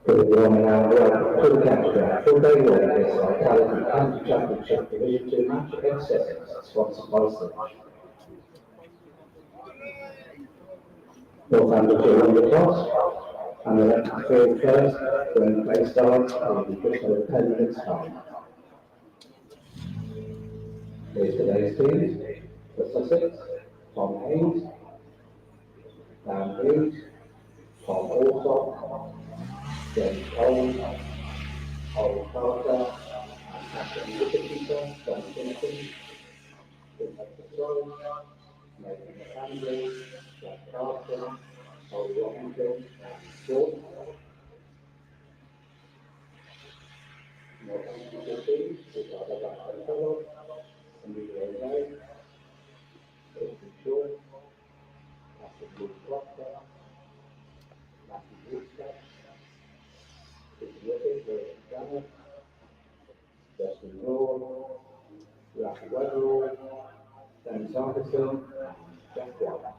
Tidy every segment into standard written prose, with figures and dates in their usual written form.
Good morning and welcome to the County full day this Vitality County Championship Division 2 match against Sussex, sponsored by Sussex. Northamptonshire won the toss and they went to field first. When the play starts, it will be just over 10 minutes time. Here's today's teams. For Sussex, Tom Haynes, Hughes, Tom Alsop, James Cole, Ollie Carter, Captain Wicketkeeper, John Simpson, Tim Throw, Nathan McAndrew, Jack Carson, Ollie Robinson, and George. Northamptonshire teams, which are led by Tom Kellogg, Emilio May, Christian Shaw, Captain Luke Proctor, Matthew Woodstock, Chris Wicket, Lewis Gunner, Justin Raw, Ralph Weatherall, James Arkerson, and Jack White.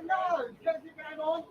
No, don't you going on?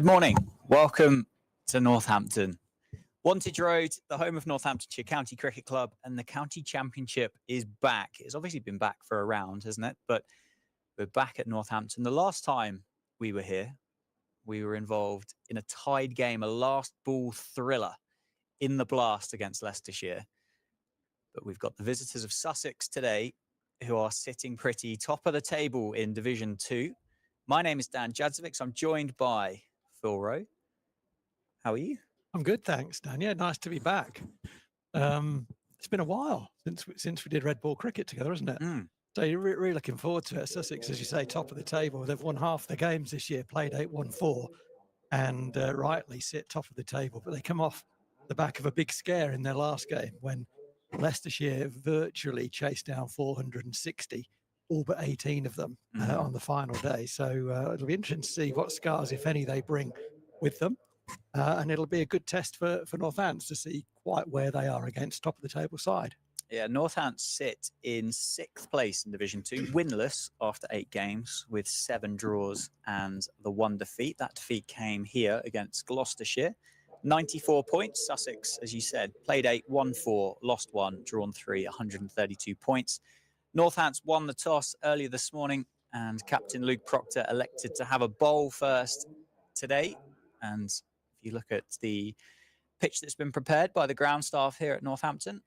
Good morning. Welcome to Northampton. Wantage Road, the home of Northamptonshire County Cricket Club, and the County Championship is back. It's obviously been back for a round, hasn't it? But we're back at Northampton. The last time we were here, we were involved in a tied game, a last ball thriller in the Blast against Leicestershire. But we've got the visitors of Sussex today who are sitting pretty top of the table in Division 2. My name is Dan Jadzovic. I'm joined by Phil Rowe. How are you? I'm good, thanks, Dan. Yeah, nice to be back. It's been a while since we did red ball cricket together, isn't it? So you're really looking forward to it. Sussex, as you say, top of the table. They've won half their games this year, played 8-1-4, and rightly sit top of the table. But they come off the back of a big scare in their last game when Leicestershire virtually chased down 460, all but 18 of them on the final day. So it'll be interesting to see what scars, if any, they bring with them. And it'll be a good test for Northants to see quite where they are against top of the table side. Yeah, Northants sit in 6th place in Division 2, winless after 8 games with 7 draws and the 1 defeat. That defeat came here against Gloucestershire. 94 points. Sussex, as you said, played 8, won 4, lost 1, drawn 3, 132 points. Northants won the toss earlier this morning, and Captain Luke Proctor elected to have a bowl first today. And if you look at the pitch that's been prepared by the ground staff here at Northampton,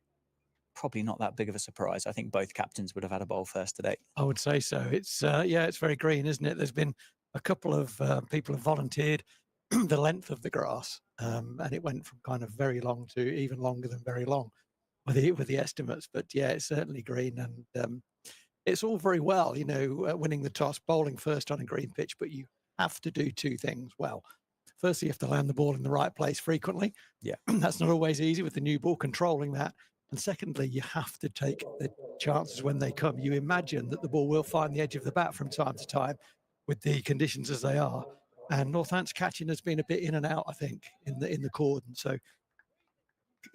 probably not that big of a surprise. I think both captains would have had a bowl first today. I would say so. It's it's very green, isn't it? There's been a couple of people have volunteered the length of the grass, and it went from kind of very long to even longer than very long with the estimates. But yeah, it's certainly green, and it's all very well, winning the toss, bowling first on a green pitch, but you have to do 2 things well. Firstly, you have to land the ball in the right place frequently. Yeah, that's not always easy with the new ball, controlling that. And secondly, you have to take the chances when they come. You imagine that the ball will find the edge of the bat from time to time with the conditions as they are. And Northants catching has been a bit in and out, I think, in the cordon. So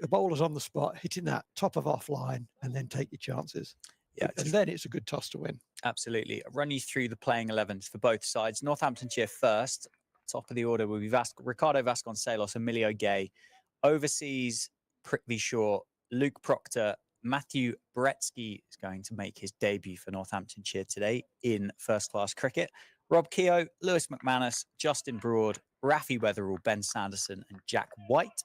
the bowler's on the spot, hitting that top of off line, and then take your chances. Yeah, and then it's a good toss to win. Absolutely. I'll run you through the playing 11s for both sides. Northamptonshire first. Top of the order will be Ricardo Vasconcelos, Emilio Gay. Overseas, Prithvi Shaw, Luke Proctor, Matthew Bretsky is going to make his debut for Northamptonshire today in first-class cricket. Rob Keogh, Lewis McManus, Justin Broad, Rafi Weatherall, Ben Sanderson and Jack White.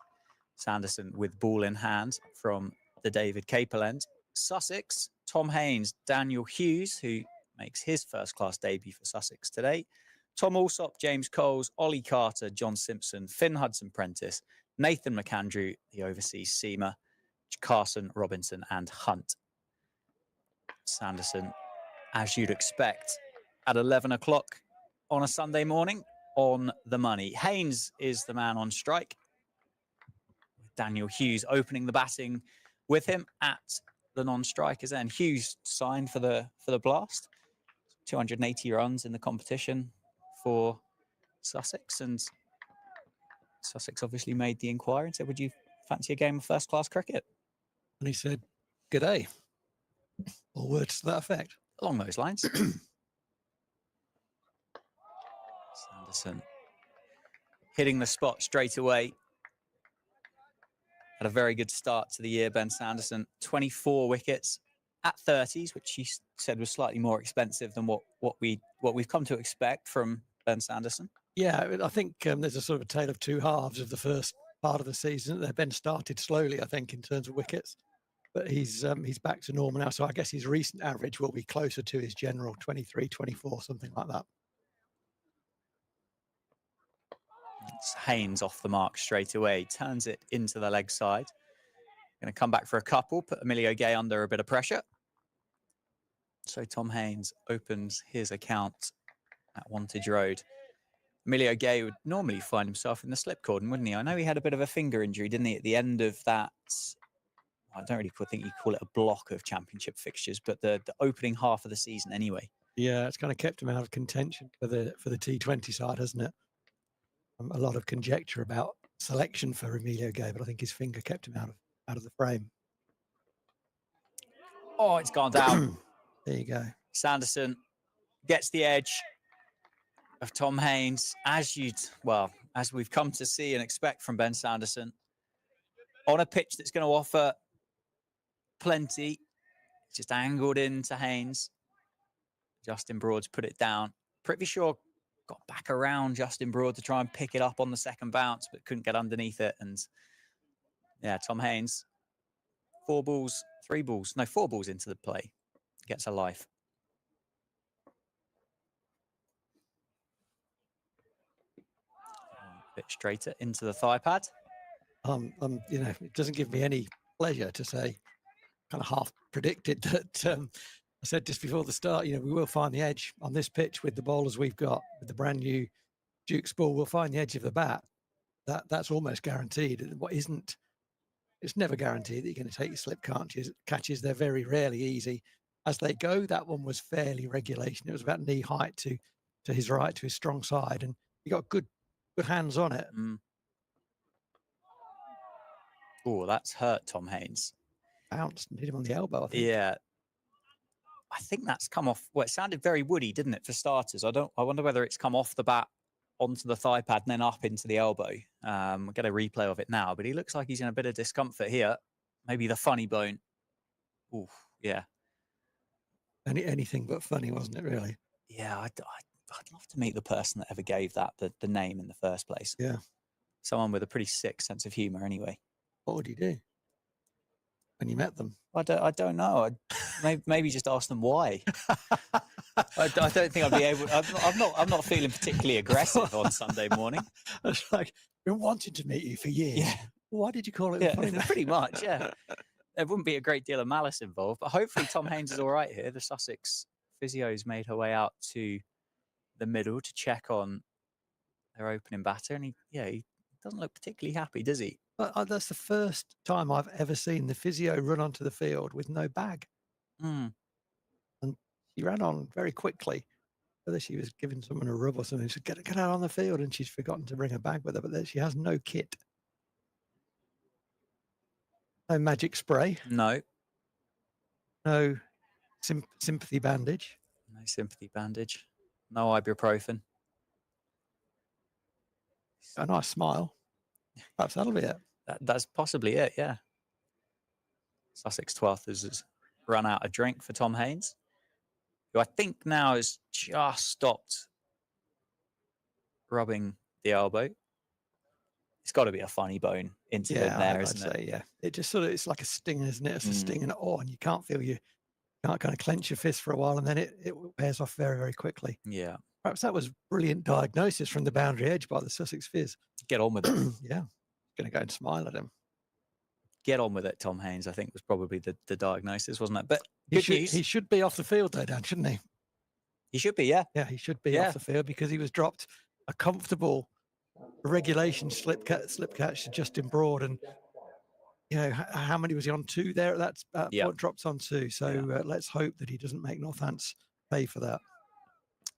Sanderson with ball in hand from the David Capel end. Sussex, Tom Haynes, Daniel Hughes, who makes his first-class debut for Sussex today. Tom Alsop, James Coles, Ollie Carter, John Simpson, Finn Hudson-Prentice, Nathan McAndrew, the overseas seamer, Carson, Robinson and Hunt. Sanderson, as you'd expect, at 11 o'clock on a Sunday morning, on the money. Haynes is the man on strike. Daniel Hughes opening the batting with him at the non-strikers end. Hughes signed for the Blast. 280 runs in the competition for Sussex, and Sussex obviously made the inquiry and said, would you fancy a game of first-class cricket? And he said, good day. Or words to that effect. Along those lines. Sanderson hitting the spot straight away. Had a very good start to the year, Ben Sanderson. 24 wickets at 30s, which he said was slightly more expensive than what we've come to expect from Ben Sanderson. Yeah, I think there's a sort of a tale of 2 halves of the first part of the season. Ben started slowly, I think, in terms of wickets, but he's back to normal now. So I guess his recent average will be closer to his general 23, 24, something like that. It's Haynes off the mark straight away, turns it into the leg side. Going to come back for a couple, put Emilio Gay under a bit of pressure. So Tom Haynes opens his account at Wantage Road. Emilio Gay would normally find himself in the slip cordon, wouldn't he? I know he had a bit of a finger injury, didn't he, at the end of that? I don't really think you call it a block of championship fixtures, but the opening half of the season anyway. Yeah, it's kind of kept him out of contention for the T20 side, hasn't it? A lot of conjecture about selection for Emilio Gay, but I think his finger kept him out of the frame. Oh, it's gone down. There you go. Sanderson gets the edge of Tom Haynes. as we've come to see and expect from Ben Sanderson, on a pitch that's going to offer plenty. Just angled into Haynes. Justin Broad's put it down. Prithvi Shaw got back around Justin Broad to try and pick it up on the second bounce, but couldn't get underneath it. And yeah, Tom Haynes, 4 balls into the play. Gets a life. A bit straighter into the thigh pad. It doesn't give me any pleasure to say, kind of half predicted that I said just before the start, we will find the edge on this pitch with the bowlers we've got, with the brand new Duke's ball. We'll find the edge of the bat. That's almost guaranteed. What isn't, it's never guaranteed that you're going to take your slip catches. They're very rarely easy. As they go, that one was fairly regulation. It was about knee height to his right, to his strong side, and he got good hands on it. Oh, that's hurt Tom Haynes. Bounced and hit him on the elbow, I think. Yeah. I think that's come off. Well, it sounded very woody, didn't it, for starters? I wonder whether it's come off the bat onto the thigh pad and then up into the elbow. I'll get a replay of it now, but he looks like he's in a bit of discomfort here. Maybe the funny bone. Ooh, yeah. Anything but funny, wasn't it, really? Yeah, I'd love to meet the person that ever gave that the name in the first place. Yeah. Someone with a pretty sick sense of humour anyway. What would he do when you met them? I don't know. Maybe just ask them why. I don't think I'd be able. I'm not feeling particularly aggressive on Sunday morning. It's like, been wanting to meet you for years. Yeah. Why did you call it? Yeah, pretty much. Yeah. There wouldn't be a great deal of malice involved, but hopefully Tom Haynes is all right here. The Sussex physio's made her way out to the middle to check on their opening batter, and he doesn't look particularly happy, does he? But that's the first time I've ever seen the physio run onto the field with no bag. And she ran on very quickly. Whether she was giving someone a rub or something, she said, get out on the field, and she's forgotten to bring a bag with her, but she has no kit. No magic spray. No. No sympathy bandage. No sympathy bandage. No ibuprofen. A nice smile. Perhaps that'll be it. That's possibly it, yeah. Sussex 12th has run out a drink for Tom Haynes, who I think now has just stopped rubbing the elbow. It's got to be a funny bone incident there, isn't it? Yeah. It just sort of, it's like a sting, isn't it? It's a sting and and you can't feel you can't kind of clench your fist for a while, and then it wears off very, very quickly. Yeah. Perhaps that was brilliant diagnosis from the boundary edge by the Sussex Fizz. Get on with it. Yeah. Going to go and smile at him. Get on with it, Tom Haynes, I think was probably the diagnosis, wasn't it? But He should be off the field though, Dan, shouldn't he? He should be, yeah. Yeah, he should be off the field because he was dropped a comfortable regulation slip catch to Justin Broad, and how many was he on? 2 there at that point, dropped on 2. So let's hope that he doesn't make Northants pay for that.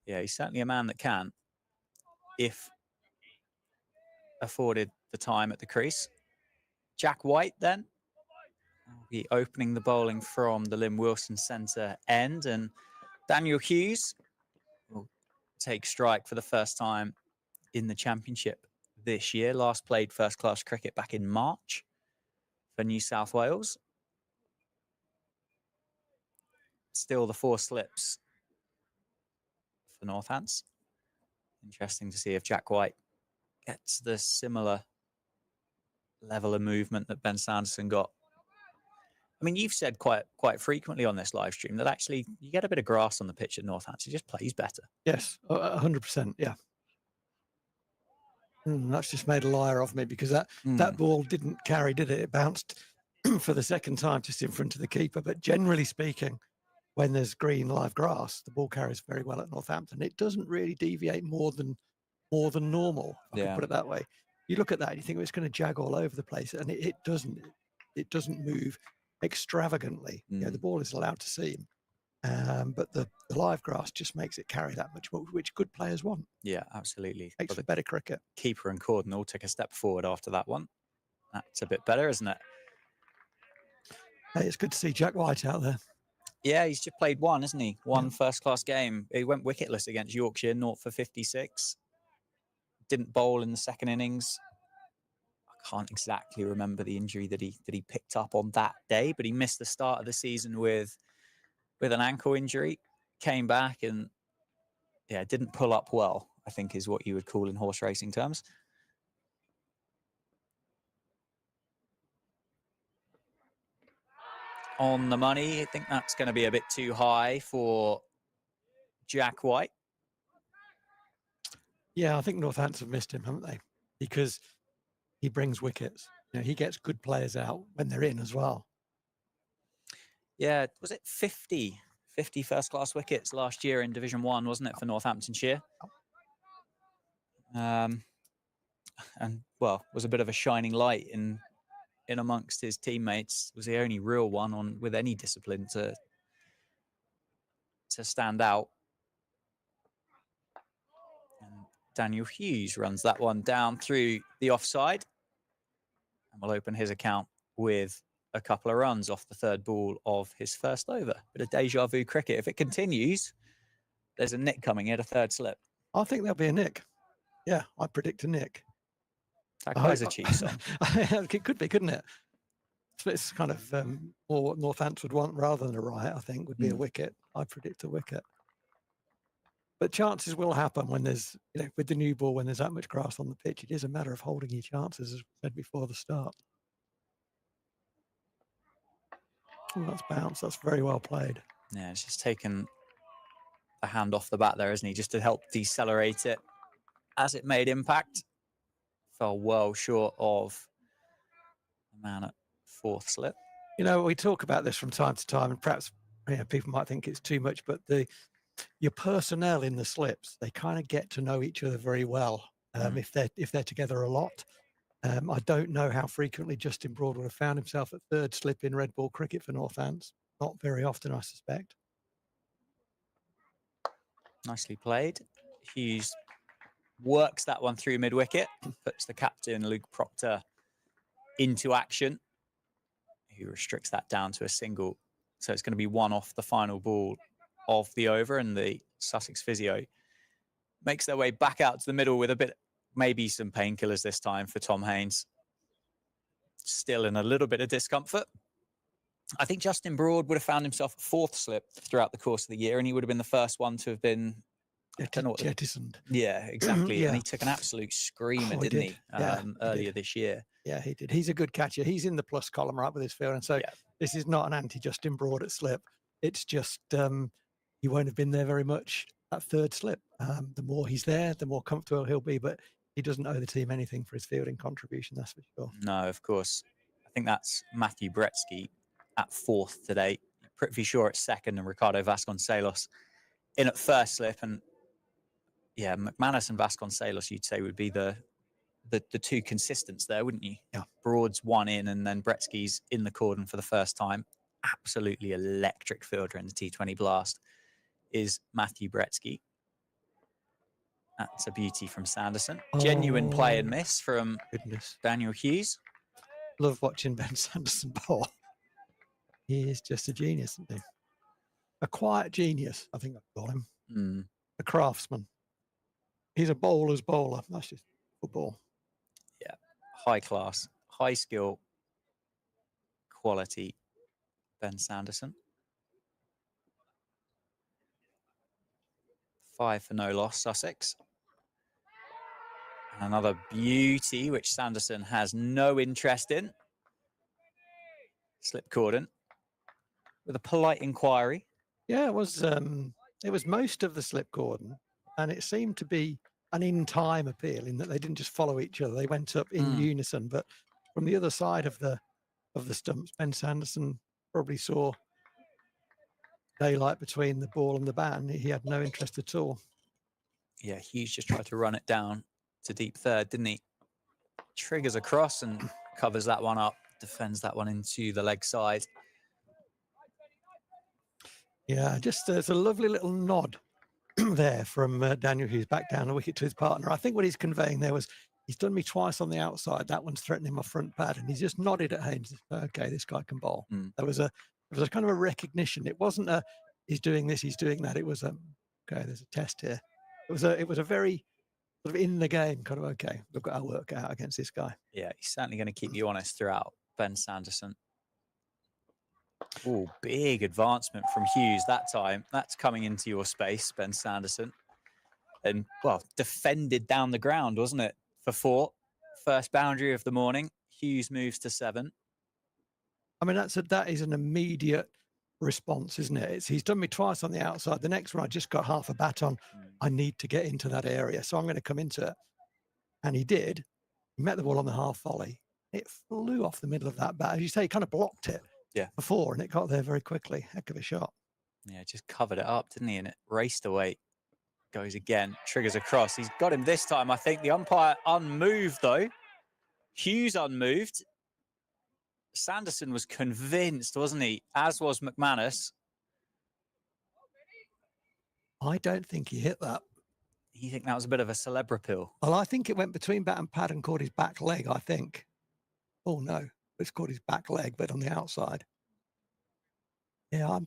Yeah, he's certainly a man that can, if afforded the time at the crease. Jack White then will be opening the bowling from the Lynn Wilson centre end, and Daniel Hughes will take strike for the first time in the championship this year. Last played first class cricket back in March for New South Wales. Still the 4 slips for Northants. Interesting to see if Jack White gets the similar level of movement that Ben Sanderson got. I mean, you've said quite frequently on this live stream that actually you get a bit of grass on the pitch at Northampton, he just plays better. Yes, 100%. Yeah. That's just made a liar of me, because that ball didn't carry, did it? It bounced for the second time just in front of the keeper. But generally speaking, when there's green live grass, the ball carries very well at Northampton. It doesn't really deviate more than normal. I can put it that way. You look at that and you think, well, it's going to jag all over the place, and it doesn't. It doesn't move extravagantly. The ball is allowed to seam, but the live grass just makes it carry that much more, which good players want. Yeah, absolutely. Makes for better cricket. Keeper and Cordon took a step forward after that one. That's a bit better, isn't it? Hey, it's good to see Jack White out there. Yeah, he's just played one, isn't he? One first-class game. He went wicketless against Yorkshire, 0 for 56. didn't bowl in the second innings. I can't exactly remember the injury that he picked up on that day, but he missed the start of the season with an ankle injury. Came back and didn't pull up well, I think is what you would call in horse racing terms. On the money, I think that's going to be a bit too high for Jack White. Yeah, I think Northampton have missed him, haven't they? Because he brings wickets. He gets good players out when they're in as well. Yeah, was it 50 first-class wickets last year in Division 1, wasn't it, for Northamptonshire? And, well, was a bit of a shining light in amongst his teammates. Was the only real one with any discipline to stand out. And Daniel Hughes runs that one down through the offside and will open his account with a couple of runs off the third ball of his first over. Bit of deja vu cricket. If it continues, there's a nick coming at a third slip. I think there'll be a nick. Yeah, I predict a nick. That guy's a cheat song. It could be, couldn't it? It's kind of more what Northampton would want rather than a riot, I think, would be a wicket. I predict a wicket. But chances will happen when there's, with the new ball, when there's that much grass on the pitch. It is a matter of holding your chances, as we said before the start. Oh, that's bounced. That's very well played. Yeah, it's just taken a hand off the bat there, isn't he? Just to help decelerate it as it made impact. Fell well short of the man at fourth slip. We talk about this from time to time, and perhaps people might think it's too much, but your personnel in the slips, they kind of get to know each other very well if they're together a lot. I don't know how frequently Justin Broad would have found himself at third slip in red ball cricket for Northants. Not very often, I suspect. Nicely played. Hughes works that one through mid-wicket, puts the captain, Luke Proctor, into action, who restricts that down to a single. So it's going to be one off the final ball of the over, and the Sussex physio makes their way back out to the middle with maybe some painkillers this time for Tom Haynes. Still in a little bit of discomfort. I think Justin Broad would have found himself at fourth slip throughout the course of the year, and he would have been the first one to have been jettisoned. Yeah, exactly. And he took an absolute screamer, didn't he? Earlier this year. Yeah, he did. He's a good catcher. He's in the plus column right with his field. And so this is not an anti-Justin Broad at slip. It's just he won't have been there very much at third slip. The more he's there, the more comfortable he'll be. But he doesn't owe the team anything for his fielding contribution, that's for sure. No, of course. I think that's Matthew Bretsky at fourth today. Prithvi Shaw at second, and Ricardo Vasconcelos in at first slip. And McManus and Vasconcelos, you'd say, would be the two consistents there, wouldn't you? Yeah. Broad's one in, and then Bretsky's in the cordon for the first time. Absolutely electric fielder in the T20 Blast is Matthew Bretsky. That's a beauty from Sanderson. Genuine play and miss from Daniel Hughes. Love watching Ben Sanderson bowl. He is just a genius, isn't he? A quiet genius, I think I'd call him. A craftsman. He's a bowler's bowler. That's just football. Yeah. High class, high skill, quality Ben Sanderson. 5 for no loss, Sussex. And another beauty, which Sanderson has no interest in. Slip cordon with a polite inquiry. Yeah, it was most of the slip cordon, and it seemed to be an in-time appeal in that they didn't just follow each other. They went up in unison, but from the other side of the stumps, Ben Sanderson probably saw daylight between the ball and the bat, and he had no interest at all. Yeah, Hughes just tried to run it down to deep third, didn't he? Triggers across and covers that one up, defends that one into the leg side. Yeah, just there's a lovely little nod there from Daniel Hughes back down the wicket to his partner. I think what he's conveying there was, he's done me twice on the outside. That one's threatening my front pad, and he just nodded at Haynes. Okay, this guy can bowl. There was a kind of a recognition. It wasn't a he's doing this, he's doing that. It was okay, there's a test here. It was a very sort of in the game, kind of, okay, we've got our work out against this guy. Yeah, he's certainly going to keep you honest throughout, Ben Sanderson. Oh, big advancement from Hughes that time. That's coming into your space, Ben Sanderson. And, well, defended down the ground, wasn't it, for 4. First boundary of the morning. Hughes moves to 7. I mean, that is an immediate response, isn't it? He's done me twice on the outside. The next one, I just got half a bat on. I need to get into that area, so I'm going to come into it. And he did. He met the ball on the half volley. It flew off the middle of that bat. As you say, he kind of blocked it before, and it got there very quickly. Heck of a shot. Yeah, just covered it up, didn't he? And it raced away. Goes again, triggers across. He's got him this time, I think. The umpire unmoved, though. Hughes unmoved. Sanderson was convinced, wasn't he? As was McManus. I don't think he hit that. You think that was a bit of a celebrapil? Well, I think it went between bat and pad and caught his back leg, I think. Oh, no. It's caught his back leg, but on the outside. Yeah,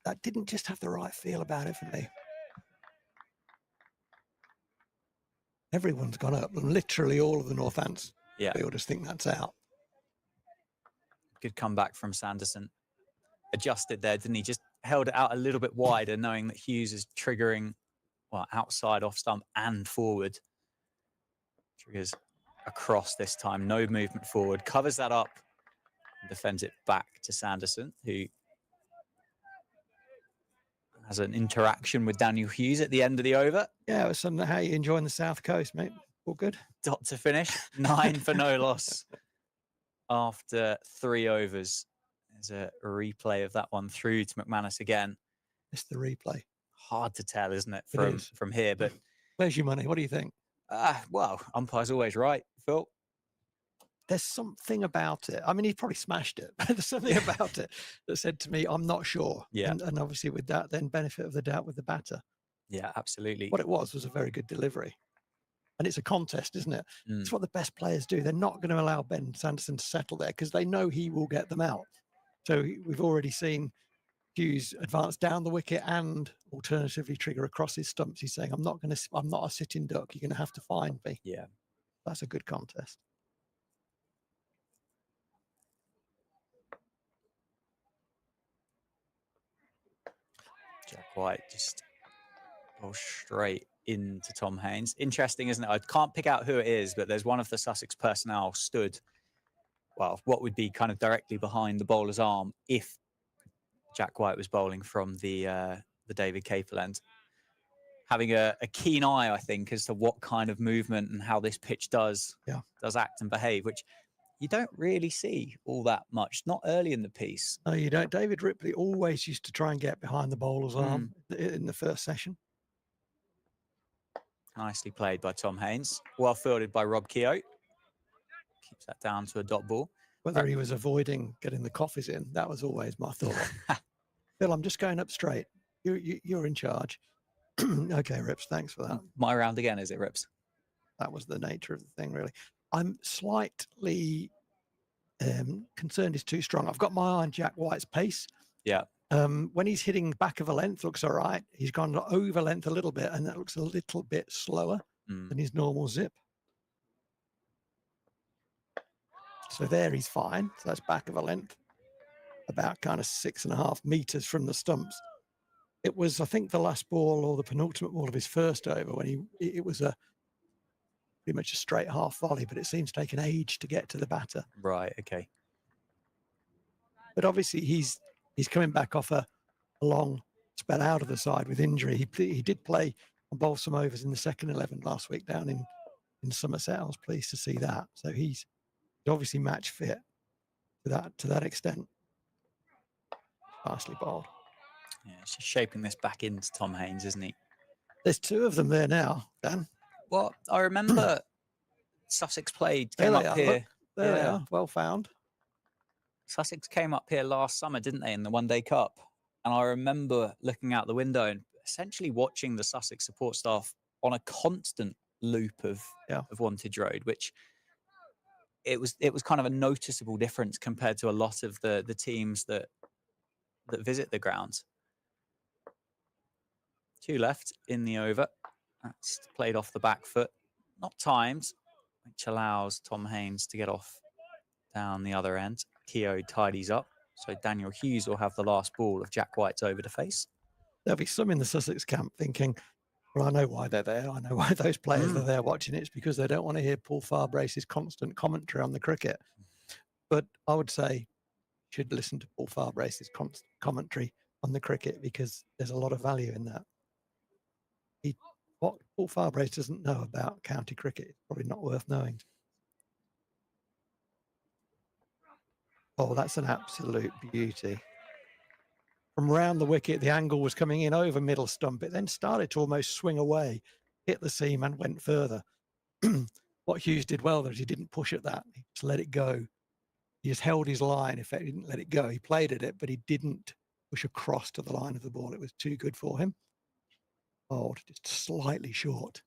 that didn't just have the right feel about it for me. Everyone's gone up. Literally all of the Northants fielders think that's out. Good comeback from Sanderson. Adjusted there, didn't he? Just held it out a little bit wider, knowing that Hughes is triggering, well, outside, off stump, and forward. Triggers across this time. No movement forward. Covers that up and defends it back to Sanderson, who has an interaction with Daniel Hughes at the end of the over. Yeah, it was something. How you enjoying the South Coast, mate? All good? Dot to finish. 9 for no loss after 3 overs. There's a replay of that one through to McManus again. It's the replay. Hard to tell, isn't it, It from here? But where's your money? What do you think? Well, umpire's always right, Phil. There's something about it. I mean, he probably smashed it, but there's something about it that said to me, I'm not sure. Yeah. And obviously with that, then benefit of the doubt with the batter. Yeah, absolutely. What it was a very good delivery. And it's a contest, isn't it? It's what the best players do. They're not going to allow Ben Sanderson to settle there because they know he will get them out. So we've already seen Hughes advance down the wicket and alternatively trigger across his stumps. He's saying, I'm not a sitting duck. You're going to have to find me. Yeah. That's a good contest. Jack White just goes straight into Tom Haines. Interesting, isn't it? I can't pick out who it is, but there's one of the Sussex personnel stood, well, what would be kind of directly behind the bowler's arm if Jack White was bowling from the David Capel end. Having a keen eye, I think, as to what kind of movement and how this pitch does act and behave, which you don't really see all that much, not early in the piece. No, you don't. David Ripley always used to try and get behind the bowler's arm in the first session. Nicely played by Tom Haines. Well fielded by Rob Keogh. Keeps that down to a dot ball. Whether he was avoiding getting the coffees in, that was always my thought. Phil, I'm just going up straight. You're in charge. Okay, Rips, thanks for that. My round again, is it, Rips? That was the nature of the thing, really. I'm slightly concerned he's too strong. I've got my eye on Jack White's pace. Yeah. When he's hitting back of a length, looks all right. He's gone over length a little bit, and that looks a little bit slower than his normal zip. So there he's fine. So that's back of a length, about kind of 6.5 meters from the stumps. It was, I think, the last ball or the penultimate ball of his first over when it was pretty much a straight half volley, but it seems to take an age to get to the batter. Right, okay. But obviously he's coming back off a long spell out of the side with injury. He did play and bowl some overs in the second 11 last week down in Somerset. I was pleased to see that. So he's obviously match fit to that extent. Nicely bowled. Yeah, she's shaping this back into Tom Haines, isn't he? There's 2 of them there now, Dan. Well, I remember Sussex came up here. Look, there they are. Well found. Sussex came up here last summer, didn't they, in the One Day Cup? And I remember looking out the window and essentially watching the Sussex support staff on a constant loop of Wantage Road, which it was kind of a noticeable difference compared to a lot of the teams that visit the grounds. 2 left in the over. That's played off the back foot. not timed, which allows Tom Haynes to get off down the other end. Keogh tidies up. So Daniel Hughes will have the last ball of Jack White's over to face. There'll be some in the Sussex camp thinking, well, I know why they're there. I know why those players are there watching it. It's because they don't want to hear Paul Farbrace's constant commentary on the cricket. But I would say you should listen to Paul Farbrace's constant commentary on the cricket because there's a lot of value in that. What Paul Farbrace doesn't know about county cricket is probably not worth knowing. Oh, that's an absolute beauty. From round the wicket, the angle was coming in over middle stump. It then started to almost swing away, hit the seam and went further. What Hughes did well there is he didn't push at that. He just let it go. He just held his line. In fact, he didn't let it go. He played at it, but he didn't push across to the line of the ball. It was too good for him. Oh, just slightly short.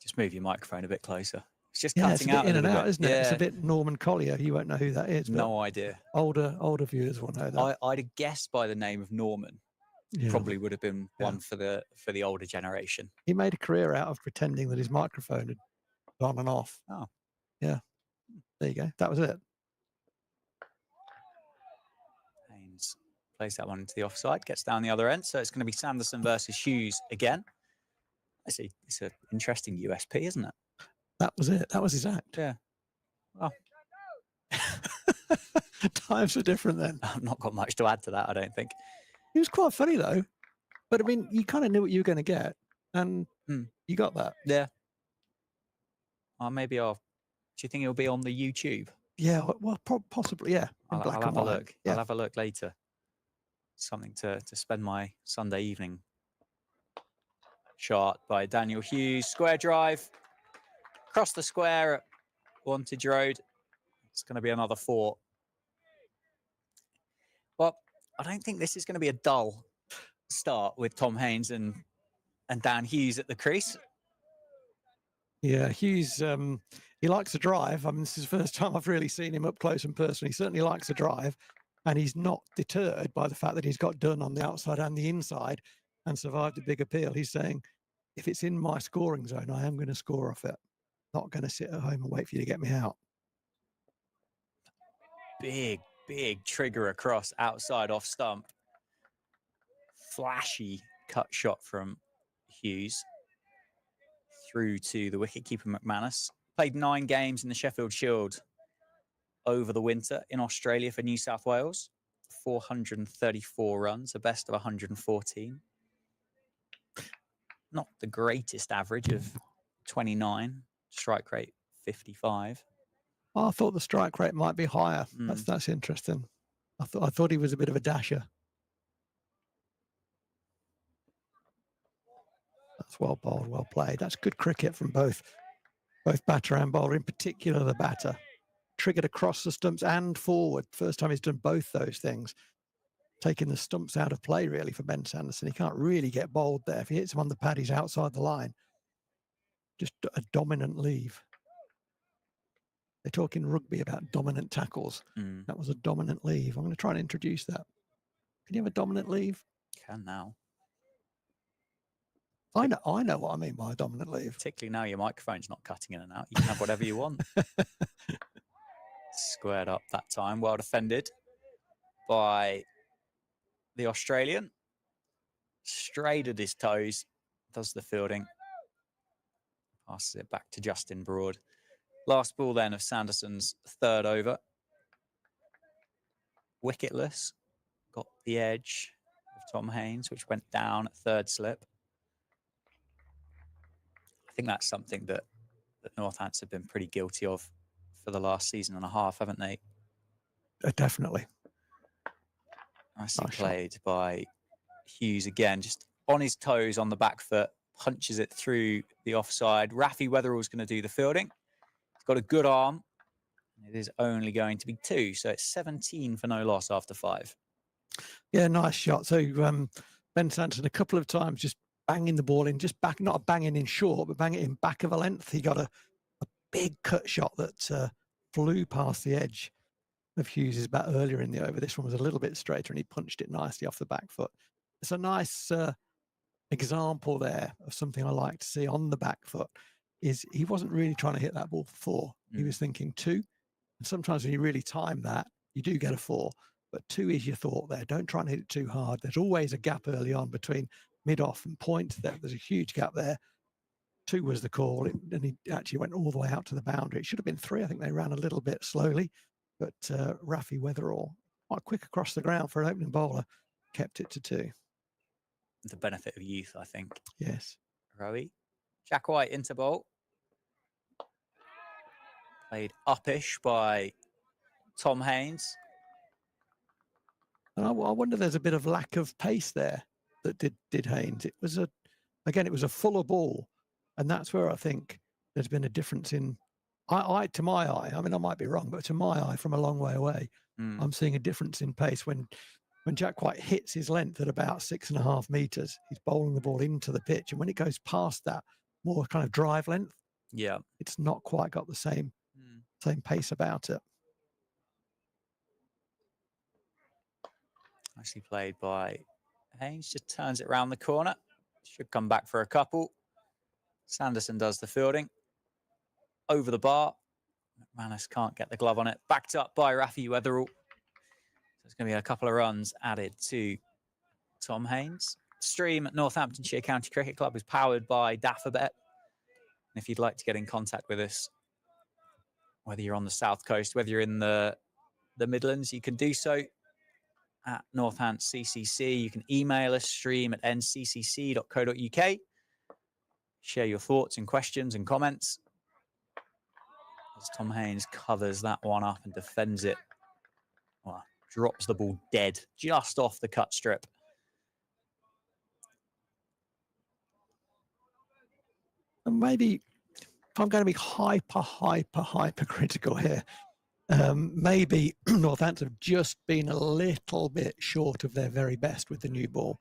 Just move your microphone a bit closer. It's just Yeah, cutting it's a out bit in and little out, bit. isn't it? It's a bit Norman Collier. You won't know who that is. But No idea. older viewers will know that. I'd have guessed by the name of Norman. Yeah. Probably would have been one for the older generation. He made a career out of pretending that his microphone had gone and off. Oh. Yeah. There you go. That was it. Haynes plays that one into the offside, gets down the other end. So it's going to be Sanderson versus Hughes again. I see. It's an interesting USP, isn't it? That was it. That was his act. Yeah. Well, times were different then. I've not got much to add to that, I don't think. He was quite funny though. But I mean, you kind of knew what you were going to get, and you got that. Yeah. Maybe I'll. Do you think it'll be on the YouTube? Yeah. Well, possibly. Yeah. I'll black have and a white. look. Yeah. I'll have a look later. Something to spend my Sunday evening. Shot by Daniel Hughes. Square drive. Across the square at Wantage Road. It's going to be another 4. Well, I don't think this is going to be a dull start with Tom Haynes and Dan Hughes at the crease. Yeah, Hughes, he likes to drive. I mean, this is the first time I've really seen him up close and personal. He certainly likes to drive, and he's not deterred by the fact that he's got done on the outside and the inside and survived a big appeal. He's saying, if it's in my scoring zone, I am going to score off it. Not going to sit at home and wait for you to get me out. Big trigger across outside off stump. Flashy cut shot from Hughes through to the wicketkeeper McManus. Played 9 games in the Sheffield Shield over the winter in Australia for New South Wales. 434 runs, a best of 114. Not the greatest average of 29. Strike rate 55. Well, I thought the strike rate might be higher. That's interesting. I thought he was a bit of a dasher. That's well bowled, well played. That's good cricket from both batter and bowler, in particular the batter. Triggered across the stumps and forward. First time he's done both those things. Taking the stumps out of play, really, for Ben Sanderson. He can't really get bowled there. If he hits him on the pad, he's outside the line. Just a dominant leave. They talk in rugby about dominant tackles. That was a dominant leave. I'm going to try and introduce that. Can you have a dominant leave? Can now. I know what I mean by a dominant leave. Particularly now your microphone's not cutting in and out. You can have whatever you want. Squared up that time. Well defended by the Australian. Straight at his toes. Does the fielding. Passes it back to Justin Broad. Last ball then of Sanderson's 3rd over. Wicketless. Got the edge of Tom Haynes, which went down at 3rd slip. I think that's something that Northants have been pretty guilty of for the last season and a half, haven't they? Definitely. Nicely played by Hughes again, just on his toes on the back foot, punches it through the offside. Rafi Weatherall's going to do the fielding. He's got a good arm. It is only going to be 2, so it's 17 for no loss after 5. Yeah, nice shot. So Ben Sanderson a couple of times just banging the ball in, just back, not banging in short, but banging it in back of a length. He got a big cut shot that flew past the edge of Hughes's bat earlier in the over. This one was a little bit straighter and he punched it nicely off the back foot. it's a nice example there of something I like to see on the back foot. Is he wasn't really trying to hit that ball for 4. He was thinking 2. And sometimes when you really time that, you do get a 4. But 2 is your thought there. Don't try and hit it too hard. There's always a gap early on between mid-off and point. There's a huge gap there. 2 was the call, and he actually went all the way out to the boundary. It should have been 3. I think they ran a little bit slowly, but Rafi Weatherall, quite quick across the ground for an opening bowler, kept it to 2. The benefit of youth, I think. Yes. Rowie. Jack White into bowl. Played uppish by Tom Haynes. And I wonder there's a bit of lack of pace there that did Haynes. It was a fuller ball, and that's where I think there's been a difference in. To my eye, I mean, I might be wrong, but to my eye, from a long way away, I'm seeing a difference in pace when Jack White hits his length at about 6.5 meters. He's bowling the ball into the pitch, and when it goes past that more kind of drive length, it's not quite got the same pace about it. Nicely played by Haynes. Just turns it around the corner. Should come back for a couple. Sanderson does the fielding. Over the bar. McManus can't get the glove on it. Backed up by Rafi Weatherall. So there's going to be a couple of runs added to Tom Haynes. Stream at Northamptonshire County Cricket Club is powered by Daffabet. And if you'd like to get in contact with us, whether you're on the South Coast, whether you're in the Midlands, you can do so at Northants CCC. You can email us, stream at nccc.co.uk. Share your thoughts and questions and comments. As Tom Haynes covers that one up and defends it. Well, drops the ball dead, just off the cut strip. And maybe if I'm going to be hyper critical here, maybe Northampton have just been a little bit short of their very best with the new ball.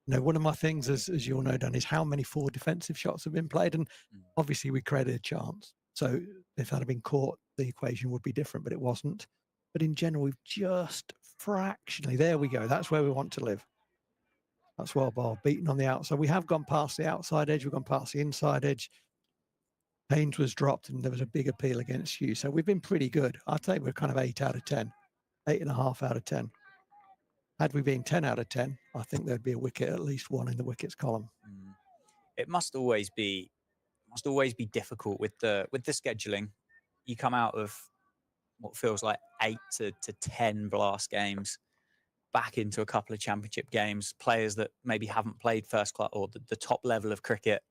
You know, one of my things, as you all know, Dan, is how many forward defensive shots have been played. And obviously we created a chance. So if that had been caught, the equation would be different, but it wasn't. But in general, we've just fractionally, there we go. That's where we want to live. That's well ball, beaten on the outside. We have gone past the outside edge. We've gone past the inside edge. Haynes was dropped and there was a big appeal against you. So we've been pretty good. I'd say we're kind of 8 out of 10, 8.5 out of 10. Had we been 10 out of 10, I think there'd be a wicket, at least one in the wickets column. It must always be difficult with the scheduling. You come out of what feels like 8 to 10 blast games, back into a couple of championship games, players that maybe haven't played first class or the top level of cricket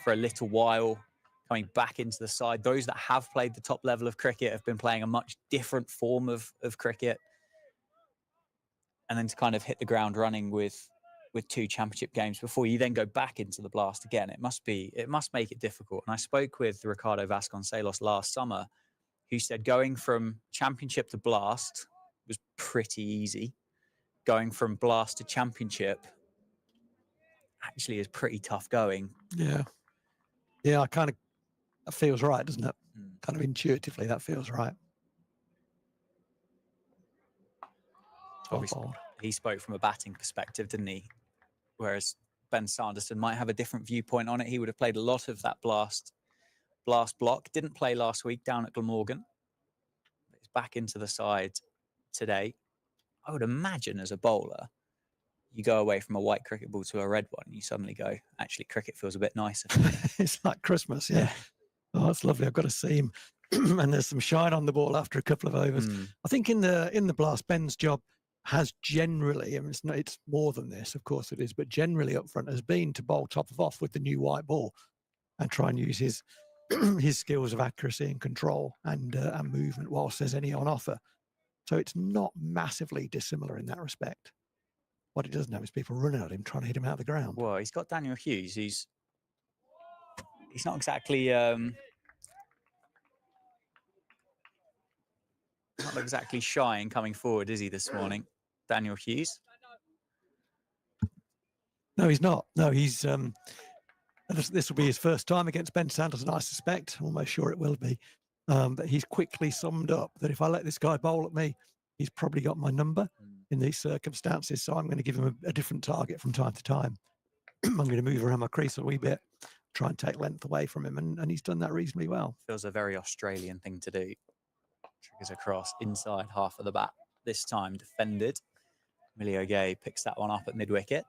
for a little while, coming back into the side. Those that have played the top level of cricket have been playing a much different form of cricket. And then to kind of hit the ground running with 2 championship games before you then go back into the blast again, it must make it difficult. And I spoke with Ricardo Vasconcelos last summer, who said going from championship to blast was pretty easy. Going from blast to championship actually is pretty tough going. Yeah. Yeah, that feels right, doesn't it? Kind of intuitively, that feels right. Obviously, he spoke from a batting perspective, didn't he? Whereas Ben Sanderson might have a different viewpoint on it. He would have played a lot of that blast block. Didn't play last week down at Glamorgan. He's back into the side today. I would imagine as a bowler, you go away from a white cricket ball to a red one, and you suddenly go, actually, cricket feels a bit nicer. It's like Christmas, yeah. Oh, that's lovely. I've got to see him. And there's some shine on the ball after a couple of overs. I think in the blast, Ben's job has generally, I mean, it's more than this, of course it is, but generally up front has been to bowl top of off with the new white ball and try and use his his skills of accuracy and control and movement whilst there's any on offer. So it's not massively dissimilar in that respect. What he doesn't have is people running at him, trying to hit him out of the ground. Well, he's got Daniel Hughes, he's not exactly not exactly shy in coming forward, is he, this morning? Daniel Hughes? No, he's not. No, he's this will be his first time against Ben Sanderson, I suspect. I'm almost sure it will be. But he's quickly summed up that if I let this guy bowl at me, he's probably got my number. in these circumstances. So I'm going to give him a different target from time to time. I'm going to move around my crease a wee bit, try and take length away from him, and he's done that reasonably well. Feels a very Australian thing to do. Triggers across inside half of the bat. This time defended. Emilio Gay picks that one up at mid-wicket.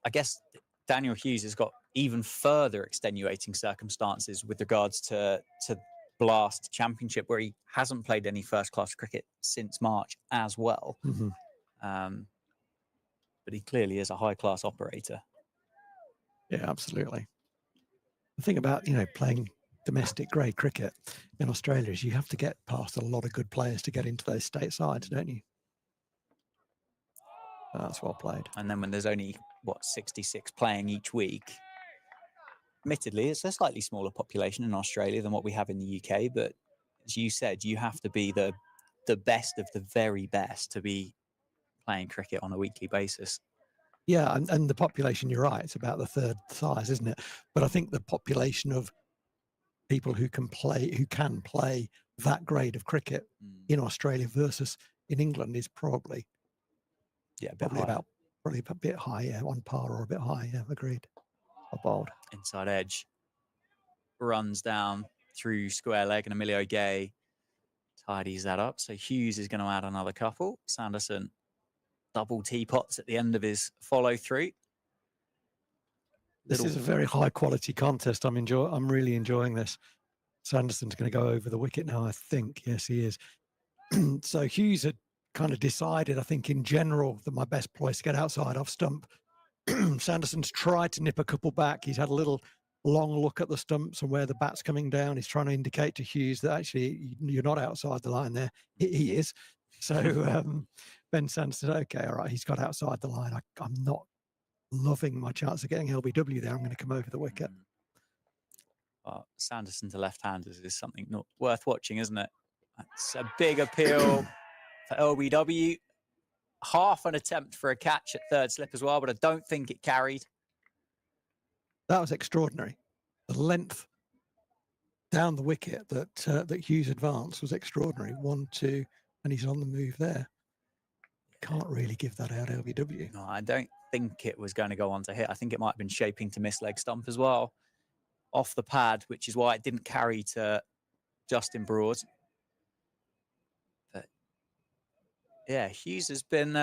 I guess Daniel Hughes has got even further extenuating circumstances with regards to Blast Championship, where he hasn't played any first-class cricket since March as well. But he clearly is a high-class operator. Yeah, absolutely. The thing about, playing domestic grade cricket in Australia is you have to get past a lot of good players to get into those state sides, don't you? That's well played. And then when there's only, 66 playing each week, admittedly, it's a slightly smaller population in Australia than what we have in the UK. But as you said, you have to be the best of the very best to be playing cricket on a weekly basis. Yeah, and the population, you're right, it's about the third size, isn't it? But I think the population of people who can play that grade of cricket in Australia versus in England is probably probably a bit high, yeah, on par or a bit high, yeah, agreed. Or bold. Inside edge runs down through square leg, and Emilio Gay tidies that up. So Hughes is going to add another couple. Sanderson double teapots at the end of his follow through. This is a very high quality contest. I'm really enjoying this. Sanderson's going to go over the wicket now, I think. Yes, he is. So Hughes had kind of decided, I think, in general, that my best place to get outside off stump. Sanderson's tried to nip a couple back. He's had a little long look at the stumps and where the bat's coming down. He's trying to indicate to Hughes that actually you're not outside the line there. He is. So Ben Sanderson said, okay, all right, he's got outside the line. I'm not loving my chance of getting LBW there. I'm going to come over the wicket. Sanderson to left-handers is something not worth watching, isn't it? That's a big appeal for LBW. Half an attempt for a catch at third slip as well, but I don't think it carried. That was extraordinary. The length down the wicket that Hughes advanced was extraordinary. 1, 2, and he's on the move there. Can't really give that out LBW. No, I don't think it was going to go on to hit. I think it might have been shaping to miss leg stump as well. Off the pad, which is why it didn't carry to Justin Broad. But yeah, Hughes has been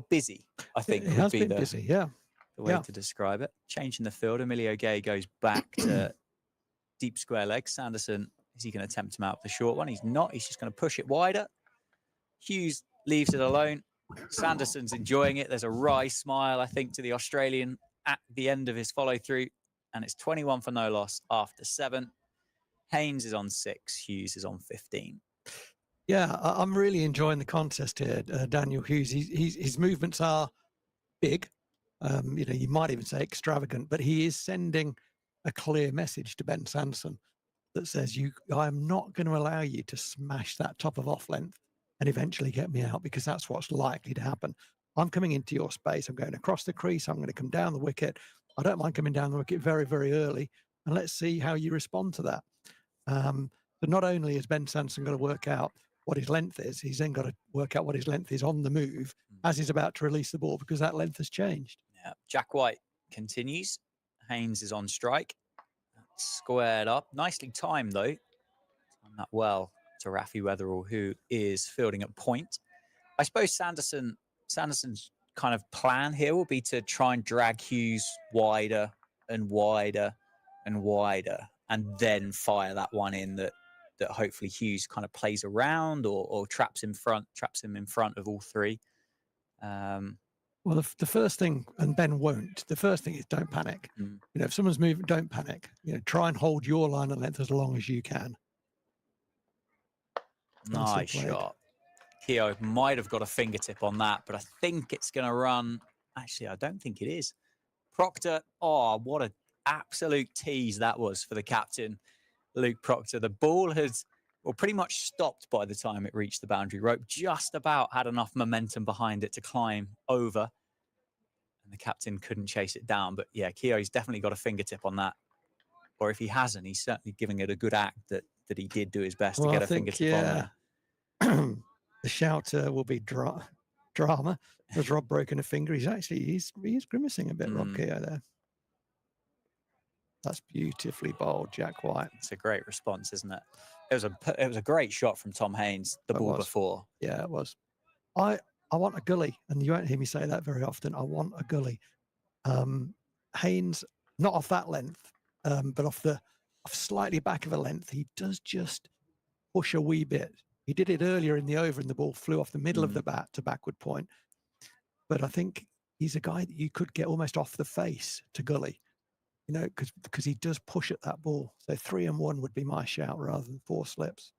busy, I think. It has been busy, yeah. The way to describe it. Changing the field, Emilio Gay goes back to deep square leg. Sanderson, is he going to attempt him out with the short one? He's not. He's just going to push it wider. Hughes leaves it alone. Sanderson's enjoying it. There's a wry smile, I think, to the Australian at the end of his follow through. And it's 21 for no loss after 7. Haynes is on 6. Hughes is on 15. Yeah, I'm really enjoying the contest here, Daniel Hughes. His movements are big. You might even say extravagant, but he is sending a clear message to Ben Sanderson that says, I am not going to allow you to smash that top of off length and eventually get me out, because that's what's likely to happen. I'm coming into your space. I'm going across the crease. I'm going to come down the wicket. I don't mind coming down the wicket very, very early. And let's see how you respond to that. But not only has Ben Sanderson got to work out what his length is, he's then got to work out what his length is on the move as he's about to release the ball, because that length has changed. Yeah. Jack White continues. Haynes is on strike. Squared up. Nicely timed, though. Timed that well to Rafi Weatherall, who is fielding at point. I suppose Sanderson's kind of plan here will be to try and drag Hughes wider and wider and wider, and then fire that one in that hopefully Hughes kind of plays around or traps him in front of all three. Well, the first thing, and Ben won't, the first thing is don't panic. If someone's moving, don't panic. Try and hold your line of length as long as you can. Nice shot. Keogh might have got a fingertip on that, but I think it's going to run. Actually, I don't think it is. Proctor, what an absolute tease that was for the captain, Luke Proctor. The ball had pretty much stopped by the time it reached the boundary rope, just about had enough momentum behind it to climb over. And the captain couldn't chase it down. But yeah, Keogh's definitely got a fingertip on that. Or if he hasn't, he's certainly giving it a good act that he did do his best to get a fingertip on there. The shouter will be drama. Has Rob broken a finger? He's grimacing a bit, Rob Keogh there. That's beautifully bowled, Jack White. It's a great response, isn't it? It was a great shot from Tom Haynes, the ball before. Yeah, it was. I want a gully, and you won't hear me say that very often. I want a gully. Haynes, not off that length, but off slightly back of a length, he does just push a wee bit. He did it earlier in the over, and the ball flew off the middle of the bat to backward point. But I think he's a guy that you could get almost off the face to gully. You know, because he does push at that ball. So 3 and 1 would be my shout rather than 4 slips.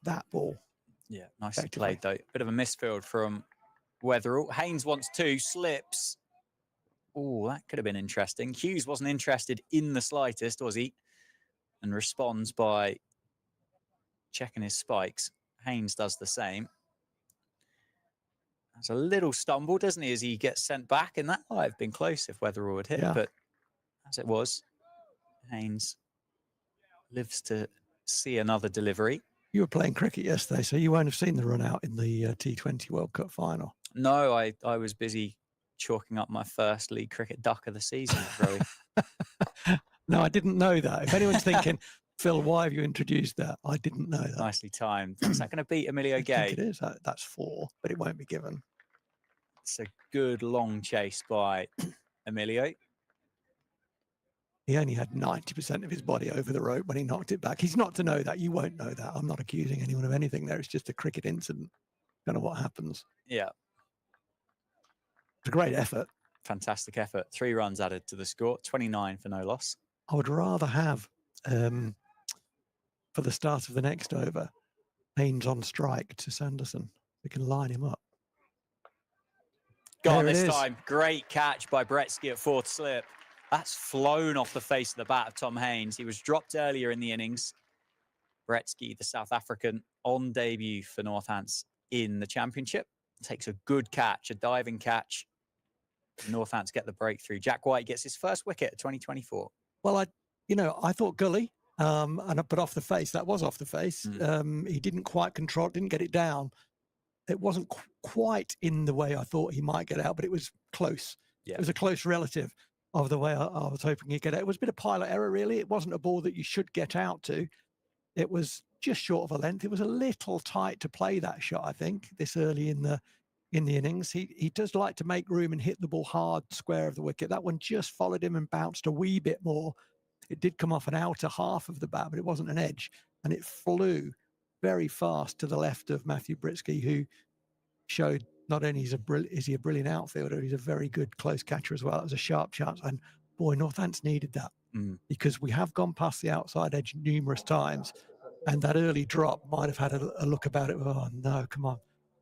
That ball. Yeah, nicely played though. Bit of a misfield from Weatherall. Haynes wants 2 slips. Oh, that could have been interesting. Hughes wasn't interested in the slightest, was he? And responds by checking his spikes. Haynes does the same. That's a little stumble, doesn't he, as he gets sent back? And that might have been close if Weatherall had hit, but as it was, Haynes lives to see another delivery. You were playing cricket yesterday, so you won't have seen the run out in the T20 World Cup final. No, I was busy chalking up my first league cricket duck of the season, Rowie. No, I didn't know that. If anyone's thinking, Phil, why have you introduced that? I didn't know that. Nicely timed. Is that going to beat Emilio Gay? I think it is. That's 4, but it won't be given. It's a good long chase by Emilio. He only had 90% of his body over the rope when he knocked it back. He's not to know that. You won't know that. I'm not accusing anyone of anything there. It's just a cricket incident. Kind of what happens. Yeah. It's a great effort. Fantastic effort. 3 runs added to the score. 29 for no loss. I would rather have, for the start of the next over, Haynes on strike to Sanderson. We can line him up. Gone this time. Great catch by Bretsky at 4th slip. That's flown off the face of the bat of Tom Haynes. He was dropped earlier in the innings. Bretsky, the South African, on debut for Northants in the championship, takes a good catch, a diving catch. Northants get the breakthrough. Jack White gets his first wicket at 2024. Well, I thought gully, but off the face. That was off the face. He didn't quite control, didn't get it down. It wasn't quite in the way I thought he might get out, but it was close. Yeah. It was a close relative of the way I was hoping he'd get out. It was a bit of pilot error, really. It wasn't a ball that you should get out to. It was just short of a length. It was a little tight to play that shot, I think, this early in the innings. He does like to make room and hit the ball hard, square of the wicket. That one just followed him and bounced a wee bit more. It did come off an outer half of the bat, but it wasn't an edge. And it flew very fast to the left of Matthew Britsky, who showed not only is he a brilliant outfielder, he's a very good close catcher as well. It was a sharp chance. And boy, Northants needed that because we have gone past the outside edge numerous times. And that early drop might have had a look about it. Oh, no, come on.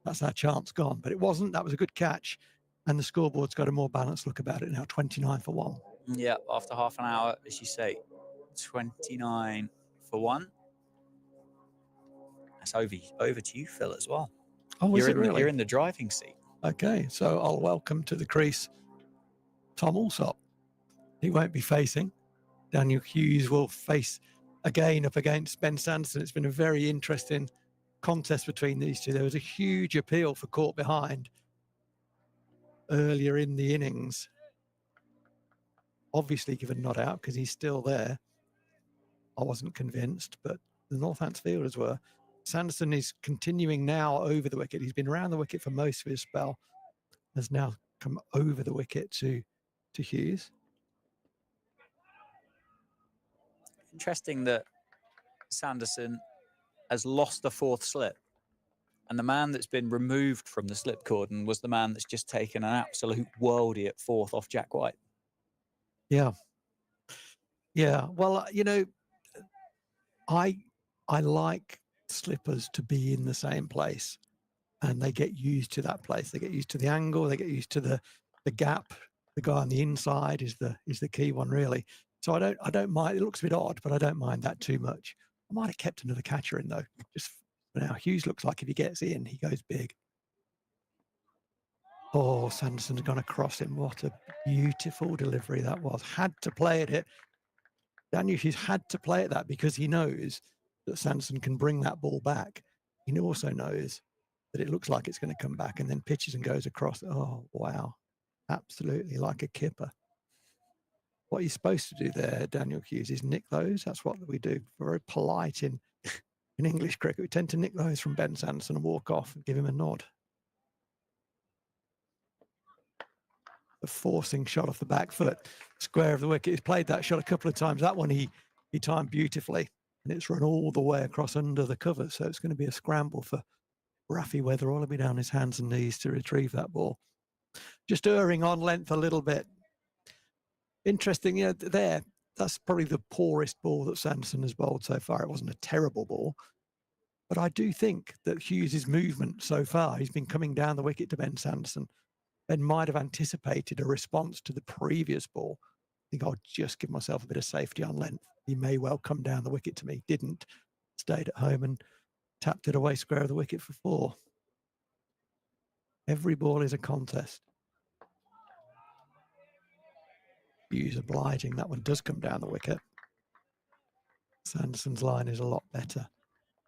That's our chance gone. But it wasn't. That was a good catch. And the scoreboard's got a more balanced look about it now, 29 for 1. Yeah, after half an hour, as you say, 29 for 1. That's over to you, Phil, as well. Oh, is it really? You're in the driving seat. Okay, so I'll welcome to the crease Tom Alsop. He won't be facing. Daniel Hughes will face again up against Ben Sanderson. It's been a very interesting contest between these two. There was a huge appeal for caught behind earlier in the innings. Obviously given not out because he's still there. I wasn't convinced, but the Northants fielders were. Sanderson is continuing now over the wicket. He's been around the wicket for most of his spell. Has now come over the wicket to Hughes. Interesting that Sanderson has lost the 4th slip. And the man that's been removed from the slip cordon was the man that's just taken an absolute worldie at 4th off Jack White. Yeah. Yeah. Well, I like slippers to be in the same place, and they get used to that place. They get used to the angle. They get used to the gap. The guy on the inside is the key one, really. So I don't mind. It looks a bit odd, but I don't mind that too much. I might have kept another catcher in though. Just for now, Hughes looks like if he gets in, he goes big. Oh, Sanderson's gone across him. What a beautiful delivery that was. Had to play at it. Daniel Hughes had to play at that because he knows that Sanderson can bring that ball back. He also knows that it looks like it's going to come back and then pitches and goes across. Oh, wow. Absolutely like a kipper. What you're supposed to do there, Daniel Hughes, is nick those. That's what we do. We're very polite in English cricket. We tend to nick those from Ben Sanderson and walk off and give him a nod. The forcing shot off the back foot, square of the wicket. He's played that shot a couple of times. That one he timed beautifully, and it's run all the way across under the cover. So it's going to be a scramble for Rafi Weatherall will be down his hands and knees to retrieve that ball. Just erring on length a little bit. Interesting, that's probably the poorest ball that Sanderson has bowled so far. It wasn't a terrible ball, but I do think that Hughes' movement so far, he's been coming down the wicket to Ben Sanderson. Ben might have anticipated a response to the previous ball. I think I'll just give myself a bit of safety on length. He may well come down the wicket to me. Didn't. Stayed at home and tapped it away square of the wicket for 4. Every ball is a contest. Hughes obliging. That one does come down the wicket. Sanderson's line is a lot better.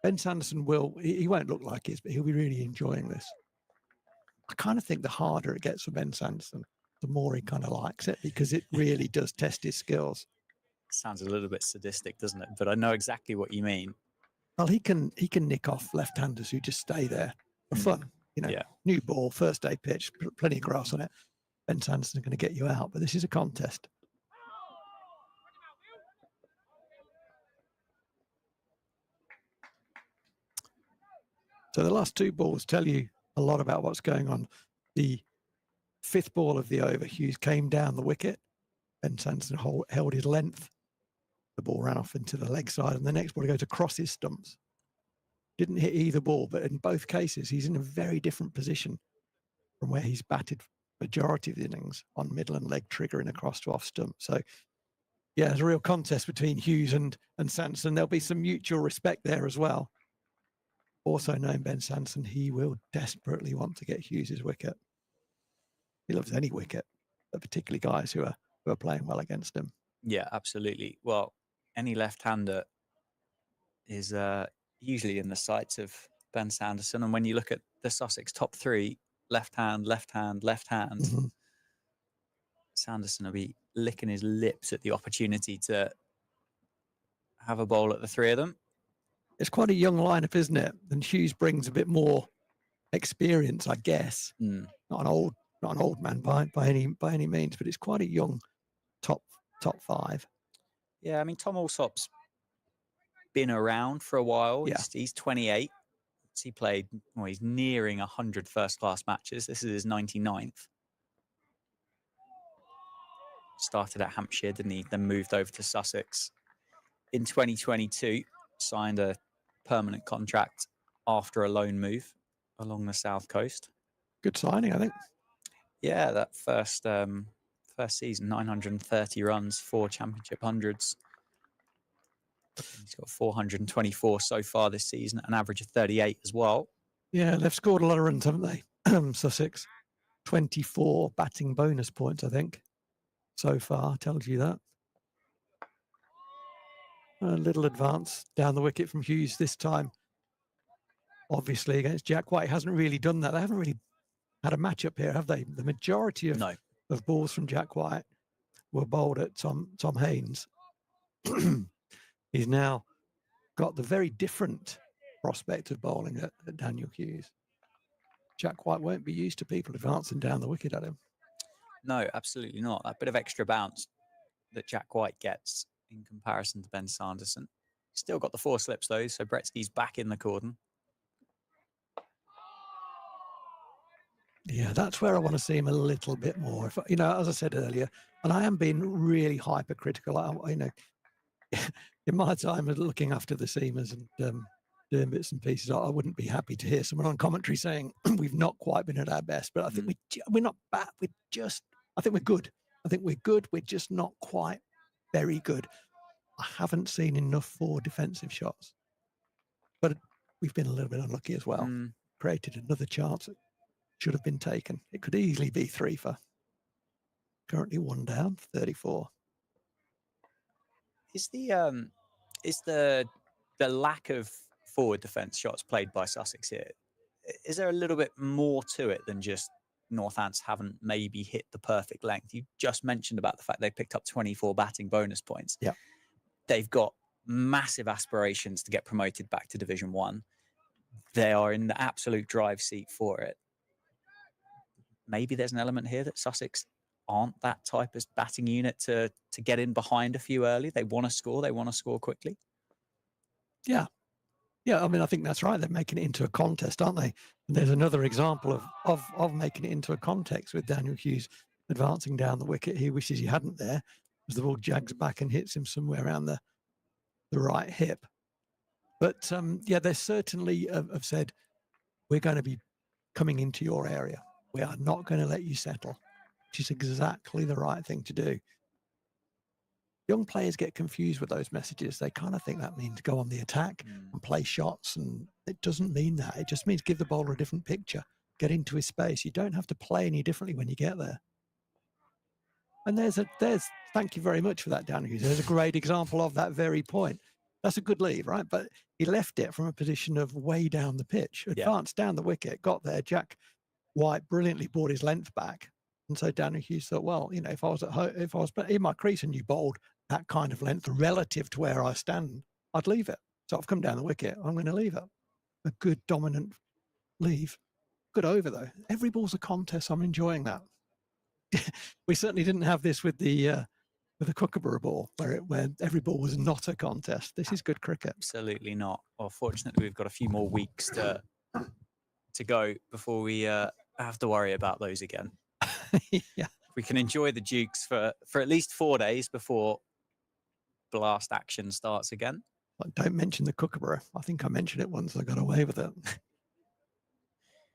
Ben Sanderson he won't look like it, but he'll be really enjoying this. I kind of think the harder it gets for Ben Sanderson, the more he kind of likes it, because it really does test his skills. Sounds a little bit sadistic, doesn't it? But I know exactly what you mean. Well, he can nick off left-handers who just stay there for fun. New ball, first day pitch, plenty of grass on it. Ben Sanderson's going to get you out, but this is a contest. So the last 2 balls tell you a lot about what's going on. The 5th ball of the over, Hughes came down the wicket. Ben Sanderson held his length. The ball ran off into the leg side, and the next ball goes across his stumps. Didn't hit either ball, but in both cases, he's in a very different position from where he's batted majority of the innings on middle and leg, triggering across to off stump. So, yeah, there's a real contest between Hughes and Sanderson. There'll be some mutual respect there as well. Also knowing Ben Sanderson, he will desperately want to get Hughes' wicket. He loves any wicket, but particularly guys who are playing well against him. Yeah, absolutely. Well, any left-hander is usually in the sights of Ben Sanderson. And when you look at the Sussex top 3, left hand, left hand, left hand, Mm-hmm. Sanderson will be licking his lips at the opportunity to have a bowl at the 3 of them. It's quite a young lineup, isn't it? And Hughes brings a bit more experience, I guess. Not an old man by any means, but it's quite a young top 5. Yeah, I mean, Tom Alsop's been around for a while. Yeah. He's 28. He played, he's nearing 100 first-class matches. This is his 99th. Started at Hampshire, didn't he? Then moved over to Sussex. In 2022, signed a permanent contract after a loan move along the south coast. Good signing, I think. Yeah, that first season, 930 runs, 4 championship hundreds. He's got 424 so far this season, an average of 38 as well. Yeah, they've scored a lot of runs, haven't they? Sussex, 24 batting bonus points, I think, so far. Tells you that. A little advance down the wicket from Hughes this time. Obviously, against Jack White, hasn't really done that. They haven't really had a matchup here, have they? The majority of balls from Jack White were bowled at Tom Haynes. He's now got the very different prospect of bowling at Daniel Hughes. Jack White won't be used to people advancing down the wicket at him. No, absolutely not. That bit of extra bounce that Jack White gets in comparison to Ben Sanderson. Still got the 4 slips though, so Bretsky's back in the cordon. Yeah, that's where I want to see him a little bit more. If, as I said earlier, and I am being really hypercritical. In my time of looking after the seamers and doing bits and pieces, I wouldn't be happy to hear someone on commentary saying we've not quite been at our best. But I think we're not bad. I think we're good. I think we're good. We're just not quite very good. I haven't seen enough 4 defensive shots, but we've been a little bit unlucky as well. Created another chance that should have been taken. It could easily be 3 for. Currently 1 down, 34. Is the the lack of forward defence shots played by Sussex here, is there a little bit more to it than just Northants haven't maybe hit the perfect length? You just mentioned about the fact they picked up 24 batting bonus points. Yeah. They've got massive aspirations to get promoted back to Division 1. They are in the absolute drive seat for it. Maybe there's an element here that Sussex aren't that type of batting unit to get in behind a few early. They want to score. They want to score quickly. Yeah. Yeah, I mean, I think that's right. They're making it into a contest, aren't they? And there's another example of making it into a contest with Daniel Hughes advancing down the wicket. He wishes he hadn't there, as the ball jags back and hits him somewhere around the right hip. But yeah, they certainly have said, we're going to be coming into your area. We are not going to let you settle, which is exactly the right thing to do. Young players get confused with those messages. They kind of think that means go on the attack and play shots, and it doesn't mean that. It just means give the bowler a different picture, get into his space. You don't have to play any differently when you get there. And there's thank you very much for that, Dan Hughes. There's a great example of that very point. That's a good lead, right? But he left it from a position of way down the pitch, advanced down the wicket, got there. Jack White brilliantly brought his length back. And so Daniel Hughes thought, well, you know, if I was at home, if I was in my crease and you bowled that kind of length relative to where I stand, I'd leave it. So I've come down the wicket. I'm going to leave it. A good dominant leave. Good over though. Every ball's a contest. I'm enjoying that. We certainly didn't have this with the Kookaburra ball, where every ball was not a contest. This is good cricket. Absolutely not. Well, fortunately, we've got a few more weeks to go before we have to worry about those again. Yeah, we can enjoy the Dukes for at least 4 days before blast action starts again. But don't mention the Kookaburra. I think I mentioned it once. I got away with it.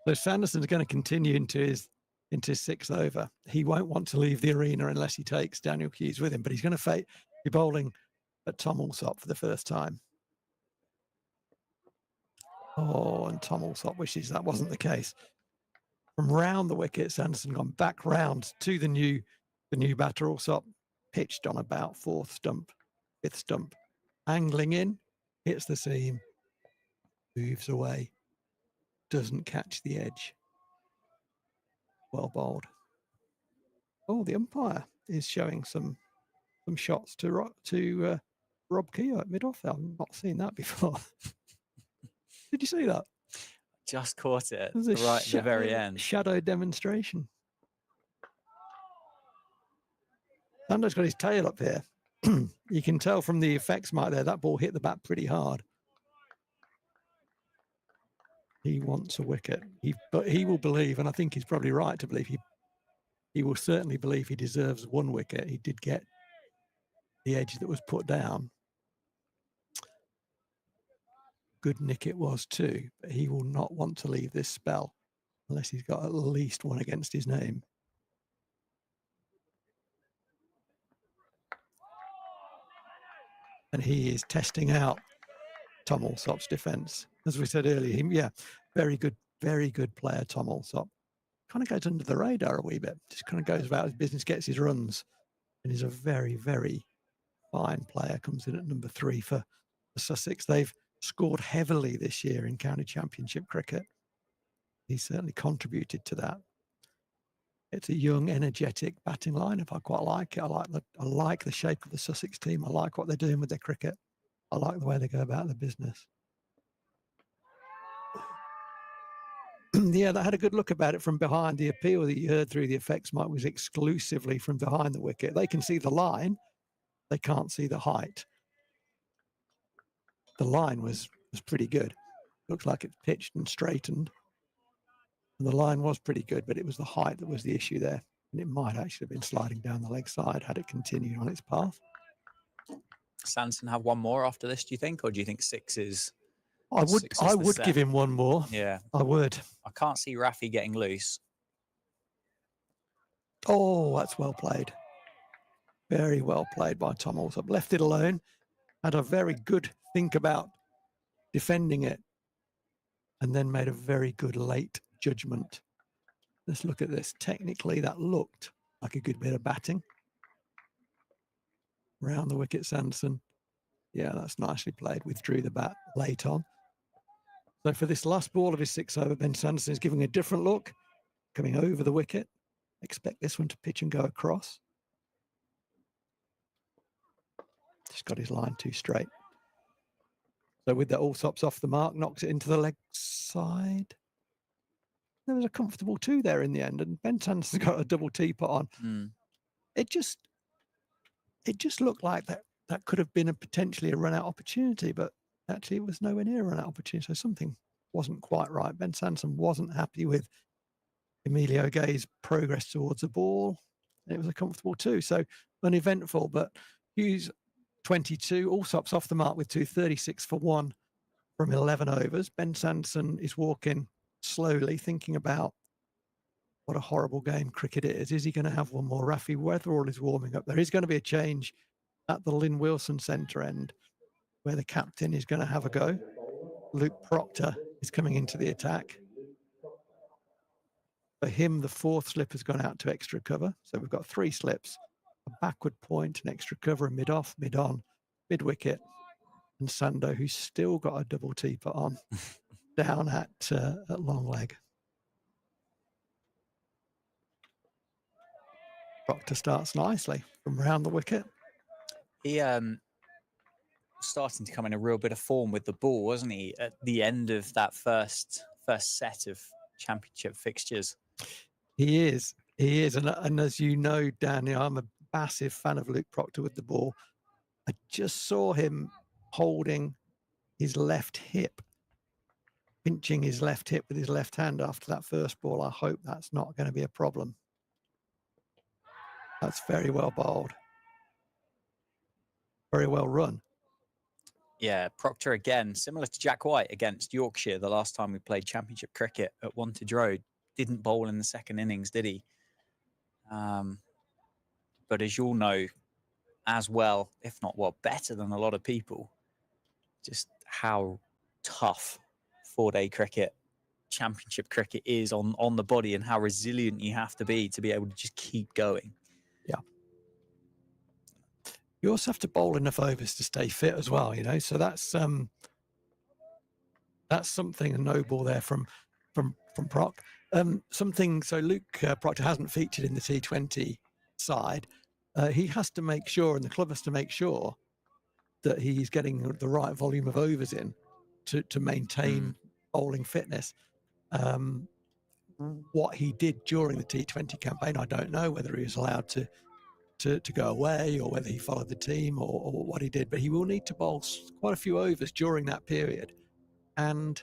So Sanderson's going to continue into his sixth over. He won't want to leave the arena unless he takes Daniel Hughes with him, but he's going to be bowling at Tom Alsop for the first time. Oh, and Tom Alsop wishes that wasn't the case. From round the wicket, Sanderson gone back round to the new batter. Alsop pitched on about fifth stump, angling in, hits the seam, moves away, doesn't catch the edge. Well bowled. Oh, the umpire is showing some shots to Rob Keogh at mid-off. I've not seen that before. Did you see that? Just caught it Right at the very end. Shadow demonstration. Sando's got his tail up here. You can tell from the effects mark there, that ball hit the bat pretty hard. He wants a wicket. But he will believe, and I think he's probably right to believe, he will certainly believe he deserves one wicket. He did get the edge that was put down. Good nick it was too, but he will not want to leave this spell unless he's got at least one against his name. And he is testing out Tom Alsop's defence. As we said earlier, very good player, Tom Alsop. Kind of goes under the radar a wee bit. Just kind of goes about his business, gets his runs, and is a very, very fine player. Comes in at number 3 for Sussex. They've scored heavily this year in county championship cricket. He certainly contributed to that. It's a young, energetic batting lineup. I quite like it. I like the shape of the Sussex team. I like what they're doing with their cricket. I like the way they go about their business. Yeah, they had a good look about it from behind. The appeal that you heard through the effects mic was exclusively from behind the wicket. They can see the line. They can't see the height. The line was pretty good. Looks like it's pitched and straightened. And the line was pretty good, but it was the height that was the issue there. And it might actually have been sliding down the leg side had it continued on its path. Sanderson have one more after this, do you think? Or do you think 6 is... I would give him one more. Yeah. I would. I can't see Rafi getting loose. Oh, that's well played. Very well played by Tom Alsop. Left it alone. Had a very good think about defending it. And then made a very good late judgment. Let's look at this. Technically, that looked like a good bit of batting. Round the wicket, Sanderson. Yeah, that's nicely played. Withdrew the bat late on. So for this last ball of his 6 over, Ben Sanderson is giving a different look, coming over the wicket. Expect this one to pitch and go across. Just got his line too straight. So with that, Allsop's off the mark, knocks it into the leg side. There was a comfortable 2 there in the end, and Ben Sanderson's got a double teapot on. It just looked like that could have been potentially a run-out opportunity, but actually it was nowhere near a run-out opportunity. So something wasn't quite right. Ben Sanderson wasn't happy with Emilio Gay's progress towards the ball. It was a comfortable 2, so uneventful. But Hughes 22, Allsop's off the mark with 2, 36 for 1 from 11 overs. Ben Sanderson is walking slowly, thinking about what a horrible game cricket is. Is he going to have one more? Rafi Weatherall is warming up. There is going to be a change at the Lynn Wilson centre end, where the captain is going to have a go. Luke Proctor is coming into the attack. For him, the 4th slip has gone out to extra cover. So we've got 3 slips, a backward point, an extra cover, a mid-off, mid-on, mid-wicket. And Sando, who's still got a double teapot on, down at long leg. Proctor starts nicely from round the wicket. He starting to come in a real bit of form with the ball, wasn't he? At the end of that first set of championship fixtures. He is, and as you know, Danny, I'm a massive fan of Luke Proctor with the ball. I just saw him holding his left hip, pinching his left hip with his left hand after that first ball. I hope that's not going to be a problem. That's very well bowled. Very well run. Yeah, Proctor again, similar to Jack White against Yorkshire the last time we played championship cricket at Wantage Road. Didn't bowl in the second innings, did he? But as you'll know as well, if not better than a lot of people, just how tough 4-day cricket, championship cricket is on the body, and how resilient you have to be able to just keep going. Yeah. You also have to bowl enough overs to stay fit as well, you know. So that's something, a no ball there from Proc. So Luke Proctor hasn't featured in the T20 side. He has to make sure, and the club has to make sure, that he's getting the right volume of overs in to maintain bowling fitness. What he did during the T20 campaign, I don't know whether he was allowed to go away or whether he followed the team or what he did, but he will need to bowl quite a few overs during that period. And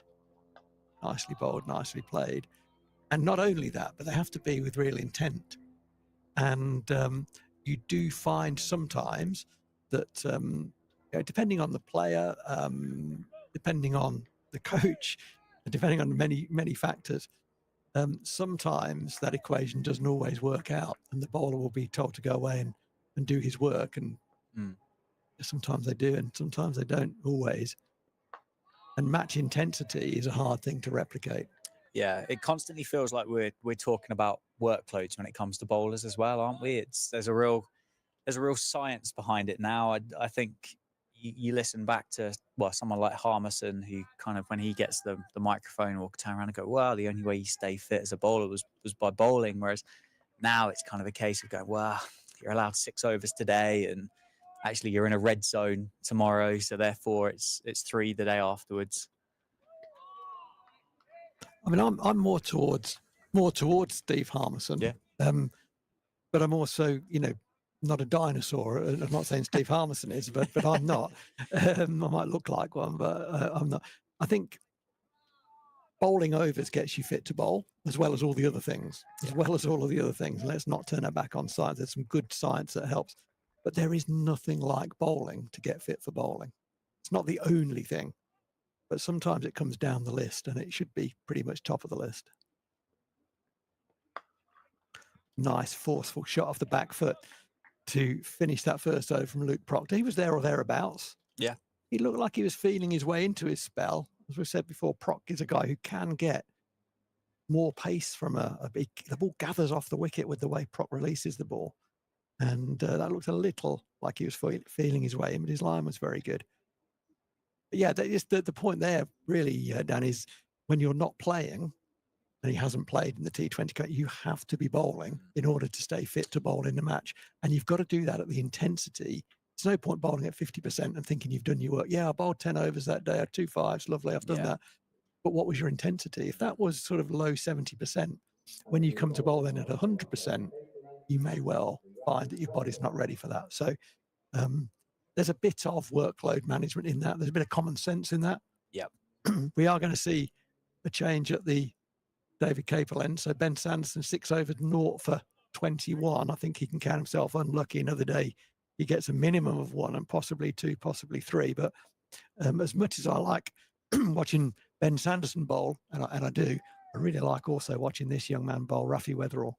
nicely bowled, nicely played. And not only that, but they have to be with real intent. And you do find sometimes that, depending on the player, depending on the coach, depending on many, many factors, sometimes that equation doesn't always work out, and the bowler will be told to go away and do his work. And sometimes they do, and sometimes they don't always. And match intensity is a hard thing to replicate. Yeah, it constantly feels like we're talking about workloads when it comes to bowlers as well, aren't we? There's a real science behind it now. I think you listen back to someone like Harmison, who kind of, when he gets the microphone, will turn around and go, well, the only way you stay fit as a bowler was by bowling. Whereas now it's kind of a case of going, well, you're allowed 6 overs today, and actually you're in a red zone tomorrow, so therefore it's 3 the day afterwards. I mean, I'm more towards Steve Harmison. Yeah. But I'm also, not a dinosaur. I'm not saying Steve Harmison is, but I'm not. I might look like one, but I'm not. I think bowling overs gets you fit to bowl, as well as all the other things. Let's not turn our back on science. There's some good science that helps. But there is nothing like bowling to get fit for bowling. It's not the only thing, but sometimes it comes down the list, and it should be pretty much top of the list. Nice, forceful shot off the back foot to finish that first over from Luke Proctor. He was there or thereabouts. Yeah. He looked like he was feeling his way into his spell. As we said before, Proc is a guy who can get more pace from the ball gathers off the wicket with the way Proc releases the ball. And that looked a little like he was feeling his way in, but his line was very good. But yeah, that is the point there, really, Dan, is when you're not playing, and he hasn't played in the T20, you have to be bowling in order to stay fit to bowl in the match. And you've got to do that at the intensity. It's no point bowling at 50% and thinking you've done your work. Yeah, I bowled 10 overs that day, I had 2 5s, lovely, I've done that. But what was your intensity? If that was sort of low 70%, when you come to bowl then at 100%, you may well find that your body's not ready for that. So there's a bit of workload management in that. There's a bit of common sense in that. Yep. We are going to see a change at the David Capel end. So Ben Sanderson, 6 overs, 0 for 21. I think he can count himself unlucky. Another day he gets a minimum of 1 and possibly 2, possibly 3. But as much as I like watching Ben Sanderson bowl, and I do, I really like also watching this young man bowl, Rafi Weatherall.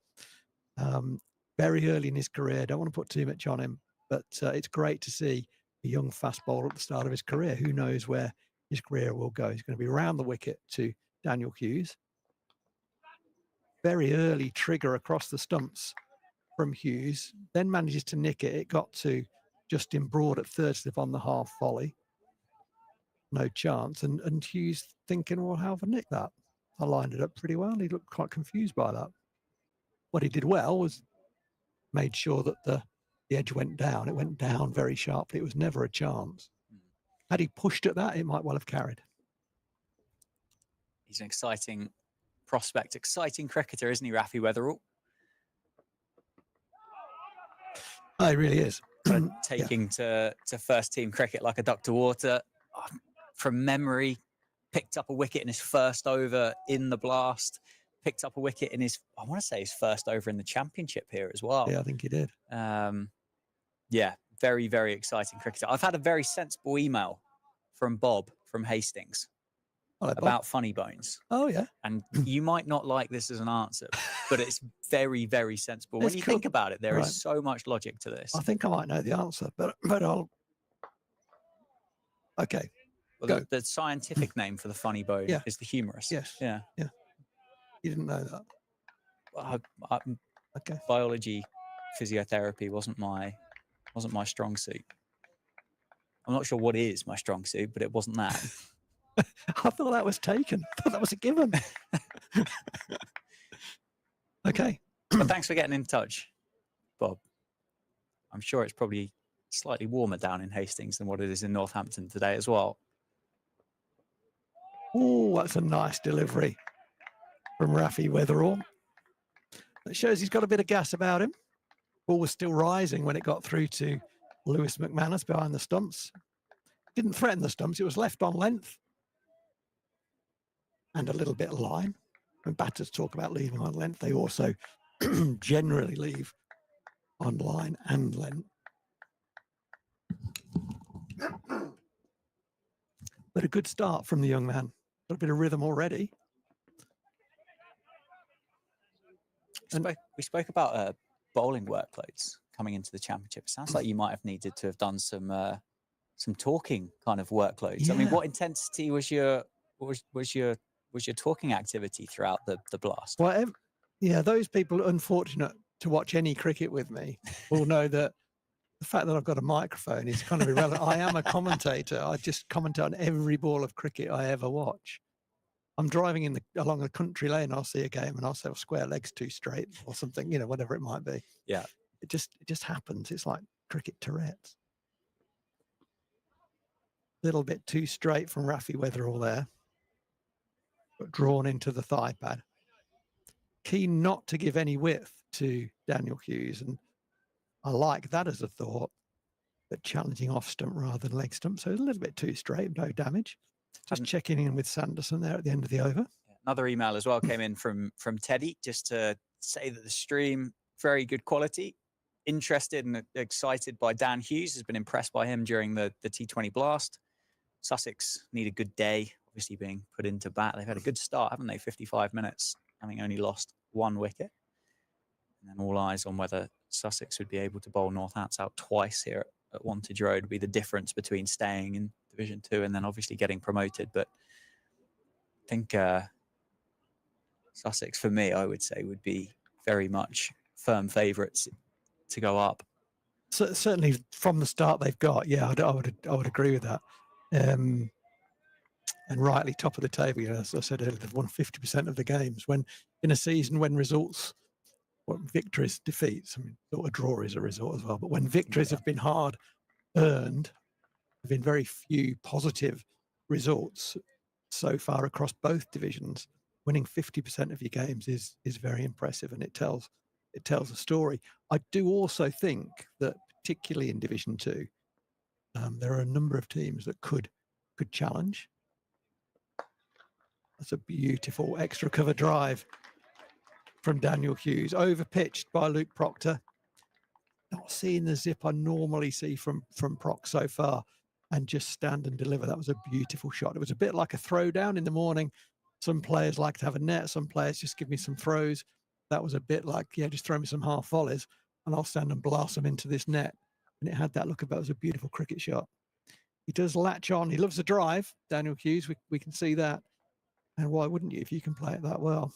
Very early in his career, don't want to put too much on him, but it's great to see a young fast bowler at the start of his career. Who knows where his career will go? He's going to be around the wicket to Daniel Hughes. Very early trigger across the stumps from Hughes, then manages to nick it. It got to Justin Broad at third slip on the half volley. No chance. And Hughes thinking, well, how have I nicked that? I lined it up pretty well. He looked quite confused by that. What he did well was made sure that the edge went down. It went down very sharply. It was never a chance. Had he pushed at that, it might well have carried. He's an exciting prospect, exciting cricketer, isn't he, Rafi Weatherall? Oh, he really is. Taking to first team cricket like a duck to water. From memory, picked up a wicket in his first over in the Blast, picked up a wicket in his, I want to say his first over in the Championship here as well. Yeah, I think he did. Yeah, very, very exciting cricketer. I've had a very sensible email from Bob from Hastings about funny bones. Oh, yeah. And you might not like this as an answer, but it's very, very sensible. When you think about it, there is so much logic to this. I think I might know the answer, but I'll... Okay. Well, the scientific name for the funny bone is the humerus. Yes. Yeah. Yeah. You didn't know that. Okay. Biology, physiotherapy wasn't my strong suit. I'm not sure what is my strong suit, but it wasn't that. I thought that was taken. I thought that was a given. Okay. But thanks for getting in touch, Bob. I'm sure it's probably slightly warmer down in Hastings than what it is in Northampton today as well. Oh, that's a nice delivery from Rafi Weatherall. That shows he's got a bit of gas about him. Ball was still rising when it got through to Lewis McManus behind the stumps. Didn't threaten the stumps. It was left on length. And a little bit of line. When batters talk about leaving on length, they also generally leave on line and length. But a good start from the young man. Got a bit of rhythm already. We spoke about bowling workloads coming into the Championship. It sounds like you might have needed to have done some talking kind of workloads. Yeah. I mean, what intensity was your talking activity throughout the Blast? Well, yeah, those people unfortunate to watch any cricket with me will know that the fact that I've got a microphone is kind of irrelevant. I am a commentator. I just comment on every ball of cricket I ever watch. I'm driving along a country lane, I'll see a game and I'll say, well, square legs too straight or something, whatever it might be. Yeah. It just happens. It's like cricket Tourette's. A little bit too straight from Rafi Weatherall there, but drawn into the thigh pad. Keen not to give any width to Daniel Hughes, and I like that as a thought, but challenging off stump rather than leg stump. So a little bit too straight, no damage. Just checking in with Sanderson there at the end of the over. Another email as well came in from Teddy, just to say that the stream, very good quality. Interested and excited by Dan Hughes, has been impressed by him during the T20 Blast. Sussex need a good day, obviously being put into bat. They've had a good start, haven't they? 55 minutes, having only lost 1 wicket. And then all eyes on whether Sussex would be able to bowl Northants out twice here at Wantage Road would be the difference between staying in Division 2 and then obviously getting promoted. But I think Sussex, for me, I would say, would be very much firm favourites to go up. So certainly from the start they've got, yeah, I would agree with that. and rightly top of the table. As I said earlier, they've won 50% of the games. When in a season when results, victories, defeats, I mean, sort of draw is a result as well. But when victories have been hard earned, there have been very few positive results so far across both divisions. Winning 50% of your games is very impressive, and it tells a story. I do also think that, particularly in Division 2, there are a number of teams that could challenge. That's a beautiful extra cover drive from Daniel Hughes, over pitched by Luke Proctor. Not seeing the zip I normally see from Proc so far, and just stand and deliver. That was a beautiful shot. It was a bit like a throwdown in the morning. Some players like to have a net. Some players just give me some throws. That was a bit like, yeah, just throw me some half volleys and I'll stand and blast them into this net. And it had that look about. It was a beautiful cricket shot. He does latch on. He loves the drive, Daniel Hughes. We can see that. And why wouldn't you if you can play it that well?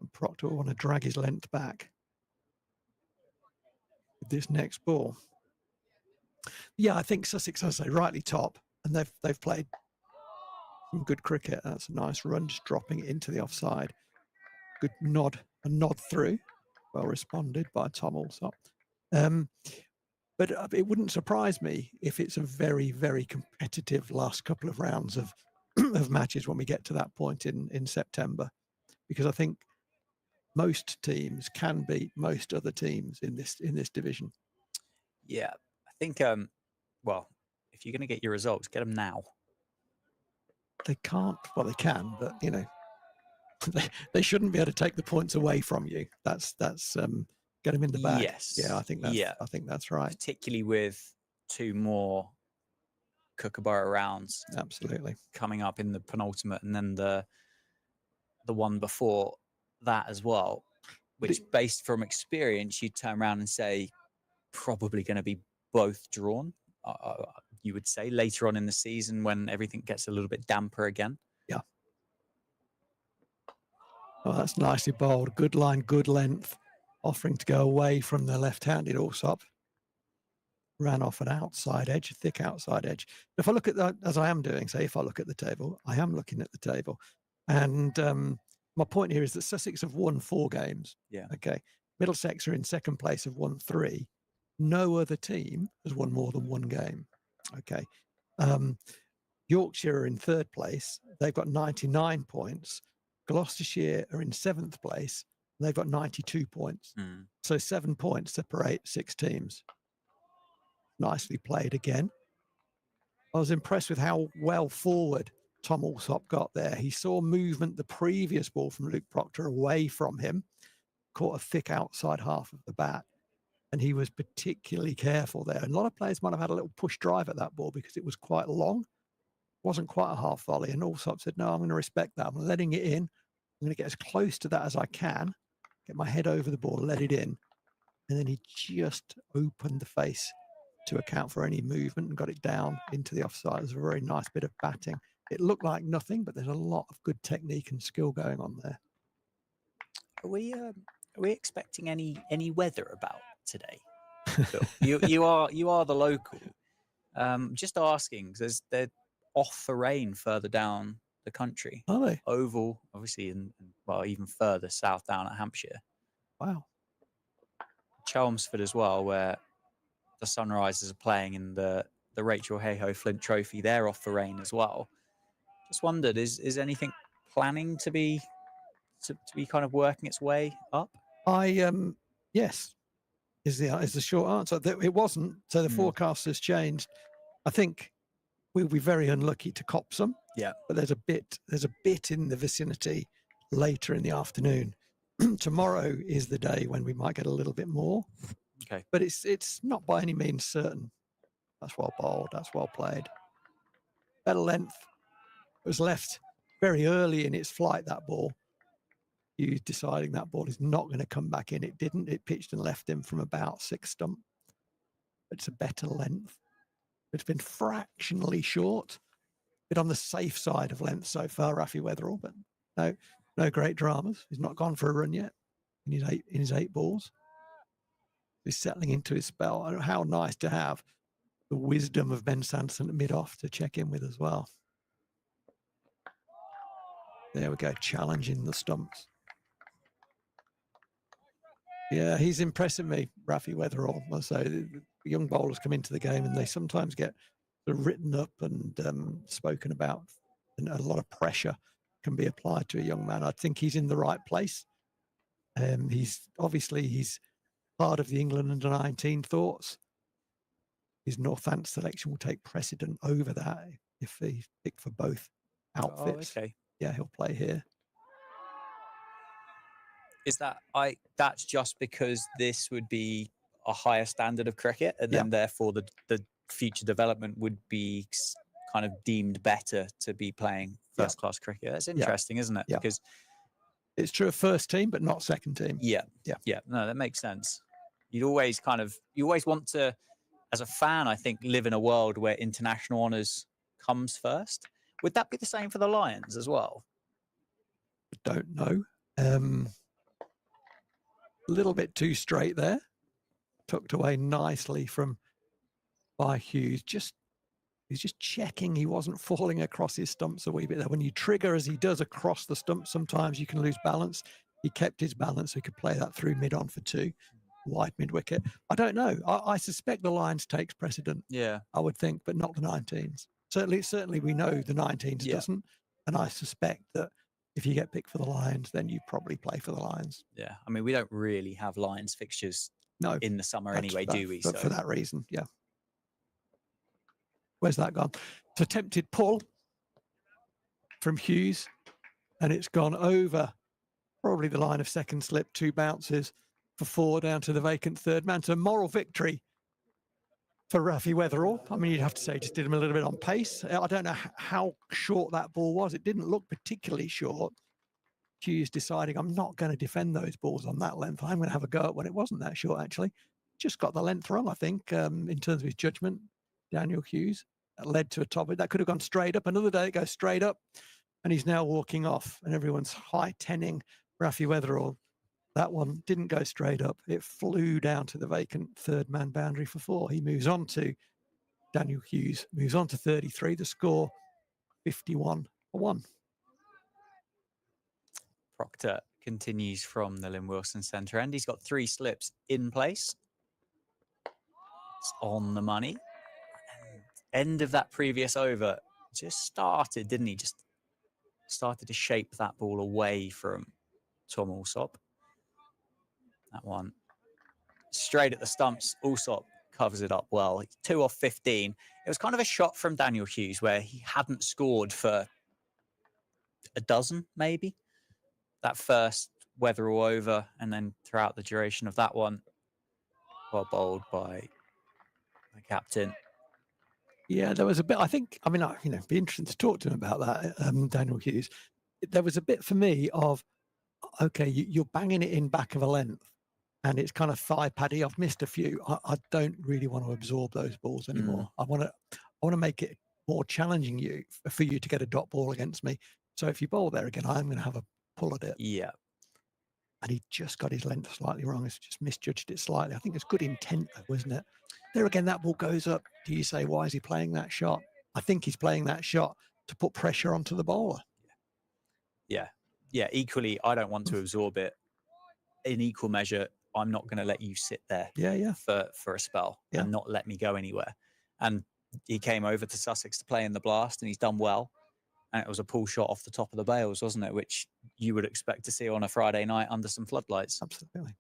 And Proctor will want to drag his length back with this next ball. Yeah, I think Sussex, as I say, rightly top, and they've played some good cricket. That's a nice run, just dropping it into the offside. Good nod through. Well responded by Tom Alsop. But it wouldn't surprise me if it's a very, very competitive last couple of rounds of of matches when we get to that point in September, because I think most teams can beat most other teams in this division. Yeah, I think well, if you're going to get your results, get them now. They can't. Well, they can, but you know, they shouldn't be able to take the points away from you. That's get them in the bag. Yes. Yeah, I think that's right. Particularly with 2 more Kookaburra rounds. Absolutely. Coming up in the penultimate, and then the one before that as well, which based from experience, you'd turn around and say probably going to be both drawn. You would say later on in the season when everything gets a little bit damper again. Yeah. Oh, that's nicely bowled. Good line, good length. Offering to go away from the left-handed Alsop. Ran off an outside edge, a thick outside edge. If I look at that, as I am doing, say if I look at the table, I am looking at the table. And my point here is that Sussex have won 4 games. Yeah. Okay. Middlesex are in second place, have won 3. No other team has won more than 1 game. Okay. Yorkshire are in 3rd place. They've got 99 points. Gloucestershire are in 7th place. They've got 92 points. So 7 points separate 6 teams. Nicely played again. I was impressed with how well forward Tom Alsop got there. He saw movement the previous ball from Luke Proctor away from him, caught a thick outside half of the bat, and he was particularly careful there. And a lot of players might have had a little push drive at that ball because it was quite long. Wasn't quite a half volley. And Alsop said, no, I'm going to respect that. I'm letting it in. I'm going to get as close to that as I can, get my head over the ball, let it in. And then he just opened the face to account for any movement and got it down into the offside. It was a very nice bit of batting. It looked like nothing, but there's a lot of good technique and skill going on there. Are we expecting any weather about today? you are the local. Just asking, because they're off for rain further down the country. Are they? Oval, obviously, well, even further south down at Hampshire. Wow. Chelmsford as well, where the Sunrisers are playing in the Rachel Hayhoe Flint Trophy. They're off for rain as well. Just wondered, is anything planning to be kind of working its way up? Yes, is the short answer. It wasn't. So the forecast has changed. I think we'll be very unlucky to cop some. Yeah. But there's a bit in the vicinity later in the afternoon. Tomorrow is the day when we might get a little bit more. Okay. But it's not by any means certain. That's well bowled. That's well played. Better length. It was left very early in its flight, that ball. You deciding that ball is not going to come back in. It didn't. It pitched and left him from about 6 stump. It's a better length. It's been fractionally short. Bit on the safe side of length so far, Rafi Weatherall, but no great dramas. He's not gone for a run yet in his 8 balls. He's settling into his spell. How nice to have the wisdom of Ben Sanderson at mid-off to check in with as well. There we go, challenging the stumps. Yeah, he's impressing me, Rafi Weatherall. So the young bowlers come into the game and they sometimes get sort of written up and spoken about, and a lot of pressure can be applied to a young man. I think he's in the right place. He's part of the England under 19 thoughts. His Northampton selection will take precedent over that if he picked for both outfits. Oh, okay. Yeah, he'll play here. Is that that's just because this would be a higher standard of cricket, and then therefore the future development would be kind of deemed better to be playing first class cricket? That's interesting, isn't it? Yeah. Because it's true of first team, but not second team. Yeah. No, that makes sense. You always want to, as a fan, I think, live in a world where international honours comes first. Would that be the same for the Lions as well? I don't know. A little bit too straight there. Tucked away nicely by Hughes. He's just checking he wasn't falling across his stumps a wee bit there. When you trigger as he does across the stump, sometimes you can lose balance. He kept his balance, so he could play that through mid-on for 2, wide mid-wicket. I don't know. I suspect the Lions takes precedent. Yeah, I would think, but not the 19s. Certainly we know the 19s doesn't. And I suspect that if you get picked for the Lions, then you probably play for the Lions. Yeah, I mean, we don't really have Lions fixtures in the summer anyway, do we? But for that reason, yeah. Where's that gone? It's a attempted pull from Hughes, and it's gone over probably the line of second slip, 2 bounces for 4 down to the vacant third man. So moral victory for Rafi Weatherall. I mean, you'd have to say just did him a little bit on pace. I don't know how short that ball was. It didn't look particularly short. Hughes deciding, I'm not going to defend those balls on that length. I'm going to have a go at when it wasn't that short, actually. Just got the length wrong, I think, in terms of his judgment. Daniel Hughes. That led to a top. That could have gone straight up. Another day it goes straight up, and he's now walking off, and everyone's high-tenning Rafi Weatherall. That one didn't go straight up. It flew down to the vacant third-man boundary for 4. He moves on to Daniel Hughes, moves on to 33. The score, 51 for 1. Proctor continues from the Lynn Wilson centre end. He's got 3 slips in place. It's on the money. End of that previous over just started, didn't he? Just started to shape that ball away from Tom Alsop. That one straight at the stumps. Alsop covers it up well. 2 off 15. It was kind of a shot from Daniel Hughes where he hadn't scored for a dozen, maybe. That first Weatherall over, and then throughout the duration of that one, well bowled by the captain. Yeah, there was a bit, I think, I mean, it'd be interesting to talk to him about that, Daniel Hughes. There was a bit for me of, okay, you're banging it in back of a length and it's kind of thigh paddy. I've missed a few. I don't really want to absorb those balls anymore. I want to make it more challenging for you to get a dot ball against me. So if you bowl there again, I'm going to have a pull at it. Yeah. And he just got his length slightly wrong. He's just misjudged it slightly. I think it's good intent though, wasn't it? There again, that ball goes up. Do you say, why is he playing that shot? I think he's playing that shot to put pressure onto the bowler. Yeah. Equally, I don't want to absorb it. In equal measure, I'm not going to let you sit there for a spell and not let me go anywhere. And he came over to Sussex to play in the Blast, and he's done well. And it was a pull shot off the top of the bails, wasn't it? Which you would expect to see on a Friday night under some floodlights. Absolutely.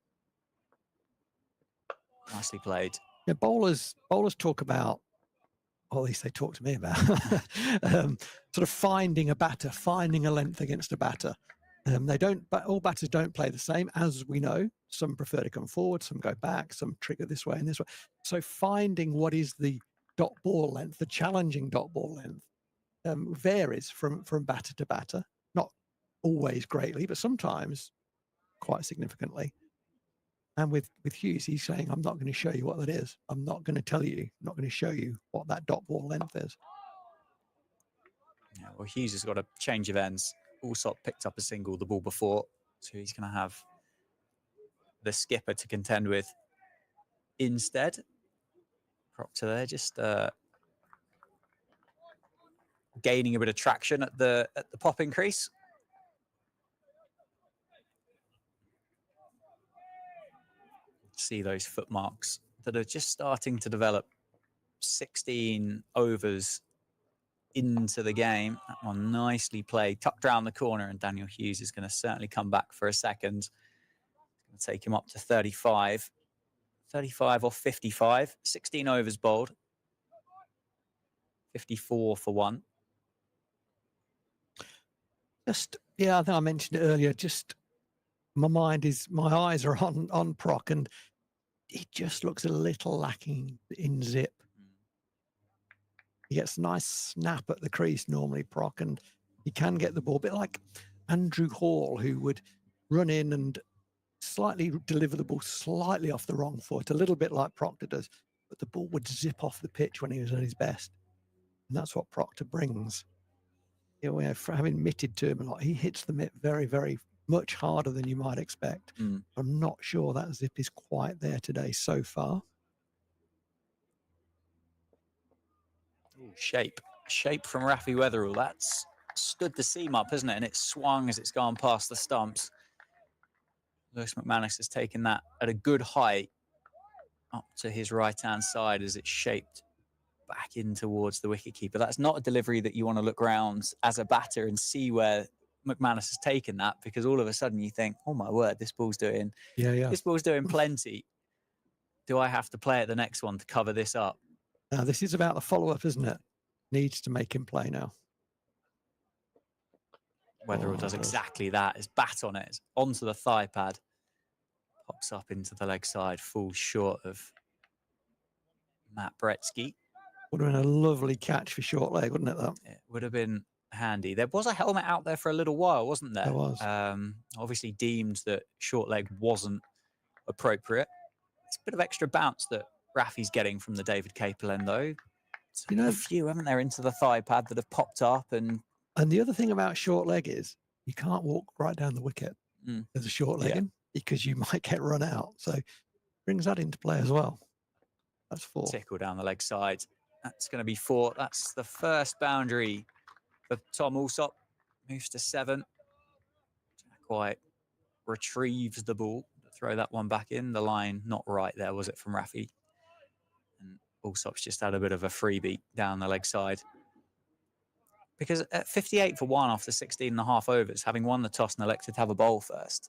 Nicely played. Yeah, bowlers talk about, or at least they talk to me about, sort of finding a batter, finding a length against a batter. All batters don't play the same, as we know. Some prefer to come forward, some go back, some trigger this way and this way. So finding what is the dot ball length, the challenging dot ball length, varies from batter to batter. Not always greatly, but sometimes quite significantly. And with Hughes, he's saying, I'm not going to show you what that is. I'm not going to tell you, I'm not going to show you what that dot ball length is. Yeah, well, Hughes has got a change of ends. Alsop picked up a single the ball before, so he's going to have the skipper to contend with instead. Proctor there, just gaining a bit of traction at the popping crease. see those footmarks that are just starting to develop. 16 overs into the game. That one nicely played, tucked around the corner, and Daniel Hughes is going to certainly come back for a second. It's going to take him up to 35. 35 off 55. 16 overs bowled. 54 for one. Just, yeah, I think I mentioned it earlier. Just my eyes are on Proc, and he just looks a little lacking in zip. He gets a nice snap at the crease normally, Proc, and he can get the ball, a bit like Andrew Hall, who would run in and slightly deliver the ball slightly off the wrong foot, a little bit like Proctor does, but the ball would zip off the pitch when he was at his best. And that's what Proctor brings. You know, for having mitted to him a lot, he hits the mitt very, very much harder than you might expect. I'm not sure that zip is quite there today so far. Ooh, shape from Rafi Weatherall. That's stood the seam up, isn't it? And it's swung as it's gone past the stumps. Lewis McManus has taken that at a good height up to his right-hand side as it's shaped back in towards the wicketkeeper. That's not a delivery that you want to look around as a batter and see where McManus has taken that, because all of a sudden you think, oh my word, this ball's doing plenty. Do I have to play at the next one to cover this up? Now, this is about the follow-up, isn't it? Needs to make him play now. Weatherall does exactly that. His bat on it, it's onto the thigh pad, pops up into the leg side, falls short of Matt Bretsky. Would have been a lovely catch for short leg, wouldn't it, though? It would have been handy. There was a helmet out there for a little while, wasn't there? There was. Obviously deemed that short leg wasn't appropriate. It's a bit of extra bounce that Rafi's getting from the David Capel end, though. You know, a few, haven't there, into the thigh pad that have popped up. And the other thing about short leg is you can't walk right down the wicket as a short leg because you might get run out. So brings that into play as well. That's 4. Tickle down the leg side. That's going to be 4. That's the first boundary for Tom Alsop. Moves to 7. Quite retrieves the ball. Throw that one back in. The line not right there, was it, from Rafi? And Alsop's just had a bit of a freebie down the leg side. Because at 58 for 1 after 16 and a half overs, having won the toss and elected to have a bowl first,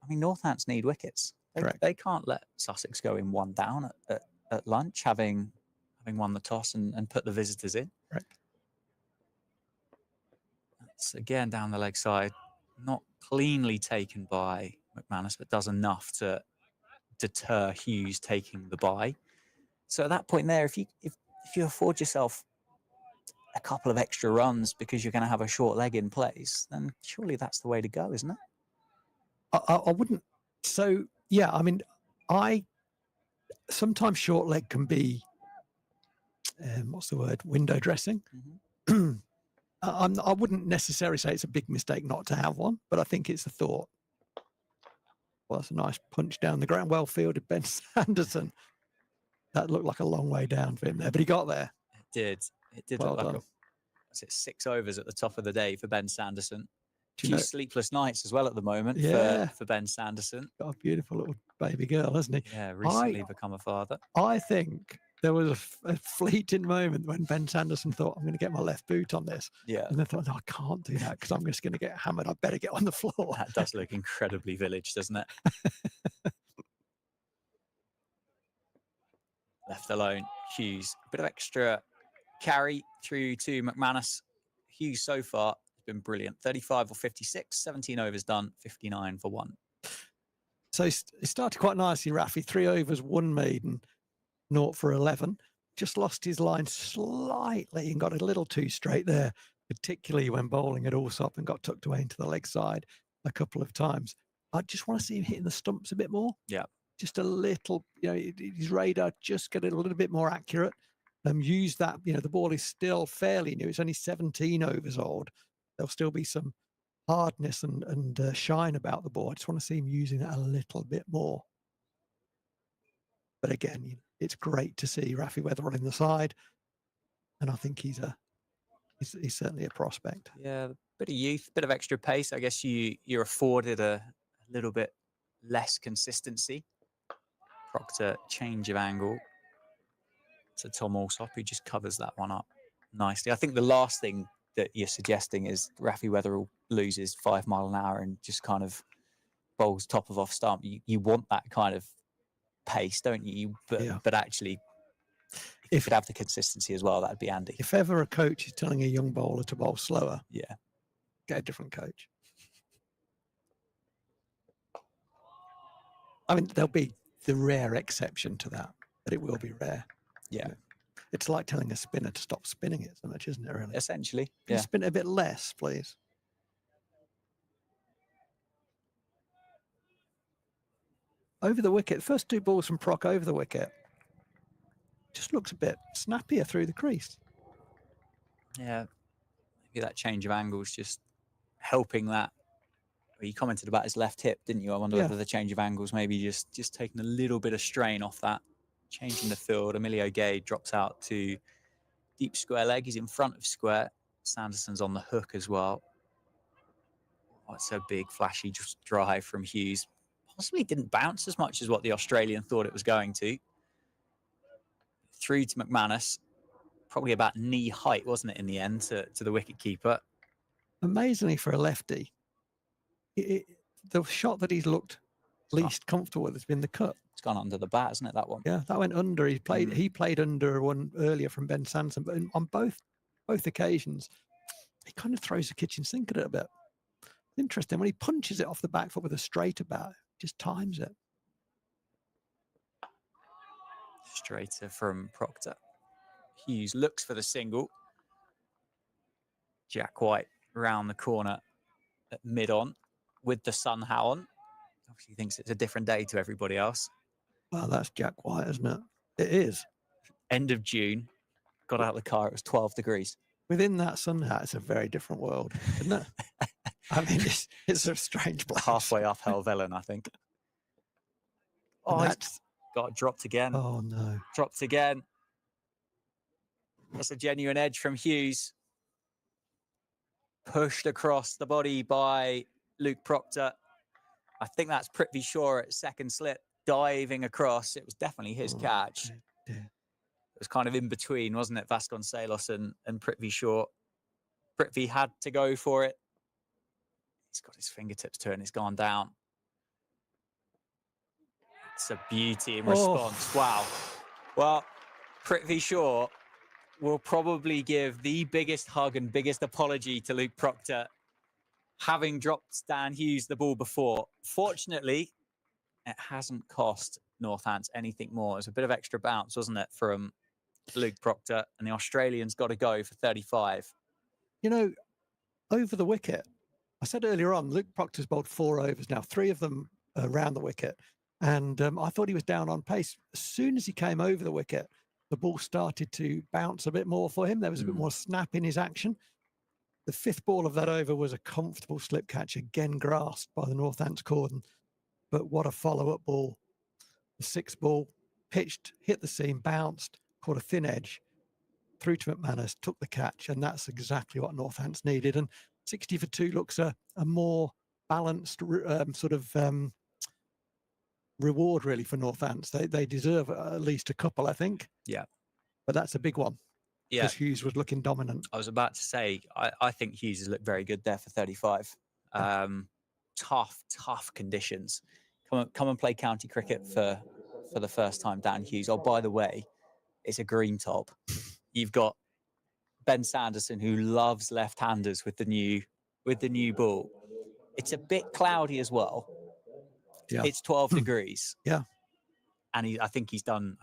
I mean, Northants need wickets. They can't let Sussex go in 1 down at lunch, having won the toss and put the visitors in. Right. That's again down the leg side, not cleanly taken by McManus, but does enough to deter Hughes taking the bye. So at that point there, if you afford yourself a couple of extra runs because you're going to have a short leg in place, then surely that's the way to go, isn't it? I wouldn't. So yeah, I mean, sometimes short leg can be what's the word? Window dressing. I wouldn't necessarily say it's a big mistake not to have one, but I think it's a thought. Well, that's a nice punch down the ground. Well fielded, Ben Sanderson. That looked like a long way down for him there, but he got there. It did Well look like done. 6 overs at the top of the day for Ben Sanderson. Do Few you know- sleepless nights as well at the moment for Ben Sanderson. Got a beautiful little baby girl, hasn't he? Yeah, recently become a father. I think there was a fleeting moment when Ben Sanderson thought, I'm going to get my left boot on this. Yeah. And then thought, no, I can't do that because I'm just going to get hammered. I better get on the floor. That does look incredibly village, doesn't it? Left alone, Hughes. A bit of extra carry through to McManus. Hughes so far has been brilliant. 35 or 56, 17 overs done, 59 for 1. So it started quite nicely, Rafi. 3 overs, 1 maiden, 0 for 11. Just lost his line slightly and got a little too straight there, particularly when bowling at Alsop and got tucked away into the leg side a couple of times. I just want to see him hitting the stumps a bit more. Yeah. Just a little, his radar just get a little bit more accurate. Use that, the ball is still fairly new. It's only 17 overs old. There'll still be some hardness and shine about the ball. I just want to see him using that a little bit more. But again, it's great to see Rafi Weatherall in the side, and I think he's certainly a prospect. Yeah, a bit of youth, bit of extra pace. I guess you're afforded a little bit less consistency Proctor, change of angle to Tom Alsop, who just covers that one up nicely. I think the last thing that you're suggesting is Rafi Weatherall loses 5 mile an hour and just kind of bowls top of off stump. You want that kind of pace, don't you? But actually, if you could have the consistency as well, that'd be handy. If ever a coach is telling a young bowler to bowl slower, yeah, get a different coach. I mean, there'll be the rare exception to that, but it will be rare. Yeah. It's like telling a spinner to stop spinning it so much, isn't it, really? Essentially. Can you spin it a bit less, please? Over the wicket. First 2 balls from Proc over the wicket. Just looks a bit snappier through the crease. Yeah. Maybe that change of angle is just helping that. Well, you commented about his left hip, didn't you? I wonder whether the change of angles maybe just taking a little bit of strain off that. Changing the field. Emilio Gay drops out to deep square leg. He's in front of square. Sanderson's on the hook as well. Oh, it's a big, flashy drive from Hughes. Possibly didn't bounce as much as what the Australian thought it was going to. Through to McManus. Probably about knee height, wasn't it, in the end, to the wicketkeeper. Amazingly for a lefty, the shot that he's looked least comfortable with has been the cut. It's gone under the bat, hasn't it, that one? Yeah, that went under. He played under one earlier from Ben Sanderson, but on both occasions, he kind of throws the kitchen sink at it a bit. Interesting. When he punches it off the back foot with a straighter bat, just times it. Straighter from Proctor. Hughes looks for the single. Jack White round the corner at mid-on with the sun hat on. Obviously thinks it's a different day to everybody else. Well, that's Jack White, isn't it? It is. End of June. Got out of the car. It was 12 degrees. Within that sun hat, it's a very different world, isn't it? I mean, it's a strange place. Halfway off Helvellyn, I think. Oh, that's got dropped again. Oh, no. Dropped again. That's a genuine edge from Hughes. Pushed across the body by Luke Proctor. I think that's Prithvi Shaw at second slip, diving across. It was definitely his catch. Dear. It was kind of in between, wasn't it, Vasconcelos and Prithvi Shaw. Prithvi had to go for it. He's got his fingertips to it and it's gone down. It's a beauty in response. Wow. Well, Prithvi Shaw will probably give the biggest hug and biggest apology to Luke Proctor, having dropped Dan Hughes the ball before. Fortunately, it hasn't cost Northants anything more. It was a bit of extra bounce, wasn't it, from Luke Proctor, and the Australians got to go for 35. You know, over the wicket, I said earlier on, Luke Proctor's bowled 4 overs now, 3 of them around the wicket. And I thought he was down on pace. As soon as he came over the wicket, the ball started to bounce a bit more for him. There was a bit more snap in his action. The 5th ball of that over was a comfortable slip catch, again grasped by the Northants cordon. But what a follow-up ball. The 6th ball pitched, hit the seam, bounced, caught a thin edge, through to McManus, took the catch, and that's exactly what Northants needed. And 60 for 2 looks a more balanced reward, really, for Northants. They deserve at least a couple, I think. Yeah. But that's a big one. Yeah. Because Hughes was looking dominant. I was about to say, I think Hughes has looked very good there for 35. Tough conditions. Come and play county cricket for the first time, Dan Hughes. Oh, by the way, it's a green top. You've got Ben Sanderson, who loves left-handers with the new ball. It's a bit cloudy as well. Yeah. It's 12 degrees. Yeah. And I think he's done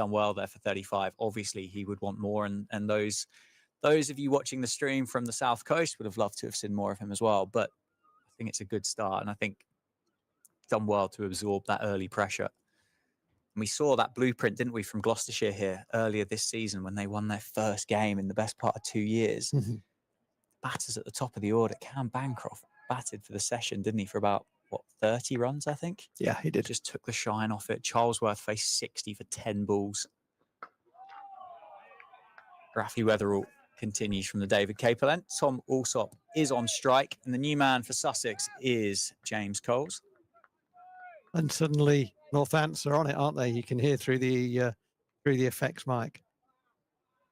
well there for 35. Obviously, he would want more. And those of you watching the stream from the South Coast would have loved to have seen more of him as well. But I think it's a good start. And I think he's done well to absorb that early pressure. And we saw that blueprint, didn't we, from Gloucestershire here earlier this season when they won their first game in the best part of 2 years. Mm-hmm. Batters at the top of the order. Cam Bancroft batted for the session, didn't he, for about 30 runs, I think? Yeah, he did. Just took the shine off it. Charlesworth faced 60 for 10 balls. Rafi Weatherall continues from the David Capel end. Tom Alsop is on strike, and the new man for Sussex is James Coles. and suddenly Northants are on it, aren't they? You can hear through the effects mic.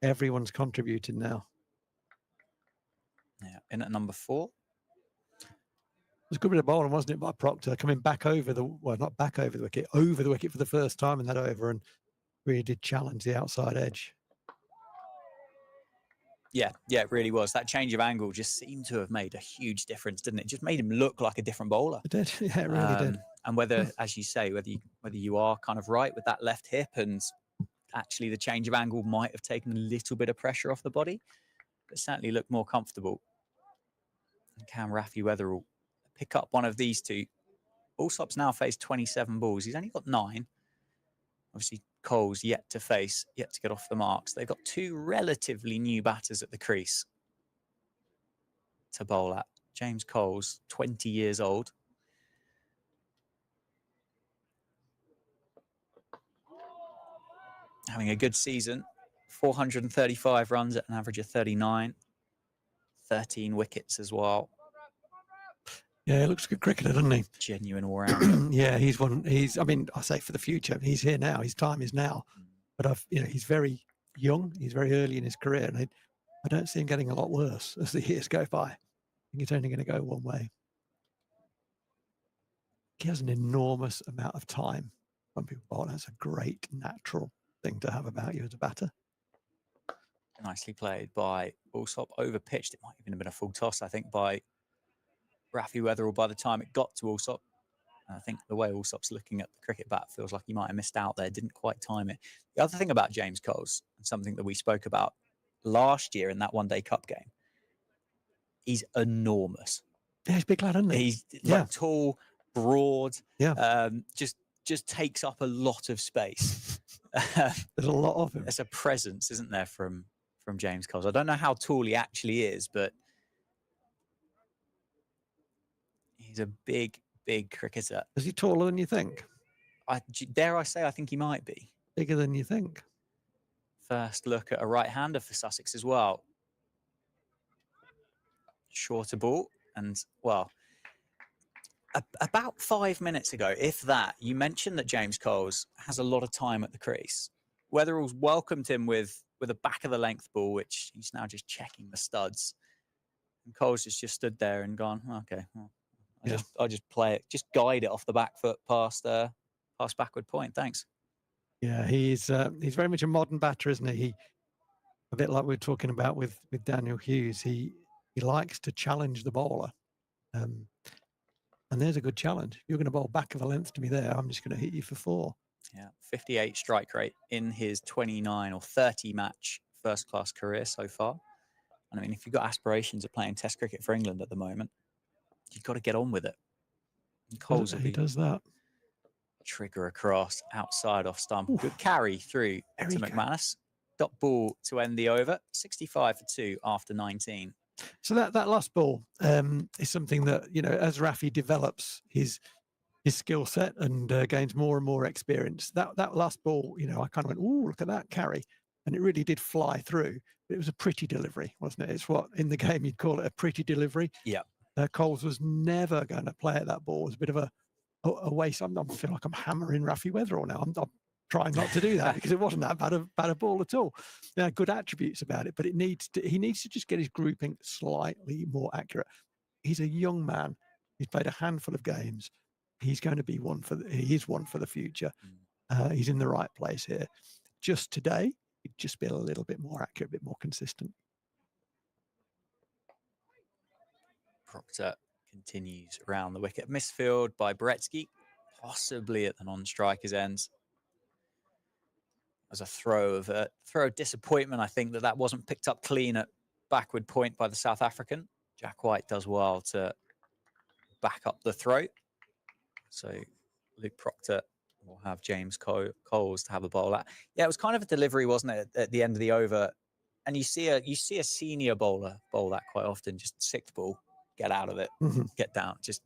Everyone's contributing now. Yeah, in at number 4. It was a good bit of bowling, wasn't it, by Proctor, coming back over the, well, not back over the wicket for the first time in that over, and really did challenge the outside edge. Yeah, it really was. That change of angle just seemed to have made a huge difference, didn't it? It just made him look like a different bowler. It did, yeah, it really did. And whether, as you say, whether you are kind of right with that left hip, and actually the change of angle might have taken a little bit of pressure off the body, but certainly looked more comfortable. And can Rafi Weatherall pick up one of these two? Allsop's now faced 27 balls. He's only got 9. Obviously, Cole's yet to get off the marks. They've got 2 relatively new batters at the crease to bowl at. James Cole's 20 years old. Having a good season. 435 runs at an average of 39. 13 wickets as well. Yeah, he looks a good cricketer, doesn't he? Genuine all-rounder. Yeah, I mean, I say for the future, he's here now. His time is now. But he's very young. He's very early in his career, and I don't see him getting a lot worse as the years go by. I think it's only going to go one way. He has an enormous amount of time. Some people bowl. That's a great natural thing to have about you as a batter. Nicely played by Allsop. Over-pitched. It might even have been a full toss, I think, by Rafi Weatherall by the time it got to Allsop. And I think the way Allsop's looking at the cricket bat feels like he might have missed out there, didn't quite time it. The other thing about James Coles, and something that we spoke about last year in that one-day cup game, he's enormous. Yeah, he's a big lad, isn't he? He's like tall, broad, just takes up a lot of space. There's a lot of him. There's a presence, isn't there, from James Coles? I don't know how tall he actually is, but he's a big cricketer. Is he taller than you think? Dare I say, I think he might be. Bigger than you think. First look at a right-hander for Sussex as well. Shorter ball, and, well, about 5 minutes ago, if that, you mentioned that James Coles has a lot of time at the crease. Weatherall's welcomed him with a back-of-the-length ball, which he's now just checking the studs. And Coles has just stood there and gone, okay, well, I'll just play it, just guide it off the back foot past backward point. Thanks. Yeah, he's very much a modern batter, isn't he? A bit like we were talking about with Daniel Hughes. He likes to challenge the bowler. And there's a good challenge. If you're going to bowl back of a length to me there, I'm just going to hit you for 4. Yeah, 58 strike rate in his 29 or 30 match first-class career so far. And I mean, if you've got aspirations of playing Test cricket for England at the moment, you've got to get on with it. And Coles He does that. Trigger across, outside off stump. Good carry through to McManus. Dot ball to end the over. 65 for 2 after 19. So that last ball is something that, as Rafi develops his skill set and gains more and more experience, that last ball, I kind of went, ooh, look at that carry. And it really did fly through. But it was a pretty delivery, wasn't it? It's what in the game you'd call it a pretty delivery. Yeah. Coles was never going to play at that ball. It was a bit of a waste. I feel like I'm hammering Rafi Weatherall now. I'm trying not to do that because it wasn't that bad a ball at all. There are good attributes about it, but he needs to just get his grouping slightly more accurate. He's a young man. He's played a handful of games. He's going to be he is one for the future. He's in the right place here. Just today, he'd just be a little bit more accurate, a bit more consistent. Proctor continues around the wicket. Misfield by Bretsky, possibly at the non-striker's end. As a throw of disappointment, I think that wasn't picked up clean at backward point by the South African. Jack White does well to back up the throw. So Luke Proctor will have James Coles to have a bowl at. Yeah, it was kind of a delivery, wasn't it, at the end of the over? And you see a senior bowler bowl that quite often. Just 6th ball, get out of it, get down, just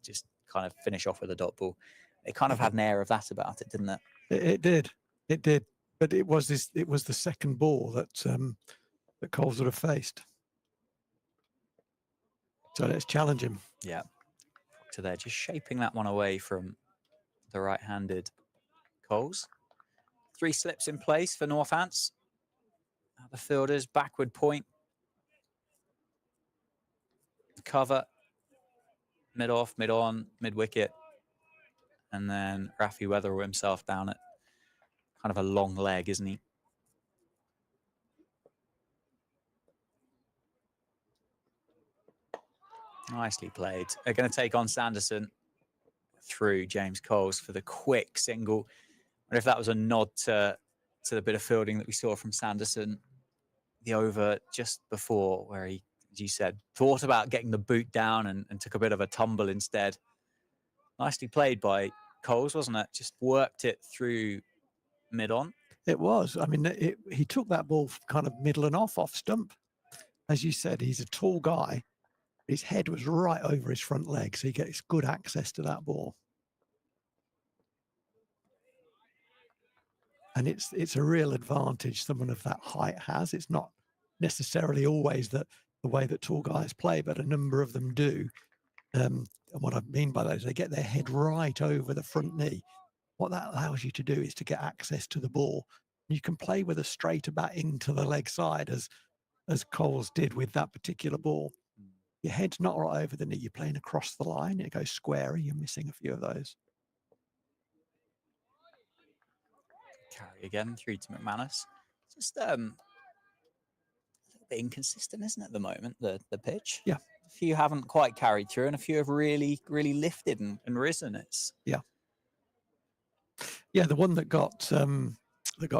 kind of finish off with a dot ball. It kind of had an air of that about it, didn't it? It did. But it was the second ball that Coles would have faced. So let's challenge him. Yeah. So they're just shaping that one away from the right-handed Coles. 3 slips in place for Northants. The fielders, backward point. Cover, mid-off, mid-on, mid-wicket. And then Rafi Weatherall himself down at kind of a long leg, isn't he? Nicely played. They're going to take on Sanderson through James Coles for the quick single. And if that was a nod to the bit of fielding that we saw from Sanderson, the over just before, where he, as you said, thought about getting the boot down and took a bit of a tumble instead. Nicely played by Coles, wasn't it? Just worked it through mid-on. It was. I mean, he took that ball kind of middle and off stump. As you said, he's a tall guy. His head was right over his front leg, so he gets good access to that ball. And it's a real advantage someone of that height has. It's not necessarily always the way that tall guys play, but a number of them do. And what I mean by that is they get their head right over the front knee. What that allows you to do is to get access to the ball. You can play with a straighter bat into the leg side, as Coles did with that particular ball. Your head's not right over the knee. You're playing across the line. It goes square. You're missing a few of those. Carry again through to McManus. Just a little bit inconsistent, isn't it, at the moment, the pitch? Yeah. A few haven't quite carried through and a few have really, really lifted and risen. Yeah. Yeah, the one that got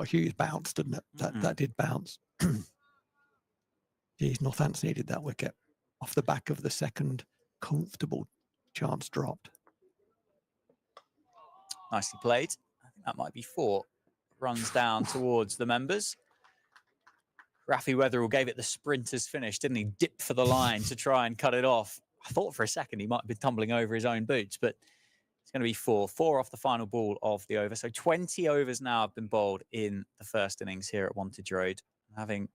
Hughes bounced, didn't it? That did bounce. Geez, Northants needed that wicket off the back of the second comfortable chance dropped. Nicely played. I think that might be 4. Runs down towards the members. Rafi Weatherall gave it the sprinter's finish, didn't he? Dipped for the line to try and cut it off. I thought for a second he might have been tumbling over his own boots, but it's going to be 4. 4 off the final ball of the over. So 20 overs now have been bowled in the first innings here at Wantage Road, having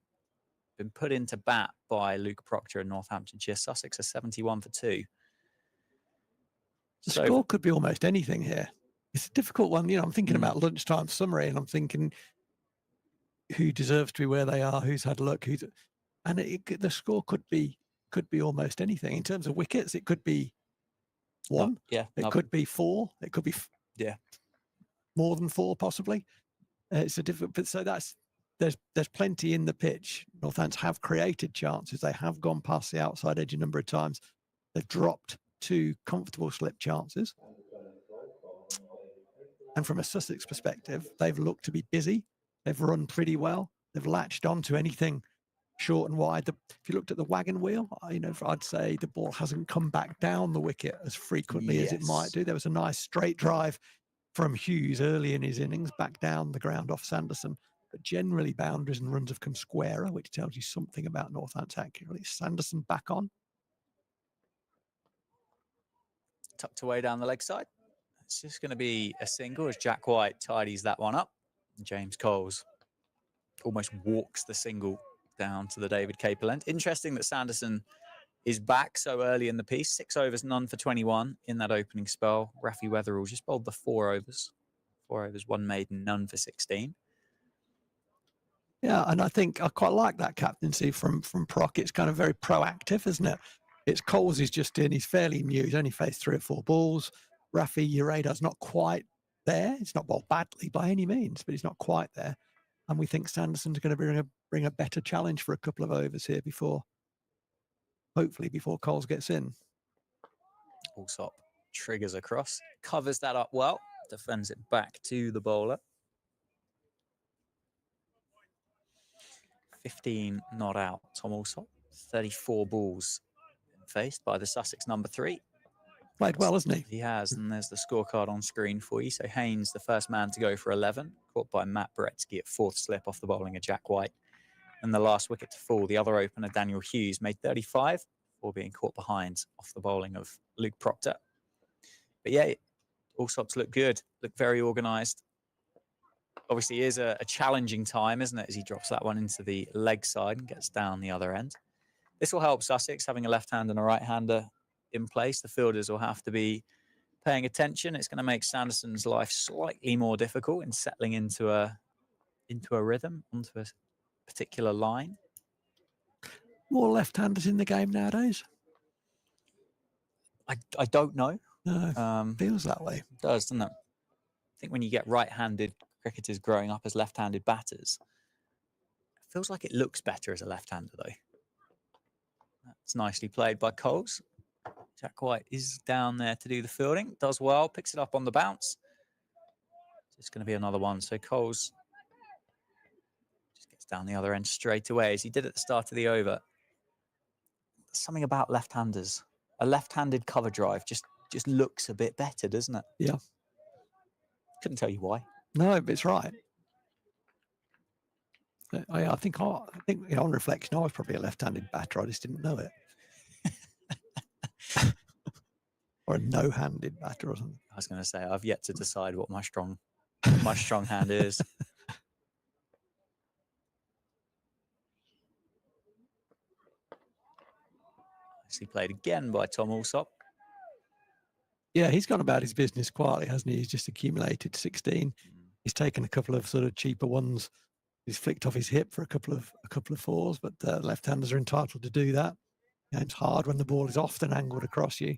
been put into bat by Luke Proctor and Northamptonshire. Sussex are 71 for 2. The score could be almost anything here. It's a difficult one. You know, I'm thinking about lunchtime summary, and I'm thinking who deserves to be where they are, who's had luck, the score could be almost anything. In terms of wickets, it could be 1. It could be 4. It could be more than 4 possibly. It's a difficult. But so there's plenty in the pitch. Northants have created chances. They have gone past the outside edge a number of times. They've dropped 2 comfortable slip chances. And from a Sussex perspective, they've looked to be busy. They've run pretty well. They've latched on to anything short and wide. If you looked at the wagon wheel, I'd say the ball hasn't come back down the wicket as frequently as it might do. There was a nice straight drive from Hughes early in his innings, back down the ground off Sanderson. But generally, boundaries and runs have come squarer, which tells you something about Northants accurately. Sanderson back on. Tucked away down the leg side. It's just going to be a single as Jack White tidies that one up. James Coles almost walks the single down to the David Capel end. Interesting that Sanderson is back so early in the piece. 6 overs, none for 21 in that opening spell. Rafi Weatherall just bowled the 4 overs. 4 overs, 1 maiden, none for 16. Yeah, and I think I quite like that captaincy from Proc. It's kind of very proactive, isn't it? It's Coles is just in. He's fairly new. He's only faced 3 or 4 balls. Rafi, your radar's not quite there. It's not bowled badly by any means, but he's not quite there. And we think Sanderson's going to bring a better challenge for a couple of overs here hopefully before Coles gets in. Allsop triggers across, covers that up well, defends it back to the bowler. 15 not out, Tom Allsop. 34 balls faced by the Sussex number 3. Played well, hasn't he? He has, and there's the scorecard on screen for you. So Haynes, the first man to go for 11, caught by Matt Beretsky at 4th slip off the bowling of Jack White. And the last wicket to fall, the other opener, Daniel Hughes, made 35 before being caught behind off the bowling of Luke Proctor. But yeah, Allsop's look good, look very organised. Obviously, it is a challenging time, isn't it, as he drops that one into the leg side and gets down the other end. This will help Sussex, having a left hand and a right-hander in place. The fielders will have to be paying attention. It's going to make Sanderson's life slightly more difficult in settling into a rhythm, onto a particular line. More left-handers in the game nowadays? I don't know. No, feels that way. It does, doesn't it? I think when you get right-handed cricketers growing up as left-handed batters, it feels like it looks better as a left-hander, though. That's nicely played by Coles. Jack White is down there to do the fielding. Does well, picks it up on the bounce. It's going to be another one. So Coles just gets down the other end straight away, as he did at the start of the over. Something about left-handers. A left-handed cover drive just looks a bit better, doesn't it? Yeah. Couldn't tell you why. No, but it's right. I think on reflection, I was probably a left-handed batter. I just didn't know it. Or a no-handed batter or something. I was going to say, I've yet to decide what my strong hand is. Nicely played again by Tom Alsop. Yeah, he's gone about his business quietly, hasn't he? He's just accumulated 16. He's taken a couple of sort of cheaper ones. He's flicked off his hip for a couple of fours, but left-handers are entitled to do that. Game's hard when the ball is often angled across you.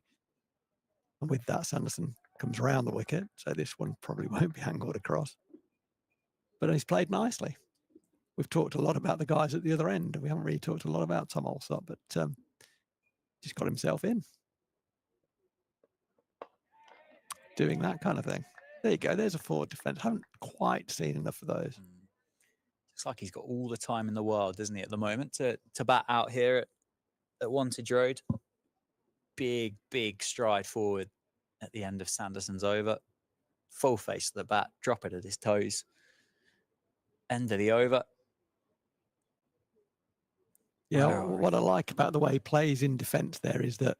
And with that, Sanderson comes around the wicket, so this one probably won't be angled across. But he's played nicely. We've talked a lot about the guys at the other end. We haven't really talked a lot about Tom Alsop, but just got himself in. Doing that kind of thing. There you go. There's a forward defence. Haven't quite seen enough of those. Looks like he's got all the time in the world, doesn't he, at the moment, to bat out here at Wantage Road. Big stride forward at the end of Sanderson's over. Full face of the bat, drop it at his toes. End of the over. Yeah, what I like about the way he plays in defence there is that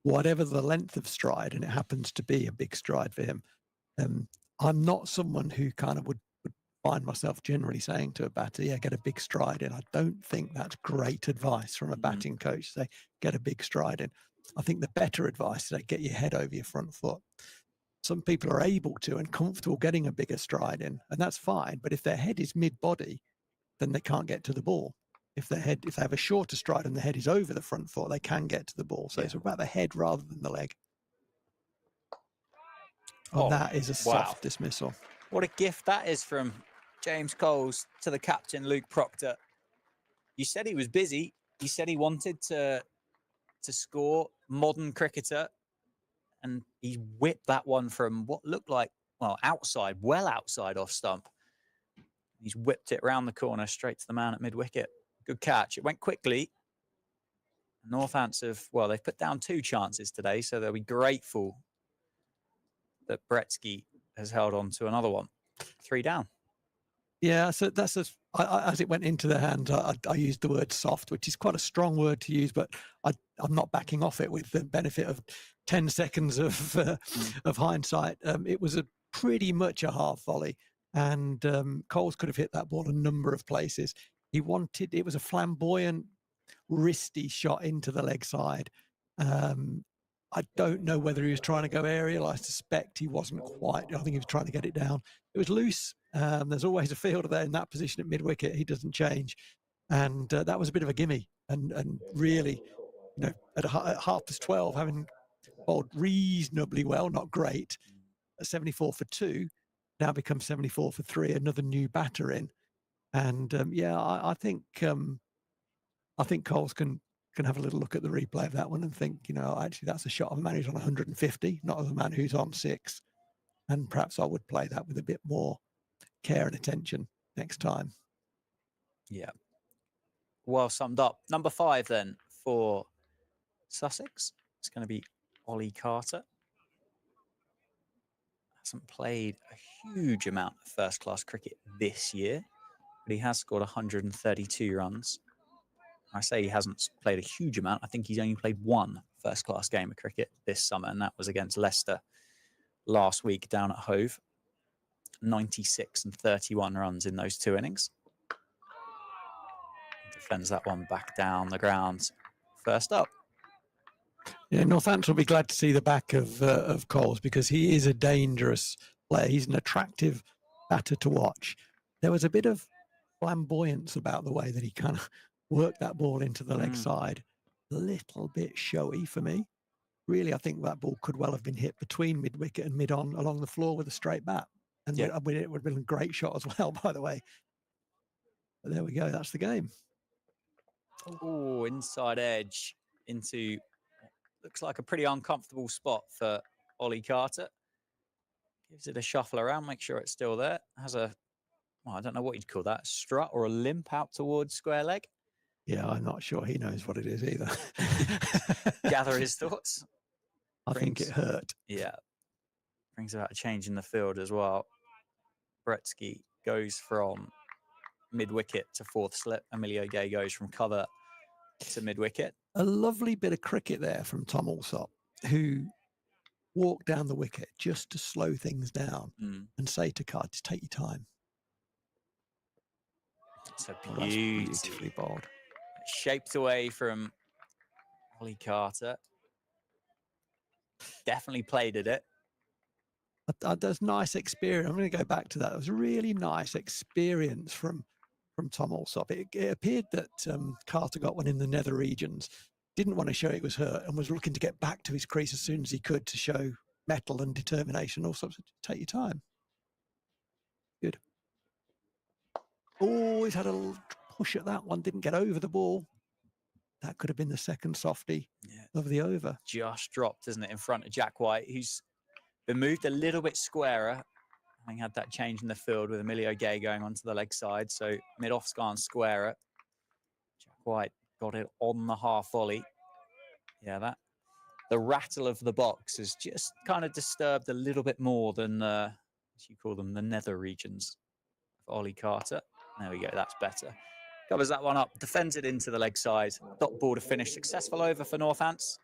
whatever the length of stride, and it happens to be a big stride for him, I'm not someone who kind of would find myself generally saying to a batter, yeah, get a big stride in. I don't think that's great advice from a batting coach. Say, get a big stride in. I think the better advice is get your head over your front foot. Some people are able to and comfortable getting a bigger stride in, and that's fine. But if their head is mid-body, then they can't get to the ball. If they have a shorter stride and the head is over the front foot, they can get to the ball. So it's about the head rather than the leg. And that is a soft dismissal. What a gift that is from James Coles to the captain, Luke Proctor. You said he was busy. You said he wanted to score, modern cricketer. And he whipped that one from what looked like, well outside off stump. He's whipped it round the corner straight to the man at mid-wicket. Good catch. It went quickly. Northants they've put down 2 chances today, so they'll be grateful that Bretsky has held on to another one. 3 down. Yeah, so that's as it went into the hand, I used the word soft, which is quite a strong word to use, but I'm not backing off it with the benefit of 10 seconds of hindsight. It was pretty much a half volley, and Coles could have hit that ball a number of places. It was a flamboyant, wristy shot into the leg side. I don't know whether he was trying to go aerial. I suspect he wasn't quite. I think he was trying to get it down. It was loose. There's always a fielder there in that position at mid-wicket. He doesn't change. And that was a bit of a gimme. And really, at 12:30, having bowled reasonably well, not great, at 74 for 2, now becomes 74 for 3, another new batter in. And I think Coles can have a little look at the replay of that one and think, actually that's a shot of a man who's on 150, not of a man who's on 6. And perhaps I would play that with a bit more care and attention next time. Yeah. Well summed up. Number 5 then for Sussex. It's going to be Ollie Carter. Hasn't played a huge amount of first-class cricket this year, but he has scored 132 runs. I say he hasn't played a huge amount. I think he's only played 1 first-class game of cricket this summer, and that was against Leicester last week down at Hove. 96 and 31 runs in those 2 innings. Defends that one back down the ground. First up. Yeah, Northampton will be glad to see the back of Coles, because he is a dangerous player. He's an attractive batter to watch. There was a bit of flamboyance about the way that he kind of worked that ball into the leg side. A little bit showy for me. Really, I think that ball could well have been hit between mid-wicket and mid-on along the floor with a straight bat. And it would have been a great shot as well, by the way. But there we go. That's the game. Oh, inside edge into looks like a pretty uncomfortable spot for Ollie Carter. Gives it a shuffle around, make sure it's still there. Has a, well, I don't know what you'd call that, strut or a limp out towards square leg. Yeah, I'm not sure he knows what it is either. Gather his thoughts. I think it hurt. Yeah. Brings about a change in the field as well. Bretsky goes from mid-wicket to fourth slip. Emilio Gay goes from cover to mid-wicket. A lovely bit of cricket there from Tom Alsop, who walked down the wicket just to slow things down and say to Carter, just take your time. So beautifully bowled. Shaped away from Ollie Carter. Definitely played at it. That's nice experience. I'm going to go back to that. It was a really nice experience from Tom Alsop. It appeared that Carter got one in the nether regions, didn't want to show he was hurt, and was looking to get back to his crease as soon as he could to show mettle and determination. Also, take your time. Good. Always had a push at that one. Didn't get over the ball. That could have been the second softie of the over. Just dropped, isn't it, in front of Jack White, who's been moved a little bit squarer. Having had that change in the field with Emilio Gay going onto the leg side. So mid-off's gone squarer. Jack White got it on the half volley. Yeah, the rattle of the box has just kind of disturbed a little bit more than, as you call them, the nether regions of Ollie Carter. There we go, that's better. Covers that one up, defends it into the leg side. Dot ball to finish. Successful over for Northants.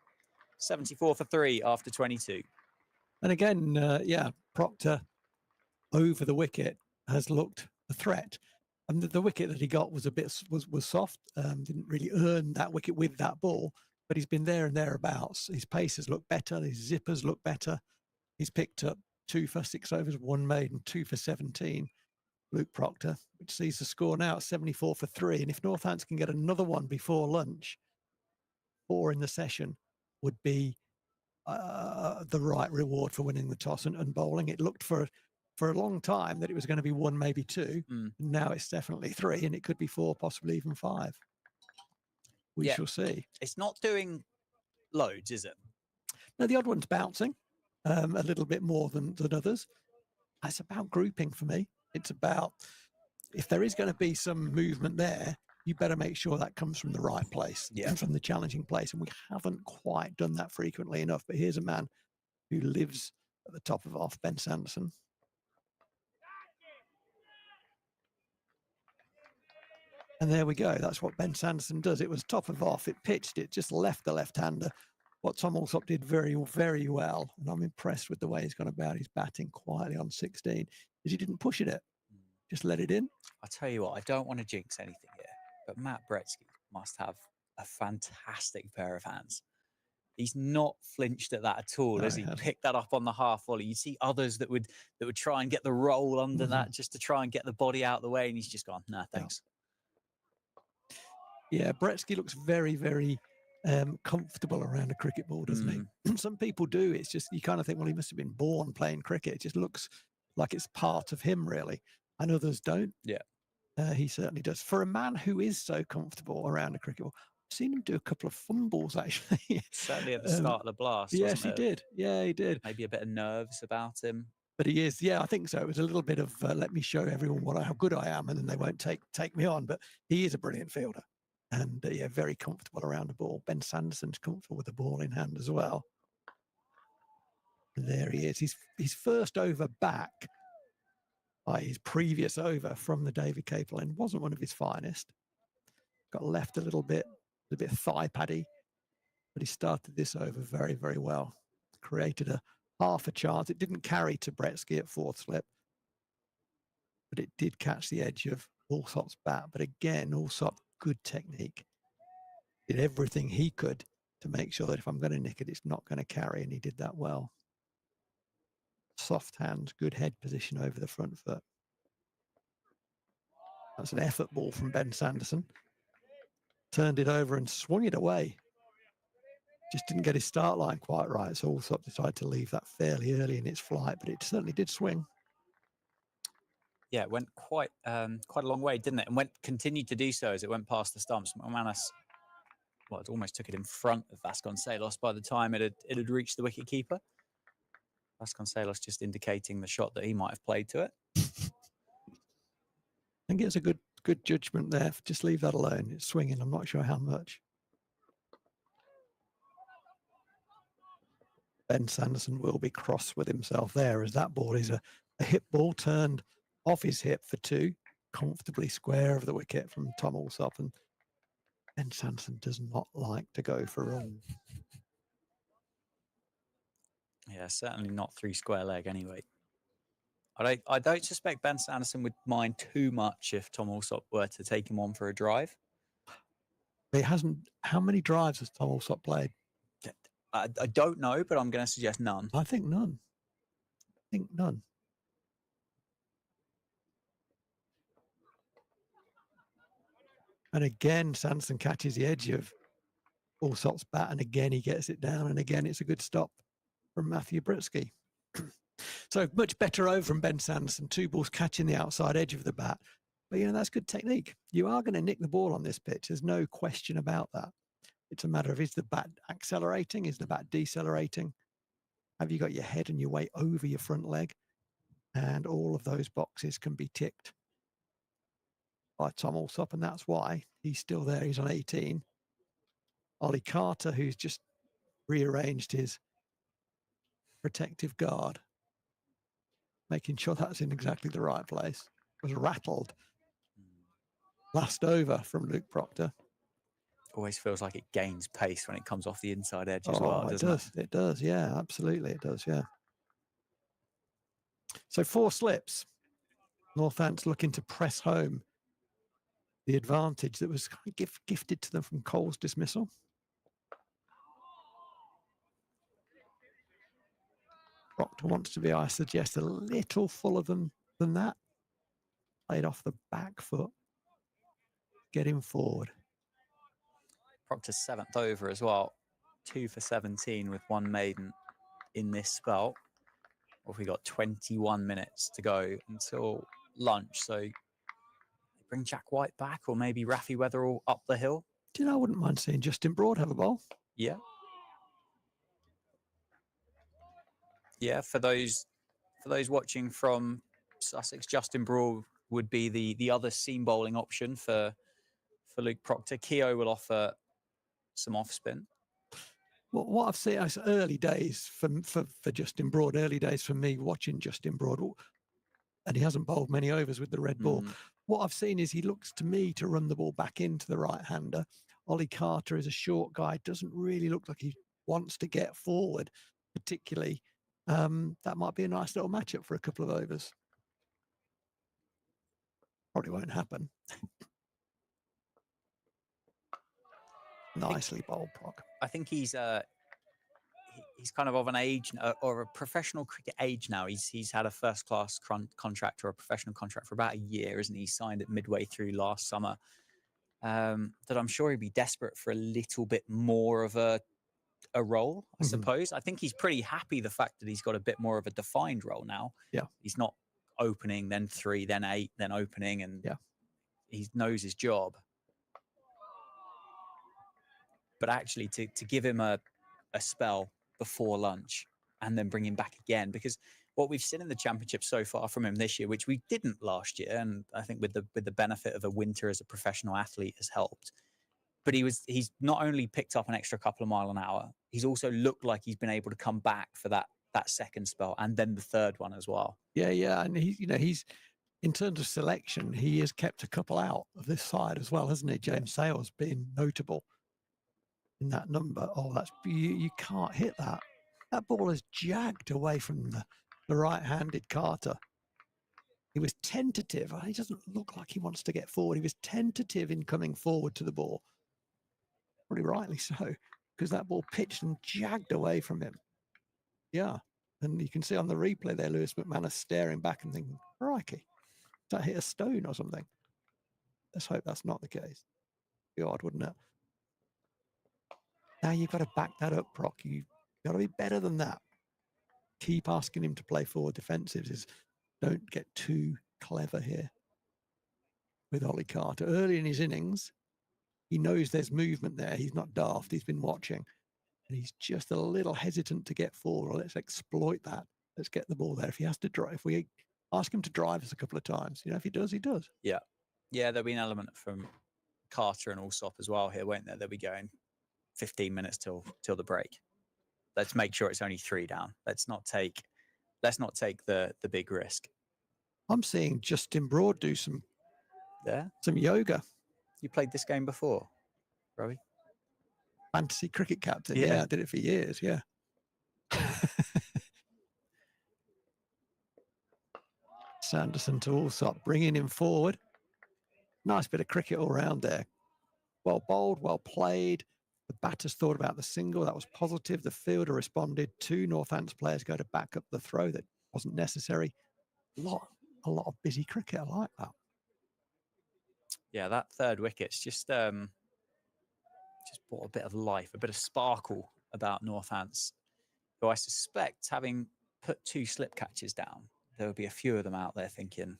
74 for 3 after 22. And again, Proctor over the wicket has looked a threat. And the wicket that he got was was soft. Didn't really earn that wicket with that ball, but he's been there and thereabouts. His paces look better. His zippers look better. He's picked up 2 for 6 overs, 1 maiden, 2 for 17. Luke Proctor, which sees the score now at 74 for 3. And if Northampton can get another one before lunch, 4 in the session would be the right reward for winning the toss and bowling. It looked for a long time that it was going to be 1, maybe 2. And now it's definitely 3, and it could be 4, possibly even 5. We shall see. It's not doing loads, is it? No, the odd one's bouncing a little bit more than others. It's about grouping for me. It's about, if there is going to be some movement there, you better make sure that comes from the right place and from the challenging place. And we haven't quite done that frequently enough. But here's a man who lives at the top of off, Ben Sanderson. And there we go. That's what Ben Sanderson does. It was top of off. It pitched. It just left the left-hander. What Tom Alsop did very, very well. And I'm impressed with the way he's gone about his batting quietly on 16. Is he didn't push it in. Just let it in. I tell you what, I don't want to jinx anything here, but Matt Bretsky must have a fantastic pair of hands. He's not flinched at that at all, as he picked that up on the half volley. You see others that would try and get the roll under that just to try and get the body out of the way, and he's just gone, nah, thanks. Yeah, Bretsky looks very, very comfortable around a cricket ball, doesn't he? Some people do. It's just, you kind of think, well, he must have been born playing cricket. It just looks like it's part of him, really. And others don't. Yeah. He certainly does. For a man who is so comfortable around a cricket ball, I've seen him do a couple of fumbles, actually. Certainly at the start of the blast. Yes, he did. Yeah, he did. Maybe a bit of nerves about him. But he is, yeah, I think so. It was a little bit of let me show everyone how good I am, and then they won't take me on. But he is a brilliant fielder. And yeah, very comfortable around the ball. Ben Sanderson's comfortable with the ball in hand as well. And there he is. His first over back by his previous over from the David Capel end wasn't one of his finest. Got left a bit thigh paddy, but he started this over very, very well. Created a half a chance. It didn't carry to Bretsky at fourth slip, but it did catch the edge of Alsop's bat. But again, Alsop, good technique. Did everything he could to make sure that if I'm going to nick it, it's not going to carry, and he did that well. Soft hands, good head position over the front foot. That's an effort ball from Ben Sanderson. Turned it over and swung it away. Just didn't get his start line quite right, so Allsop decided to leave that fairly early in its flight, but it certainly did swing. Yeah, it went quite a long way, didn't it? And continued to do so as it went past the stumps. McManus, well, it almost took it in front of Vasconcelos by the time it had reached the wicket keeper. Vasconcelos just indicating the shot that he might have played to it. I think it's a good judgment there. Just leave that alone. It's swinging. I'm not sure how much. Ben Sanderson will be cross with himself there, as that ball is a hip ball turned off his hip for 2, comfortably square of the wicket from Tom Allsop, and Ben Sanderson does not like to go for runs. Yeah, certainly not 3 square leg anyway. I don't suspect Ben Sanderson would mind too much if Tom Allsop were to take him on for a drive. He hasn't. How many drives has Tom Allsop played? I don't know, but I'm going to suggest none. I think none. And again, Sanderson catches the edge of Allsop's bat, and again he gets it down, and again it's a good stop from Matthew Britsky. So much better over from Ben Sanderson. 2 balls catching the outside edge of the bat. But, that's good technique. You are going to nick the ball on this pitch. There's no question about that. It's a matter of, is the bat accelerating? Is the bat decelerating? Have you got your head and your weight over your front leg? And all of those boxes can be ticked by Tom Allsop, and that's why he's still there. He's on 18. Ollie Carter, who's just rearranged his protective guard, making sure that's in exactly the right place, was rattled. Last over from Luke Proctor. Always feels like it gains pace when it comes off the inside edge as well, doesn't it? It does, yeah, absolutely it does, yeah. So 4 slips. Northants looking to press home the advantage that was kind of gifted to them from Cole's dismissal. Proctor wants to be, I suggest, a little fuller than that. Played off the back foot. Get him forward. Proctor's 7th over as well. 2 for 17 with 1 maiden in this spell. Well, we got 21 minutes to go until lunch. So bring Jack White back, or maybe Rafi Weatherall up the hill. Do you know, I wouldn't mind seeing Justin Broad have a bowl. Yeah. Yeah, for those watching from Sussex, Justin Broad would be the other seam bowling option for Luke Proctor. Keogh will offer some off spin. Well, what I've seen, it's early days for Justin Broad, early days for me watching Justin Broad, and he hasn't bowled many overs with the red ball. What I've seen is he looks to me to run the ball back into the right-hander. Ollie Carter is a short guy, doesn't really look like he wants to get forward, particularly. That might be a nice little matchup for a couple of overs. Probably won't happen. Nicely bowled, Proc. I think he's kind of an age, or a professional cricket age now. He's had a first-class contract or a professional contract for about a year, isn't he? He signed it midway through last summer. That I'm sure he'd be desperate for a little bit more of a role, I suppose. I think he's pretty happy the fact that he's got a bit more of a defined role now. Yeah. He's not opening, then 3, then 8, then opening, and he knows his job. But actually to give him a spell before lunch and then bring him back again, because what we've seen in the championship so far from him this year, which we didn't last year, and I think with the benefit of a winter as a professional athlete has helped. But he's not only picked up an extra couple of miles an hour, he's also looked like he's been able to come back for that second spell and then the third one as well. Yeah, and he's in terms of selection, he has kept a couple out of this side as well, hasn't he? James Sale's been notable in that number. Oh, that's you can't hit that. That ball is jagged away from the right-handed Carter. He was tentative. He doesn't look like he wants to get forward. He was tentative in coming forward to the ball. Probably rightly so, because that ball pitched and jagged away from him. Yeah. And you can see on the replay there, Lewis McManus staring back and thinking, crikey, that hit a stone or something. Let's hope that's not the case. Be odd, wouldn't it? Now you've got to back that up, Proc. You've got to be better than that. Keep asking him to play forward defensives. Don't get too clever here with Ollie Carter. Early in his innings, he knows there's movement there. He's not daft. He's been watching. And he's just a little hesitant to get forward. Let's exploit that. Let's get the ball there. If he has to drive, if we ask him to drive us a couple of times, if he does, he does. Yeah. Yeah, there'll be an element from Carter and Allsop as well here, won't there? They'll be going 15 minutes till the break. Let's make sure it's only 3 down. Let's not take the big risk. I'm seeing Justin Broad do some yoga. You played this game before, Robbie? Fantasy cricket captain. Yeah, I did it for years. Yeah. Sanderson to Allsop, bringing him forward. Nice bit of cricket all round there. Well bowled, well played. The batters thought about the single. That was positive. The fielder responded. 2 Northants players go to back up the throw. That wasn't necessary. A lot of busy cricket. I like that. Yeah, that third wicket's just brought a bit of life, a bit of sparkle about Northants, who I suspect, having put 2 slip catches down, there will be a few of them out there thinking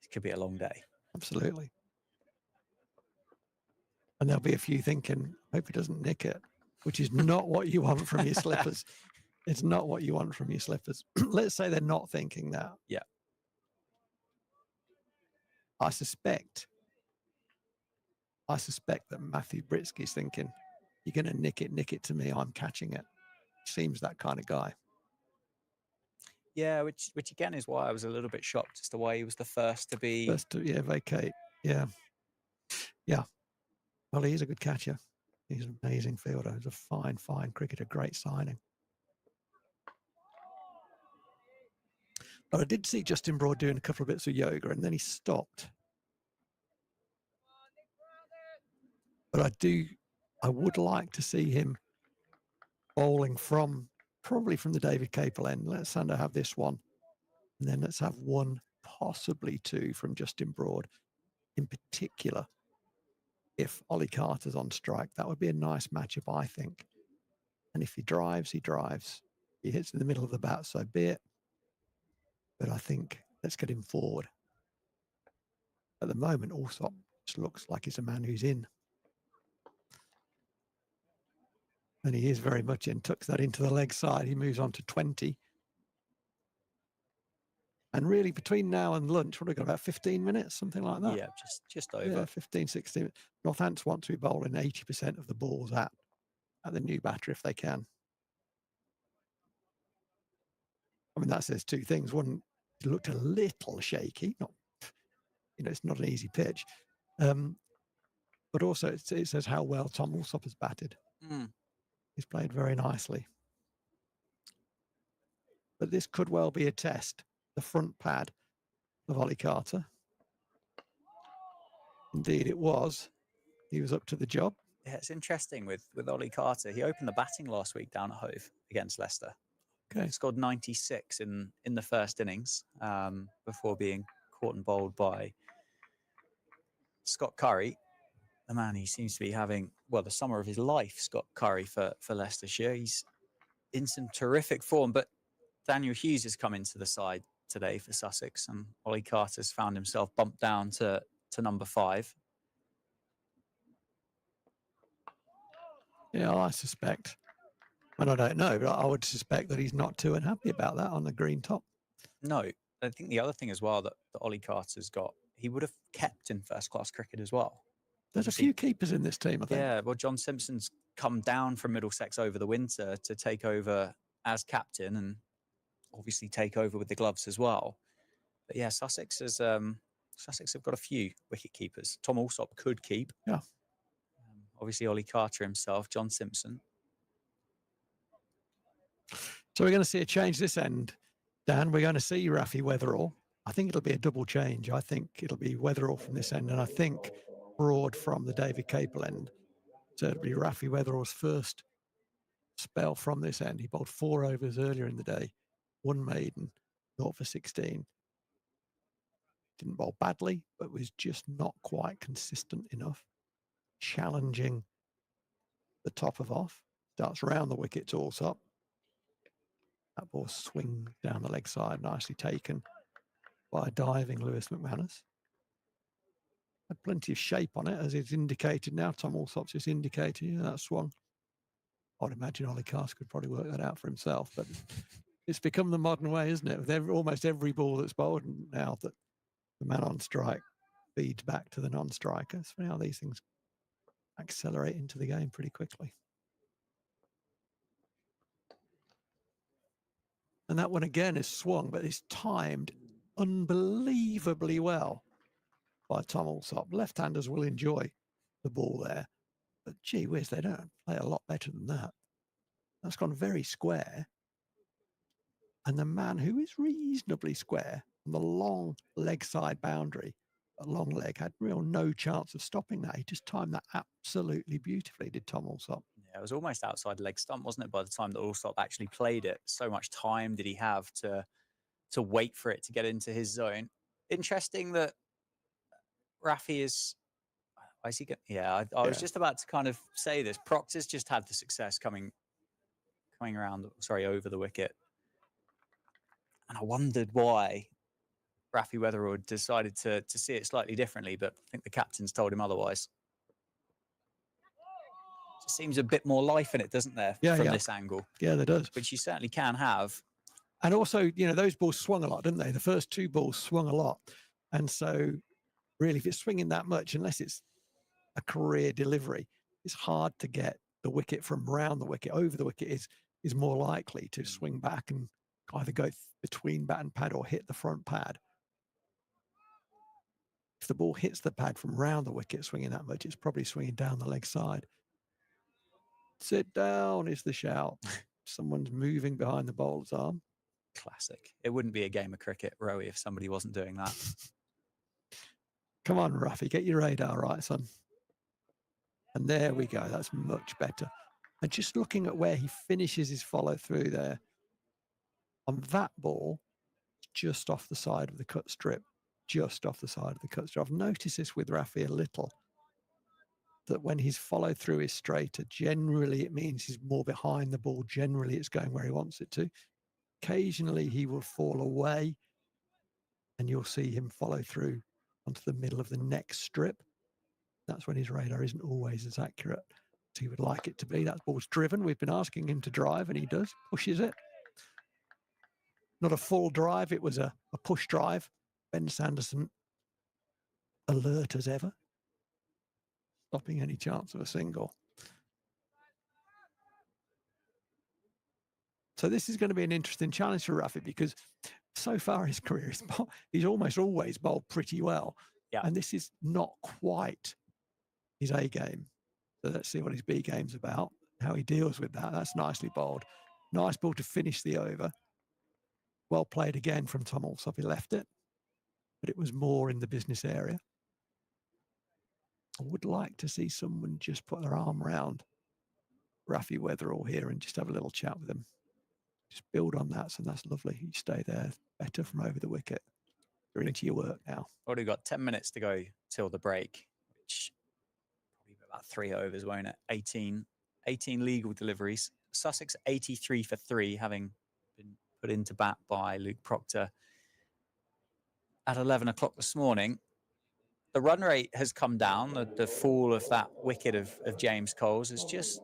it could be a long day. Absolutely. And there'll be a few thinking, hope he doesn't nick it, which is not what you want from your slippers. It's not what you want from your slippers. Let's say they're not thinking that. Yeah. I suspect that Matthew Britsky's thinking, you're going to nick it to me, I'm catching it. Seems that kind of guy. Yeah, which again is why I was a little bit shocked as to why he was the first to vacate. Yeah. Well, he's a good catcher. He's an amazing fielder. He's a fine cricketer. Great signing. But I did see Justin Broad doing a couple of bits of yoga, and then he stopped. But I would like to see him bowling probably from the David Capel end. Let Sander have this one. And then let's have 1, possibly 2 from Justin Broad. In particular, if Ollie Carter's on strike, that would be a nice matchup, I think. And if he drives, he drives. He hits in the middle of the bat, so be it. But I think let's get him forward. At the moment, Allsop just looks like he's a man who's in. And he is very much in. Tucks that into the leg side. He moves on to 20. And really, between now and lunch, what have we got, about 15 minutes, something like that? Yeah, just over. Yeah, 15, 16. Northants want to be bowling 80% of the balls at the new batter if they can. I mean, that says 2 things. One, it looked a little shaky. It's not an easy pitch. But also, it says how well Tom Allsop has batted. He's played very nicely. But this could well be a test. The front pad of Ollie Carter. Indeed, it was. He was up to the job. Yeah, it's interesting with Ollie Carter. He opened the batting last week down at Hove against Leicester. Okay. He scored 96 in the first innings before being caught and bowled by Scott Curry. The man he seems to be having, the summer of his life, Scott Curry for Leicestershire. He's in some terrific form, but Daniel Hughes has come into the side today for Sussex, and Ollie Carter's found himself bumped down to number 5. Yeah, I suspect, and I don't know, but I would suspect that he's not too unhappy about that on the green top. No, I think the other thing as well that Ollie Carter's got, he would have kept in first-class cricket as well. There's a few keepers in this team, I think. Yeah, well, John Simpson's come down from Middlesex over the winter to take over as captain and obviously take over with the gloves as well. But yeah, Sussex have got a few wicket keepers. Tom Allsop could keep. Yeah. Obviously, Ollie Carter himself, John Simpson. So we're going to see a change this end, Dan. We're going to see Rafi Weatherall. I think it'll be a double change. I think it'll be Weatherall from this end, and I think Broad from the David Capel end. So it'll be Rafi Weatherall's first spell from this end. He bowled 4 overs earlier in the day, 1 maiden, 0 for 16. Didn't bowl badly, but was just not quite consistent enough. Challenging the top of off. Starts round the wicket to Allsop. That ball swings down the leg side, nicely taken by diving Lewis McManus. Had plenty of shape on it, as it's indicated now. Tom Allsop's just indicated that swung. I'd imagine Ollie Cast could probably work that out for himself, but it's become the modern way, isn't it? With almost every ball that's bowled now, that the man on strike feeds back to the non-striker. So now these things accelerate into the game pretty quickly. And that one again is swung, but it's timed unbelievably well by Tom Allsop. Left-handers will enjoy the ball there, but gee whiz, they don't play a lot better than that. That's gone very square. And the man who is reasonably square on the long leg side boundary, a long leg, had no chance of stopping that. He just timed that absolutely beautifully, did Tom Allsop. Yeah, it was almost outside leg stump, wasn't it, by the time that Allsop actually played it? So much time did he have to wait for it to get into his zone. Interesting that Rafi is... Is he yeah, I was just about to kind of say this. Proctor's just had the success coming around, over the wicket. And I wondered why Rafi Weatherall decided to see it slightly differently, but I think the captain's told him otherwise. Just seems a bit more life in it, doesn't there, from this angle? Yeah, there does. Which you certainly can have. And also, those balls swung a lot, didn't they? The first 2 balls swung a lot. And so, really, if it's swinging that much, unless it's a career delivery, it's hard to get the wicket from round the wicket. Over the wicket is more likely to swing back and either go between bat and pad or hit the front pad. If the ball hits the pad from round the wicket swinging that much, it's probably swinging down the leg side. Sit down is the shout. Someone's moving behind the bowler's arm. Classic. It wouldn't be a game of cricket, Rowie, if somebody wasn't doing that. Come on, Rafi, get your radar right, son. And there we go. That's much better. And just looking at where he finishes his follow through there, on that ball, just off the side of the cut strip, just off the side of the cut strip. I've noticed this with Rafi a little, that when his follow through is straighter, generally it means he's more behind the ball. Generally it's going where he wants it to. Occasionally he will fall away and you'll see him follow through onto the middle of the next strip. That's when his radar isn't always as accurate as he would like it to be. That ball's driven. We've been asking him to drive and he does, pushes it. Not a full drive, it was a push drive. Ben Sanderson, alert as ever, stopping any chance of a single. So this is going to be an interesting challenge for Rafi, because so far in his career, he's almost always bowled pretty well. Yeah. And this is not quite his A game. So let's see what his B game's about, how he deals with that. That's nicely bowled. Nice ball to finish the over. Well played again from Tom Allsop. He left it, but it was more in the business area. I would like to see someone just put their arm around Rafi Weatherall here and just have a little chat with him. Just build on that, so that's lovely. You stay there, better from over the wicket. You're into your work now. Already got 10 minutes to go till the break, which probably about 3 overs, won't it? 18 legal deliveries. Sussex 83 for 3, having been put into bat by Luke Proctor at 11 o'clock this morning. The run rate has come down. The fall of that wicket of James Coles has just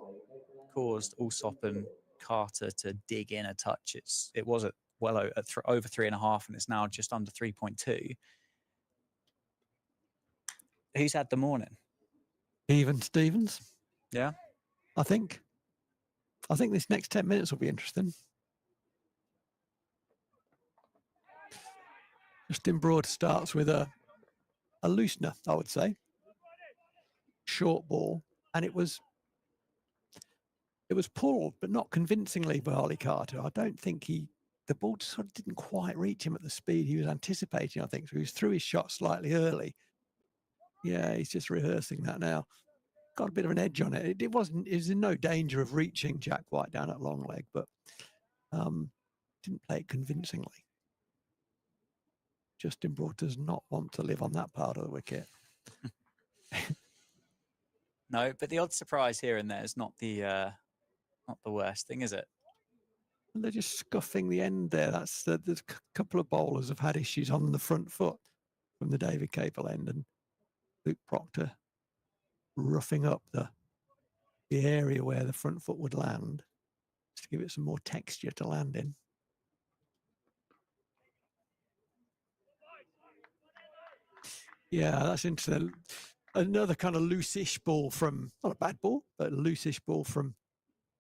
caused Allsop and Carter to dig in a touch. It was at over 3.5, and it's now just under 3.2. Who's had the morning? Even Stevens. Yeah. I think this next 10 minutes will be interesting. Justin Broad starts with a loosener, I would say. Short ball. And it was pulled, but not convincingly by Ollie Carter. I don't think the ball sort of didn't quite reach him at the speed he was anticipating, I think. So he was through his shot slightly early. Yeah, he's just rehearsing that now. got a bit of an edge on it. It was in no danger of reaching Jack White down at long leg, but didn't play it convincingly. Justin Broad does not want to live on that part of the wicket. No, but the odd surprise here and there is not the worst thing, is it? And they're just scuffing the end there. That's there's a couple of bowlers have had issues on the front foot from the David Capel end, and Luke Proctor roughing up the area where the front foot would land just to give it some more texture to land in. Yeah, that's into another kind of loose-ish ball from, not a bad ball, but a loose-ish ball from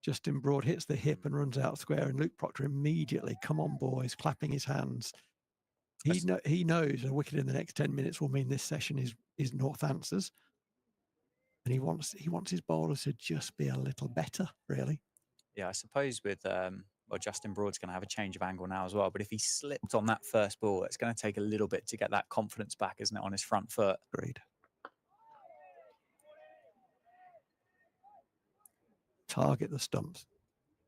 Justin Broad, hits the hip and runs out square, and Luke Proctor immediately, come on boys, clapping his hands. He knows a wicket in the next 10 minutes will mean this session is Northamptonshire, and he wants his bowlers to just be a little better, really. Yeah, I suppose with Justin Broad's going to have a change of angle now as well. But if he slipped on that first ball, it's going to take a little bit to get that confidence back, isn't it, on his front foot? Agreed. Target the stumps.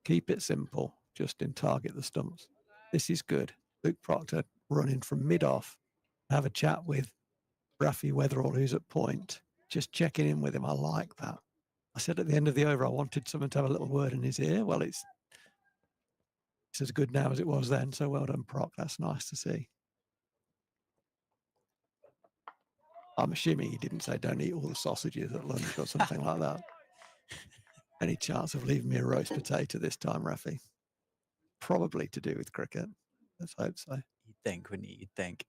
Keep it simple. Justin, target the stumps. This is good. Luke Proctor running from mid-off. Have a chat with Rafi Weatherall, who's at point. Just checking in with him. I like that. I said at the end of the over, I wanted someone to have a little word in his ear. Well, it's as good now as it was then. So well done, Proc. That's nice to see. I'm assuming he didn't say don't eat all the sausages at lunch or something like that. Any chance of leaving me a roast potato this time, Rafi? Probably to do with cricket. Let's hope so. You'd think, wouldn't you? You'd think.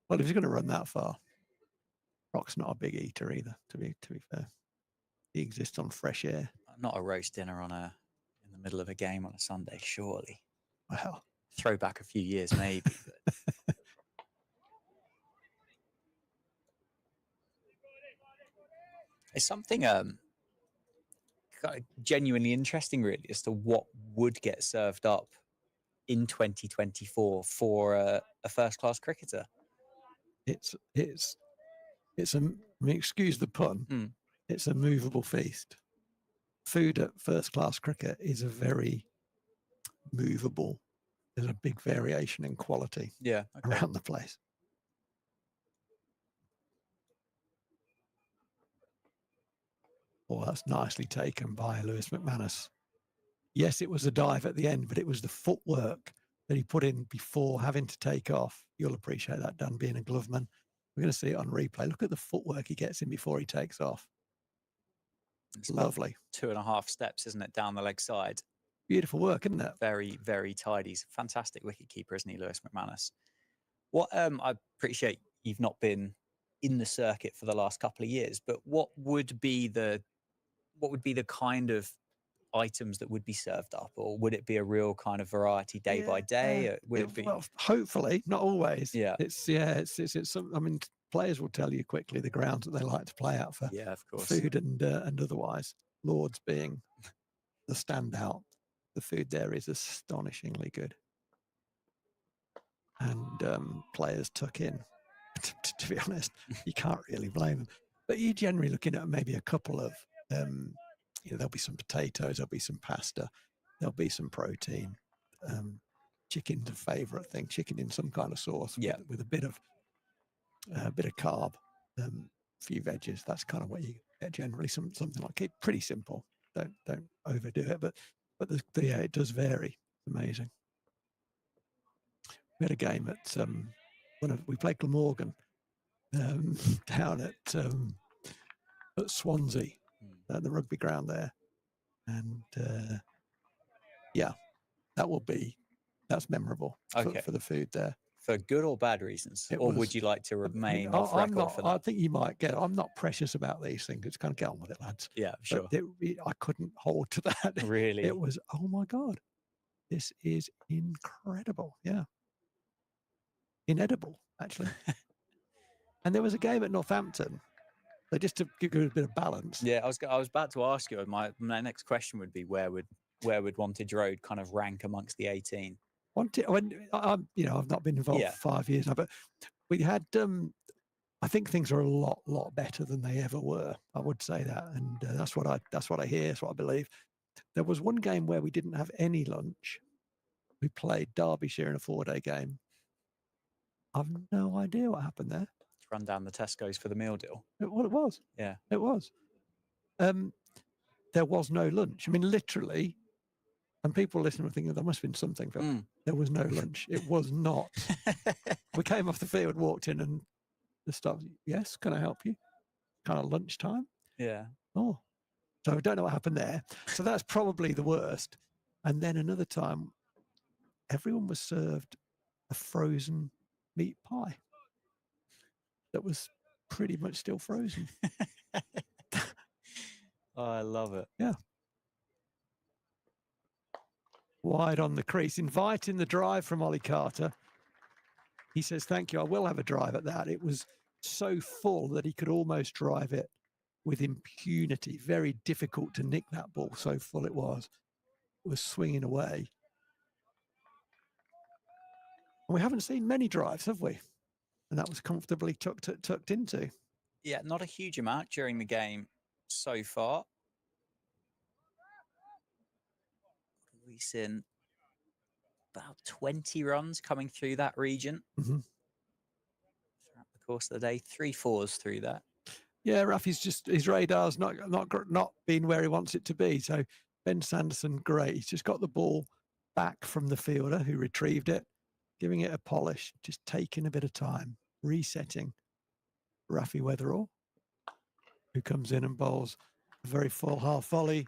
Well, if he's going to run that far, Proc's not a big eater either, to be fair. He exists on fresh air. Not a roast dinner in the middle of a game on a Sunday, surely. Well, throw back a few years, maybe. But... it's something kind of genuinely interesting, really, as to what would get served up in 2024 for a first-class cricketer. It's I mean, excuse the pun. It's a movable feast. Food at first-class cricket is a very movable. There's a big variation in quality. Yeah, okay. Around the place. Oh, that's nicely taken by Lewis McManus. Yes, it was a dive at the end, but it was the footwork that he put in before having to take off. You'll appreciate that, Dan, being a gloveman. We're going to see it on replay. Look at the footwork he gets in before he takes off. It's lovely. 2.5 steps, isn't it, down the leg side? Beautiful work, isn't it? Very, very tidy. He's a fantastic wicketkeeper, isn't he, Lewis McManus? What I appreciate you've not been in the circuit for the last couple of years, but what would be the kind of items that would be served up, or would it be a real kind of variety day by day? Would it be? Well, hopefully, not always. Yeah. It's some. I mean, players will tell you quickly the grounds that they like to play out for. Yeah, of course. Food and otherwise. Lords being the standout. The food there is astonishingly good, and players tuck in. To be honest, you can't really blame them. But you're generally looking at maybe a couple of. There'll be some potatoes, there'll be some pasta, there'll be some protein. Chicken's a favourite thing. Chicken in some kind of sauce, with a bit of carb, a few veggies. That's kind of what you get generally. Something like it. Pretty simple. Don't overdo it, but it does vary. It's amazing. We had a game at we played Glamorgan down at Swansea. The rugby ground there, and that's memorable for the food there. For good or bad reasons, would you like to remain off record for that? I think you might get. I'm not precious about these things. It's kind of get on with it, lads. Yeah, sure. I couldn't hold to that. Really, it was. Oh my god, this is incredible. Yeah, inedible actually. And there was a game at Northampton. So just to give you a bit of balance. Yeah, I was about to ask you. My next question would be where would Wantage Road kind of rank amongst the 18? I've not been involved for 5 years now, but we had I think things are a lot better than they ever were. I would say that, and that's what I hear. That's what I believe. There was one game where we didn't have any lunch. We played Derbyshire in a 4-day game. I've no idea what happened there. Run down the Tesco's for the meal deal. It was. Yeah, it was. There was no lunch. I mean, literally, and people listening were thinking there must have been something. But there was no lunch. It was not. We came off the field, walked in, and the staff, yes, can I help you? Kind of lunchtime. Yeah. Oh, so I don't know what happened there. So that's probably the worst. And then another time, everyone was served a frozen meat pie that was pretty much still frozen. Oh, I love it. Yeah. Wide on the crease, inviting the drive from Ollie Carter. He says, thank you, I will have a drive at that. It was so full that he could almost drive it with impunity. Very difficult to nick that ball, so full it was. It was swinging away. And we haven't seen many drives, have we? And that was comfortably tucked into. Yeah, not a huge amount during the game so far. We've seen about 20 runs coming through that region throughout the course of the day. 3 4s through that. Yeah, Rafi's just, his radar's not been where he wants it to be. So Ben Sanderson, great. He's just got the ball back from the fielder who retrieved it, giving it a polish, just taking a bit of time, resetting. Rafi Weatherall, who comes in and bowls a very full half volley,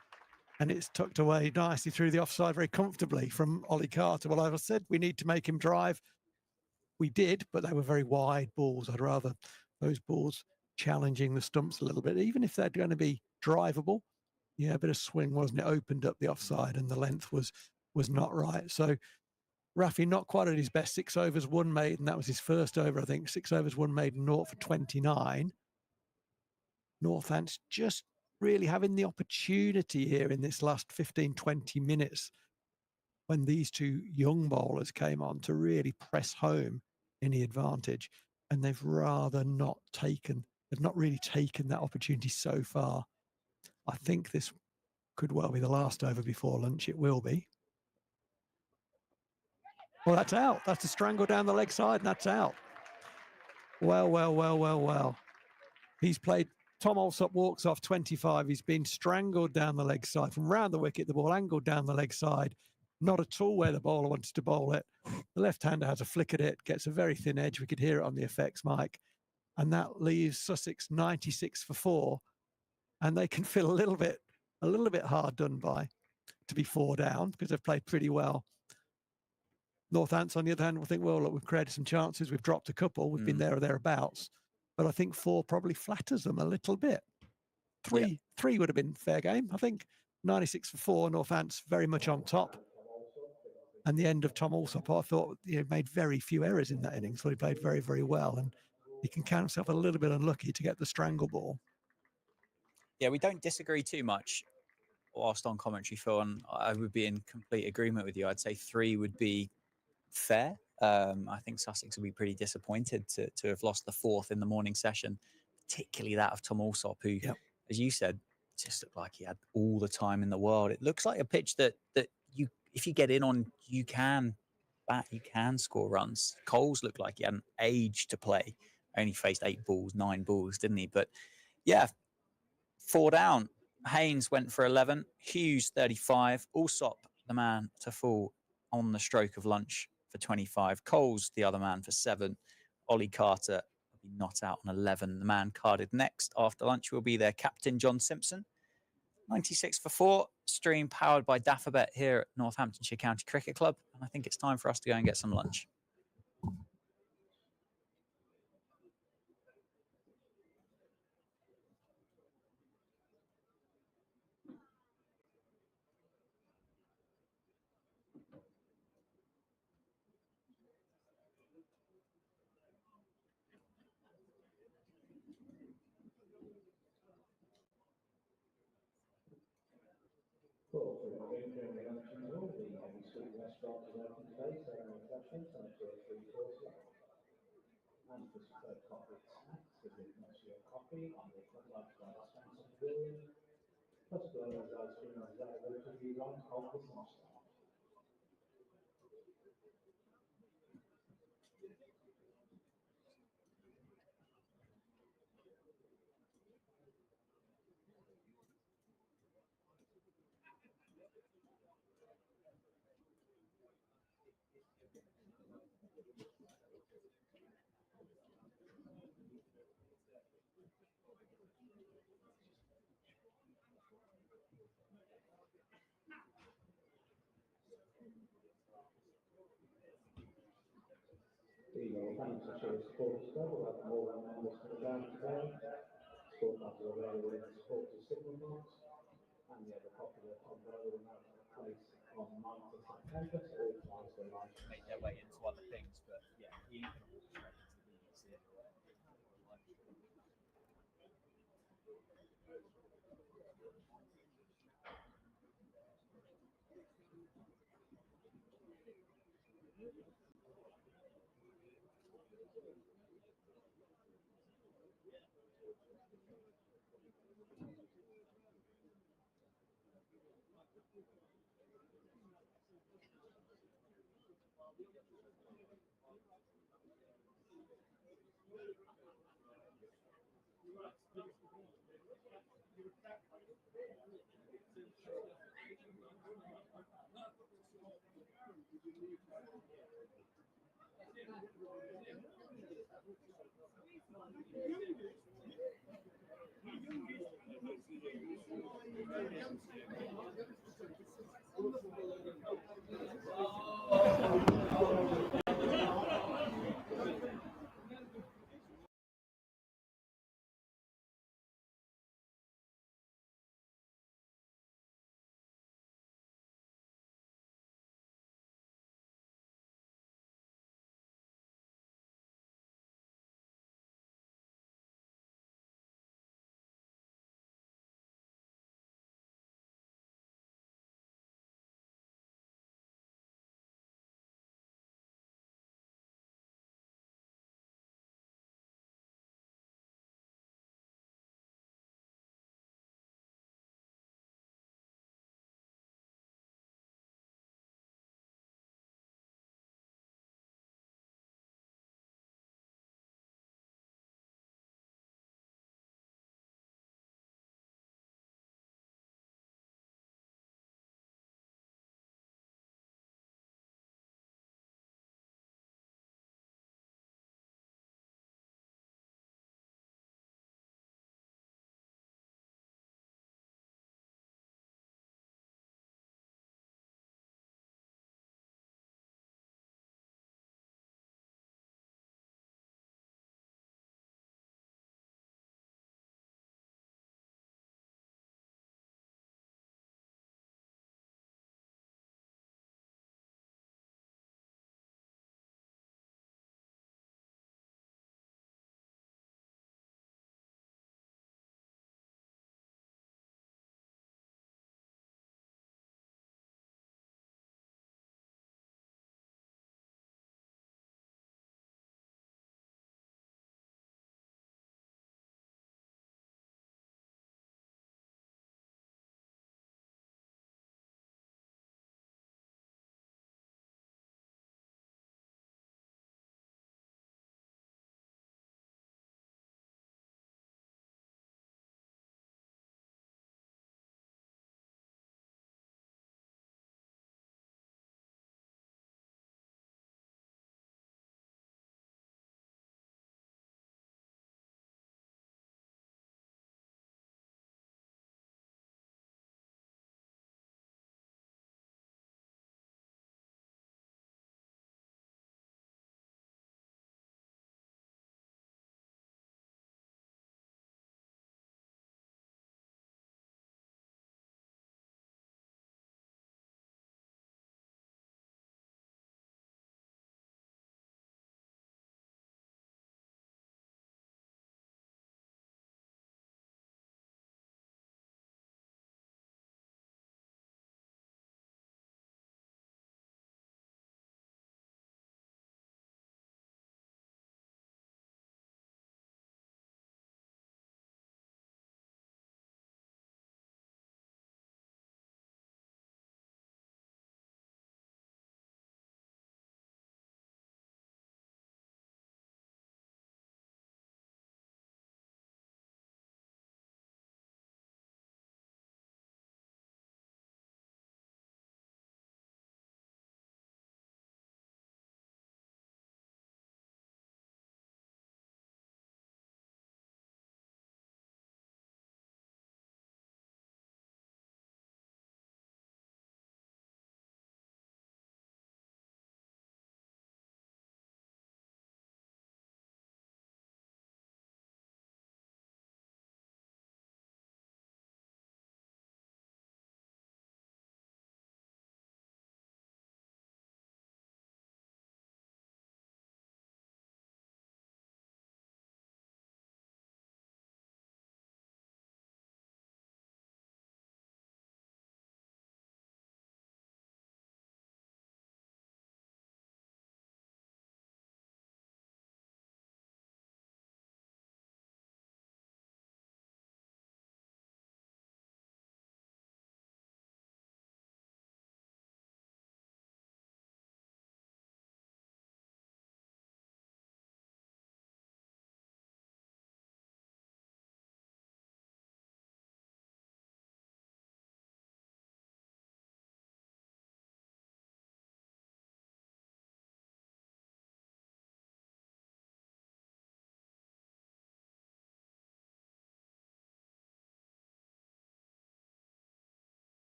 and it's tucked away nicely through the offside very comfortably from Ollie Carter. Well, as I said, we need to make him drive. We did, but they were very wide balls. I'd rather those balls challenging the stumps a little bit, even if they're going to be drivable. Yeah, a bit of swing, wasn't it? Opened up the offside and the length was not right. So Rafi not quite at his best. 6 overs, 1 maiden. That was his first over, I think. 6 overs, 1 maiden, 0 for 29. Northants just really having the opportunity here in this last 15, 20 minutes when these two young bowlers came on to really press home any advantage. And they've rather not taken, they've not really taken that opportunity so far. I think this could well be the last over before lunch. It will be. Well, that's out. That's a strangle down the leg side, and that's out. Well. He's played, Tom Alsop walks off 25. He's been strangled down the leg side. From round the wicket, the ball angled down the leg side. Not at all where the bowler wanted to bowl it. The left-hander has a flick at it, gets a very thin edge. We could hear it on the effects mic. And that leaves Sussex 96 for 4. And they can feel a little bit hard done by to be 4 down because they've played pretty well. Northants, on the other hand, will think, well, look, we've created some chances. We've dropped a couple. We've been there or thereabouts. But I think 4 probably flatters them a little bit. 3 would have been fair game, I think. 96 for 4, Northants very much on top. And the end of Tom Alsop, I thought he made very few errors in that innings. So he played very, very well. And he can count himself a little bit unlucky to get the strangle ball. Yeah, we don't disagree too much whilst on commentary, Phil, and I would be in complete agreement with you. I'd say 3 would be fair. I think Sussex would be pretty disappointed to have lost the 4th in the morning session, particularly that of Tom Alsop, who, as you said, just looked like he had all the time in the world. It looks like a pitch that you, if you get in on, you can bat, you can score runs. Coles looked like he had an age to play. Only faced 8 balls, 9 balls, didn't he? But yeah, 4 down. Haynes went for 11. Hughes 35. Alsop, the man to fall on the stroke of lunch for 25. Coles, the other man, for 7. Ollie Carter will be not out on 11. The man carded next after lunch will be their captain, John Simpson. 96 for 4. Stream powered by Daffabet here at Northamptonshire County Cricket Club. And I think it's time for us to go and get some lunch. Your coffee on the front of the Wisconsin Pavilion. Plus, Glenda's ice cream is relatively one of the sauce. The Northamptonshire Sports Club will have more members to the ground today. Sport clubs are available in the supporters signal box, and the other popular umbrella will now take place on 9th of September, so all plans for lunch. Make their way into other things, but yeah, you can walk straight into the BBC anyway.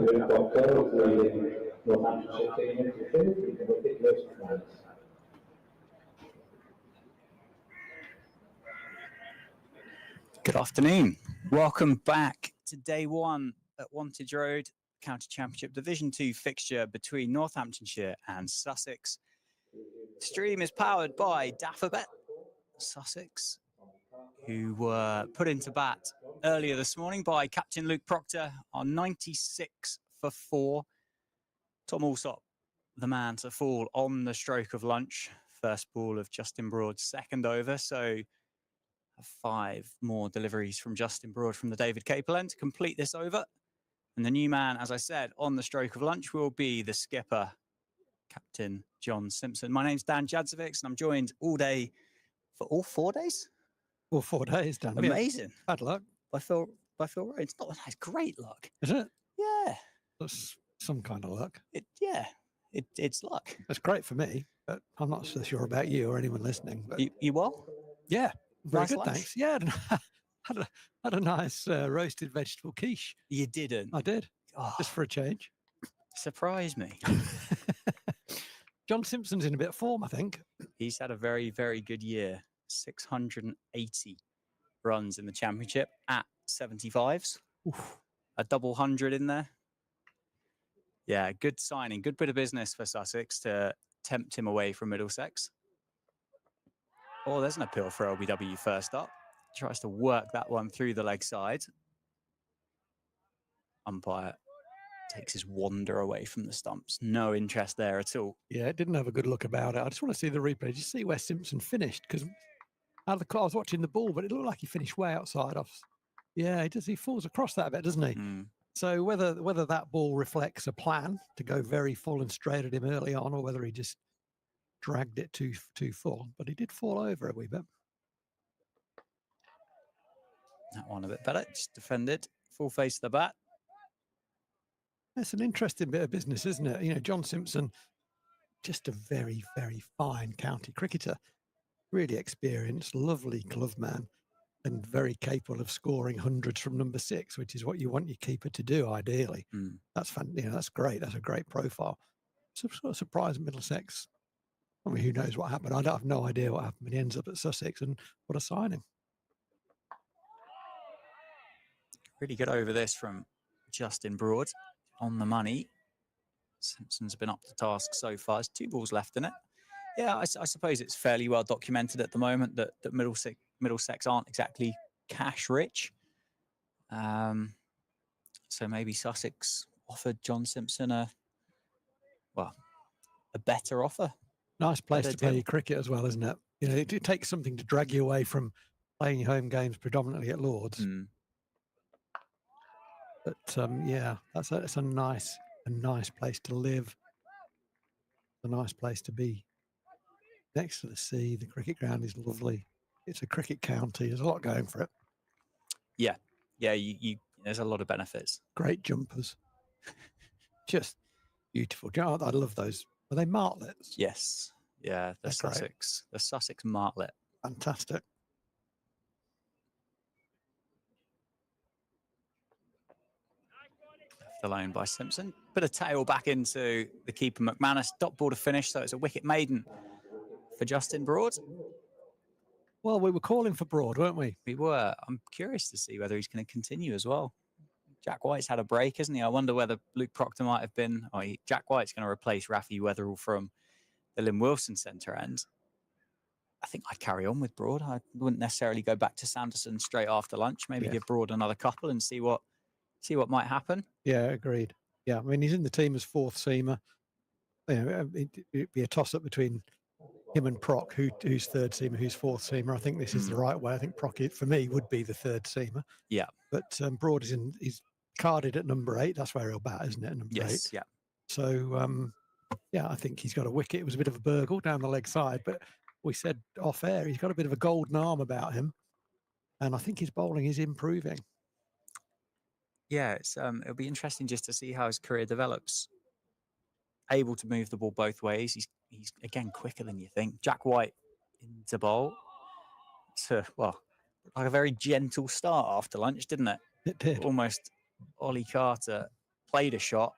Luke Proctor is leading Northamptonshire team into the field. You can wicket list flags. Good afternoon. Welcome back to day one at Wantage Road, County Championship Division 2 fixture between Northamptonshire and Sussex. The stream is powered by Daffabet, Sussex, who were put into bat earlier this morning by Captain Luke Proctor on 96 for 4. Tom Alsop, the man to fall on the stroke of lunch. First ball of Justin Broad's second over, so 5 more deliveries from Justin Broad from the David Capel end to complete this over. And the new man, as I said, on the stroke of lunch will be the skipper, Captain John Simpson. My name's Dan Jadzovic, and I'm joined all day for all 4 days? All 4 days, Dan. Amazing. Yeah. Bad luck. By Phil Rowe. It's not nice, great luck. Is it? Yeah. That's some kind of luck. It's luck. It's great for me, but I'm not so sure about you or anyone listening. But You well? yeah, very Nice good, lunch? thanks. Yeah, had a nice roasted vegetable quiche. You didn't. I did, Oh, just for a change. surprise me. John Simpson's in a bit of form, I think. He's had a very, very good year. 680 runs in the championship at 75s. Oof. A double hundred in there. Yeah, good signing. Good bit of business for Sussex to tempt him away from Middlesex. Oh, there's an appeal for LBW first up. Tries to work that one through the leg side. Umpire takes his wander away from the stumps. No interest there at all. Yeah, it didn't have a good look about it. I just want to see the replay. Did you see where Simpson finished? Because out of the car, I was watching the ball, but it looked like he finished way outside off. Yeah, he falls across that a bit, doesn't he? Mm. So whether that ball reflects a plan to go very full and straight at him early on, or whether he just dragged it too full, but he did fall over a wee bit. That one a bit better. Just defended. Full face of the bat. It's an interesting bit of business, isn't it? You know, John Simpson, just a very, very fine county cricketer, really experienced, lovely glove man, and very capable of scoring hundreds from number 6, which is what you want your keeper to do, ideally. Mm. That's fun. You know, that's great. That's a great profile. So sort of surprised Middlesex. I mean, who knows what happened? I have no idea what happened. But he ends up at Sussex, and what a signing. Really good over this from Justin Broad. On the money. Simpson's been up to task so far. There's 2 balls left in it. Yeah, I suppose it's fairly well documented at the moment that Middlesex aren't exactly cash rich. So maybe Sussex offered John Simpson a better offer. Nice place Better to play deal. your cricket as well, isn't it? You know, it takes something to drag you away from playing your home games predominantly at Lords. Mm. But yeah, that's a nice place to live. A nice place to be. Next to the sea, the cricket ground is lovely. It's a cricket county. There's a lot going for it. Yeah, there's a lot of benefits. Great jumpers. Just beautiful. Do you know, I love those. Are they martlets? Yes, yeah, They're great. the Sussex martlet. Fantastic. Alone by Simpson. Put a tail back into the keeper McManus. Dot ball to finish, so it's a wicket maiden for Justin Broad. Well, we were calling for Broad, weren't we? We were. I'm curious to see whether he's going to continue as well. Jack White's had a break, hasn't he? I wonder whether Luke Proctor might have been. Jack White's going to replace Rafi Weatherall from the Lynn Wilson centre end. I think I'd carry on with Broad. I wouldn't necessarily go back to Sanderson straight after lunch. Maybe give Broad another couple and see what might happen. Yeah, agreed. Yeah, I mean, he's in the team as 4th seamer. You know, it'd be a toss-up between him and Proc, who's 3rd seamer, who's 4th seamer. I think this is the right way. I think Proc, for me, would be the 3rd seamer. Yeah. But Broad he's carded at number 8. That's where he'll bat, isn't it? Number 8. Yeah. So, yeah, I think he's got a wicket. It was a bit of a burgle down the leg side, but we said off air, he's got a bit of a golden arm about him. And I think his bowling is improving. Yeah, it'll be interesting just to see how his career develops. Able to move the ball both ways. He's again quicker than you think. Jack White into bowl. Like a very gentle start after lunch, didn't it? It did. Almost Ollie Carter played a shot,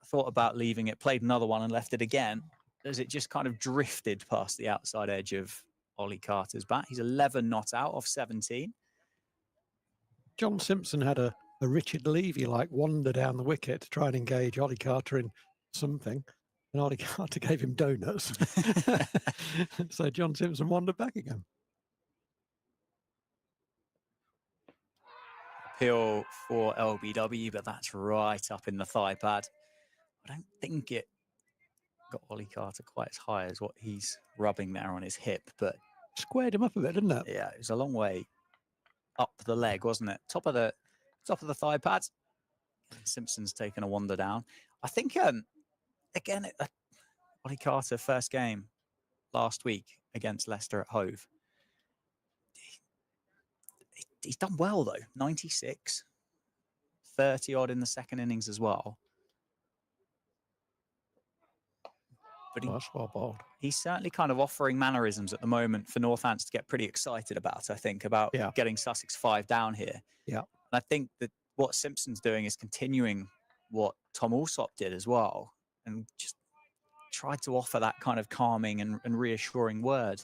thought about leaving it, played another one and left it again, as it just kind of drifted past the outside edge of Ollie Carter's bat. He's 11 not out off 17. John Simpson had a Richard Levy-like wander down the wicket to try and engage Ollie Carter in something, and Ollie Carter gave him donuts. So John Simpson wandered back again. Appeal for LBW, but that's right up in the thigh pad. I don't think it got Ollie Carter quite as high as what he's rubbing there on his hip, but Squared him up a bit, didn't it? yeah, it was a long way up the leg, wasn't it? Top of the thigh pad. Simpson's taken a wander down. I think again, Ollie Carter first game last week against Leicester at Hove. He's done well though. 96, 30 odd in the second innings as well. But That's well bowled. he's certainly kind of offering mannerisms at the moment for Northampton to get pretty excited about, I think, about getting Sussex 5 down here. Yeah. And I think that what Simpson's doing is continuing what Tom Alsop did as well, and just tried to offer that kind of calming and reassuring word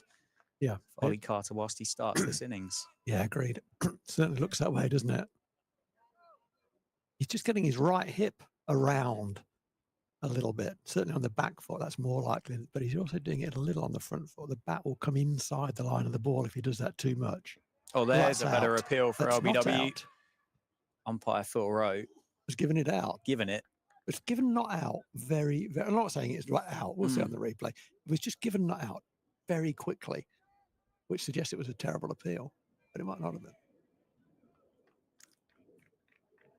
Yeah. for Ollie Carter whilst he starts this innings. Yeah, agreed. Certainly looks that way, doesn't it? He's just getting his right hip around a little bit, certainly on the back foot. That's more likely, but he's also doing it a little on the front foot. The bat will come inside the line of the ball if he does that too much. Oh, there's That's a better out. appeal for That's not LBW. out. Umpire Phil Rowe Was giving it out. given it. It's given not out very, very. I'm not saying it's right out. We'll see on the replay. It was just given not out very quickly, which suggests it was a terrible appeal, but it might not have been.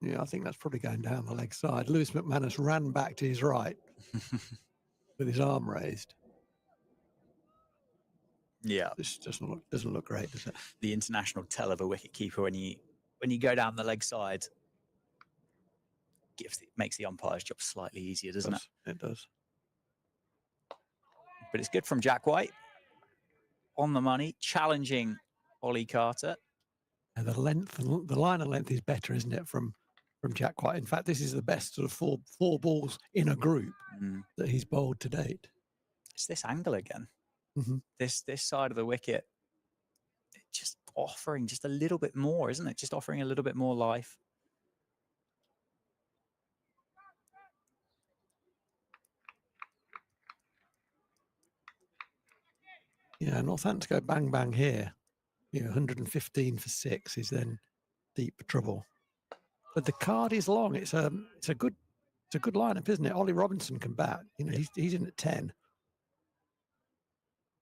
Yeah, I think that's probably going down the leg side. Lewis McManus ran back to his right with his arm raised. Yeah, This doesn't look great, does it? the international tell of a wicketkeeper when you go down the leg side makes the umpire's job slightly easier, doesn't it? It does. But it's good from Jack White on the money, challenging Ollie Carter. And the length, the line of length is better, isn't it, from Jack White? In fact, this is the best sort of four balls in a group that he's bowled to date. It's this angle again. Mm-hmm. This side of the wicket, just offering just a little bit more, isn't it? Just offering a little bit more life. Yeah, Northampton go bang bang here. 115 for 6 is then deep trouble. But the card is long. It's a good lineup, isn't it? Ollie Robinson can bat. He's in at 10.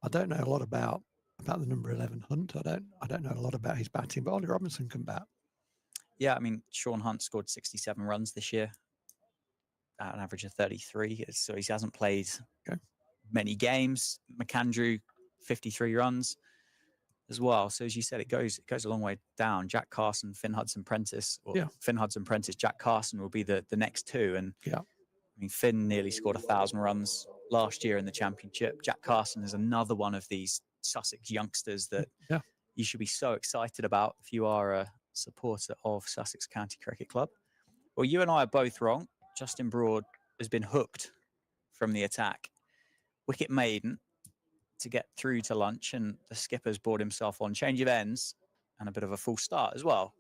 I don't know a lot about the number 11 Hunt. I don't know a lot about his batting, but Ollie Robinson can bat. Yeah, I mean, Sean Hunt scored 67 runs this year at an average of 33. So he hasn't played many games. McAndrew, 53 runs as well. So as you said, it goes a long way down. Jack Carson, Finn Hudson-Prentice, Finn Hudson-Prentice, Jack Carson will be the next two. And I mean, Finn nearly scored 1,000 runs last year in the championship. Jack Carson is another one of these Sussex youngsters that you should be so excited about if you are a supporter of Sussex County Cricket Club. Well, you and I are both wrong. Justin Broad has been hooked from the attack. Wicket maiden to get through to lunch, and the skipper's brought himself on. Change of ends and a bit of a full start as well.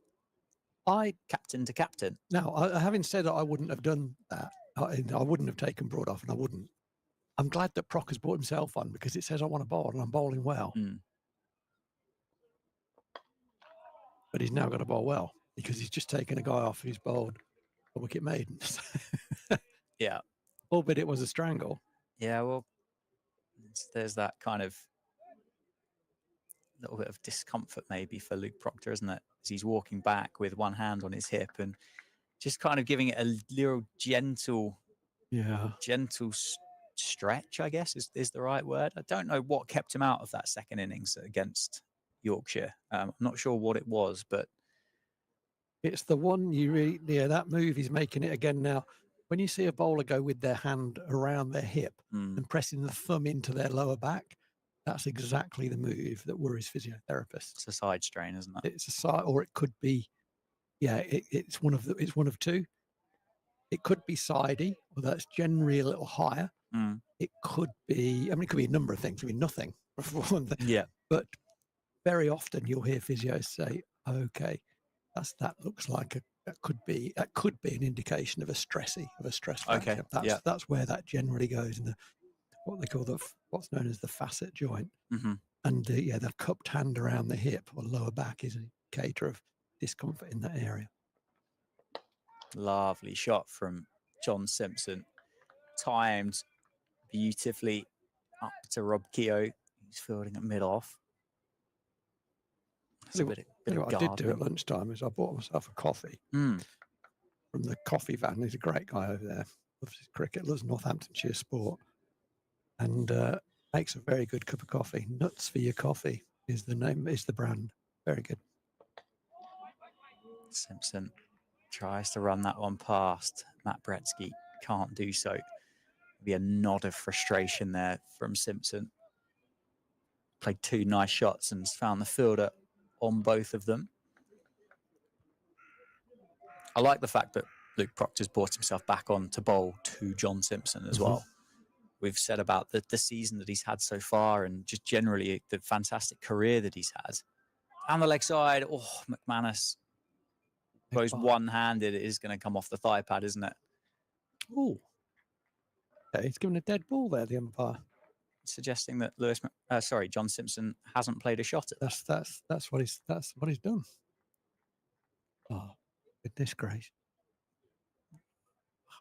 Captain to captain. Now, having said that, I wouldn't have done that. I wouldn't have taken Broad off, and I wouldn't. I'm glad that Proc has brought himself on because it says I want to bowl, and I'm bowling well. But he's now got to bowl well because he's just taken a guy off who's bowled a wicket maiden. Yeah. Albeit it was a strangle. Yeah, well, there's that kind of little bit of discomfort maybe for Luke Proctor, isn't it? As he's walking back with one hand on his hip and just kind of giving it a little gentle stretch, I guess is the right word. I don't know what kept him out of that second innings against Yorkshire. I'm not sure what it was, but it's the one that move he's making it again now. When you see a bowler go with their hand around their hip and pressing the thumb into their lower back, that's exactly the move that worries physiotherapists. It's a side strain, isn't it? It's a side, or it could be, it's one of two. It could be sidey, or that's generally a little higher. Mm. It could be, I mean, it could be a number of things. It could be nothing for one thing. Yeah. But very often you'll hear physios say, okay, that looks like that could be an indication of a stress Okay, fracture. yeah. That's where that generally goes in what they call what's known as the facet joint. Mm-hmm. And the cupped hand around the hip or lower back is an indicator of discomfort in that area. Lovely shot from John Simpson, timed beautifully up to Rob Keogh, who's fielding at mid-off. That's a bit of what I did do at lunchtime is I bought myself a coffee from the coffee van. He's a great guy over there. Loves his cricket, loves Northamptonshire sport, and makes a very good cup of coffee. Nuts for your coffee is the brand. Very good. Simpson tries to run that one past. Matt Bretsky can't do so. Be a nod of frustration there from Simpson. Played 2 nice shots and found the fielder on both of them. I like the fact that Luke Proctor's brought himself back on to bowl to John Simpson as well. We've said about the season that he's had so far and just generally the fantastic career that he's had. Down the leg side, McManus goes one-handed. It is going to come off the thigh pad, isn't it? Oh, okay, he's given a dead ball there, the umpire. Suggesting that John Simpson hasn't played a shot at that. That's what he's done. Oh, goodness gracious.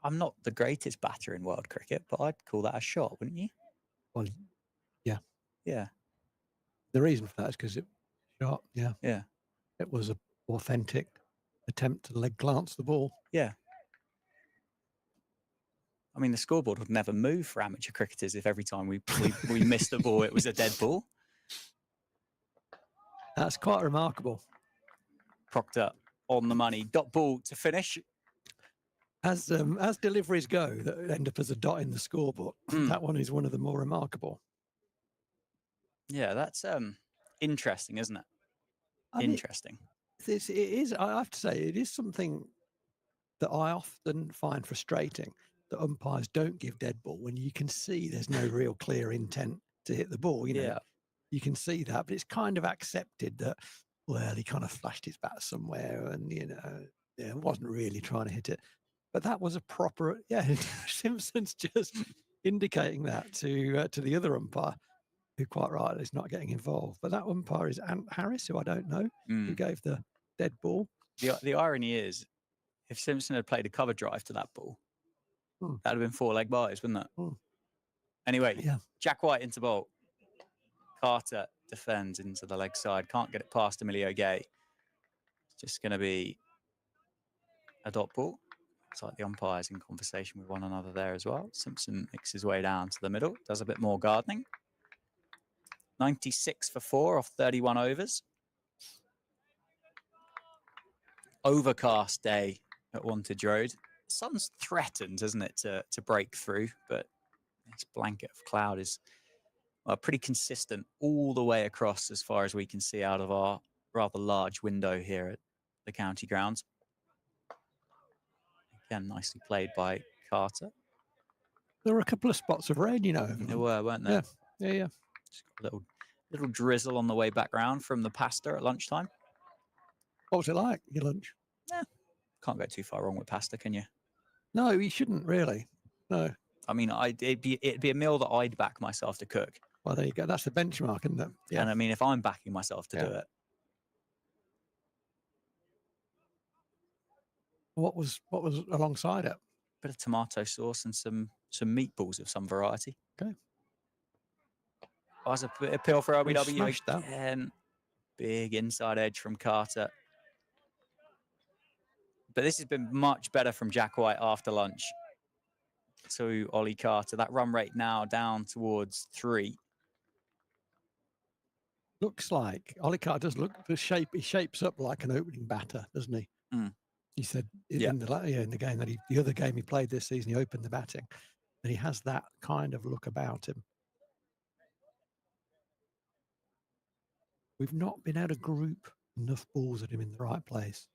I'm not the greatest batter in world cricket, but I'd call that a shot, wouldn't you? Well, yeah. Yeah. The reason for that is because it shot. Yeah. Yeah. It was an authentic attempt to leg glance the ball. Yeah. I mean, the scoreboard would never move for amateur cricketers if every time we missed a ball, it was a dead ball. That's quite remarkable. Proctor on the money. Dot ball to finish. As deliveries go that end up as a dot in the scoreboard, that one is one of the more remarkable. Yeah, that's interesting, isn't it? Interesting. It is. I have to say, it is something that I often find frustrating. That umpires don't give dead ball when you can see there's no real clear intent to hit the ball. You can see that, but it's kind of accepted that, well, he kind of flashed his bat somewhere and, wasn't really trying to hit it. But that was a proper, Simpson's just indicating that to the other umpire, who quite rightly is not getting involved. But that umpire is Ant Harris, who I don't know, who gave the dead ball. The irony is, if Simpson had played a cover drive to that ball, that would have been 4-leg byes, wouldn't it? Anyway, Jack White into bowl. Carter defends into the leg side. Can't get it past Emilio Gay. It's just going to be a dot ball. It's like the umpires in conversation with one another there as well. Simpson makes his way down to the middle. Does a bit more gardening. 96 for 4 off 31 overs. Overcast day at Wantage Road. Sun's threatened, isn't it, to break through, but this blanket of cloud is pretty consistent all the way across as far as we can see out of our rather large window here at the county grounds. Again, nicely played by Carter. There were a couple of spots of rain, There were, weren't there? Yeah. Just got a little drizzle on the way back round from the pasta at lunchtime. What was it like, your lunch? Yeah, can't go too far wrong with pasta, can you? No, you shouldn't really. No. I mean, it'd be a meal that I'd back myself to cook. Well, there you go. That's the benchmark, isn't it? Yeah. And I mean, if I'm backing myself to do it. What was alongside it? Bit of tomato sauce and some meatballs of some variety. Okay. Was a appeal for RBW that. again. Big inside edge from Carter. But this has been much better from Jack White after lunch to Ollie Carter. That run rate now down towards 3. Looks like Ollie Carter does look he shapes up like an opening batter, doesn't he? He said in the game that the other game he played this season, he opened the batting, and he has that kind of look about him. We've not been able to group enough balls at him in the right place.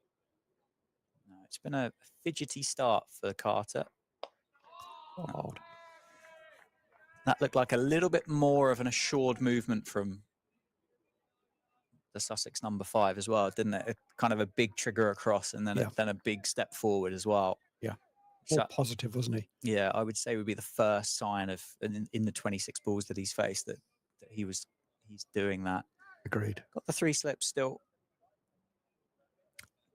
No, It's been a fidgety start for Carter. Odd. That looked like a little bit more of an assured movement from the Sussex number 5 as well, didn't it? Kind of a big trigger across and then, then a big step forward as well. Yeah. More positive, wasn't he? Yeah, I would say would be the first sign of in the 26 balls that he's faced that he's doing that. Agreed. Got the 3 slips still.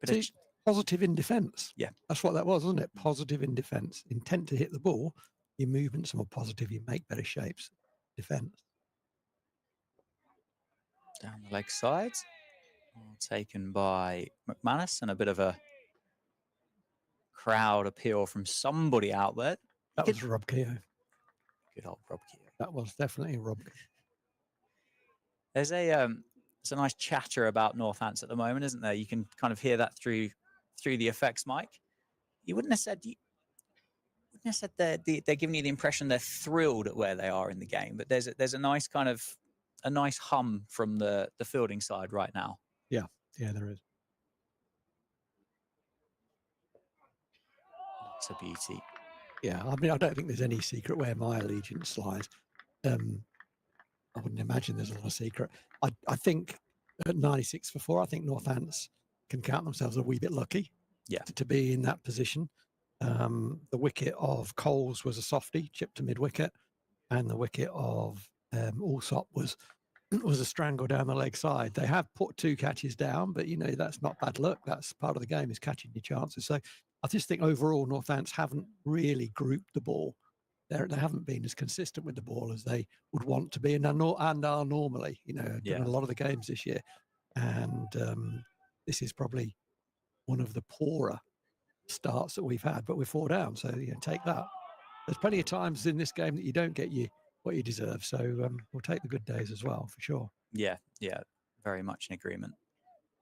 See, positive in defence. Yeah. That's what that was, wasn't it? Positive in defence. Intent to hit the ball, your movements are more positive, you make better shapes. Defence. Down the leg side. Taken by McManus and a bit of a crowd appeal from somebody out there. That was Rob Keogh. Good old Rob Keogh. That was definitely Rob. There's a nice chatter about Northants at the moment, isn't there? You can kind of hear that through the effects mic. You wouldn't have said they're giving you the impression they're thrilled at where they are in the game, but there's a nice kind of a nice hum from the fielding side right now. Yeah, there is. It's a beauty. Yeah, I mean, I don't think there's any secret where my allegiance lies. I wouldn't imagine there's a lot of secret. I think at 96 for 4, I think Northants can count themselves a wee bit lucky to be in that position. The wicket of Coles was a softie, chipped to mid-wicket, and the wicket of Allsop was a strangle down the leg side. They have put 2 catches down, but, you know, that's not bad luck. That's part of the game, is catching your chances. So I just think overall Northants haven't really grouped the ball. They haven't been as consistent with the ball as they would want to be and are normally, you know, in a lot of the games this year. And this is probably one of the poorer starts that we've had, but we're 4 down. So, take that. There's plenty of times in this game that you don't get what you deserve. So we'll take the good days as well, for sure. Yeah, very much in agreement.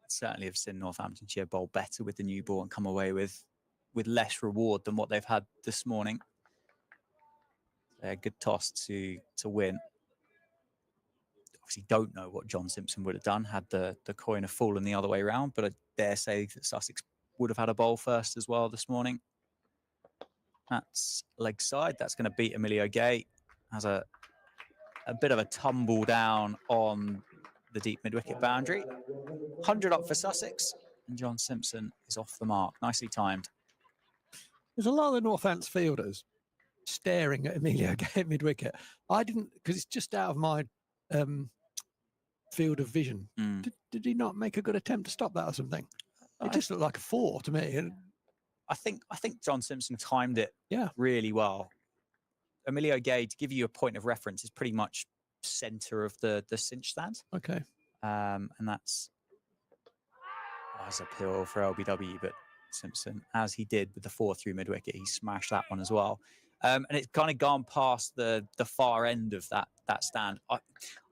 Certainly have seen Northamptonshire bowl better with the new ball and come away with less reward than what they've had this morning. A good toss to win. Obviously don't know what John Simpson would have done had the coin have fallen the other way around, but I dare say that Sussex would have had a bowl first as well this morning. That's leg side. That's going to beat Emilio Gay. Has a bit of a tumble down on the deep mid-wicket boundary. 100 up for Sussex, and John Simpson is off the mark. Nicely timed. There's a lot of the Northants fielders staring at Emilio Gay at mid-wicket. I didn't, because it's just out of my field of vision. Did he not make a good attempt to stop that or something? It just looked like a 4 to me. I think John Simpson timed it really well. Emilio Gay, to give you a point of reference, is pretty much centre of the cinch stand. Okay. And that's uphill for LBW, but Simpson, as he did with the 4 through mid-wicket, he smashed that one as well. And it's kind of gone past the far end of that stand.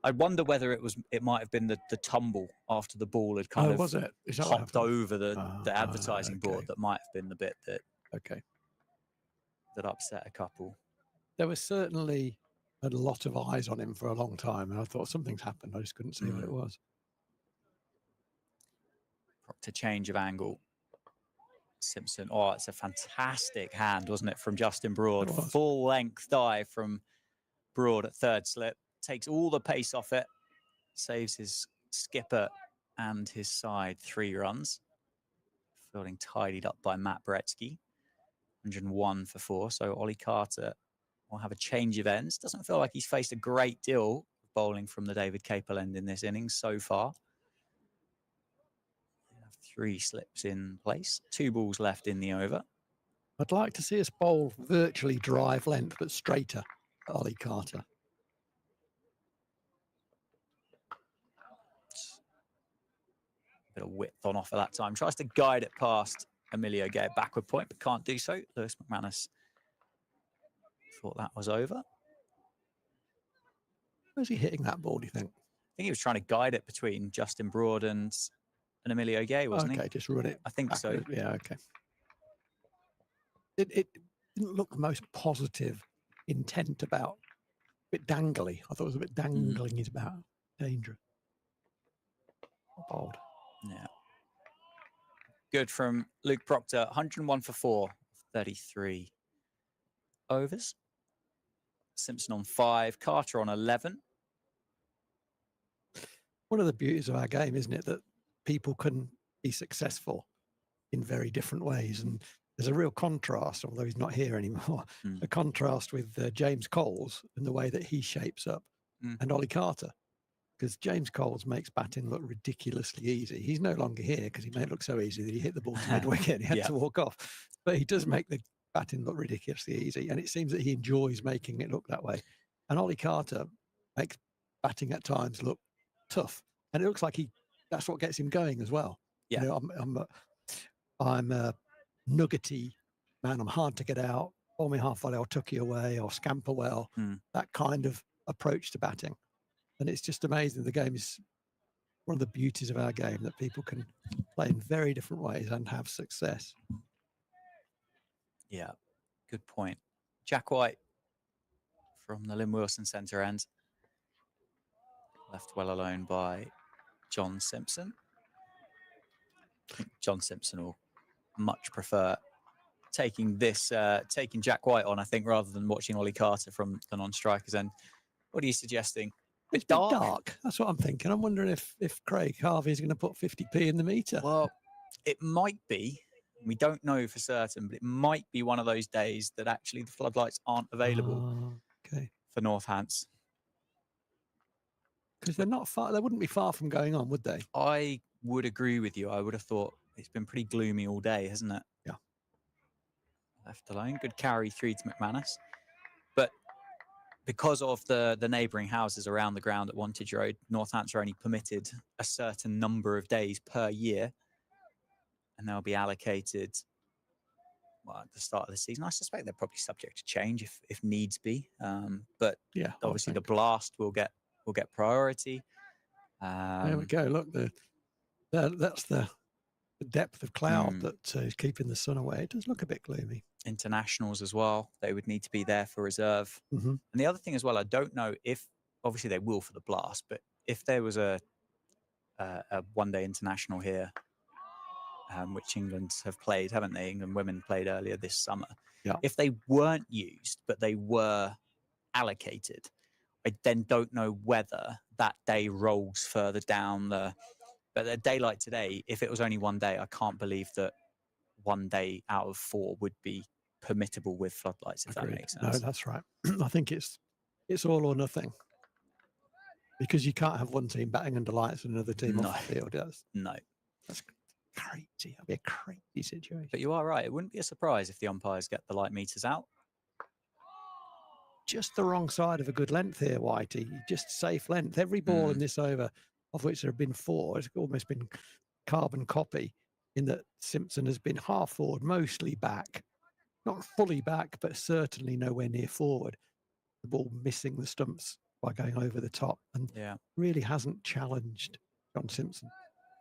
I wonder whether it might have been the tumble after the ball had kind of was it? hopped over the advertising board that might have been the bit that upset a couple. There was certainly a lot of eyes on him for a long time, and I thought something's happened. I just couldn't see what it was. To change of angle. Simpson. Oh, it's a fantastic hand, wasn't it, from Justin Broad? Full length dive from Broad at third slip. Takes all the pace off it. Saves his skipper and his side 3 runs. Fielding tidied up by Matt Bretsky. 101 for 4. So Ollie Carter will have a change of ends. Doesn't feel like he's faced a great deal of bowling from the David Capel end in this innings so far. 3 slips in place, 2 balls left in the over. I'd like to see us bowl virtually drive length, but straighter, Ollie Carter. Bit of width on offer that time. Tries to guide it past Emilio Gay at backward point, but can't do so. Lewis McManus thought that was over. Where's he hitting that ball, do you think? I think he was trying to guide it between Justin Broad and Emilio Gay, wasn't he? Okay, just run it. I think backward. So. Yeah, okay. It didn't look the most positive intent about. A bit dangly. I thought it was a bit dangling is about. Dangerous. Bold. Yeah. Good from Luke Proctor, 101 for 4, 33 overs. Simpson on 5, Carter on 11. One of the beauties of our game, isn't it, that people can be successful in very different ways. And there's a real contrast, although he's not here anymore, a contrast with James Coles and the way that he shapes up and Ollie Carter. Because James Coles makes batting look ridiculously easy. He's no longer here because he made it look so easy that he hit the ball to mid-wicket and he had to walk off. But he does make the batting look ridiculously easy. And it seems that he enjoys making it look that way. And Ollie Carter makes batting at times look tough. And it looks like that's what gets him going as well. Yeah. You know, I'm a nuggety man. I'm hard to get out. Ball me half volley, I'll tuck you away, or scamper well. That kind of approach to batting. And it's just amazing. The game is one of the beauties of our game, that people can play in very different ways and have success. Yeah, good point. Jack White from the Lynn Wilson centre end. Left well alone by John Simpson. I think John Simpson will much prefer taking Jack White on, I think, rather than watching Ollie Carter from the non-strikers end. What are you suggesting? It's dark. That's what I'm thinking. I'm wondering if Craig Harvey is going to put 50p in the meter. Well, it might be. We don't know for certain, but it might be one of those days that actually the floodlights aren't available for Northants. Because they're not far. They wouldn't be far from going on, would they? I would agree with you. I would have thought it's been pretty gloomy all day, hasn't it? Yeah. Left alone. Good carry through to McManus. But because of the neighbouring houses around the ground at Wantage Road, Northants are only permitted a certain number of days per year. And they'll be allocated at the start of the season. I suspect they're probably subject to change if needs be. But yeah, obviously the blast will get priority. There we go. Look, that's the depth of cloud that is keeping the sun away. It does look a bit gloomy. Internationals as well. They would need to be there for reserve. And the other thing as well, I don't know if, obviously they will for the blast, but if there was a one-day international here, which England have played, haven't they? England women played earlier this summer. Yeah. If they weren't used, but they were allocated, I then don't know whether that day rolls further down but a day like today, if it was only one day, I can't believe that 1 day out of 4 would be permittable with floodlights, if that makes sense. No, that's right. I think it's all or nothing. Because you can't have one team batting under lights and another team off the field. That's crazy. That'd be a crazy situation. But you are right. It wouldn't be a surprise if the umpires get the light meters out. Just the wrong side of a good length here, Whitey. Just safe length. Every ball in this over, of which there have been 4, it's almost been carbon copy, in that Simpson has been half forward, mostly back. Not fully back, but certainly nowhere near forward. The ball missing the stumps by going over the top, and really hasn't challenged John Simpson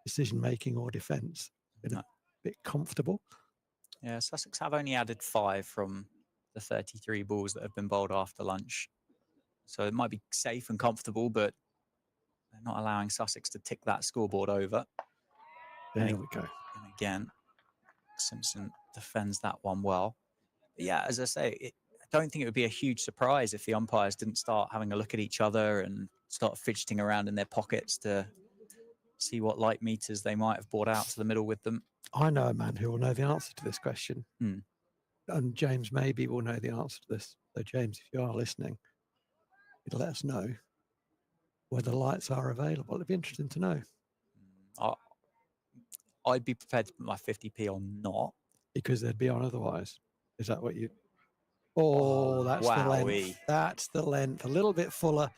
decision-making or defence. Been a bit comfortable. Yeah, Sussex have only added 5 from the 33 balls that have been bowled after lunch. So it might be safe and comfortable, but they're not allowing Sussex to tick that scoreboard over. There we go. And again, Simpson defends that one well. But yeah, as I say, I don't think it would be a huge surprise if the umpires didn't start having a look at each other and start fidgeting around in their pockets to see what light meters they might have brought out to the middle with them. I know a man who will know the answer to this question. And James maybe will know the answer to this. So James, if you are listening, it'll let us know whether lights are available. It'd be interesting to know. I'd be prepared to put my 50p on not. Because they'd be on otherwise. Is that what you... Oh, that's the length. That's the length. A little bit fuller,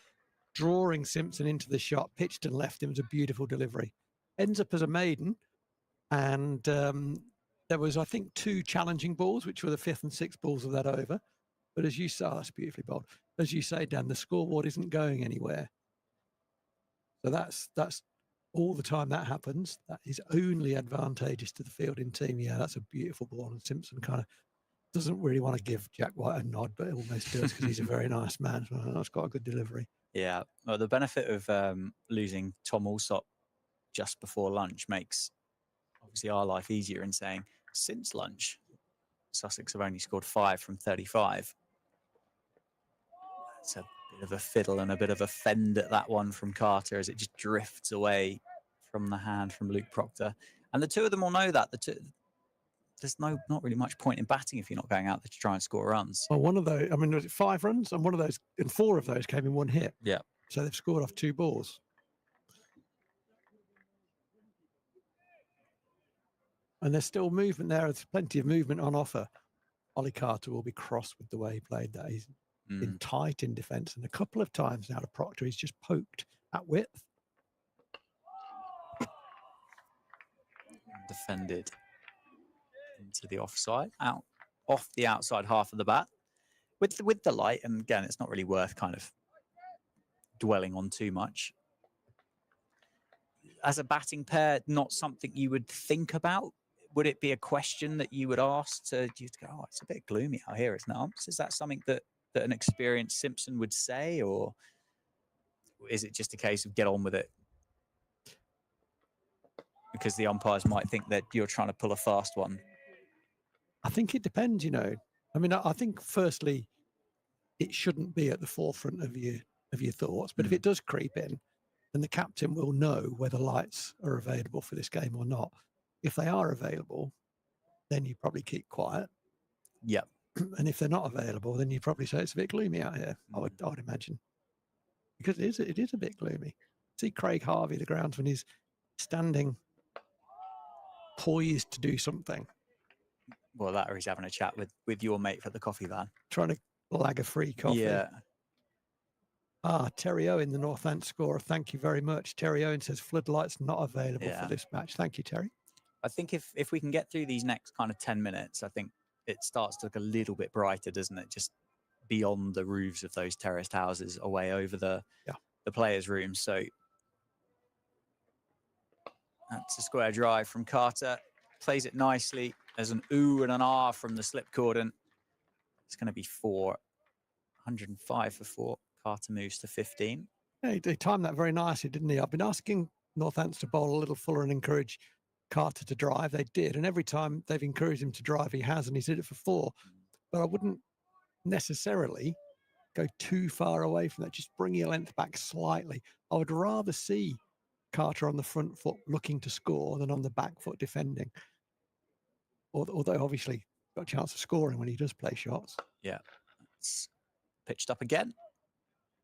drawing Simpson into the shot, pitched and left him. It was a beautiful delivery. Ends up as a maiden. And there was, I think, 2 challenging balls, which were the 5th and 6th balls of that over. But as you saw, that's beautifully bowled. As you say, Dan, the scoreboard isn't going anywhere. So that's all the time that happens. That is only advantageous to the fielding team. Yeah, that's a beautiful ball. And Simpson kind of doesn't really want to give Jack White a nod, but almost does because he's a very nice man. So that's got a good delivery. Yeah. Well, the benefit of losing Tom Alsop just before lunch makes obviously our life easier in saying since lunch, Sussex have only scored 5 from 35. It's a bit of a fiddle and a bit of a fend at that one from Carter as it just drifts away from the hand from Luke Proctor. And the two of them will know that. There's not really much point in batting if you're not going out there to try and score runs. Well, one of those, I mean, was it 5 runs? And one of those, and 4 of those came in one hit. Yeah. So they've scored off 2 balls. And there's still movement there. There's plenty of movement on offer. Ollie Carter will be cross with the way he played that. He's been tight in defence. And a couple of times now to Proctor, he's just poked at width. Defended into the offside, off the outside half of the bat with the light. And again, it's not really worth kind of dwelling on too much. As a batting pair, not something you would think about. Would it be a question that you would ask to go, oh, it's a bit gloomy out here, isn't it? Is that something that an experienced Simpson would say, or is it just a case of get on with it? Because the umpires might think that you're trying to pull a fast one. I think it depends, you know. I mean, I think firstly, it shouldn't be at the forefront of your thoughts. But if it does creep in, then the captain will know whether lights are available for this game or not. If they are available, then you probably keep quiet. Yep. And if they're not available, then you probably say it's a bit gloomy out here. I would imagine, because it is a bit gloomy. See Craig Harvey, the groundsman, is standing poised to do something. Well, that or he's having a chat with your mate for the coffee van. Trying to lag a free coffee. Yeah. Terry Owen, the Northampton scorer. Thank you very much. Terry Owen says floodlights not available for this match. Thank you, Terry. I think if we can get through these next kind of 10 minutes, I think it starts to look a little bit brighter, doesn't it? Just beyond the roofs of those terraced houses, away over the players' rooms. So that's a square drive from Carter. Plays it nicely. There's an ooh and an ah from the slip cordon. It's going to be 4. 105 for 4. Carter moves to 15. Yeah, they timed that very nicely, didn't he? I've been asking Northampton to bowl a little fuller and encourage Carter to drive. They did. And every time they've encouraged him to drive, he has, and he's hit it for 4. But I wouldn't necessarily go too far away from that. Just bring your length back slightly. I would rather see Carter on the front foot looking to score than on the back foot defending. Although obviously got a chance of scoring when he does play shots. Yeah. It's pitched up again.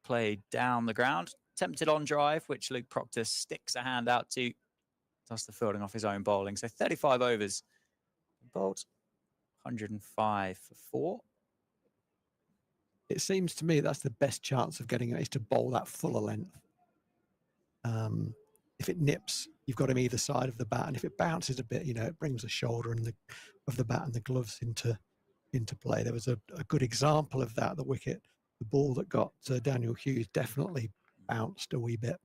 Played down the ground. Tempted on drive, which Luke Proctor sticks a hand out to. Does the fielding off his own bowling. So 35 overs. Bowled 105 for 4. It seems to me that's the best chance of getting it, is to bowl that fuller length. If it nips, you've got him either side of the bat, and if it bounces a bit, you know, it brings the shoulder and of the bat and the gloves into play. There was a good example of that. The wicket, the ball that got Daniel Hughes definitely bounced a wee bit,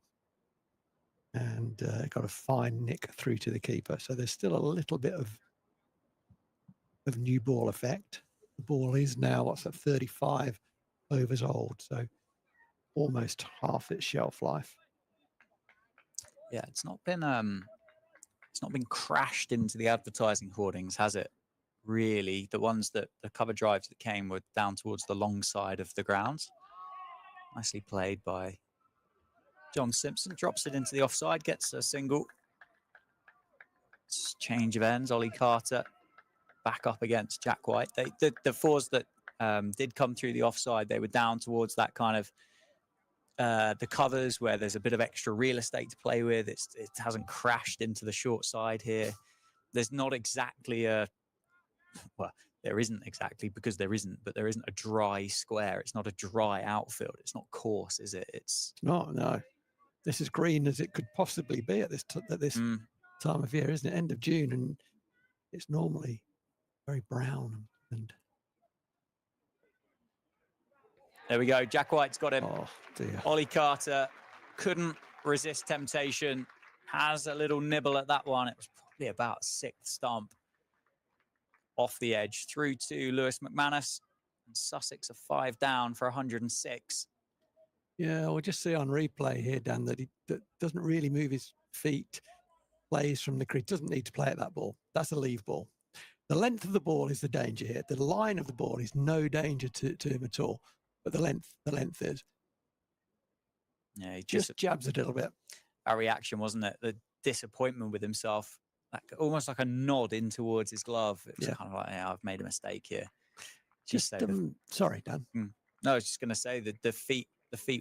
and got a fine nick through to the keeper. So there's still a little bit of new ball effect. The ball is now, what's that, 35 overs old, so almost half its shelf life. Yeah, it's not been crashed into the advertising hoardings, has it? Really, the ones the cover drives that came were down towards the long side of the grounds. Nicely played by John Simpson. Drops it into the offside, gets a single. Change of ends. Ollie Carter back up against Jack White. The 4s that did come through the offside, they were down towards that kind of the covers where there's a bit of extra real estate to play with. It hasn't crashed into the short side here. There's not exactly there isn't exactly, because there isn't, but there isn't a dry square. It's not a dry outfield. It's not coarse, is it? It's not, no. This is green as it could possibly be at this time of year, isn't it? End of June, and it's normally very brown. And there we go. Jack White's got him. Oh dear. Ollie Carter couldn't resist temptation. Has a little nibble at that one. It was probably about 6th stump. Off the edge through to Lewis McManus. And Sussex are 5 down for 106. Yeah, we'll just see on replay here, Dan, that he doesn't really move his feet plays from the crease, doesn't need to play at that ball. That's a leave ball. The length of the ball is the danger here. The line of the ball is no danger to him at all, but the length is. Yeah, he Just jabs a little bit. Our reaction, wasn't it? The disappointment with himself, like almost like a nod in towards his glove. It was kind of like, yeah, I've made a mistake here. Just sorry, Dan. No, I was just going to say that the feet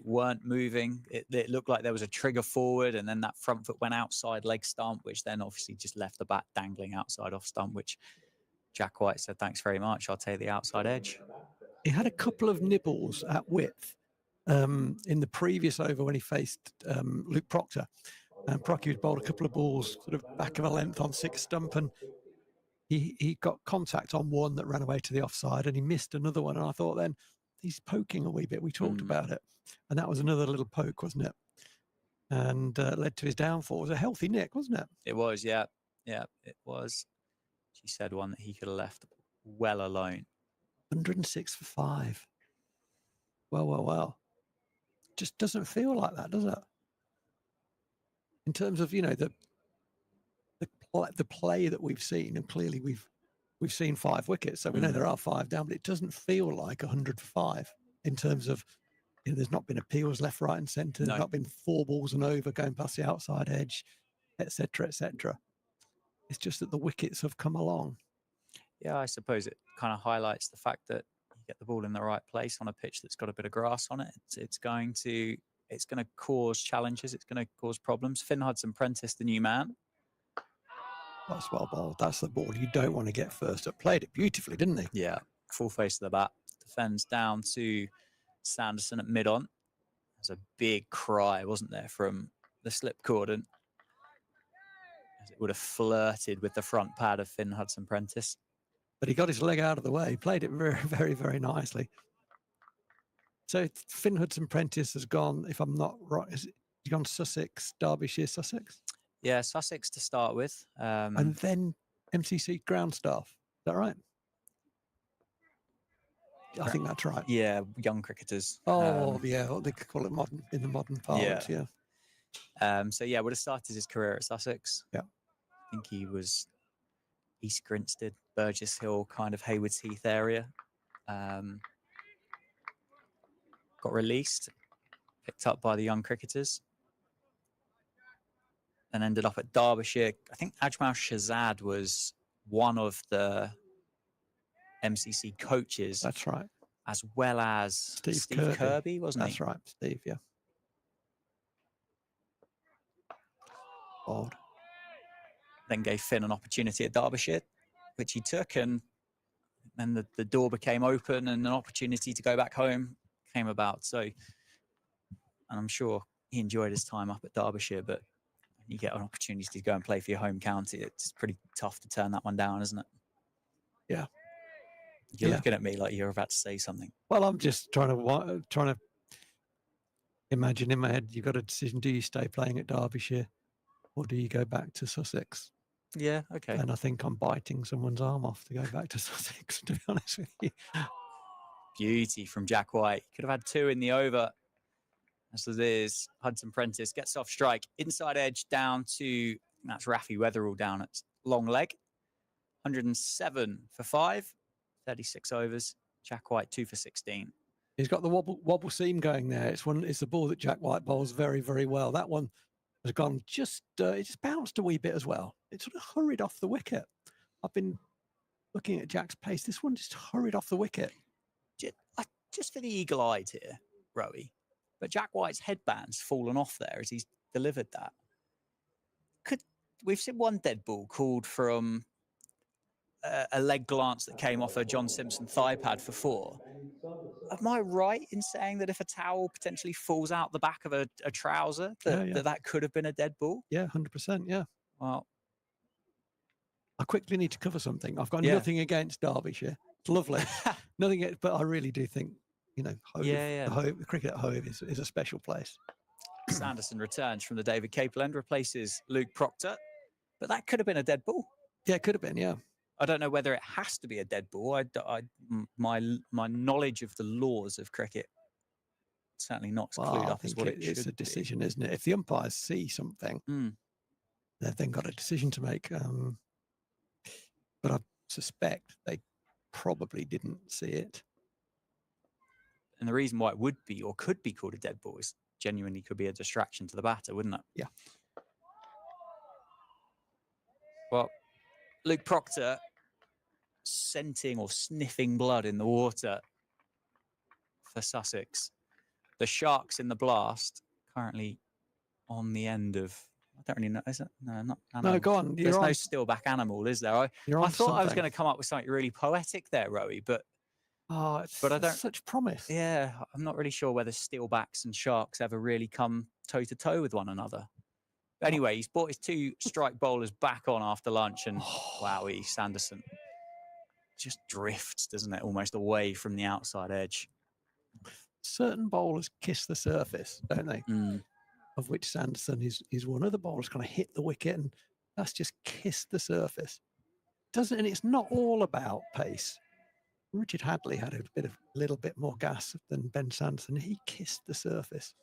weren't moving. It looked like there was a trigger forward, and then that front foot went outside leg stump, which then obviously just left the bat dangling outside off stump, which Jack White said, thanks very much. I'll take the outside edge. He had a couple of nibbles at width in the previous over when he faced Luke Proctor. And Proctor had bowled a couple of balls sort of back of a length on 6 stump, and he got contact on one that ran away to the offside, and he missed another one. And I thought then, he's poking a wee bit. We talked about it. And that was another little poke, wasn't it? And led to his downfall. It was a healthy nick, wasn't it? It was, yeah. Yeah, it was. She said one that he could have left well alone. 106 for 5. Well. Just doesn't feel like that, does it? In terms of, the play that we've seen, and clearly we've seen 5 wickets, so we know there are 5 down, but it doesn't feel like 100 for 5 in terms of, there's not been appeals left, right and centre. There's not been 4 balls and over going past the outside edge, etc., etc. It's just that the wickets have come along. Yeah, I suppose it kind of highlights the fact that you get the ball in the right place on a pitch that's got a bit of grass on it. It's going to cause challenges. It's going to cause problems. Finn Hudson-Prentice, the new man. That's well bowled. That's the ball you don't want to get first up. Played it beautifully, didn't he? Yeah, full face of the bat. Defends down to Sanderson at mid-on. There's a big cry, wasn't there, from the slip cordon. As it would have flirted with the front pad of Finn Hudson-Prentice. But he got his leg out of the way. He played it very, very, very nicely. So Finn Hudson-Prentice has gone, if I'm not right, he's gone Sussex, Derbyshire, Sussex? Yeah, Sussex to start with. And then MCC ground staff. Is that right? I think that's right. Yeah, young cricketers. Yeah, what they call it in the modern parlance, yeah. So yeah, would have started his career at Sussex. Yeah. I think he was East Grinstead, Burgess Hill, kind of Haywards Heath area. Got released, picked up by the young cricketers, and ended up at Derbyshire. I think Ajmal Shahzad was one of the MCC coaches. That's right. As well as Steve Kirby, wasn't he? That's right, Steve, yeah. Odd. Then gave Finn an opportunity at Derbyshire, which he took, and then the door became open and an opportunity to go back home came about. So, and I'm sure he enjoyed his time up at Derbyshire, but you get an opportunity to go and play for your home county, it's pretty tough to turn that one down, isn't it? Yeah. You're looking at me like you're about to say something. Well, I'm just trying to imagine in my head, you've got a decision. Do you stay playing at Derbyshire or do you go back to Sussex? Yeah, okay. And I think I'm biting someone's arm off to go back to Sussex, to be honest with you. Beauty from Jack White. Could have had 2 in the over. As it is, Hudson-Prentice gets off strike. Inside edge down to, that's Rafi Weatherall down at long leg. 107 for 5, 36 overs. Jack White 2 for 16. He's got the wobble seam going there. It's the ball that Jack White bowls very, very well. That one has gone it just bounced a wee bit as well. It sort of hurried off the wicket. I've been looking at Jack's pace. This one just hurried off the wicket. Just for the eagle-eyed here, Rowie, but Jack White's headband's fallen off there as he's delivered that. We've seen one dead ball called from a leg glance that came off a John Simpson thigh pad for 4. Am I right in saying that if a towel potentially falls out the back of a trouser, that could have been a dead ball? Yeah, 100%, yeah. Well, I quickly need to cover something. I've got nothing against Derbyshire. It's lovely. Nothing, but I really do think, Hove, the cricket at Hove is a special place. Sanderson returns from the David Capel end, replaces Luke Proctor, but that could have been a dead ball. Yeah, it could have been, yeah. I don't know whether it has to be a dead ball. My knowledge of the laws of cricket certainly not as clued up as what it should be. It's a decision, isn't it? If the umpires see something They've then got a decision to make. But I suspect they probably didn't see it. And the reason why it would be or could be called a dead ball is genuinely could be a distraction to the batter, wouldn't it? Yeah. Well, Luke Proctor scenting or sniffing blood in the water for Sussex. The Sharks in the blast currently on the end of, I don't really know, is it? No, not animal. No, go on. There's no stillback animal, is there? I thought I was going to come up with something really poetic there, Rowie, but I don't. Such promise. Yeah, I'm not really sure whether steelbacks and sharks ever really come toe to toe with one another. Anyway, he's brought his 2 strike bowlers back on after lunch, and wowie, Sanderson just drifts, doesn't it? Almost away from the outside edge. Certain bowlers kiss the surface, don't they? Of which Sanderson is one. Other bowlers kind of hit the wicket, and that's just kissed the surface. Doesn't, and it's not all about pace. Richard Hadley had a little bit more gas than Ben Sanderson. He kissed the surface.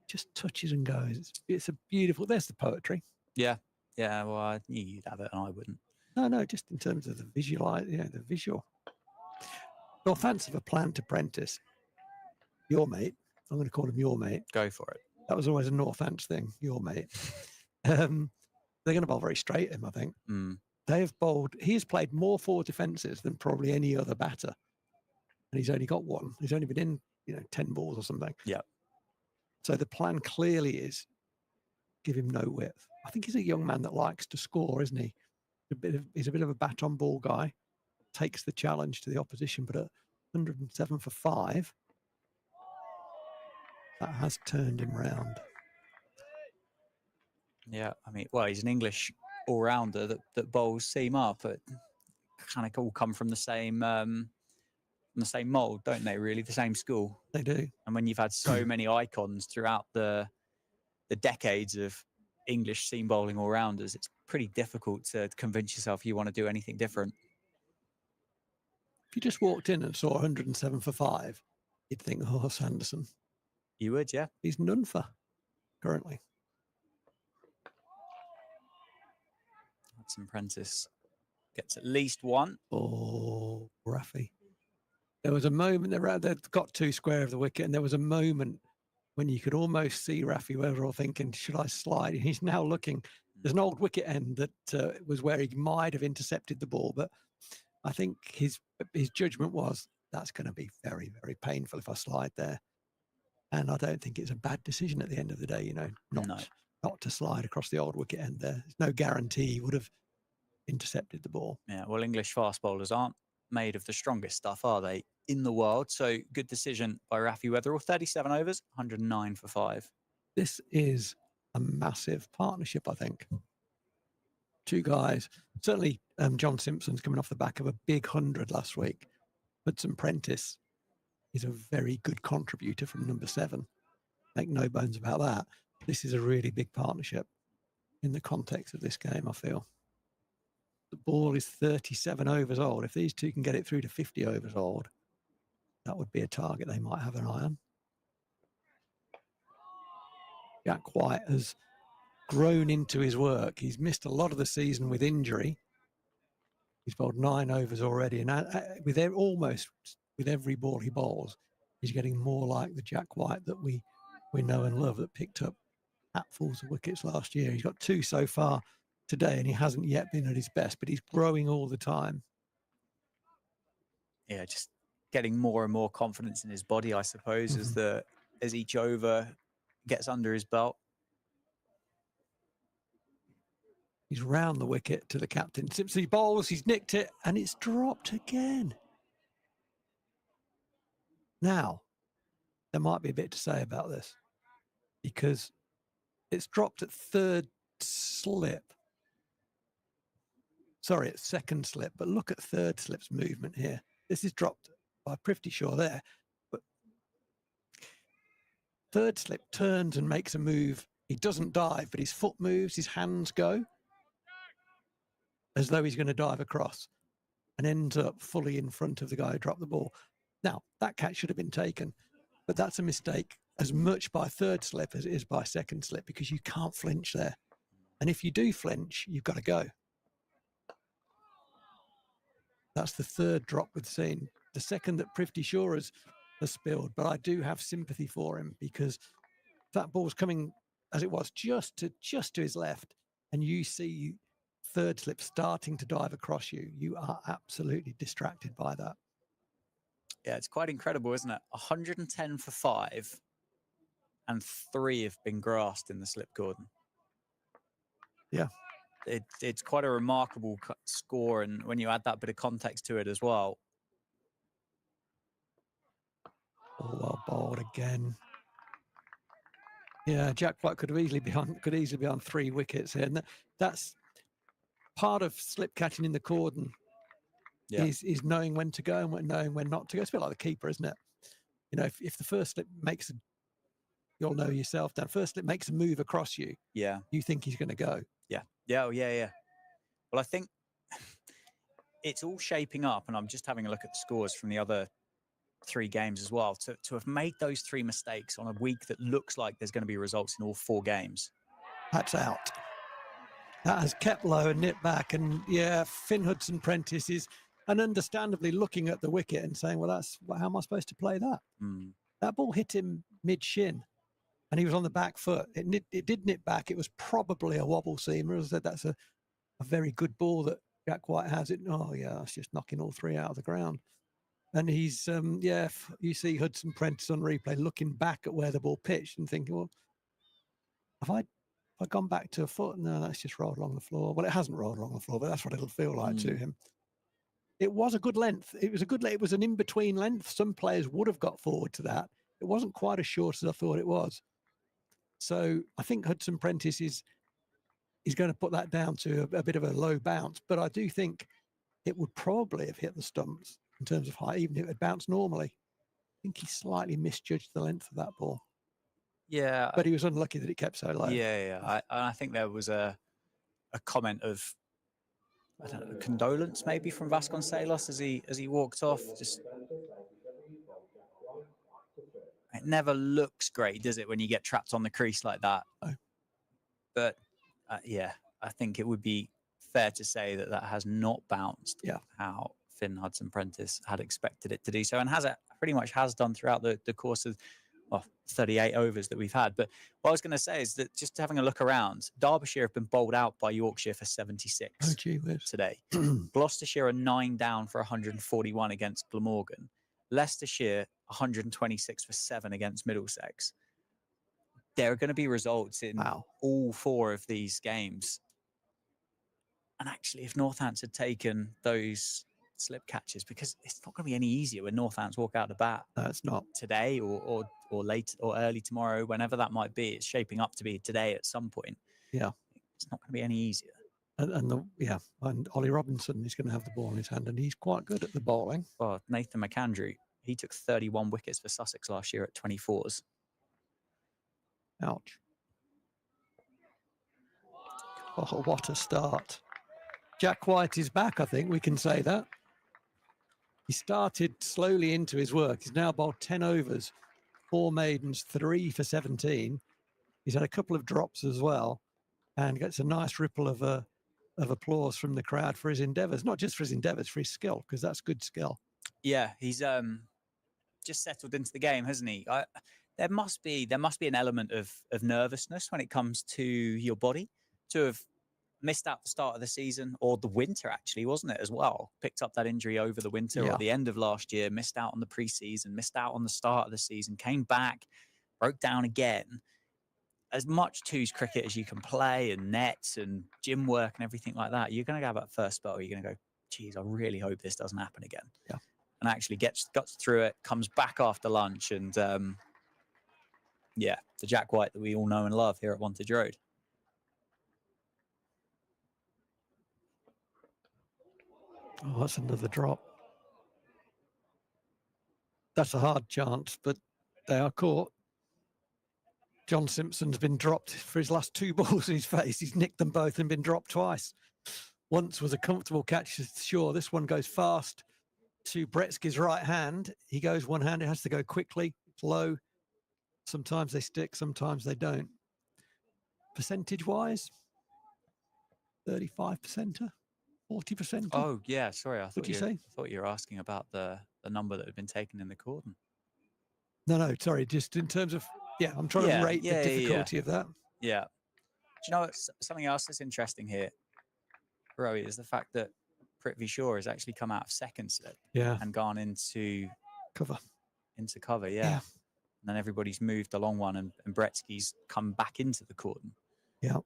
Just touches and goes. It's a beautiful. There's the poetry. Yeah. Well, I knew you'd have it, and I wouldn't. No. Just in terms of the the visual. Northants have a planned apprentice. Your mate. I'm going to call him your mate. Go for it. That was always a Northants thing. Your mate. They're going to bowl very straight him, I think. They have bowled. He has played more forward defences than probably any other batter, and he's only got 1. He's only been in, 10 balls or something. Yeah. So the plan clearly is give him no width. I think he's a young man that likes to score, isn't he? He's a bit of a bat on ball guy. Takes the challenge to the opposition, but at 107 for 5, that has turned him round. Yeah, I mean, well, he's an English all-rounder that bowls seam up. It kind of all come from the same mould, don't they? Really, the same school. They do. And when you've had so many icons throughout the decades of English seam bowling all-rounders, it's pretty difficult to convince yourself you want to do anything different. If you just walked in and saw 107 for 5, you'd think, oh, Sanderson. You would, yeah. He's none for currently. Hudson Prentice gets at least 1. Oh, Rafi. There was a moment they'd got 2 square of the wicket, and there was a moment when you could almost see Rafi Weatherall thinking, should I slide? He's now looking. There's an old wicket end that was where he might have intercepted the ball, but I think his judgment was, that's going to be very, very painful if I slide there. And I don't think it's a bad decision at the end of the day, not to slide across the old wicket end there. There's no guarantee he would have intercepted the ball. Yeah, well, English fast bowlers aren't made of the strongest stuff, are they, in the world? So good decision by Rafi Weatherall. 37 overs, 109 for 5. This is a massive partnership, I think. 2 guys. Certainly John Simpson's coming off the back of a big 100 last week. Hudson Prentice is a very good contributor from number 7. Make no bones about that. This is a really big partnership in the context of this game, I feel. The ball is 37 overs old. If these 2 can get it through to 50 overs old, that would be a target they might have an eye on. Jack White has grown into his work. He's missed a lot of the season with injury. He's bowled 9 overs already, and with every ball he bowls, he's getting more like the Jack White that we know and love, that picked up hatfuls of wickets last year. He's got 2 so far today, and he hasn't yet been at his best, but he's growing all the time. Yeah, just getting more and more confidence in his body, I suppose, as each over gets under his belt. He's round the wicket to the captain. Simpson bowls, he's nicked it, and it's dropped again. Now, there might be a bit to say about this, because it's dropped at 3rd slip. Sorry, it's 2nd slip, but look at 3rd slip's movement here. This is dropped by pretty sure there, but 3rd slip turns and makes a move. He doesn't dive, but his foot moves, his hands go, as though he's going to dive across, and ends up fully in front of the guy who dropped the ball. Now, that catch should have been taken, but that's a mistake as much by 3rd slip as it is by 2nd slip, because you can't flinch there. And if you do flinch, you've got to go. That's the third drop we've seen. The second that Privy Shaw has spilled, but I do have sympathy for him, because that ball's coming as it was just to his left, and you see third slip starting to dive across you. You are absolutely distracted by that. Yeah, it's quite incredible, isn't it? 110 for 5, and 3 have been grassed in the slip cordon. Yeah. It's quite a remarkable score, and when you add that bit of context to it as well. Oh, well bowled again. Yeah, Jack White could easily be on 3 wickets here, and that's part of slip catching in the cordon. Yeah. Is knowing when to go and knowing when not to go. It's a bit like the keeper, isn't it? You know, if the first slip makes you'll know yourself, that first slip makes a move across you. Yeah. You think he's going to go. Yeah. Yeah. Oh, yeah. Yeah. Well, I think it's all shaping up, and I'm just having a look at the scores from the other 3 games as well. To have made those 3 mistakes on a week that looks like there's going to be results in all 4 games. That's out. That has kept low and nipped back. And yeah, Finn Hudson-Prentice is, and understandably, looking at the wicket and saying, well, how am I supposed to play that? Mm. That ball hit him mid-shin, and he was on the back foot. It did nip back. It was probably a wobble seamer. As I said, that's a very good ball that Jack White has. Oh, yeah, it's just knocking all 3 out of the ground. And he's, you see Hudson-Prentice on replay looking back at where the ball pitched and thinking, well, have I gone back to a foot? No, that's just rolled along the floor. Well, it hasn't rolled along the floor, but that's what it'll feel like to him. It was a good length. It was an in-between length. Some players would have got forward to that. It wasn't quite as short as I thought it was. So I think Hudson-Prentice is going to put that down to a bit of a low bounce. But I do think it would probably have hit the stumps in terms of height, even if it had bounced normally. I think he slightly misjudged the length of that ball. Yeah. But he was unlucky that it kept so low. Yeah. I think there was a comment of, I don't know, condolence maybe from Vasconcelos as he walked off. Just, it never looks great, does it, when you get trapped on the crease like that? No. But yeah, I think it would be fair to say that has not bounced how Finn Hudson-Prentice had expected it to do so, and pretty much has done throughout the course of 38 overs that we've had. But what I was going to say is that just having a look around, Derbyshire have been bowled out by Yorkshire for 76 today. Gloucestershire are 9 down for 141 against Glamorgan. Leicestershire 126 for 7 against Middlesex. There are going to be results in all 4 of these games. And actually, if Northants had taken those slip catches, because it's not going to be any easier when Northants walk out the bat. No, it's not. Today or late or early tomorrow, whenever that might be. It's shaping up to be today at some point. Yeah. It's not going to be any easier. And Ollie Robinson is going to have the ball in his hand, and he's quite good at the bowling. Well, Nathan McAndrew, he took 31 wickets for Sussex last year at 24s. Ouch. Oh, what a start. Jack White is back, I think we can say that. He started slowly into his work. He's now bowled 10 overs, 4 maidens, 3 for 17. He's had a couple of drops as well, and gets a nice ripple of applause from the crowd for his endeavours. Not just for his endeavours, for his skill, because that's good skill. Yeah, he's just settled into the game, hasn't he? There must be an element of nervousness when it comes to your body to have missed out the start of the season, or the winter actually, wasn't it, as well? Picked up that injury over the winter or the end of last year, missed out on the preseason, missed out on the start of the season, came back, broke down again. As much twos cricket as you can play, and nets and gym work and everything like that, you're going to have that first spell where you're going to go, geez, I really hope this doesn't happen again. Yeah. And actually gets through it, comes back after lunch, and the Jack White that we all know and love here at Wantage Road. Oh, that's another drop. That's a hard chance, but they are caught. John Simpson's been dropped for his last 2 balls in his face. He's nicked them both and been dropped twice. Once was a comfortable catch, sure. This one goes fast to Bretsky's right hand. He goes one hand. It has to go quickly. It's low. Sometimes they stick, sometimes they don't. Percentage-wise, 35%, 40%. Oh, yeah. Sorry. What'd you say? I thought you were asking about the number that had been taken in the cordon. No, sorry. Just in terms of, I'm trying to rate the difficulty of that. Yeah. Do you know something else that's interesting here, Rowie, is the fact that Prithvi Shaw has actually come out of second slip and gone into cover. Yeah. And then everybody's moved the long one, and Bretsky's come back into the cordon. Yeah.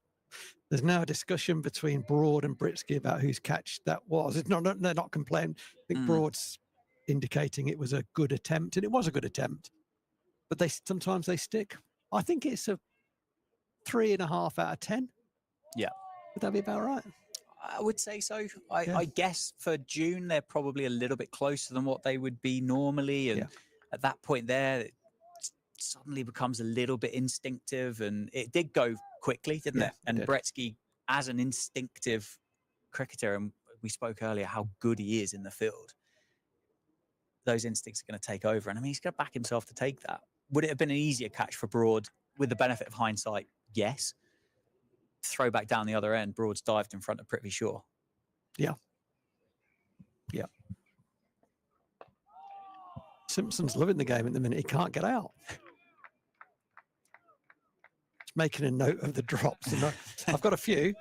There's now a discussion between Broad and Britsky about whose catch that was. It's not, they're not complaining. I think Broad's indicating it was a good attempt, and it was a good attempt. But sometimes they stick. I think it's a 3.5 out of 10. Yeah. Would that be about right? I would say so. I guess for June, they're probably a little bit closer than what they would be normally. And at that point there, it suddenly becomes a little bit instinctive. And it did go quickly, didn't it? And Bretsky, as an instinctive cricketer, and we spoke earlier how good he is in the field, those instincts are going to take over. And I mean, he's going to back himself to take that. Would it have been an easier catch for Broad with the benefit of hindsight? Yes. Throw back down the other end, Broad's dived in front of Prithvi Shaw. Yeah. Simpson's loving the game at the minute. He can't get out. Just making a note of the drops. And I've got a few,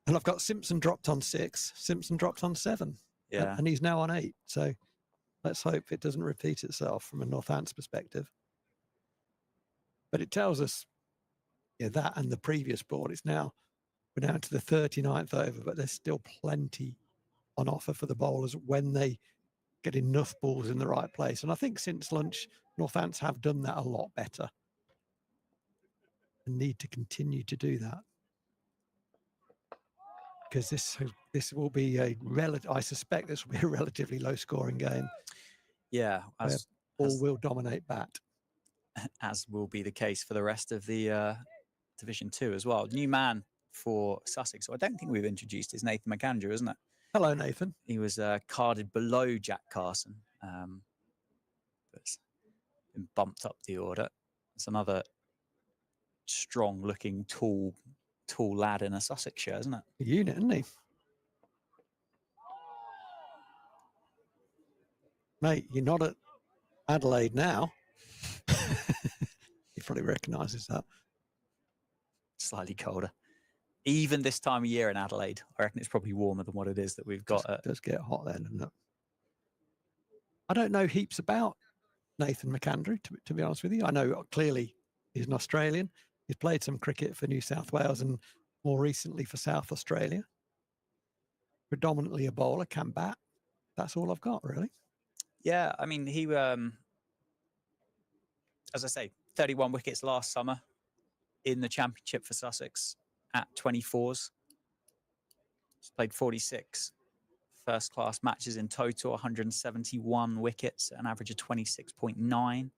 and I've got Simpson dropped on 6, Simpson dropped on 7. Yeah. And he's now on 8. So let's hope it doesn't repeat itself from a Northampton perspective. But it tells us that and the previous board. We're down to the 39th over, but there's still plenty on offer for the bowlers when they get enough balls in the right place. And I think since lunch, Northants have done that a lot better and need to continue to do that. Because this will be I suspect this will be a relatively low scoring game. Yeah. All will dominate bat. As will be the case for the rest of the Division 2 as well. New man for Sussex, so I don't think we've introduced, is Nathan McAndrew, isn't it? Hello, Nathan. He was carded below Jack Carson, but been bumped up the order. It's another strong-looking, tall lad in a Sussex shirt, isn't it? A unit, isn't he? Mate, you're not at Adelaide now. He probably recognises that. Slightly colder. Even this time of year in Adelaide, I reckon it's probably warmer than what it is that we've got. It does get hot then, doesn't it? I don't know heaps about Nathan McAndrew, to be honest with you. I know clearly he's an Australian. He's played some cricket for New South Wales and more recently for South Australia. Predominantly a bowler, can bat. That's all I've got, really. Yeah, I mean, he, as I say, 31 wickets last summer in the championship for Sussex at 24s. He's played 46 first-class matches in total, 171 wickets, an average of 26.9.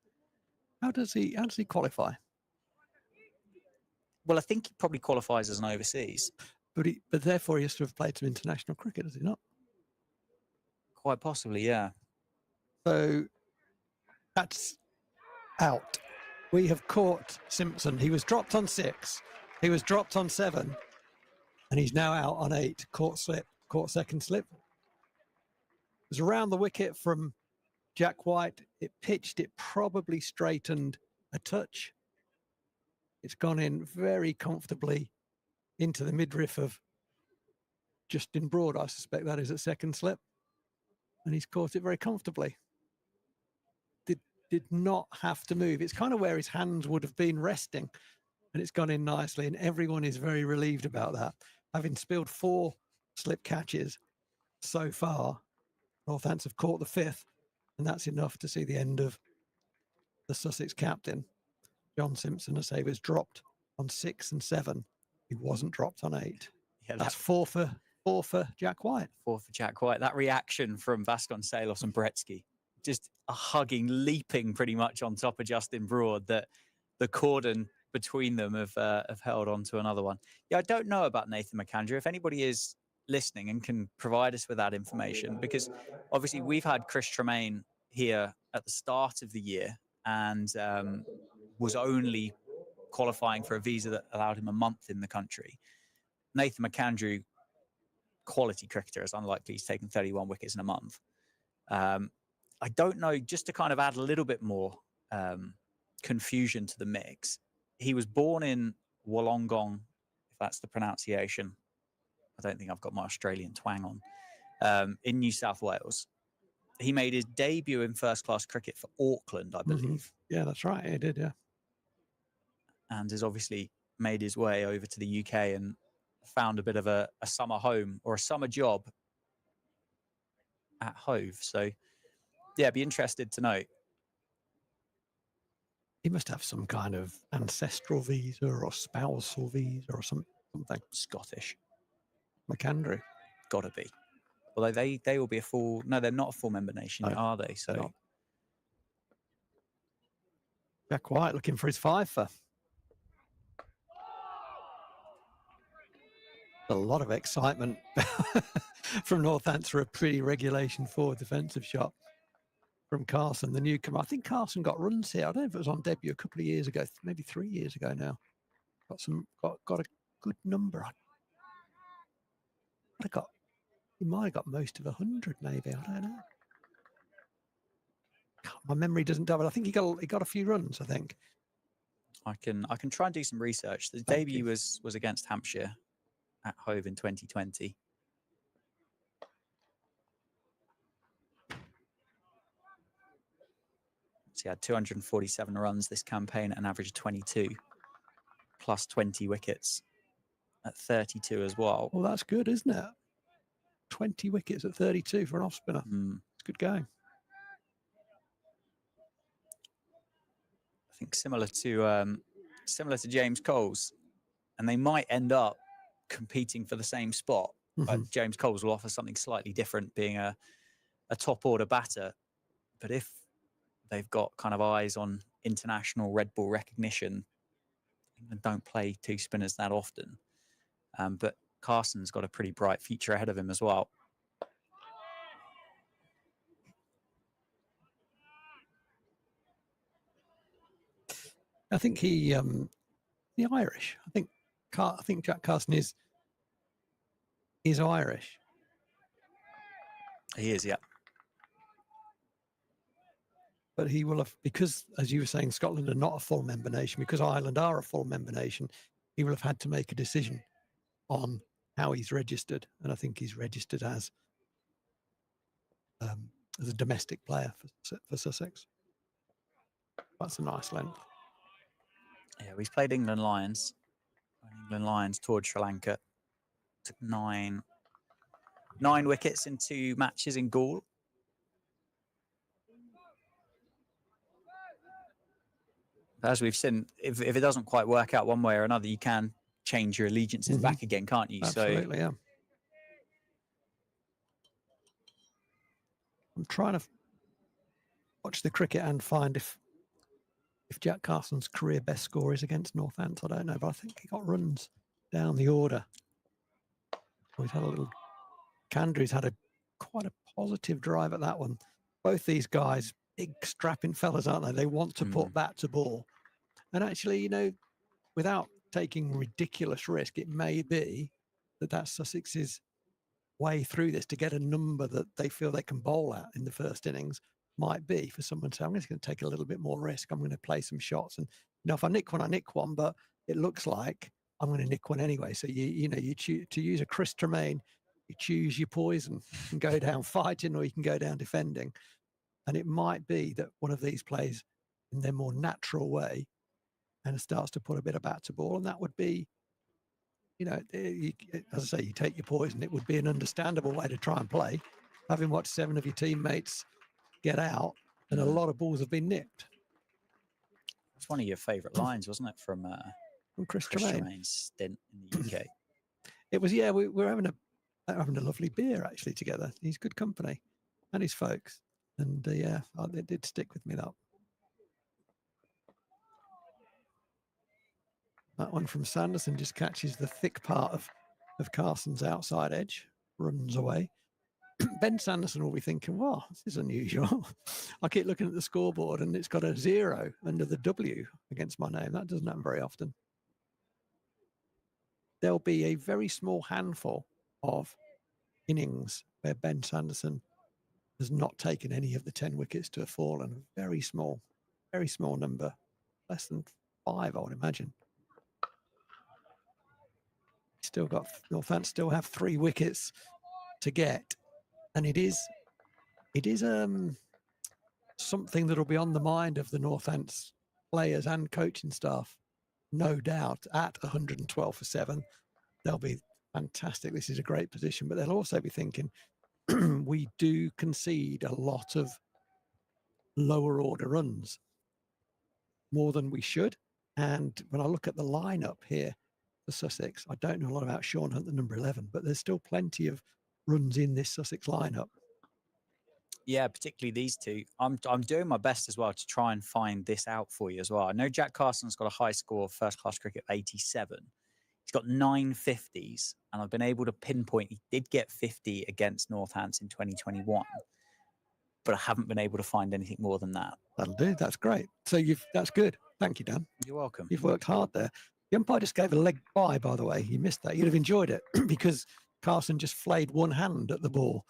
How does he qualify? Well, I think he probably qualifies as an overseas. But therefore he has to have played some international cricket, does he not? Quite possibly, yeah. So that's out. We have caught Simpson. He was dropped on 6. He was dropped on 7. And he's now out on 8. Caught second slip. It was around the wicket from Jack White. It pitched, it probably straightened a touch. It's gone in very comfortably into the midriff of Justin Broad, I suspect that is at second slip. And he's caught it very comfortably. Did not have to move. It's kind of where his hands would have been resting, and it's gone in nicely, and everyone is very relieved about that. Having spilled 4 slip catches so far, Northants have caught the 5th, and that's enough to see the end of the Sussex captain. John Simpson, as I say, was dropped on 6 and 7. He wasn't dropped on 8. Yeah, that's 4 for Jack White. 4 for Jack White. That reaction from Vasconcelos and Bretsky, just a hugging, leaping pretty much on top of Justin Broad, that the cordon between them have held on to another one. Yeah, I don't know about Nathan McAndrew. If anybody is listening and can provide us with that information, because obviously we've had Chris Tremaine here at the start of the year and was only qualifying for a visa that allowed him a month in the country. Nathan McAndrew quality cricketer, it's unlikely he's taken 31 wickets in a month. I don't know, just to kind of add a little bit more confusion to the mix, he was born in Wollongong, if that's the pronunciation. I don't think I've got my Australian twang on, in New South Wales. He made his debut in first-class cricket for Auckland, I believe. Yeah, that's right. He did, yeah. And has obviously made his way over to the UK and found a bit of a summer home or a summer job at Hove. So, yeah, be interested to know. He must have some kind of ancestral visa or spousal visa or something. Scottish. McAndrew. Gotta be. Although they will be a full... No, they're not a full member nation, No, are they? So Jack White looking for his fifer. A lot of excitement from Northampton for a pretty regulation forward defensive shot from Carson, the newcomer. I think Carson got runs here. I don't know if it was on debut a couple of years ago, maybe 3 years ago now. Got a good number. He might have got most of 100, maybe. I don't know. My memory doesn't double. I think he got a few runs, I think. I can try and do some research. The debut was against Hampshire at Hove in 2020. So he had 247 runs this campaign at an average of 22, plus 20 wickets at 32 as well. Well, that's good, isn't it? 20 wickets at 32 for an off spinner. It's a good game. I think similar to James Coles, and they might end up competing for the same spot. But James Coles will offer something slightly different, being a top order batter. But if they've got kind of eyes on international red ball recognition, England don't play two spinners that often. But Carson's got a pretty bright future ahead of him as well. I think the Irish. I think Jack Carson is Irish. He is, yeah. But he will have, because, as you were saying, Scotland are not a full member nation, because Ireland are a full member nation, he will have had to make a decision on how he's registered. And I think he's registered as a domestic player for Sussex. That's a nice length. Yeah, he's played England Lions. England Lions toured Sri Lanka. Took nine wickets in 2 matches in Gaul. As we've seen, if it doesn't quite work out one way or another, you can change your allegiances back again, can't you? Absolutely, yeah. I'm trying to watch the cricket and find if Jack Carson's career best score is against Northampton. I don't know, but I think he got runs down the order. He's had a little... Candry's had quite a positive drive at that one. Both these guys, big strapping fellas, aren't they? They want to put bat to ball. And actually, you know, without taking ridiculous risk, it may be that's Sussex's way through this to get a number that they feel they can bowl at in the first innings. Might be for someone to say, I'm just going to take a little bit more risk. I'm going to play some shots. And, you know, if I nick one, I nick one, but it looks like I'm going to nick one anyway. So, you choose to use a Chris Tremaine, you choose your poison. You can go down fighting or you can go down defending. And it might be that one of these plays in their more natural way and starts to put a bit of bat to ball. And that would be, you know, as I say, you take your poison. It would be an understandable way to try and play. Having watched 7 of your teammates get out, and a lot of balls have been nicked. It's one of your favourite lines, wasn't it, from Chris Tremaine. Tremaine's stint in the UK? It was, yeah. We're having a lovely beer actually together. He's good company, and his folks, and yeah, it did stick with me. That one from Sanderson just catches the thick part of Carson's outside edge, runs away. Ben Sanderson will be thinking, well, this is unusual. I keep looking at the scoreboard and it's got a 0 under the W against my name. That doesn't happen very often. There'll be a very small handful of innings where Ben Sanderson has not taken any of the 10 wickets to have fallen. Very small number, less than 5, I would imagine. Still got Northampton still have 3 wickets to get, and it is something that'll be on the mind of the Northants players and coaching staff, no doubt. At 112 for 7, they'll be fantastic. This is a great position, but they'll also be thinking we do concede a lot of lower order runs, more than we should. And when I look at the lineup here for Sussex, I don't know a lot about Sean Hunt, the number 11, but there's still plenty of runs in this Sussex lineup. Yeah, particularly these two. I'm doing my best as well to try and find this out for you as well. I know Jack Carson's got a high score of first class cricket of 87. He's got 9 50s, and I've been able to pinpoint he did get 50 against Northampton in 2021, but I haven't been able to find anything more than that. That'll do. That's great. So that's good. Thank you, Dan. You're welcome. You've worked hard there. The umpire just gave a leg by the way. You missed that. You'd have enjoyed it because Carson just flayed one hand at the ball.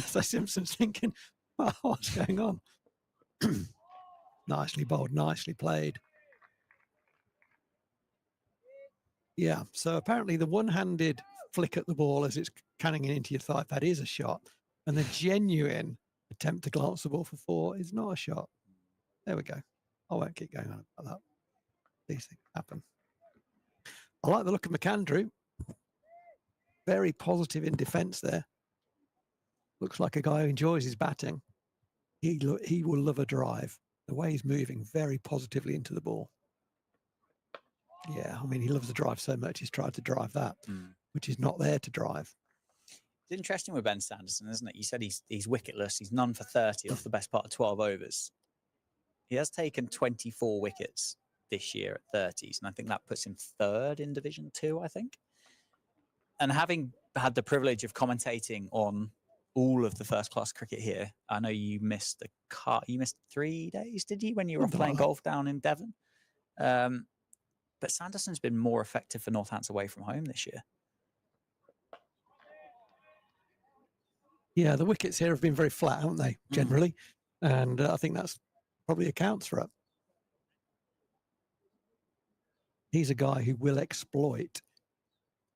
So Simpson's thinking, oh, what's going on? Nicely bowled, nicely played. Yeah, so apparently the one-handed flick at the ball as it's canning into your thigh pad is a shot, and the genuine attempt to glance the ball for 4 is not a shot. There we go. I won't keep going on about that. These things happen. I like the look of McAndrew. Very positive in defence there. Looks like a guy who enjoys his batting. He will love a drive. The way he's moving very positively into the ball. Yeah, I mean, he loves the drive so much, he's tried to drive that, which is not there to drive. It's interesting with Ben Sanderson, isn't it? You said he's wicketless. He's none for 30 off the best part of 12 overs. He has taken 24 wickets this year at 30s, and I think that puts him 3rd in Division 2, I think. And having had the privilege of commentating on all of the first class cricket here, I know you missed you missed 3 days, did you, when you were playing golf down in Devon? But Sanderson's been more effective for Northampton away from home this year. Yeah, the wickets here have been very flat, haven't they, generally? And I think that's probably accounts for it. He's a guy who will exploit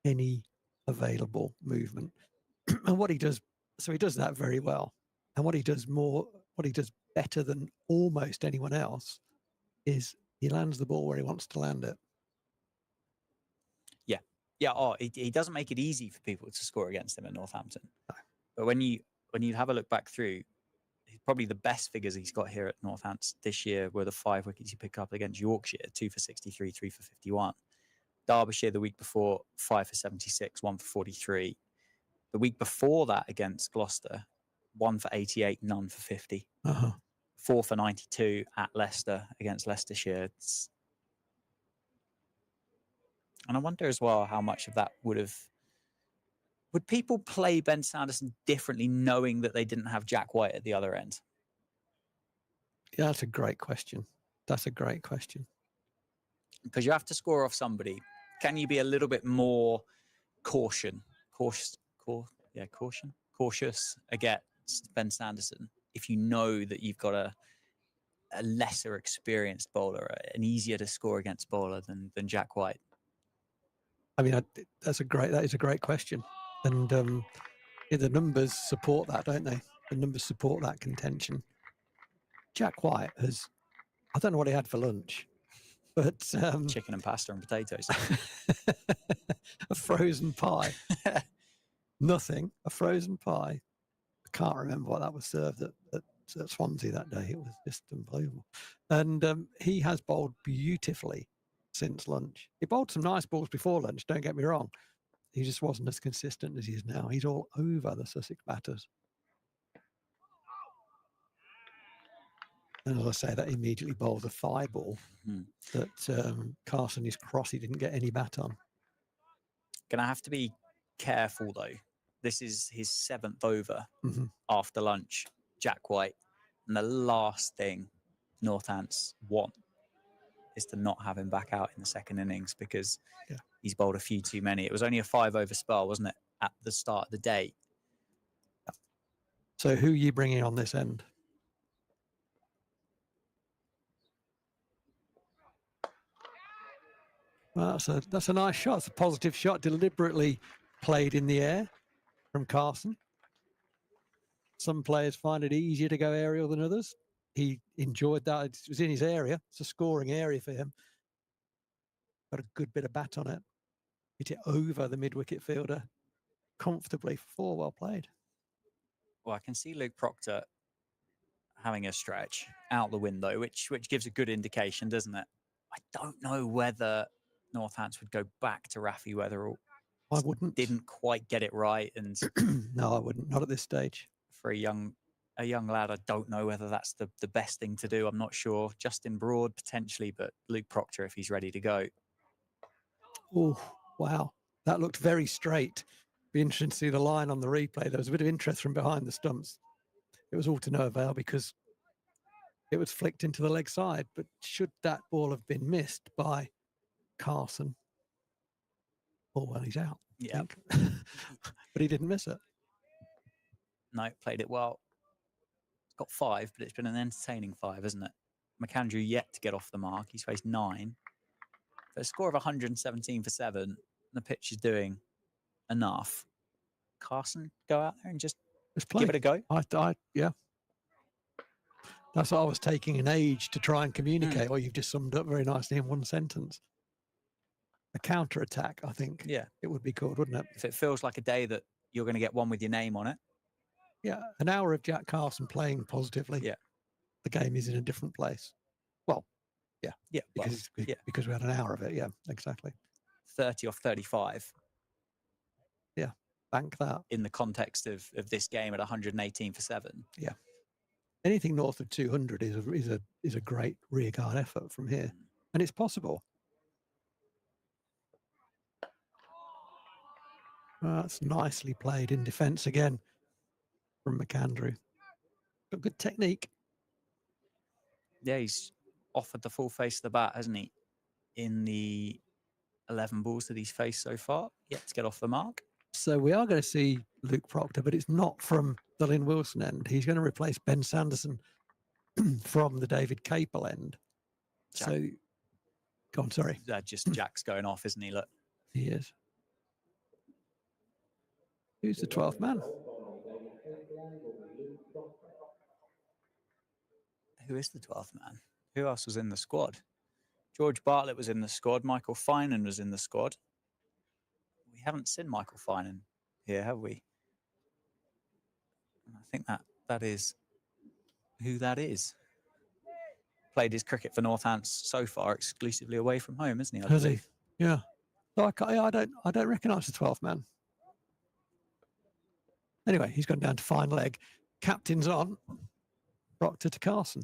any available movement. And what he does, so he does that very well. And what he does better than almost anyone else is he lands the ball where he wants to land it. Yeah, he doesn't make it easy for people to score against him at Northampton. No. But when you have a look back through, probably the best figures he's got here at Northampton this year were the 5 wickets he picked up against Yorkshire, 2 for 63, 3 for 51. Derbyshire the week before, 5 for 76, 1 for 43. The week before that against Gloucester, 1 for 88, none for 50. 4 for 92 at Leicester against Leicestershire. And I wonder as well how much of that would people play Ben Sanderson differently knowing that they didn't have Jack White at the other end? Yeah, that's a great question. That's a great question. Because you have to score off somebody. Can you be a little bit more cautious against Ben Sanderson if you know that you've got a lesser experienced bowler, an easier to score against bowler than Jack White? I mean, that is a great question. And the numbers support that, don't they? The numbers support that contention. Jack White I don't know what he had for lunch, but chicken and pasta and potatoes. A frozen pie. Nothing. A frozen pie. I can't remember what that was served at Swansea that day. It was just unbelievable. And he has bowled beautifully since lunch. He bowled some nice balls before lunch, don't get me wrong. He just wasn't as consistent as he is now. He's all over the Sussex batters. And as I say, that immediately bowled a thigh ball that Carson is cross. He didn't get any bat on. Gonna have to be careful though. This is his 7th over after lunch, Jack White. And the last thing Northants want is to not have him back out in the second innings because he's bowled a few too many. It was only a 5 over spell, wasn't it? at the start of the day. So who are you bringing on this end? Well, that's a nice shot. It's a positive shot, deliberately played in the air from Carson. Some players find it easier to go aerial than others. He enjoyed that. It was in his area. It's a scoring area for him. Got a good bit of bat on it. Hit it over the mid-wicket fielder comfortably for 4. Well played. Well, I can see Luke Proctor having a stretch out the window, which gives a good indication, doesn't it? I don't know whether Northants would go back to Rafi Weatherall. I wouldn't. Didn't quite get it right, and no, I wouldn't. Not at this stage. For a young lad, I don't know whether that's the best thing to do. I'm not sure. Justin Broad potentially, but Luke Proctor if he's ready to go. Oh, wow. That looked very straight. Be interesting to see the line on the replay. There was a bit of interest from behind the stumps. It was all to no avail because it was flicked into the leg side. But should that ball have been missed by Carson? Oh, well, he's out. Yeah. But he didn't miss it. No, played it well. It's got 5, but it's been an entertaining 5, isn't it? McAndrew yet to get off the mark. He's faced 9. For a score of 117 for 7, the pitch is doing enough. Carson, go out there and just give it a go. Yeah. That's what I was taking an age to try and communicate. Well, you've just summed up very nicely in one sentence. A counter-attack, I think. Yeah. It would be called, wouldn't it? If it feels like a day that you're going to get one with your name on it. Yeah. An hour of Jack Carson playing positively. Yeah. The game is in a different place. Well, yeah. Yeah. Because we had an hour of it. Yeah, exactly. 30 off 35. Yeah. Bank that. In the context of this game at 118 for 7. Yeah. Anything north of 200 is a great rearguard effort from here. And it's possible. That's nicely played in defence again from McAndrew. Got good technique. Yeah, he's offered the full face of the bat, hasn't he? In the 11 balls that he's faced so far, yet to get off the mark. So we are going to see Luke Proctor, but it's not from the Lynn Wilson end. He's going to replace Ben Sanderson from the David Capel end. Jack. So, go on, sorry. Just Jack's going off, isn't he? Look. He is. Who's the 12th man? Who is the 12th man? Who else was in the squad? George Bartlett was in the squad. Michael Finan was in the squad. We haven't seen Michael Finan here, have we? I think that is who that is. Played his cricket for Northants so far exclusively away from home, isn't he? Has he? Yeah. So I don't recognise the 12th man. Anyway, he's gone down to fine leg. Captain's on. Proctor to Carson.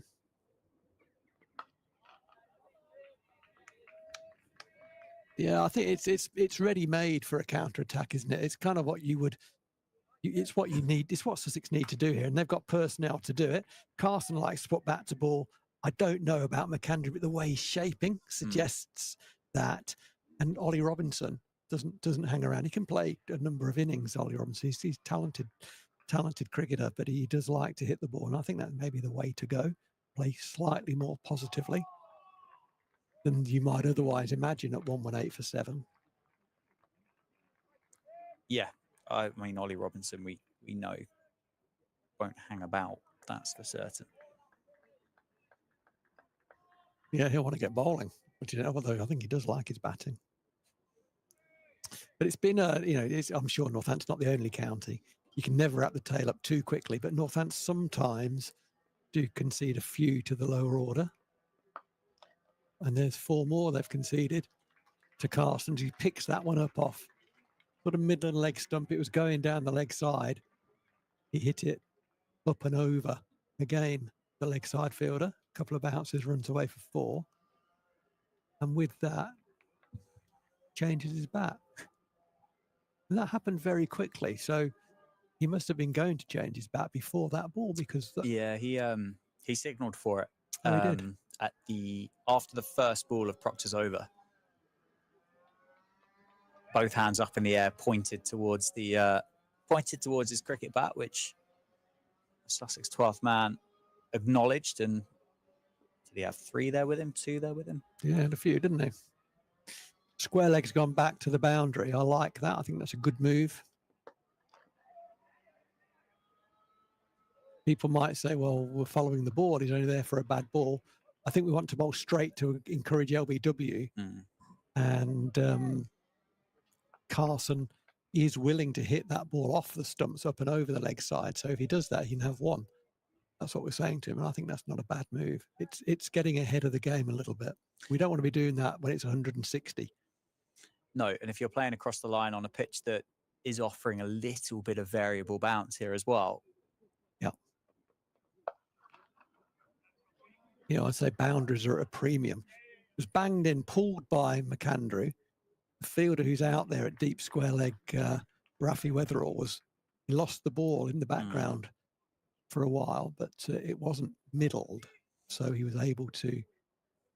Yeah, I think it's ready made for a counter attack, isn't it? It's kind of what it's what you need. It's what Sussex need to do here, and they've got personnel to do it. Carson likes to put bat to ball. I don't know about McAndrew, but the way he's shaping suggests that. And Ollie Robinson doesn't hang around. He can play a number of innings. Ollie Robinson, he's talented cricketer, but he does like to hit the ball, and I think that may be the way to go. Play slightly more positively than you might otherwise imagine at 118 for 7. Yeah, I mean Ollie Robinson, we know won't hang about. That's for certain. Yeah, he'll want to get bowling, which although I think he does like his batting. But it's been I'm sure Northampton's not the only county. You can never wrap the tail up too quickly, but Northampton sometimes do concede a few to the lower order. And there's 4 more they've conceded to Carson. He picks that one up off sort of middle leg stump. It was going down the leg side. He hit it up and over. Again, the leg side fielder. A couple of bounces, runs away for 4. And with that, changes his bat. And that happened very quickly. So he must have been going to change his bat before that ball because... Yeah, he signalled for it. Oh, he did. After the first ball of Proctor's over. both hands up in the air, pointed towards his cricket bat, which Sussex 12th man acknowledged. And did he have 3 there with him, 2 there with him? Yeah, and a few, didn't he? Square leg's gone back to the boundary. I like that. I think that's a good move. People might say, well, we're following the board. He's only there for a bad ball. I think we want to bowl straight to encourage LBW. And Carson is willing to hit that ball off the stumps up and over the leg side. So if he does that, he can have 1. That's what we're saying to him. And I think that's not a bad move. It's getting ahead of the game a little bit. We don't want to be doing that when it's 160. No, and if you're playing across the line on a pitch that is offering a little bit of variable bounce here as well. Yeah. You know, I'd say boundaries are at a premium. It was banged in, pulled by McAndrew. The fielder who's out there at deep square leg, Rafi Weatherall, he lost the ball in the background for a while, but it wasn't middled. So he was able to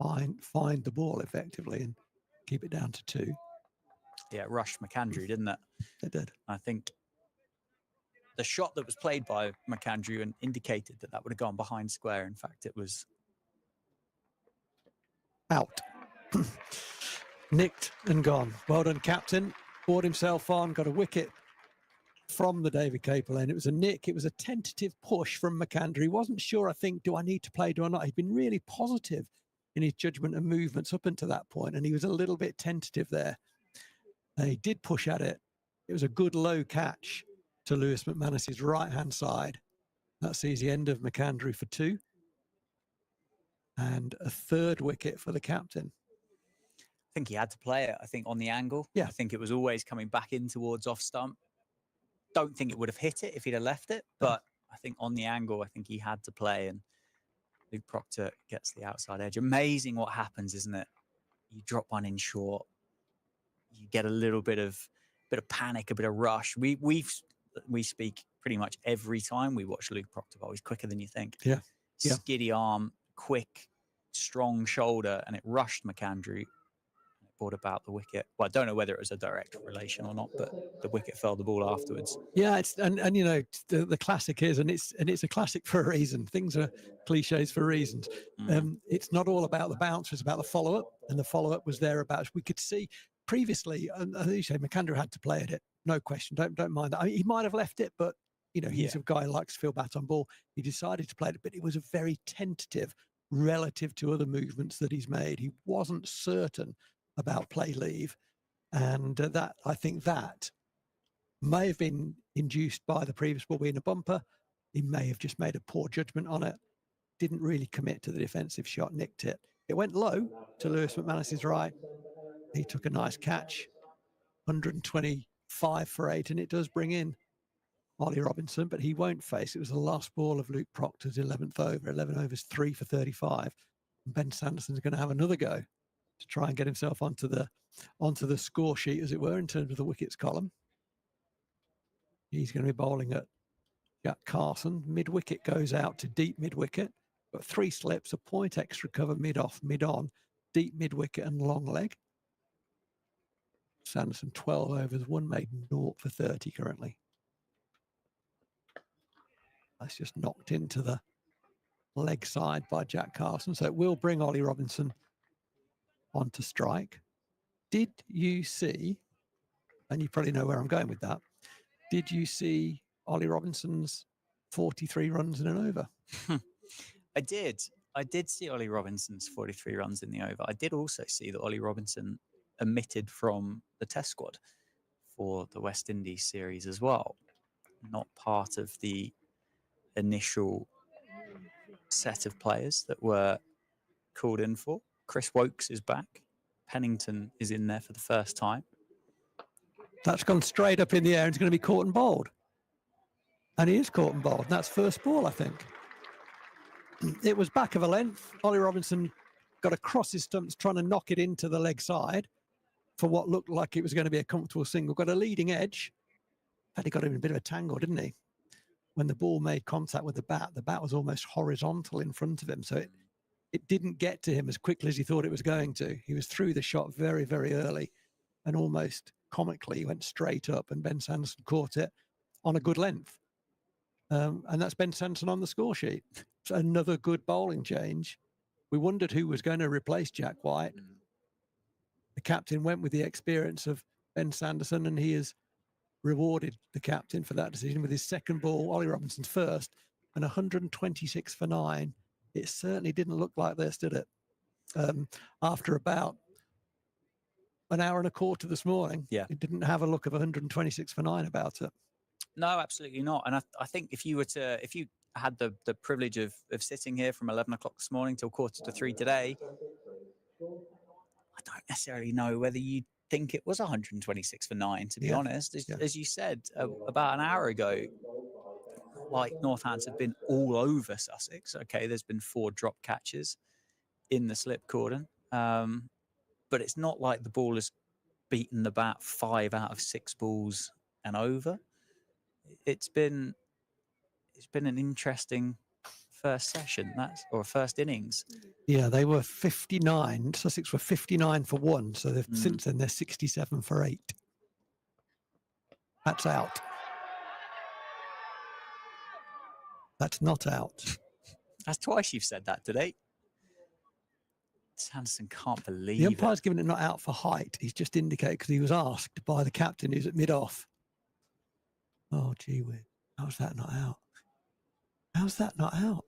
find the ball effectively and keep it down to 2. Yeah, it rushed McAndrew, didn't it? It did. I think the shot that was played by McAndrew and indicated that would have gone behind square. In fact, it was out. Nicked and gone. Well done, captain. Poured himself on, got a wicket from the David Capel end. It was a nick. It was a tentative push from McAndrew. He wasn't sure, I think, do I need to play, do I not? He'd been really positive in his judgment and movements up until that point, and he was a little bit tentative there. He did push at it. It was a good low catch to Lewis McManus's right-hand side. That sees the end of McAndrew for 2. And a 3rd wicket for the captain. I think he had to play it, I think, on the angle. Yeah. I think it was always coming back in towards off stump. Don't think it would have hit it if he'd have left it, but I think on the angle, I think he had to play, and Luke Proctor gets the outside edge. Amazing what happens, isn't it? You drop one in short, you get a little bit of panic, a bit of rush. We speak pretty much every time we watch Luke Proctor bowl. He's quicker than you think. Yeah. Skiddy arm, quick, strong shoulder, and it rushed McAndrew. It brought about the wicket. Well, I don't know whether it was a direct relation or not, but the wicket fell the ball afterwards. Yeah, it's and you know the classic is, and it's a classic for a reason. Things are cliches for reasons. It's not all about the bounce; it's about the follow up, and the follow up was thereabouts. We could see previously, and as you say, McAndrew had to play at it, no question. Don't mind that. I mean, he might have left it, but you know he's a guy who likes to feel bat on ball. He decided to play it, but it was a very tentative relative to other movements that he's made. He wasn't certain about play leave, and that I think that may have been induced by the previous ball being a bumper. He may have just made a poor judgment on it, didn't really commit to the defensive shot, nicked it. It went low to Lewis McManus's right. He took a nice catch, 125 for 8, and it does bring in Ollie Robinson, but he won't face. It was the last ball of Luke Proctor's 11th over, 11 overs, 3 for 35. And Ben Sanderson's going to have another go to try and get himself onto the score sheet, as it were, in terms of the wickets column. He's going to be bowling at Jack Carson. Mid-wicket goes out to deep mid-wicket. Got 3 slips, a point extra cover mid-off, mid-on, deep mid-wicket and long leg. Sanderson 12 overs, 1 maiden, 0 for 30 currently. That's just knocked into the leg side by Jack Carson. So it will bring Ollie Robinson onto strike. Did you see, and you probably know where I'm going with that, did you see Ollie Robinson's 43 runs in an over? I did see Ollie Robinson's 43 runs in the over. I did also see that Ollie Robinson omitted from the test squad for the West Indies series as well. Not part of the initial set of players that were called in for. Chris Wokes is back. Pennington is in there for the first time. That's gone straight up in the air and it's going to be caught and bowled. And he is caught and bowled. That's first ball, I think. It was back of a length. Ollie Robinson got across his stumps trying to knock it into the leg side for what looked like it was going to be a comfortable single. Got a leading edge. In fact, he got him in a bit of a tangle, didn't he? When the ball made contact with the bat was almost horizontal in front of him. So it didn't get to him as quickly as he thought it was going to. He was through the shot very, very early and almost comically, he went straight up, and Ben Sanderson caught it on a good length. And that's Ben Sanderson on the score sheet. So another good bowling change. We wondered who was going to replace Jack White. The captain went with the experience of Ben Sanderson, and he has rewarded the captain for that decision with his second ball, Ollie Robinson's first, and 126 for 9. It certainly didn't look like this, did it? After about an hour and a quarter this morning, it didn't have a look of 126 for 9 about it. No, absolutely not. And I think if you had the privilege of sitting here from 11 o'clock this morning till 2:45 today, I don't necessarily know whether you think it was 126 for 9, to be honest. As you said about an hour ago, like Northants have been all over Sussex. Okay, there's been 4 drop catches in the slip cordon, but it's not like the ball has beaten the bat 5 out of 6 balls and over. It's been an interesting first session, or first innings. Yeah, they were 59. Sussex were 59 for 1. So since then they're 67 for 8. That's out. That's not out. That's twice you've said that today. Sanderson can't believe the umpire's given it not out for height. He's just indicated because he was asked by the captain who's at mid-off. Oh, gee whiz. How's that not out? How's that not out?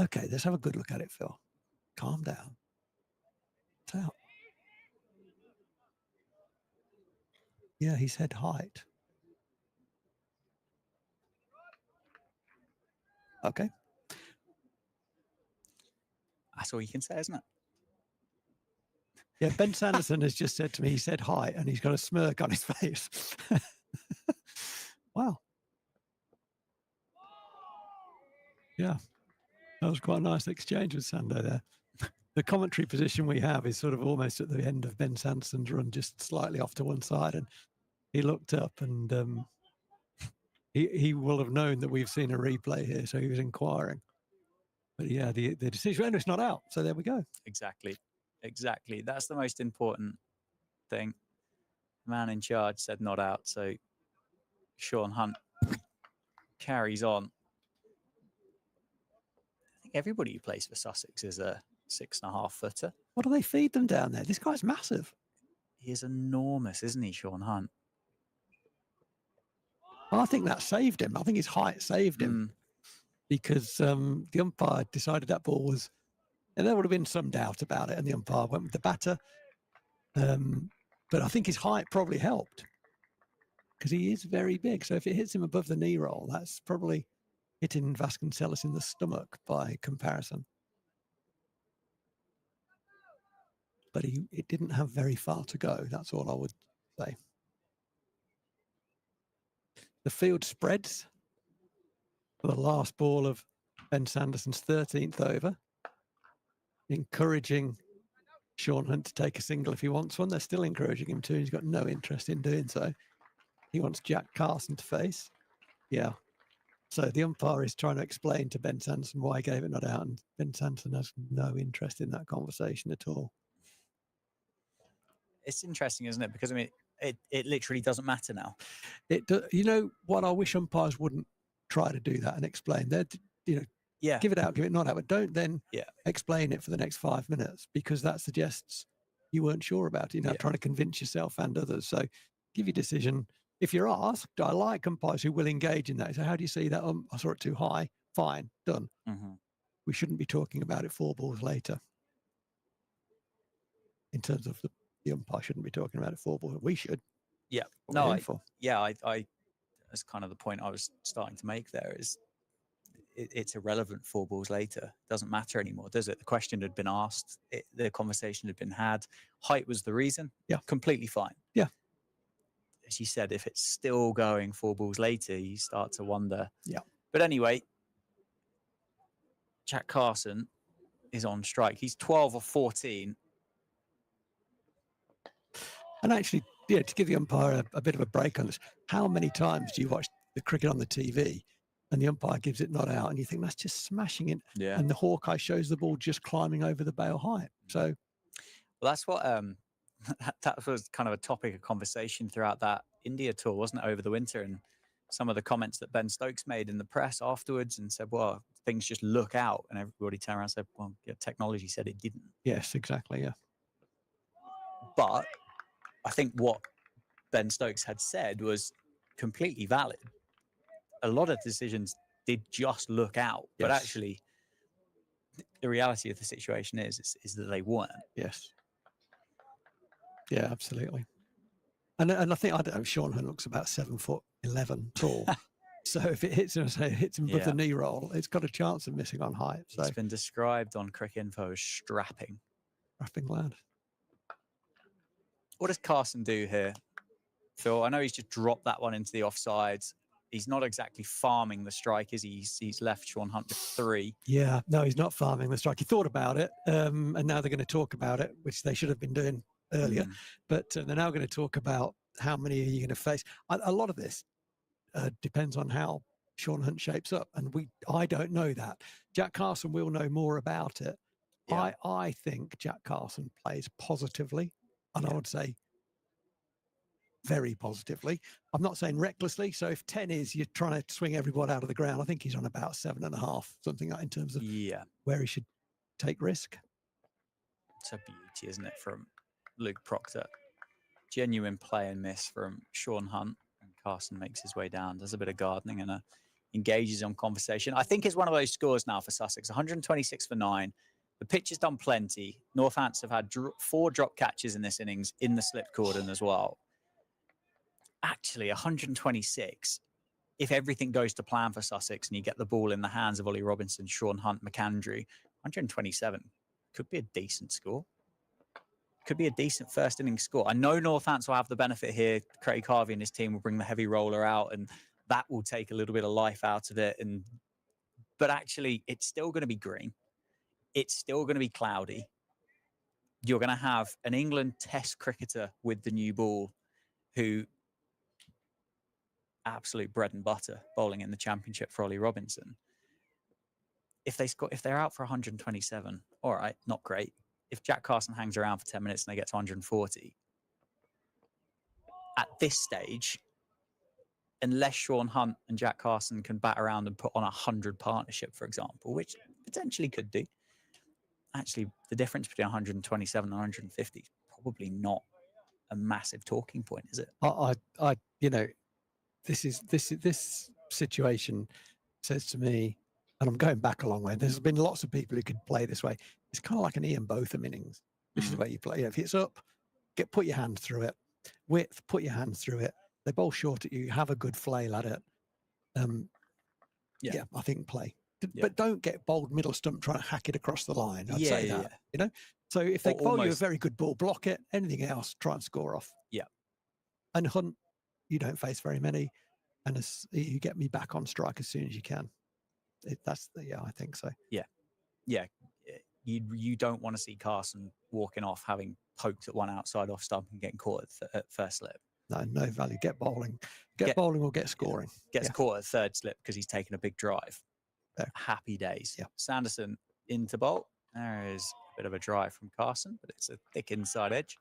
Okay, let's have a good look at it, Phil. Calm down. It's out. Yeah, he said height. Okay. That's all you can say, isn't it? Yeah, Ben Sanderson has just said to me, he said height, and he's got a smirk on his face. Wow. Yeah, that was quite a nice exchange with Sando there. The commentary position we have is sort of almost at the end of Ben Sanderson's run, just slightly off to one side, and he looked up and he will have known that we've seen a replay here, so he was inquiring. But yeah, the decision, and it's not out, so there we go. Exactly. That's the most important thing. Man in charge said not out, so Sean Hunt carries on. I think everybody who plays for Sussex is a 6.5 footer. What do they feed them down there? This guy's massive. He is enormous, isn't he, Sean Hunt? Well, I think that saved him. I think his height saved him because the umpire decided that ball was, and there would have been some doubt about it, and the umpire went with the batter. But I think his height probably helped because he is very big. So if it hits him above the knee roll, that's probably hitting Vasconcelos in the stomach by comparison. But it didn't have very far to go. That's all I would say. The field spreads for the last ball of Ben Sanderson's 13th over, encouraging Sean Hunt to take a single if he wants one. They're still encouraging him to. He's got no interest in doing so. He wants Jack Carson to face. Yeah. So the umpire is trying to explain to Ben Sanderson why he gave it not out, and Ben Sanderson has no interest in that conversation at all. It's interesting, isn't it? Because I mean, it literally doesn't matter now. You know what? I wish umpires wouldn't try to do that and explain. They're, give it out, give it not out, but don't then explain it for the next 5 minutes, because that suggests you weren't sure about it. Trying to convince yourself and others. So give your decision. If you're asked, I like umpires who will engage in that. So how do you see that? I saw it too high. Fine, done. We shouldn't be talking about it 4 balls later. In terms of the umpire shouldn't be talking about it 4 balls. We should. Yeah. No, I that's kind of the point I was starting to make there is it's irrelevant 4 balls later. It doesn't matter anymore, does it? The question had been asked. The conversation had been had. Height was the reason. Yeah. Completely fine. Yeah. As you said, if it's still going 4 balls later, you start to wonder. Yeah. But anyway, Jack Carson is on strike. He's 12 or 14. And actually, to give the umpire a bit of a break on this, how many times do you watch the cricket on the TV and the umpire gives it not out and you think that's just smashing it? Yeah. And the Hawkeye shows the ball just climbing over the bail height. So, well, that's what that was kind of a topic of conversation throughout that India tour, wasn't it, over the winter? And some of the comments that Ben Stokes made in the press afterwards and said, well, things just look out. And everybody turned around and said, well, yeah, technology said it didn't. Yes, exactly. Yeah. But I think what Ben Stokes had said was completely valid. A lot of decisions did just look out, but Yes. actually the reality of the situation is that they weren't. Yes. Yeah, absolutely. And I think, I don't know, Sean Hunt looks about 7'11" tall. So if it hits him, say it hits him with the knee roll, it's got a chance of missing on height. So it's been described on Cricinfo as strapping. Strapping lad. What does Carson do here, Phil? I know he's just dropped that one into the offsides. He's not exactly farming the strike, is he? He's left Sean Hunt with 3. Yeah, no, he's not farming the strike. He thought about it, and now they're going to talk about it, which they should have been doing earlier. But they're now going to talk about how many are you going to face. A lot of this depends on how Sean Hunt shapes up, and I don't know that. Jack Carson will know more about it. Yeah. I think Jack Carson plays positively, and I would say very positively. I'm not saying recklessly. So if 10 is you're trying to swing everybody out of the ground, I think he's on about 7.5, something like, in terms of where he should take risk. It's a beauty, isn't it, from Luke Proctor? Genuine play and miss from Sean Hunt, and Carson makes his way down, does a bit of gardening and engages on conversation. I think it's one of those scores now for Sussex. 126 for 9. The pitch has done plenty. Northants have had 4 drop catches in this innings in the slip cordon as well. Actually, 126, if everything goes to plan for Sussex and you get the ball in the hands of Ollie Robinson, Sean Hunt, McAndrew, 127 could be a decent score. Could be a decent first inning score. I know Northants will have the benefit here. Craig Harvey and his team will bring the heavy roller out, and that will take a little bit of life out of it. But actually, it's still going to be green. It's still going to be cloudy. You're going to have an England Test cricketer with the new ball who absolute bread and butter bowling in the Championship for Ollie Robinson. If they're out for 127, all right, not great. If Jack Carson hangs around for 10 minutes and they get to 140, at this stage, unless Sean Hunt and Jack Carson can bat around and put on 100 partnership, for example, which potentially could do, actually the difference between 127 and 150 is probably not a massive talking point, is it? This situation says to me, and I'm going back a long way, there's been lots of people who could play this way. It's kind of like an Ian Botham innings. This is where you play. If it's up, put your hand through it. Width, put your hand through it. They bowl short at you. Have a good flail at it. I think play. But don't get bowled middle stump trying to hack it across the line. I'd say that. You know. So if they bowl you a very good ball, block it. Anything else, try and score off. Yeah. And Hunt, you don't face very many, and you get me back on strike as soon as you can. I think so. Yeah. You don't want to see Carson walking off having poked at one outside off stump and getting caught at first slip. No value. Get bowling. Get bowling or get scoring. Gets caught at third slip because he's taken a big drive. Yeah. Happy days. Yeah. Sanderson into bowl. There is a bit of a drive from Carson, but it's a thick inside edge.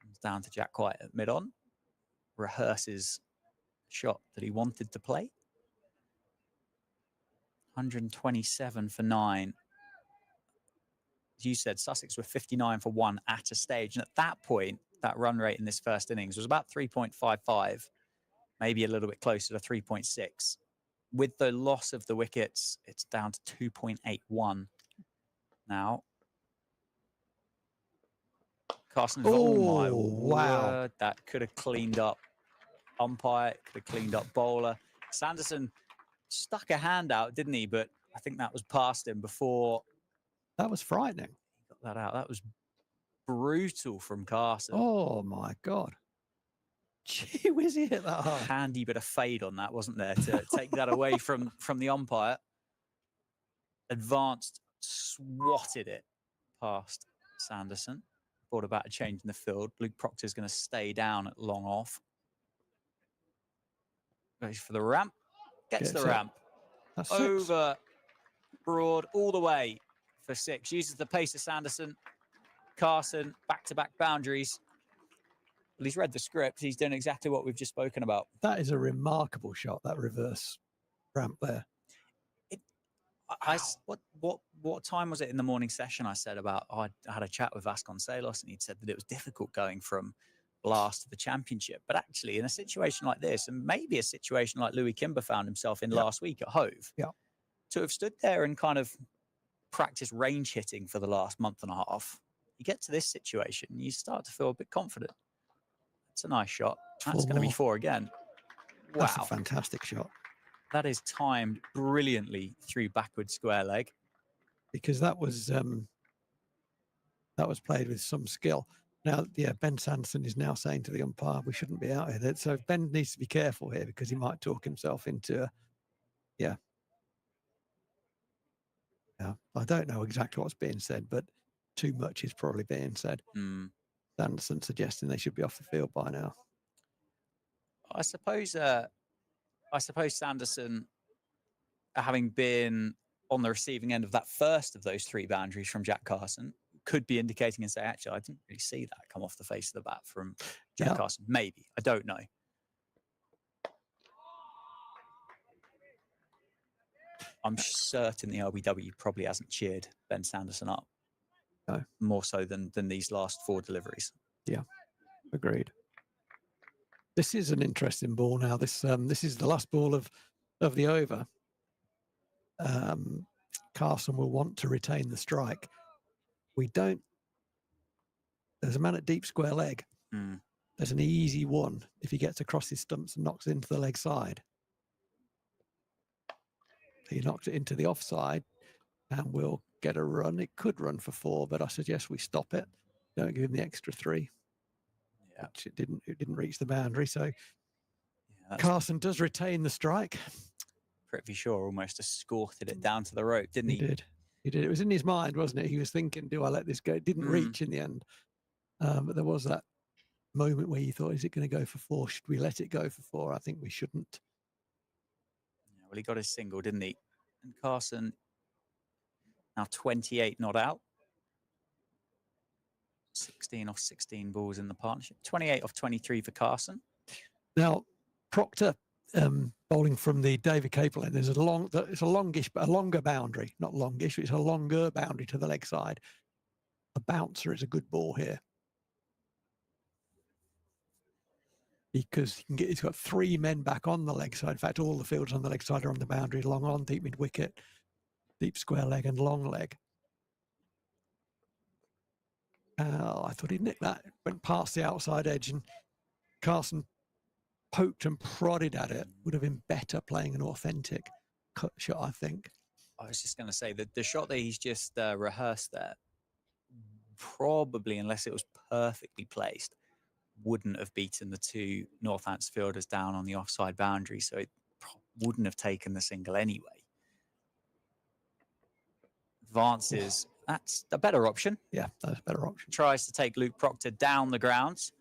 Comes down to Jack White at mid-on. Rehearses shot that he wanted to play. 127 for 9. As you said, Sussex were 59 for 1 at a stage. And at that point, that run rate in this first innings was about 3.55, maybe a little bit closer to 3.6. With the loss of the wickets, it's down to 2.81 now. Carson, oh my word, that could have cleaned up umpire, could have cleaned up bowler. Sanderson stuck a hand out, didn't he? But I think that was past him before. That was frightening. He got that out. That was brutal from Carson. Oh my God. Gee whiz, he hit that hard. Handy bit of fade on that, wasn't there, to take that away from the umpire. Advanced, swatted it past Sanderson. Brought about a change in the field. Luke Proctor's going to stay down at long off. Goes for the ramp. Gets the ramp. That's over, broad, all the way for 6. Uses the pace of Sanderson. Carson, back-to-back boundaries. Well, he's read the script. He's doing exactly what we've just spoken about. That is a remarkable shot, that reverse ramp there. What time was it in the morning session? I said about I had a chat with Vasconcelos, and he'd said that it was difficult going from last to the championship. But actually, in a situation like this, and maybe a situation like Louis Kimber found himself in last week at Hove, to have stood there and kind of practiced range hitting for the last month and a half, you get to this situation, you start to feel a bit confident. It's a nice shot. That's going to be 4 again. Wow. That's a fantastic shot. That is timed brilliantly through backward square leg. Because that was played with some skill. Now, Ben Sanderson is now saying to the umpire, we shouldn't be out here. So Ben needs to be careful here because he might talk himself into, I don't know exactly what's being said, but too much is probably being said. Sanderson suggesting they should be off the field by now. I suppose Sanderson, having been on the receiving end of that first of those 3 boundaries from Jack Carson, could be indicating and say, actually, I didn't really see that come off the face of the bat from Jack Carson. Maybe. I don't know. I'm certain the LBW probably hasn't cheered Ben Sanderson up. No. More so than these last 4 deliveries. Yeah, agreed. This is an interesting ball now. This is the last ball of the over. Carson will want to retain the strike. We don't. There's a man at deep square leg. There's an easy one if he gets across his stumps and knocks it into the leg side. He knocks it into the offside and we'll get a run. It could run for 4, but I suggest we stop it. Don't give him the extra 3. Yeah, which it didn't reach the boundary. So Carson does retain the strike. Pretty sure almost escorted it down to the rope, didn't he? He did. It was in his mind, wasn't it? He was thinking, do I let this go? It didn't reach in the end. But there was that moment where you thought, is it going to go for 4? Should we let it go for 4? I think we shouldn't. Yeah, well, he got his single, didn't he? And Carson now 28 not out. 16 off 16 balls in the partnership. 28 off 23 for Carson. Now, Proctor bowling from the David Capel end. It's a longish, but a longer boundary. Not longish, it's a longer boundary to the leg side. A bouncer is a good ball here. Because he's got 3 men back on the leg side. In fact, all the fielders on the leg side are on the boundary, long on, deep mid wicket, deep square leg and long leg. I thought he'd nick that. Went past the outside edge and Carson poked and prodded at it. Would have been better playing an authentic cut shot, I think. I was just going to say that the shot that he's just rehearsed there, probably, unless it was perfectly placed, wouldn't have beaten the 2 Northants fielders down on the offside boundary. So it wouldn't have taken the single anyway. Advances. That's a better option. Yeah, that's a better option. Tries to take Luke Proctor down the grounds.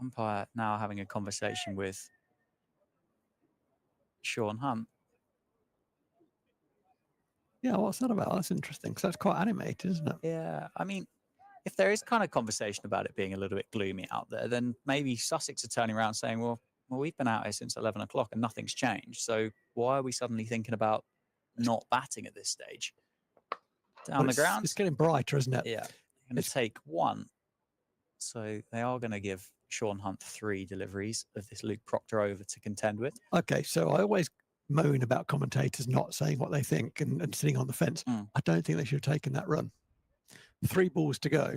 Umpire now having a conversation with Sean Hunt. Yeah, what's that about? That's interesting because that's quite animated, isn't it? Yeah, I mean, if there is kind of conversation about it being a little bit gloomy out there, then maybe Sussex are turning around saying, well, we've been out here since 11 o'clock and nothing's changed. So why are we suddenly thinking about not batting at this stage? Down the ground. It's getting brighter, isn't it? Yeah. Going to take 1. So they are going to give Sean Hunt 3 deliveries of this Luke Proctor over to contend with. Okay, so I always moan about commentators not saying what they think and sitting on the fence. I don't think they should have taken that run. 3 balls to go.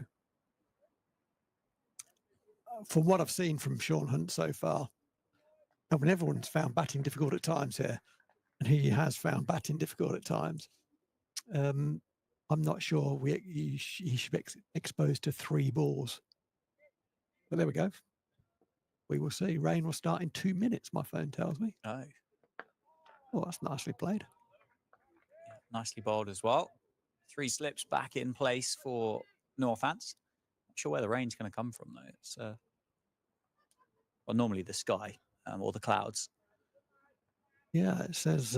From what I've seen from Sean Hunt so far, I mean, everyone's found batting difficult at times here, and he has found batting difficult at times. I'm not sure he should be exposed to 3 balls. But there we go. We will see. Rain will start in 2 minutes, my phone tells me. Oh, that's nicely played. Yeah, nicely bowled as well. 3 slips back in place for Northants. Not sure where the rain's going to come from, though. It's well, normally the sky or the clouds. Yeah, it says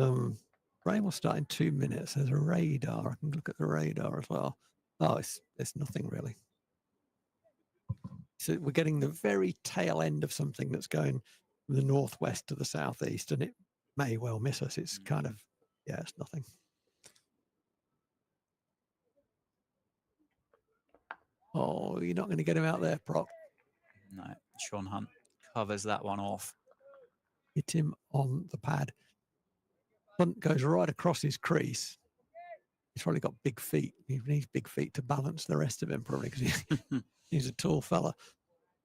rain will start in 2 minutes. There's a radar. I can look at the radar as well. Oh, it's nothing really. So we're getting the very tail end of something that's going from the northwest to the southeast, and it may well miss us. It's kind of, yeah, it's nothing. Oh, you're not going to get him out there, Proc. No, Sean Hunt covers that one off. Hit him on the pad. Hunt goes right across his crease. He's probably got big feet. He needs big feet to balance the rest of him, probably, because he's a tall fella.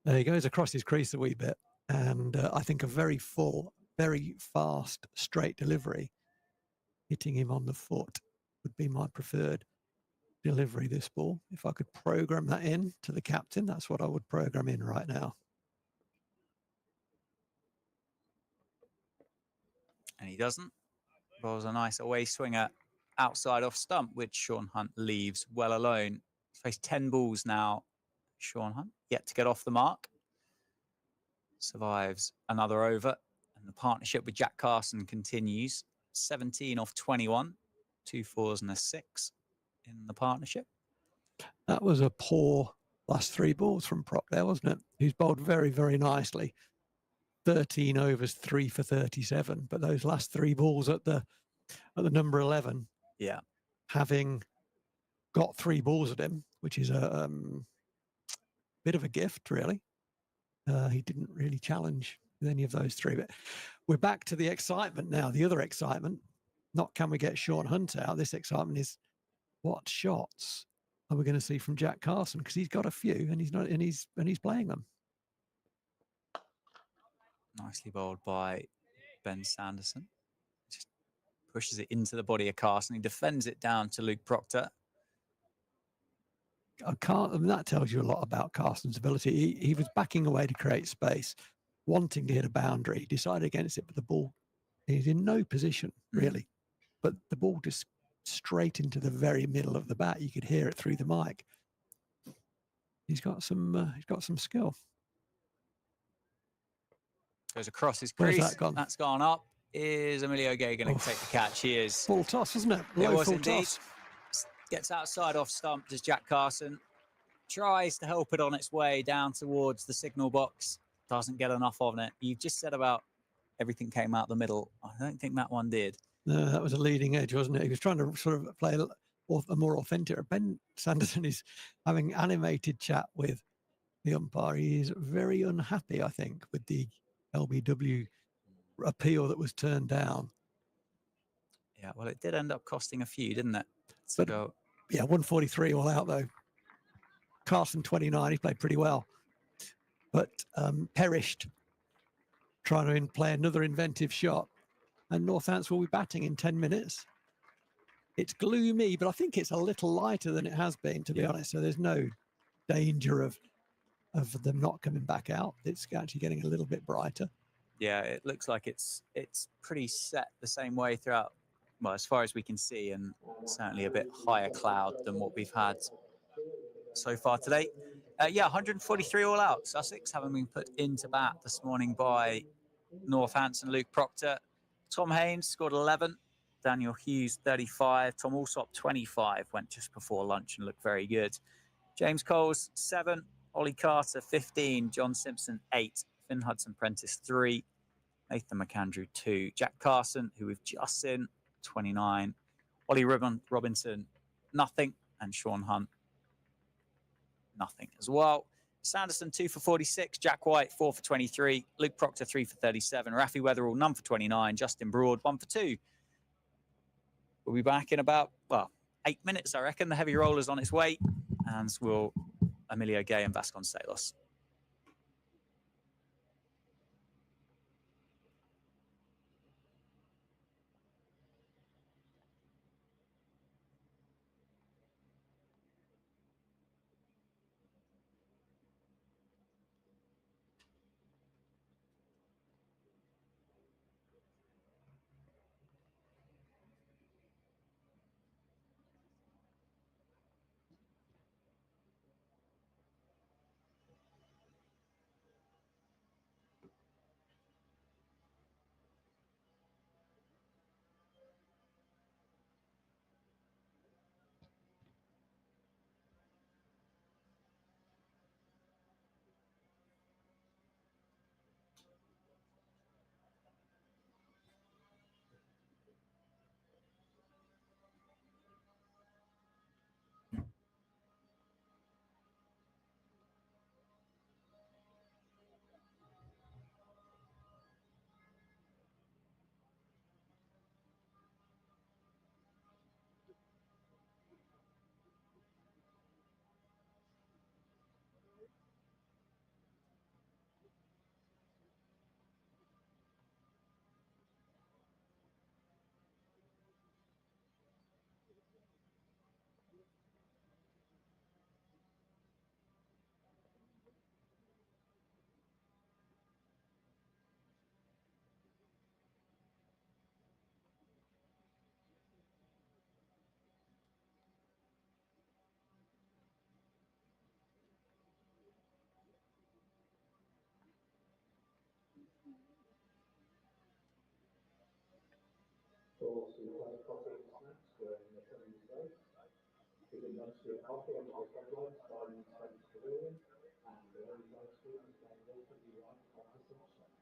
He goes across his crease a wee bit, and I think a very full, very fast, straight delivery, hitting him on the foot, would be my preferred delivery this ball. If I could program that in to the captain, that's what I would program in right now. And he doesn't. Bowls a nice away swinger outside off stump, which Sean Hunt leaves well alone. He's faced 10 balls now. Sean Hunt yet to get off the mark. Survives another over, and the partnership with Jack Carson continues. 17 off 21, 2 fours and a 6 in the partnership. That was a poor last 3 balls from Proc there, wasn't it? He's bowled very, very nicely. 13 overs, 3 for 37. But those last 3 balls at the number 11, yeah, having got 3 balls at him, which is a bit of a gift, really. He didn't really challenge with any of those 3. But we're back to the excitement now. The other excitement, not can we get Sean Hunt out? This excitement is what shots are we going to see from Jack Carson? Because he's got a few, and he's playing them. Nicely bowled by Ben Sanderson. Just pushes it into the body of Carson. He defends it down to Luke Proctor. I mean, that tells you a lot about Carson's ability. He was backing away to create space, wanting to hit a boundary. He decided against it, but the ball, he's in no position, really. But the ball just straight into the very middle of the bat. You could hear it through the mic. He's got some skill. Goes across his Where's crease. that gone? That's gone up. Is Emilio Gay going to take the catch? He is. Full toss, wasn't it? It Low was full indeed. toss. Gets outside off stump, does Jack Carson. Tries to help it on its way down towards the signal box. Doesn't get enough of it. You've just said about everything came out the middle. I don't think that one did. No, that was a leading edge, wasn't it? He was trying to sort of play a more authentic. Ben Sanderson is having animated chat with the umpire. He is very unhappy, I think, with the LBW appeal that was turned down. Yeah, well, it did end up costing a few, didn't it? But, yeah, 143 all out, though. Carson, 29, he played pretty well. But perished trying to play another inventive shot. And Northampton will be batting in 10 minutes. It's gloomy, but I think it's a little lighter than it has been, to be honest. So there's no danger of them not coming back out. It's actually getting a little bit brighter. Yeah, it looks like it's pretty set the same way throughout, well, as far as we can see, and certainly a bit higher cloud than what we've had so far today. Yeah, 143 all out. Sussex having been put into bat this morning by Northampton. Luke Proctor. Tom Haynes scored 11. Daniel Hughes, 35. Tom Alsop, 25. Went just before lunch and looked very good. James Coles, 7. Ollie Carter, 15. John Simpson, 8. Finn Hudson-Prentice, 3. Nathan McAndrew, 2. Jack Carson, who we've just seen, 29. Ollie Robinson, nothing. And Sean Hunt, nothing as well. Sanderson, 2 for 46. Jack White, 4 for 23. Luke Proctor, 3 for 37. Rafi Weatherall, none for 29. Justin Broad, 1 for 2. We'll be back in about, 8 minutes, I reckon. The heavy roller's on its way. And will Emilio Gay and Vasconcelos. those who play coffee and snacks during the training days. You can lunch your coffee on the floodlights starting in French Pavilion, and the early live stream is going relatively right after sunset.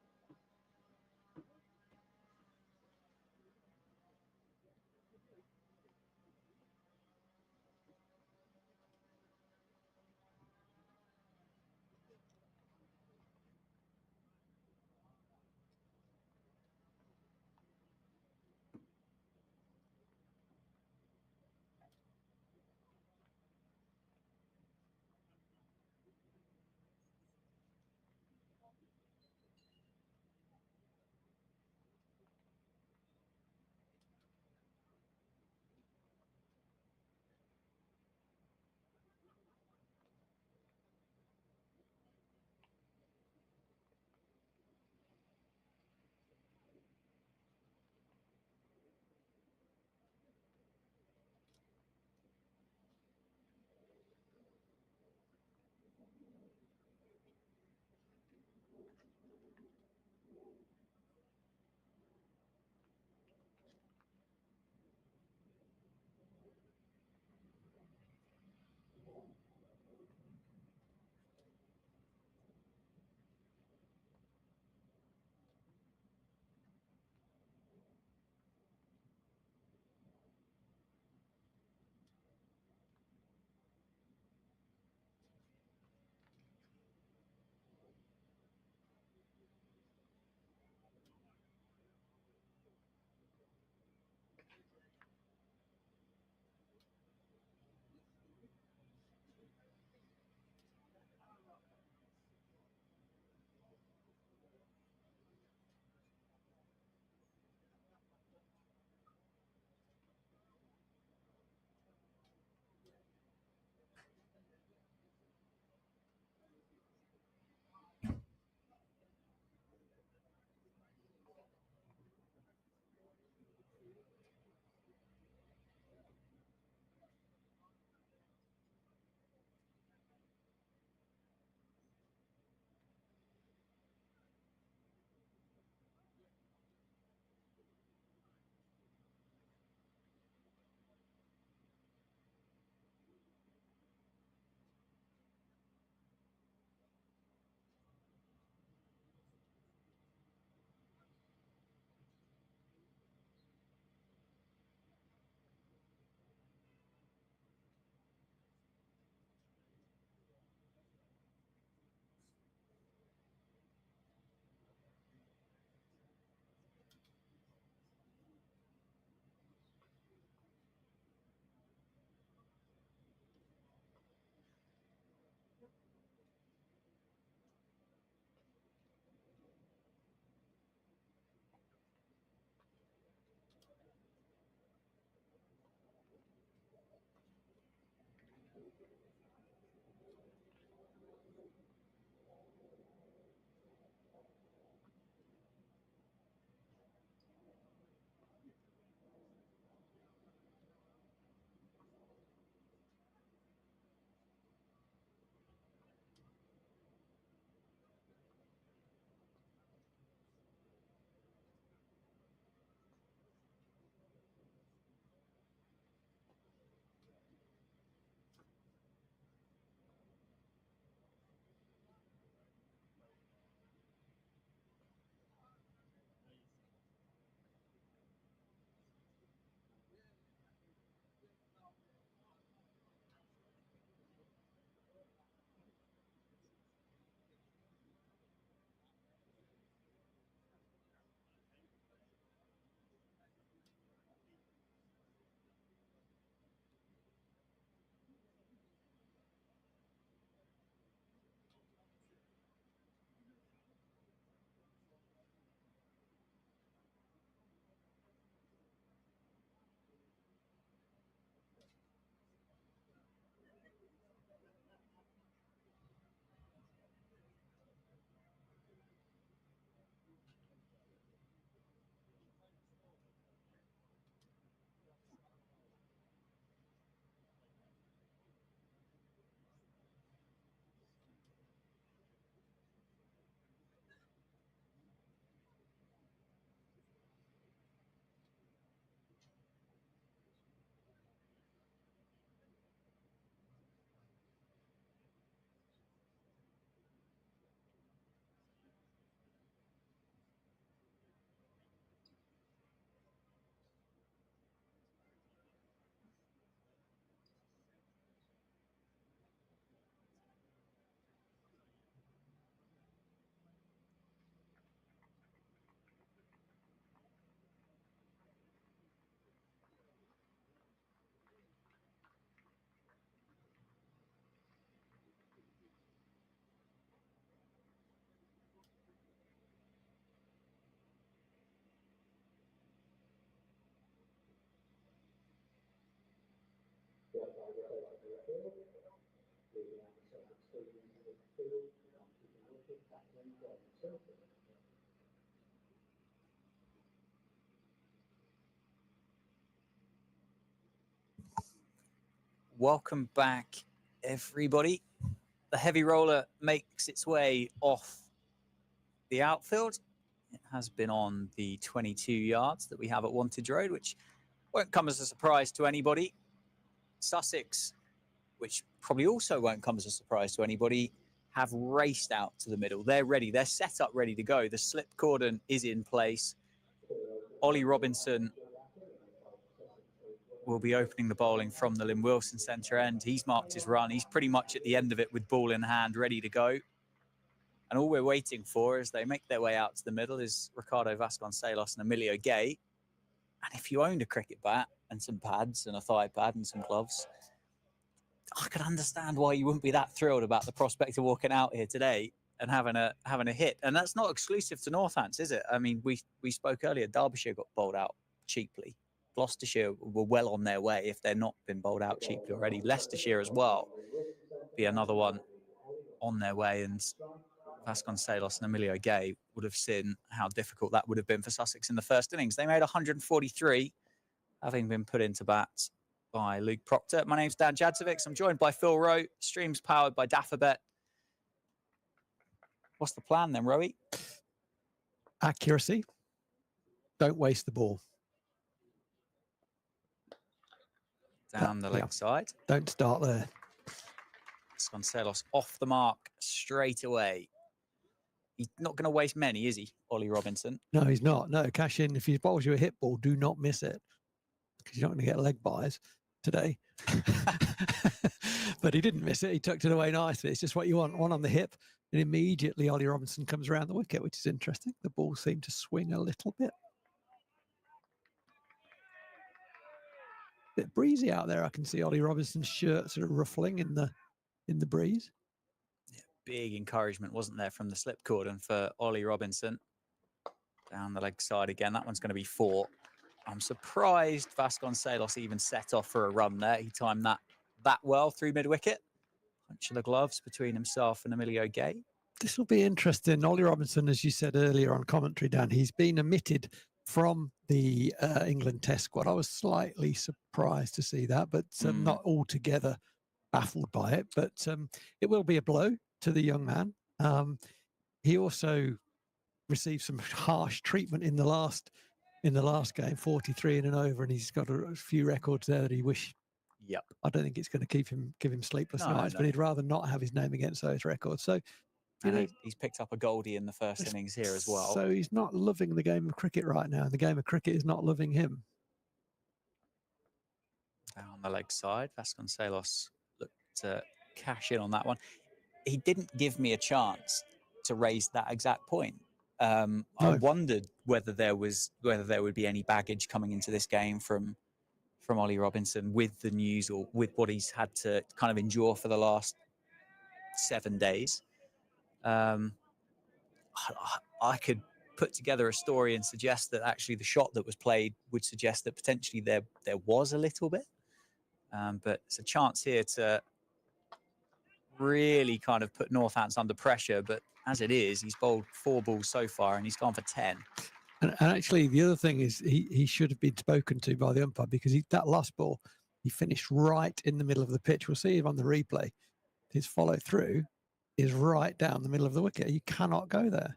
field, leaving out the Sussex team into the field and keeping wicket captain Gordon Tilton. Welcome back, everybody. The heavy roller makes its way off the outfield. It has been on the 22 yards that we have at Wantage Road, which won't come as a surprise to anybody. Sussex, which probably also won't come as a surprise to anybody, have raced out to the middle. They're ready. They're set up, ready to go. The slip cordon is in place. Ollie Robinson will be opening the bowling from the Lynn Wilson centre end. He's marked his run. He's pretty much at the end of it with ball in hand, ready to go. And all we're waiting for as they make their way out to the middle is Ricardo Vasconcelos and Emilio Gay. And if you owned a cricket bat and some pads and a thigh pad and some gloves, I could understand why you wouldn't be that thrilled about the prospect of walking out here today and having a hit. And that's not exclusive to Northants, is it? I mean, we spoke earlier, Derbyshire got bowled out cheaply. Gloucestershire were well on their way if they're not been bowled out cheaply already. Leicestershire as well be another one on their way. And Vasconcelos and Emilio Gay would have seen how difficult that would have been for Sussex in the first innings. They made 143, having been put into bat by Luke Proctor. My name's Dan Jadzovic. I'm joined by Phil Rowe. Stream's powered by Daffabet. What's the plan then, Rowe? Accuracy. Don't waste the ball. Down the leg side. Don't start there. Vasconcelos off the mark straight away. He's not going to waste many, is he, Ollie Robinson? No, he's not. No, cash in. If he bowls you a hit ball, do not miss it, because you're not going to get leg buys today. But he didn't miss it. He tucked it away nicely. It's just what you want. One on the hip, and immediately Ollie Robinson comes around the wicket, which is interesting. The ball seemed to swing a little bit. Bit breezy out there. I can see Ollie Robinson's shirt sort of ruffling in the breeze. Yeah, big encouragement, wasn't there, from the slip cordon for Ollie Robinson. Down the leg side again. That one's going to be 4. I'm surprised Vasconcelos even set off for a run there. He timed that well through mid-wicket. Punch of the gloves between himself and Emilio Gay. This will be interesting. Ollie Robinson, as you said earlier on commentary, Dan, he's been omitted from the England Test squad. I was slightly surprised to see that, but not altogether baffled by it. But it will be a blow to the young man. He also received some harsh treatment in the last game, 43 in and over, and he's got a few records there that he wish. Yep. I don't think it's going to give him sleepless nights, but he'd rather not have his name against those records. So, he's picked up a goldie in the first innings here as well. So he's not loving the game of cricket right now, and the game of cricket is not loving him. Down the leg side, Vasconcelos looked to cash in on that one. He didn't give me a chance to raise that exact point. No. I wondered whether there would be any baggage coming into this game from Ollie Robinson with the news or with what he's had to kind of endure for the last 7 days. I could put together a story and suggest that actually the shot that was played would suggest that potentially there was a little bit, but it's a chance here to really kind of put Northants under pressure. But as it is, he's bowled 4 balls so far and he's gone for 10. And actually, the other thing is he should have been spoken to by the umpire, because that last ball, he finished right in the middle of the pitch. We'll see him on the replay. His follow through is right down the middle of the wicket. You cannot go there.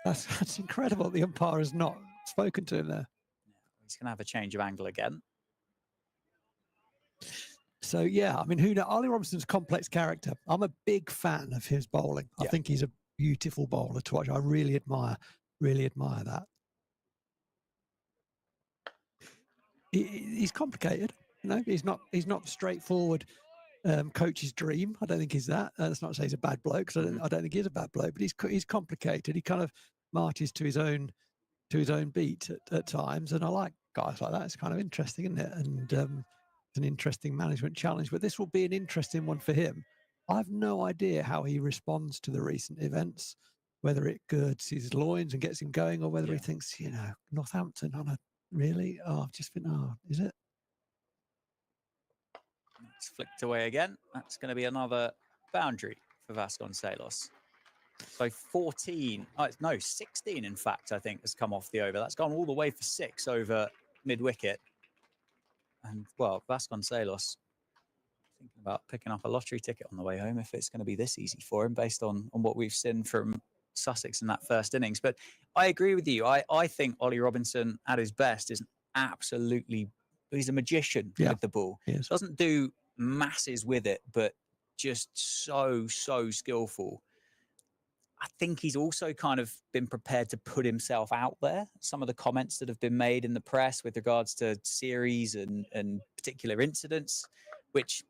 That's incredible. The umpire has not spoken to him there. He's going to have a change of angle again. So, yeah, I mean, who knows? Ollie Robinson's a complex character. I'm a big fan of his bowling. I think he's a beautiful bowler to watch. I really admire that. He's complicated. He's not straightforward. Coach's dream. I don't think he's that. That's not to say he's a bad bloke, because I don't think he's a bad bloke. But he's complicated. He kind of marches to his own beat at times, and I like guys like that. It's kind of interesting, isn't it? And it's an interesting management challenge. But this will be an interesting one for him. I have no idea how he responds to the recent events, whether it girds his loins and gets him going, or whether he thinks, Northampton on a really. I've just been. Is it? It's flicked away again. That's going to be another boundary for Vasconcelos. So 14, no, 16 in fact, I think has come off the over. That's gone all the way for 6 over mid-wicket. And well, Vasconcelos thinking about picking up a lottery ticket on the way home if it's going to be this easy for him based on what we've seen from Sussex in that first innings. But I agree with you. I think Ollie Robinson at his best is he's a magician with the ball. Doesn't do masses with it, but just so skillful. I think he's also kind of been prepared to put himself out there. Some of the comments that have been made in the press with regards to series and particular incidents, which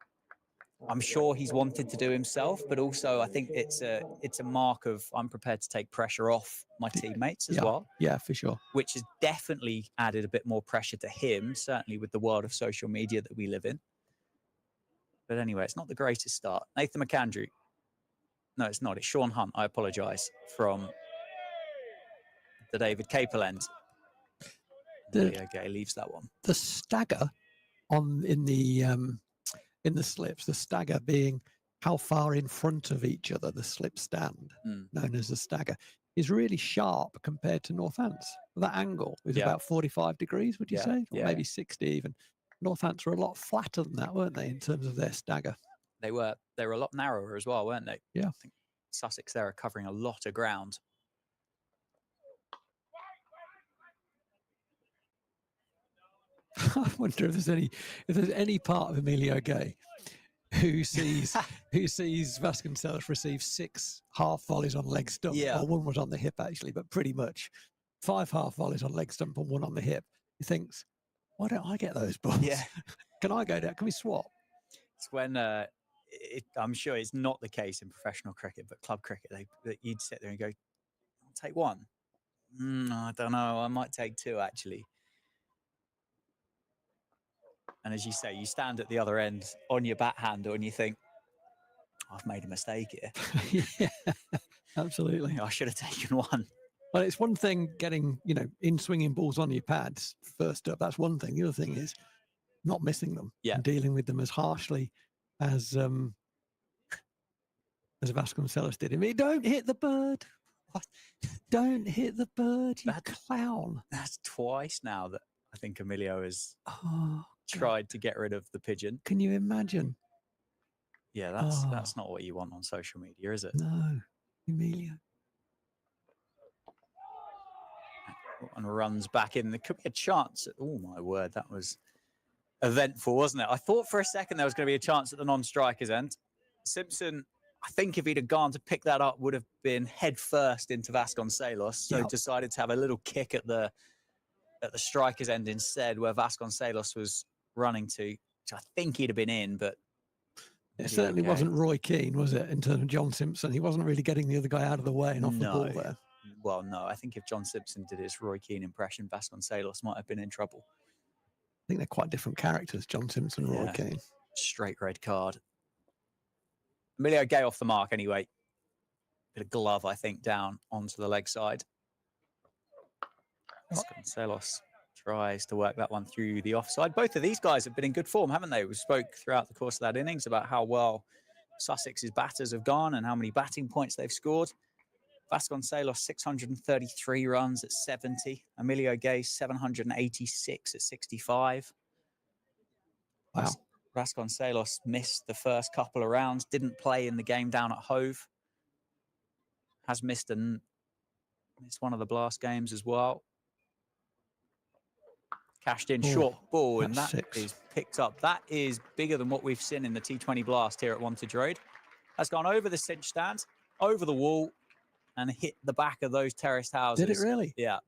I'm sure he's wanted to do himself, but also I think it's a mark of I'm prepared to take pressure off my teammates as well. Yeah, for sure. Which has definitely added a bit more pressure to him, certainly with the world of social media that we live in. But anyway, it's not the greatest start. Nathan McAndrew. No, it's not. It's Sean Hunt. I apologise from the David Capel end. Okay, leaves that one. The stagger in the slips, the stagger being how far in front of each other the slips stand, known as the stagger, is really sharp compared to Northants. That angle is about 45 degrees, would you say? Or maybe 60 even. Northants were a lot flatter than that, weren't they, in terms of their stagger? They were a lot narrower as well, weren't they? Yeah. I think Sussex there are covering a lot of ground. I wonder if there's any part of Emilio Gay who sees Vasconcelos receive 6 half volleys on leg stump. Yeah. Or one was on the hip actually, but pretty much 5 half volleys on leg stump and 1 on the hip. He thinks, why don't I get those balls? Yeah. Can I go down? Can we swap? It's when I'm sure it's not the case in professional cricket, but club cricket, you'd sit there and go, I'll take 1. I don't know. I might take 2 actually. And as you say, you stand at the other end on your bat handle and you think, I've made a mistake here. Yeah, absolutely. I should have taken 1. Well, it's one thing getting, in swinging balls on your pads first up. That's one thing. The other thing is not missing them and dealing with them as harshly as Vasconcelos did. I mean, don't hit the bird. What? Don't hit the bird, you clown. That's twice now that I think Emilio has tried to get rid of the pigeon. Can you imagine? Yeah, that's not what you want on social media, is it? No, Emilio. And runs back in. There could be a chance. Oh, my word. That was eventful, wasn't it? I thought for a second there was going to be a chance at the non-striker's end. Simpson, I think if he'd have gone to pick that up, would have been head first into Vasconcelos. So decided to have a little kick at the striker's end instead, where Vasconcelos was running to, which I think he'd have been in, but it certainly wasn't Roy Keane, was it, in terms of John Simpson? He wasn't really getting the other guy out of the way and off the ball there. Well, no, I think if John Simpson did his Roy Keane impression, Vasconcelos might have been in trouble. I think they're quite different characters, John Simpson and Roy Keane. Straight red card. Emilio Gay off the mark anyway. Bit of glove, I think, down onto the leg side. Vasconcelos tries to work that one through the offside. Both of these guys have been in good form, haven't they? We spoke throughout the course of that innings about how well Sussex's batters have gone and how many batting points they've scored. Vasconcelos, 633 runs at 70. Emilio Gay, 786 at 65. Wow. Vasconcelos missed the first couple of rounds, didn't play in the game down at Hove. Has missed one of the Blast games as well. Cashed in short ball, and that is picked up. That is bigger than what we've seen in the T20 Blast here at Wantage Road. Has gone over the cinch stand, over the wall, and hit the back of those terraced houses. Did it really? Yeah.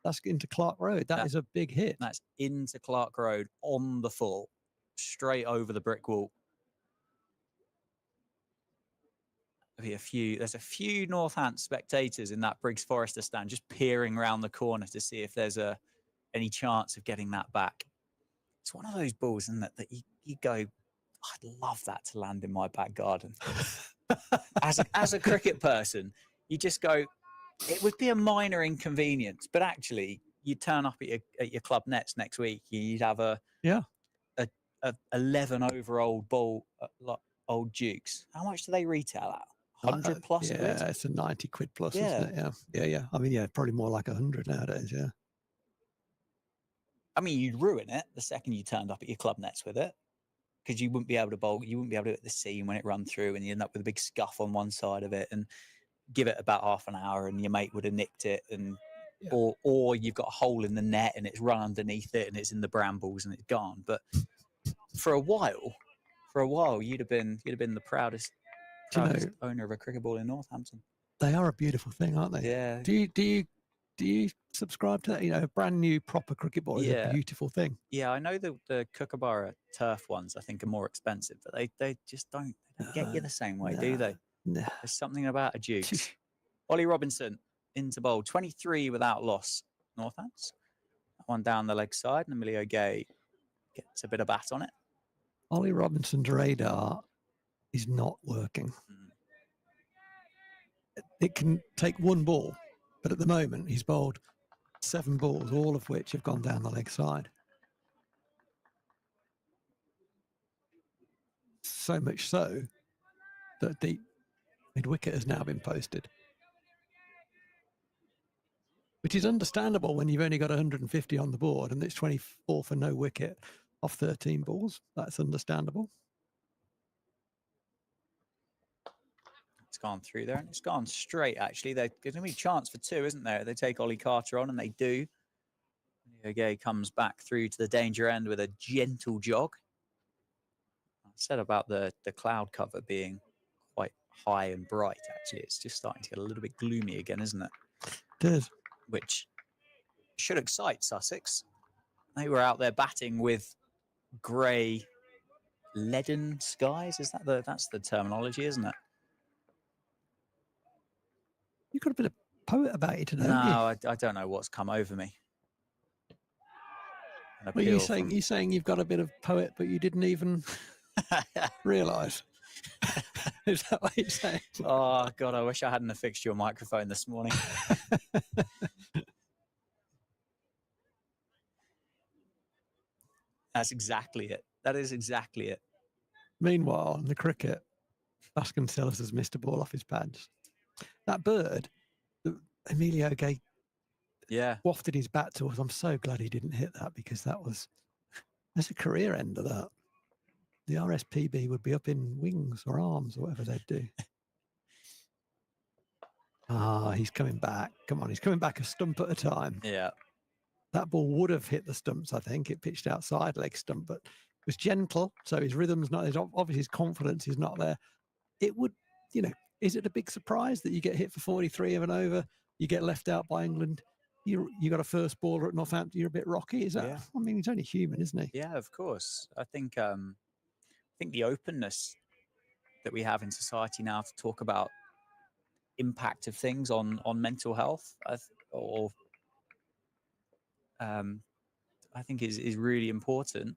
That's into Clark Road. That is a big hit. That's into Clark Road on the full, straight over the brick wall. There's a few Northants spectators in that Briggs Forrester stand just peering around the corner to see if there's any chance of getting that back. It's one of those balls, isn't it, that you go, I'd love that to land in my back garden. as a cricket person, you just go, it would be a minor inconvenience, but actually, you turn up at your club nets next week, you'd have a a 11 over old ball, like old Dukes. How much do they retail at? 100 plus quid? Yeah, it's a 90 quid plus, Yeah. isn't it? Yeah. I mean, yeah, probably more like 100 nowadays. Yeah. I mean, you'd ruin it the second you turned up at your club nets with it, because you wouldn't be able to bowl. You wouldn't be able to hit the seam when it run through, and you end up with a big scuff on one side of it, and give it about half an hour, and your mate would have nicked it, and Yeah. or you've got a hole in the net and it's run underneath it and it's in the brambles and it's gone. But for a while, you'd have been the proudest owner of a cricket ball in Northampton. They are a beautiful thing, aren't they? Yeah. Do you subscribe to that? You know, a brand new proper cricket ball is a beautiful thing. Yeah, I know the Kookaburra turf ones I think are more expensive, but they just don't get you the same way, do they? No. There's something about a Dukes. Ollie Robinson into bowl, 23 without loss. Northants. That one down the leg side, and Emilio Gay gets a bit of bat on it. Ollie Robinson's radar is not working. It can take one ball, but at the moment he's bowled 7 balls, all of which have gone down the leg side. So much so that the mid-wicket has now been posted, which is understandable when you've only got 150 on the board and it's 24 for no wicket off 13 balls. That's understandable. It's gone through there, and it's gone straight, actually. There's going to be a chance for 2, isn't there? They take Ollie Carter on, and they do. Gay comes back through to the danger end with a gentle jog. I said about the cloud cover being quite high and bright, actually. It's just starting to get a little bit gloomy again, isn't it? It is. Which should excite Sussex. They were out there batting with grey, leaden skies. Is that that's the terminology, isn't it? You've got a bit of poet about you today, haven't you? I don't know what's come over me. Well, you're saying you've got a bit of poet, but you didn't even realise. Is that what you're saying? Oh, God, I wish I hadn't fixed your microphone this morning. That's exactly it. That is exactly it. Meanwhile, in the cricket, Vasconcelos has missed a ball off his pads. That bird, Emilio Gay, wafted his bat to us. I'm so glad he didn't hit that, because that's a career end of that. The RSPB would be up in wings or arms or whatever they'd do. He's coming back. Come on, he's coming back a stump at a time. Yeah. That ball would have hit the stumps, I think. It pitched outside leg stump, but it was gentle, so his rhythm's not, obviously his confidence is not there. It would, is it a big surprise that you get hit for 43 of an over, you get left out by England, you got a first baller at Northampton, you're a bit rocky? Is that? Yeah. I mean, he's only human, isn't he? Yeah, of course. I think the openness that we have in society now to talk about impact of things on mental health, I think is really important.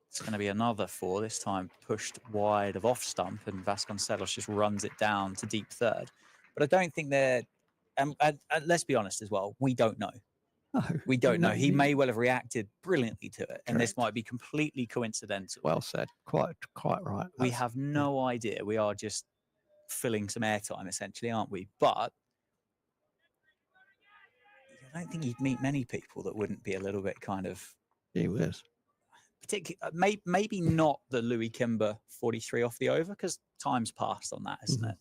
It's going to be another 4, this time pushed wide of off stump, and Vasconcelos just runs it down to deep third. But I don't think they're, and let's be honest as well, we don't know. No, we don't know. He may well have reacted brilliantly to it, Correct. And this might be completely coincidental. Well said. Quite right. We have no idea. We are just filling some airtime, essentially, aren't we? But I don't think you'd meet many people that wouldn't be a little bit kind of... He was. Maybe not the Louis Kimber 43 off the over, because time's passed on that, isn't it?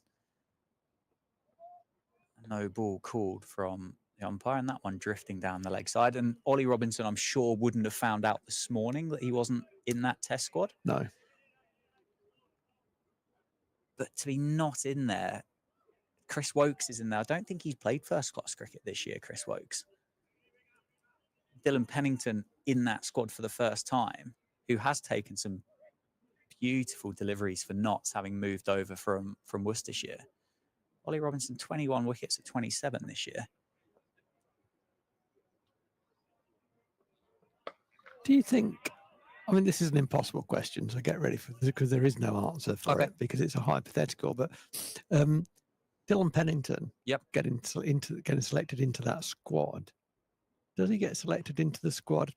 No ball called from the umpire, and that one drifting down the leg side. And Ollie Robinson, I'm sure, wouldn't have found out this morning that he wasn't in that test squad. No. But to be not in there, Chris Wokes is in there. I don't think he's played first-class cricket this year, Chris Wokes. Dylan Pennington in that squad for the first time, who has taken some beautiful deliveries for Notts, having moved over from Worcestershire. Ollie Robinson, 21 wickets at 27 this year. Do you think, I mean, this is an impossible question, so get ready for this, because there is no answer for it, because it's a hypothetical, but Dylan Pennington getting selected into that squad, does he get selected into the squad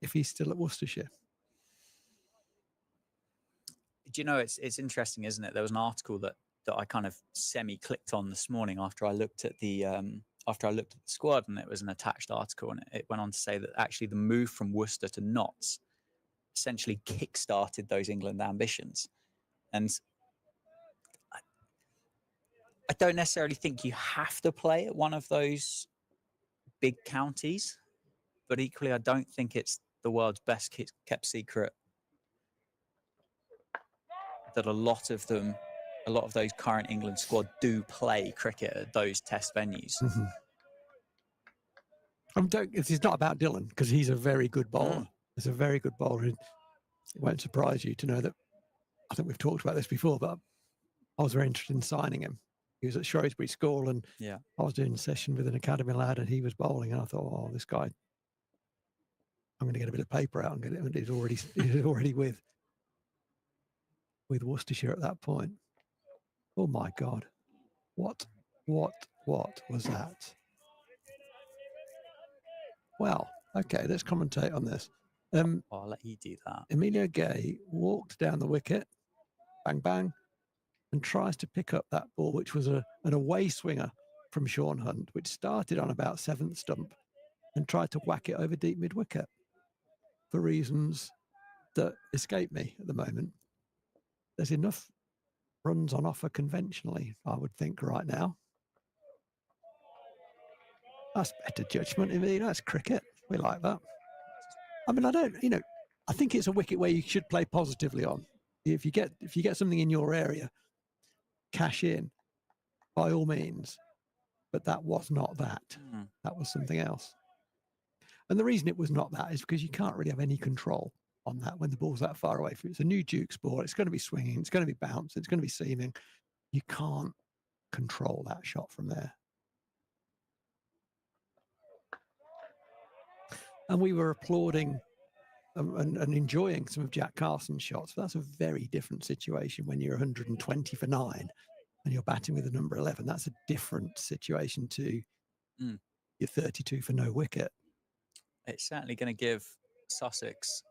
if he's still at Worcestershire. Do you know, it's interesting, isn't it? There was an article that I kind of semi-clicked on this morning after I looked at the squad, and it was an attached article, and it went on to say that actually the move from Worcester to Notts essentially kick-started those England ambitions. And I don't necessarily think you have to play at one of those big counties, but equally I don't think it's the world's best kept secret that a lot of those current England squad do play cricket at those test venues. It's not about Dylan, because he's a very good bowler. He's a very good bowler. It won't surprise you to know that, I think we've talked about this before, but I was very interested in signing him. He was at Shrewsbury School, and I was doing a session with an academy lad, and he was bowling, and I thought, oh, this guy, I'm going to get a bit of paper out and get it. And he's already with Worcestershire at that point. Oh my God. What was that? Well, okay, let's commentate on this. I'll let you do that. Emilio Gay walked down the wicket, bang, bang, and tries to pick up that ball, which was an away swinger from Sean Hunt, which started on about 7th stump, and tried to whack it over deep mid-wicket for reasons that escape me at the moment. There's enough runs on offer conventionally, I would think, right now. That's better judgment. I mean, that's cricket. We like that. I mean, I think it's a wicket where you should play positively on. If you get something in your area, cash in, by all means. But that was not that. That was something else. And the reason it was not that is because you can't really have any control on that when the ball's that far away from you. It's a new Duke's ball. It's going to be swinging. It's going to be bouncing. It's going to be seaming. You can't control that shot from there. And we were applauding and enjoying some of Jack Carson's shots. That's a very different situation when you're 120 for 9 and you're batting with the number 11. That's a different situation to your 32 for no wicket. It's certainly going to give Sussex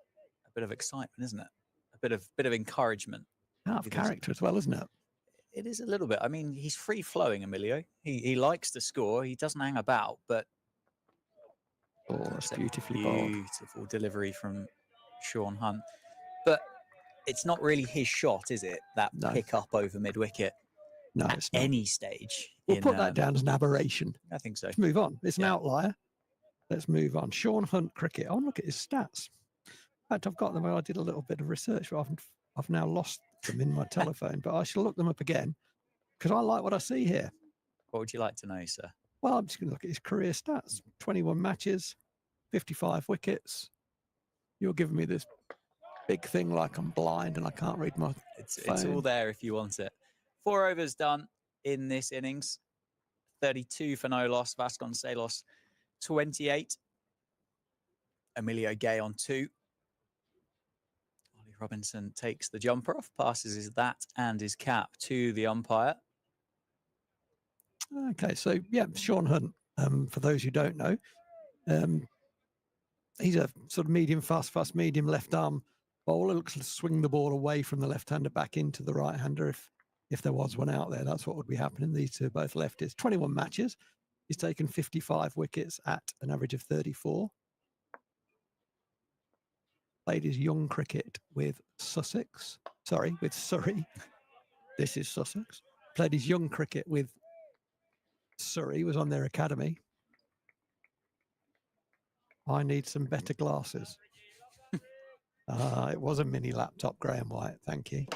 a bit of excitement, isn't it? A bit of encouragement. Out of character as well, isn't it? It is a little bit. I mean, he's free flowing, Emilio. He likes to score. He doesn't hang about, but it's beautifully bowled. Beautiful delivery from Sean Hunt. But it's not really his shot, is it? That pick up over mid wicket. No, at it's not. any stage. We'll put that down as an aberration. I think so. Let's move on. It's an outlier. Let's move on. Sean Hunt cricket. Oh, look at his stats. In fact, I've got them. I did a little bit of research, but I've now lost them in my telephone. But I shall look them up again because I like what I see here. What would you like to know, sir? Well, I'm just going to look at his career stats. 21 matches, 55 wickets. You're giving me this big thing like I'm blind and I can't read my phone. It's all there if you want it. 4 overs done in this innings. 32 for no loss. Vasconcelos, 28. Emilio Gay on 2. Ollie Robinson takes the jumper off, passes his that and his cap to the umpire. Okay, so yeah, Sean Hunt, for those who don't know, he's a sort of medium fast medium left arm bowler. Looks to swing the ball away from the left-hander back into the right-hander if there was one out there. That's what would be happening. These two are both lefties. 21 matches. He's taken 55 wickets at an average of 34. Played his young cricket with Sussex. Sorry, with Surrey. This is Sussex. Played his young cricket with Surrey, was on their academy. I need some better glasses. It was a mini laptop, Graham White. Thank you.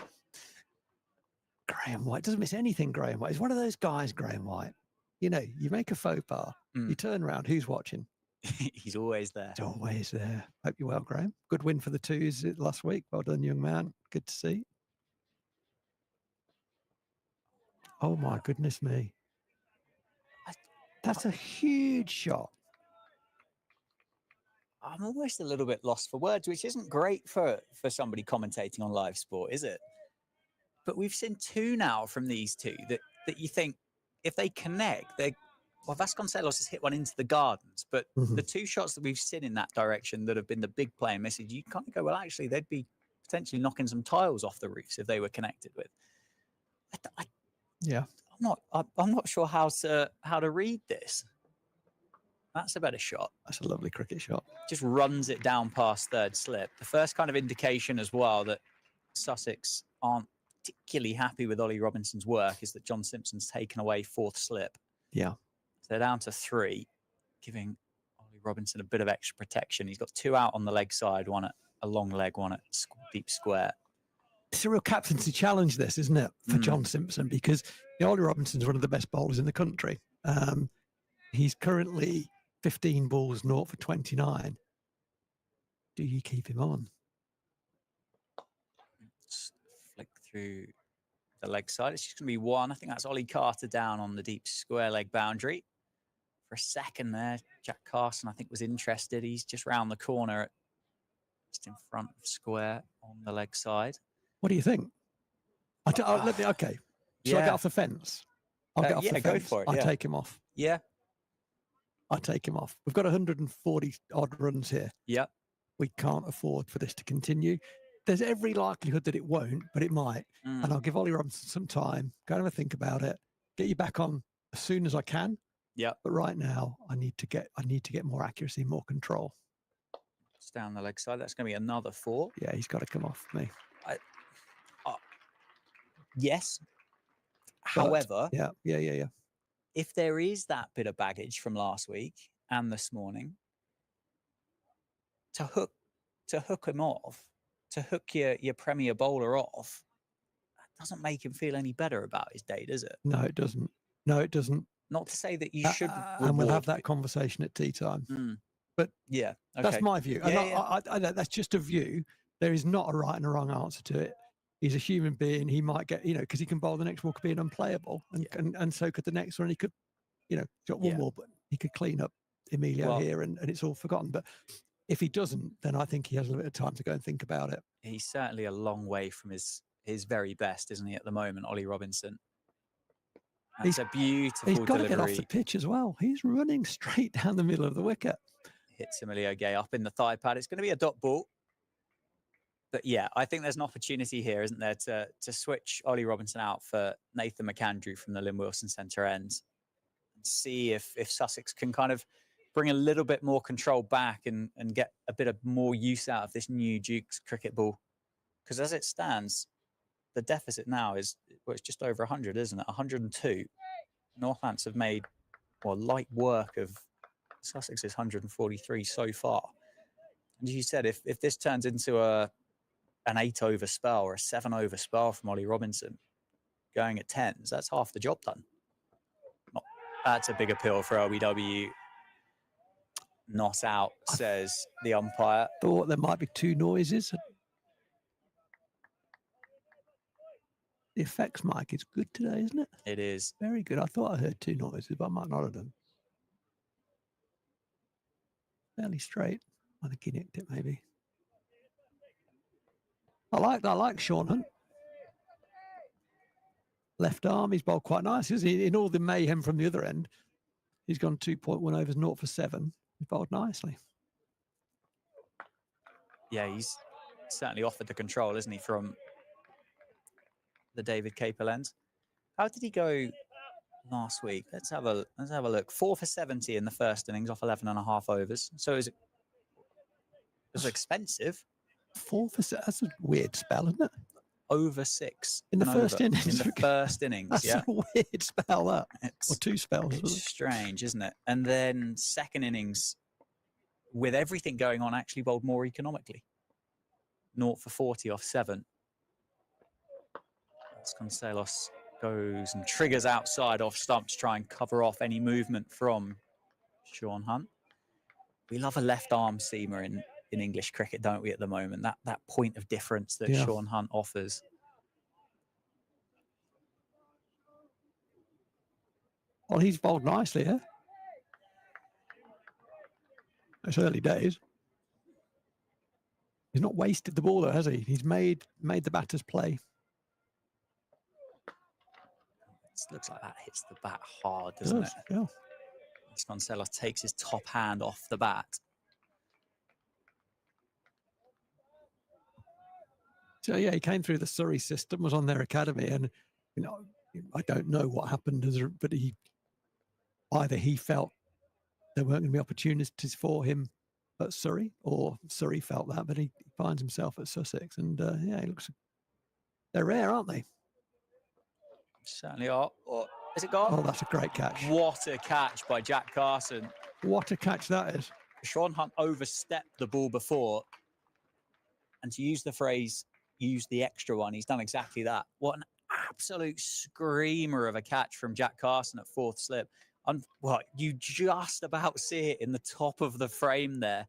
Graham White doesn't miss anything, Graham White. He's one of those guys, Graham White. You know, you make a faux pas, you turn around, who's watching? He's always there. He's always there. Hope you're well, Graham. Good win for the Twos last week. Well done, young man. Good to see. Oh, my goodness me. That's a huge shot. I'm almost a little bit lost for words, which isn't great for somebody commentating on live sport, is it? But we've seen 2 now from these two that you think if they connect, Well, Vasconcelos has hit one into the gardens, but Mhm. the two shots that we've seen in that direction that have been the big play and message, you kind of go, well, actually, they'd be potentially knocking some tiles off the roofs if they were connected with. Yeah. I'm not sure how to read this. That's a better shot. That's a lovely cricket shot. Just runs it down past third slip. The first kind of indication as well that Sussex aren't particularly happy with Ollie Robinson's work is that John Simpson's taken away fourth slip. Yeah. So they're down to 3, giving Ollie Robinson a bit of extra protection. He's got 2 out on the leg side, one at a long leg, one at deep square. It's a real captaincy challenge, this, isn't it, for John Simpson? Because Ollie Robinson's one of the best bowlers in the country. He's currently 15 balls, 0 for 29. Do you keep him on? Let's flick through the leg side. It's just going to be 1. I think that's Ollie Carter down on the deep square leg boundary. For a second there, Jack Carson, I think, was interested. He's just round the corner, just in front of square on the leg side. What do you think? Okay. Shall I get off the fence? I'll get off the fence. Go for it. I'll take him off. Yeah. I'll take him off. We've got 140 odd runs here. Yeah. We can't afford for this to continue. There's every likelihood that it won't, but it might. And I'll give Ollie Robinson some time. Go and have a think about it. Get you back on as soon as I can. Yeah. But right now, I need to get more accuracy, more control. It's down the leg side. That's going to be another 4. Yeah, he's got to come off me. Yes. But, However, yeah. if there is that bit of baggage from last week and this morning, to hook him off, to hook your premier bowler off, that doesn't make him feel any better about his day, does it? No, it doesn't. No, it doesn't. Not to say that you should. And we'll have that conversation at tea time. But yeah, okay. That's my view. I, that's just a view. There is not a right and a wrong answer to it. He's a human being. He might get, because he can bowl the next one could be an unplayable, and so could the next one. He could, got one more, but he could clean up Emilio here, and it's all forgotten. But if he doesn't, then I think he has a little bit of time to go and think about it. He's certainly a long way from his very best, isn't he, at the moment, Ollie Robinson? That's a beautiful He's got delivery. to get off the pitch as well. He's running straight down the middle of the wicket. Hits Emilio Gay up in the thigh pad. It's going to be a dot ball. But yeah, I think there's an opportunity here, isn't there, to switch Ollie Robinson out for Nathan McAndrew from the Lynn Wilson centre end and see if Sussex can kind of bring a little bit more control back and get a bit of more use out of this new Duke's cricket ball. Because as it stands, the deficit now is, it's just over 100, isn't it? 102. Northants have made, light work of Sussex's 143 so far. And as you said, if this turns into an 8-over spell or a 7-over spell from Ollie Robinson going at 10s, that's half the job done. That's a big appeal for LBW. Not out, says the umpire. Thought there might be 2 noises. The effects mic is good today, isn't it? It is. Very good. I thought I heard 2 noises, but I might not have done. Fairly straight. I think he nicked it, maybe. I like Sean Hunt. Left arm, he's bowled quite nice. In all the mayhem from the other end, he's gone 2.1 overs, 0 for 7. He's bowled nicely. Yeah, he's certainly offered the control, isn't he, from the David Capel lens. How did he go last week? Let's have a look. 4 for 70 in the first innings off 11.5 overs. So it was expensive. 4 for 7. That's a weird spell, isn't it? Over 6 in the first innings. In the first innings, that's a weird spell. That or 2 spells. It's strange, isn't it? And then second innings, with everything going on, actually bowled more economically. 0 for 40 off 7. Vasconcelos goes and triggers outside off stump to try and cover off any movement from Sean Hunt. We love a left arm seamer in English cricket, don't we, at the moment? That point of difference that Sean Hunt offers. Well, he's bowled nicely, yeah? It's early days. He's not wasted the ball, though, has he? He's made the batters play. It looks like that hits the bat hard, doesn't it? Yeah. Vasconcelos takes his top hand off the bat. So yeah, he came through the Surrey system, was on their academy, and I don't know what happened, but either he felt there weren't going to be opportunities for him at Surrey, or Surrey felt that, but he finds himself at Sussex, and yeah, they're rare, aren't they? Certainly are. Oh, is it gone? Oh, that's a great catch. What a catch by Jack Carson. What a catch that is. Sean Hunt overstepped the ball before, and to use the phrase, use the extra one, he's done exactly that. What an absolute screamer of a catch from Jack Carson at fourth slip. Well, you just about see it in the top of the frame there.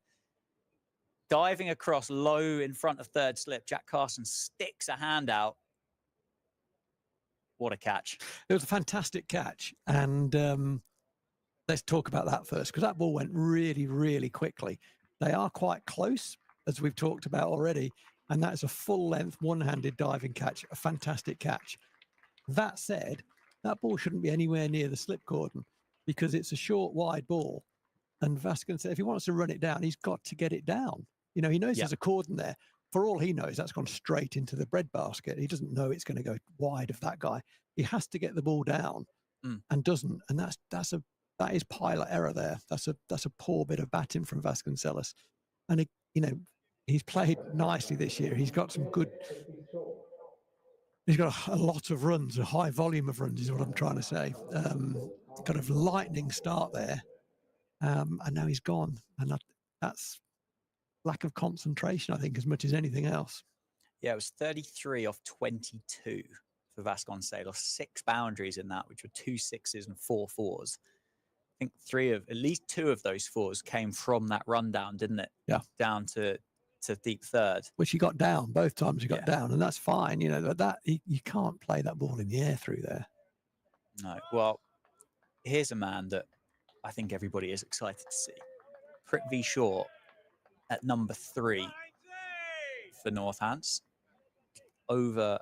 Diving across low in front of third slip, Jack Carson sticks a hand out. What a catch. It was a fantastic catch. And let's talk about that first, because that ball went really, really quickly. They are quite close, as we've talked about already. And that's a full length, one-handed diving catch, a fantastic catch. That said, that ball shouldn't be anywhere near the slip cordon, because it's a short, wide ball. And Vasconcelos, if he wants to run it down, he's got to get it down. He knows there's a cordon there. For all he knows, that's gone straight into the breadbasket. He doesn't know it's going to go wide of that guy. He has to get the ball down and doesn't. And that is pilot error there. That's a poor bit of batting from Vasconcelos. And he's played nicely this year. He's got some good. He's got a lot of runs, a high volume of runs is what I'm trying to say. Kind of lightning start there. And now he's gone. And that's lack of concentration, I think, as much as anything else. Yeah, it was 33 off 22 for Vasconcelos. 6 boundaries in that, which were 2 sixes and 4 fours. I think at least 2 of those 4s came from that rundown, didn't it? Yeah. Down to deep third. Which he got down. Both times he got down, and that's fine. You can't play that ball in the air through there. No. Well, here's a man that I think everybody is excited to see. Prithvi Shaw at number 3 for Northants. Over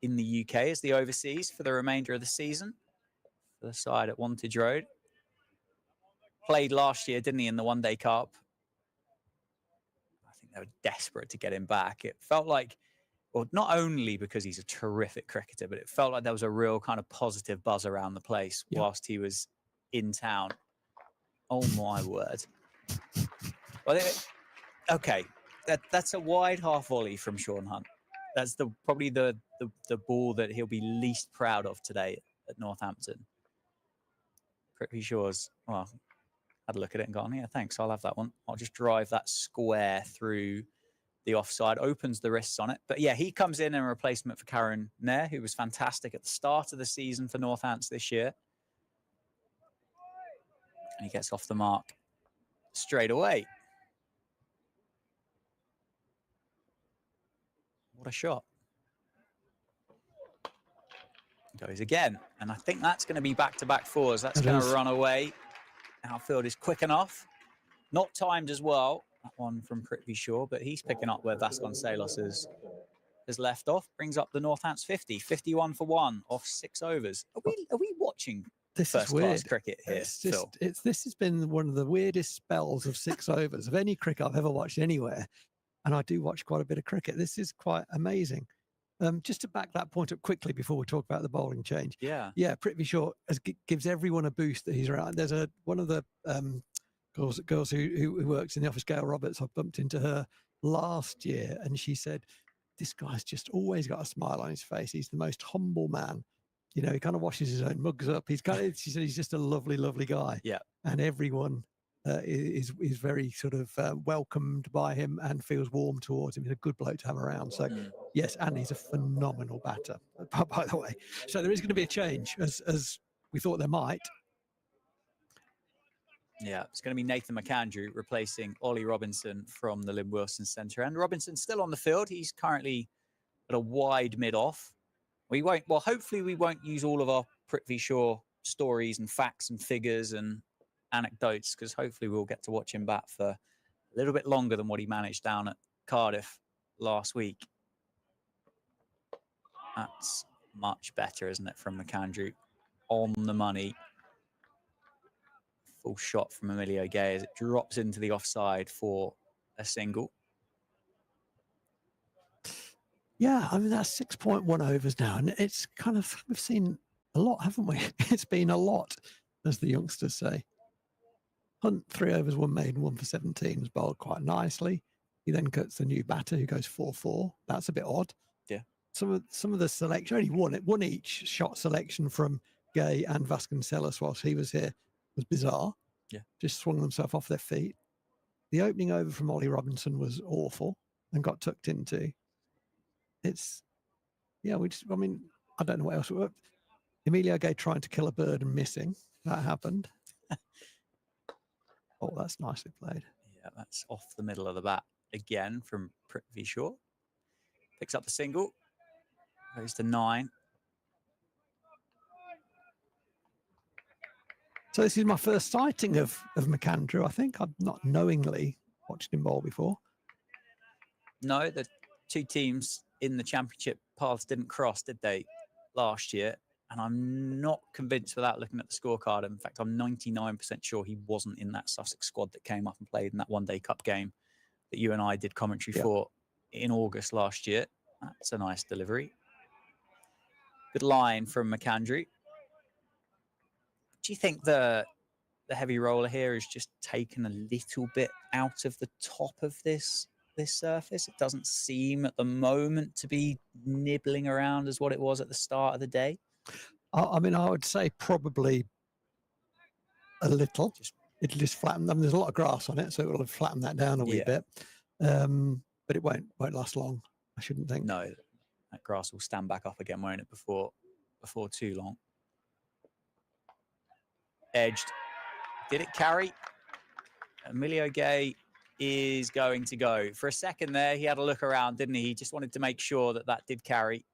in the UK as the overseas for the remainder of the season. For the side at Wantage Road. Played last year, didn't he, in the One Day Cup? I think they were desperate to get him back. It felt like, well, not only because he's a terrific cricketer, but it felt like there was a real kind of positive buzz around the place whilst he was in town. Oh, my word. Well, okay, that's a wide half volley from Sean Hunt. That's probably the ball that he'll be least proud of today at Northampton. Pretty Shaw's, well, had a look at it and gone, yeah, thanks, I'll have that one. I'll just drive that square through the offside, opens the wrists on it. But yeah, he comes in replacement for Karen Nair, who was fantastic at the start of the season for Northants this year. And he gets off the mark straight away. What a shot. Goes again. And I think that's going to be back-to-back 4s. That's going to run away. Outfield is quick enough. Not timed as well. That one from Prithvi Shaw, but he's picking up where Vasconcelos has left off. Brings up the Northants 50. 51 for 1 off 6 overs. Are we watching first-class cricket here, Phil? This has been one of the weirdest spells of 6 overs of any cricket I've ever watched anywhere. And I do watch quite a bit of cricket. This is quite amazing. Just to back that point up quickly before we talk about the bowling change. Yeah, Prithvi Shaw gives everyone a boost that he's around. There's one of the girls who works in the office, Gail Roberts. I bumped into her last year, and she said, "This guy's just always got a smile on his face. He's the most humble man. He kind of washes his own mugs up. She said he's just a lovely, lovely guy. Yeah, and everyone is very sort of welcomed by him and feels warm towards him. He's a good bloke to have around. So yes, and he's a phenomenal batter, by the way. So there is going to be a change, as we thought there might. Yeah, it's going to be Nathan McAndrew replacing Ollie Robinson from the Lynn Wilson Centre. And Robinson's still on the field. He's currently at a wide mid-off. Hopefully we won't use all of our Prithvi Shaw stories and facts and figures and anecdotes, because hopefully we'll get to watch him bat for a little bit longer than what he managed down at Cardiff last week. That's much better, isn't it, from McAndrew? On the money. Full shot from Emilio Gay as it drops into the offside for a single. Yeah, I mean, that's 6.1 overs now. And it's kind of, we've seen a lot, haven't we? It's been a lot, as the youngsters say. Hunt, 3 overs, 1 maiden, 1 for 17, was bowled quite nicely. He then cuts the new batter who goes 4-4. That's a bit odd. Yeah. Some of the selection, only one each shot selection from Gay and Vasconcelos whilst he was here was bizarre. Yeah. Just swung themselves off their feet. The opening over from Ollie Robinson was awful and got tucked into. It's, yeah, I mean, I don't know what else. Emilio Gay trying to kill a bird and missing. That happened. Oh, that's nicely played. Yeah, that's off the middle of the bat again from Prithvi Shaw. Picks up the single. Goes to 9. So this is my first sighting of McAndrew, I think. I've not knowingly watched him bowl before. No, the two teams in the championship paths didn't cross, did they, last year? And I'm not convinced without looking at the scorecard. In fact, I'm 99% sure he wasn't in that Sussex squad that came up and played in that one-day cup game that you and I did commentary for in August last year. That's a nice delivery. Good line from McAndrew. Do you think the heavy roller here is just taken a little bit out of the top of this surface? It doesn't seem at the moment to be nibbling around as what it was at the start of the day. I mean, I would say probably a little. It'll just flatten. I mean, there's a lot of grass on it, so it will flatten that down a wee bit. But it won't last long, I shouldn't think. No, that grass will stand back up again, won't it, before too long. Edged. Did it carry? Emilio Gay is going to go. For a second there, he had a look around, didn't he? He just wanted to make sure that did carry.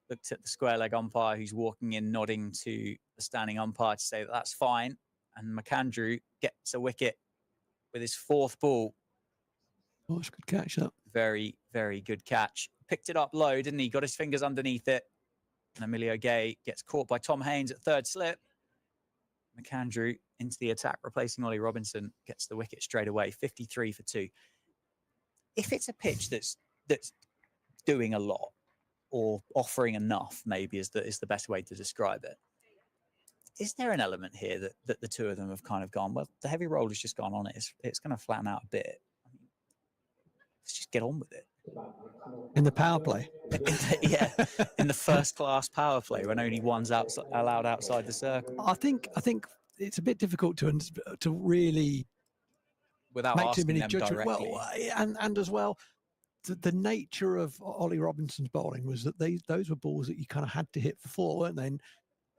Looked at the square leg umpire who's walking in, nodding to the standing umpire to say that that's fine. And McAndrew gets a wicket with his 4th ball. Oh, it's a good catch, that. Very, very good catch. Picked it up low, didn't he? Got his fingers underneath it. And Emilio Gay gets caught by Tom Haynes at 3rd slip. McAndrew into the attack, replacing Ollie Robinson, gets the wicket straight away, 53 for 2. If it's a pitch that's doing a lot or offering enough, maybe is the best way to describe it. Is there an element here that the two of them have kind of gone, well, the heavy roll has just gone on it. It's going to flatten out a bit. Let's just get on with it. In the power play. in the first class power play when only one's allowed outside the circle. I think it's a bit difficult to really without make asking too many them judgments. directly. Well, and as well, the nature of Ollie Robinson's bowling was that those were balls that you kind of had to hit for 4, weren't they? And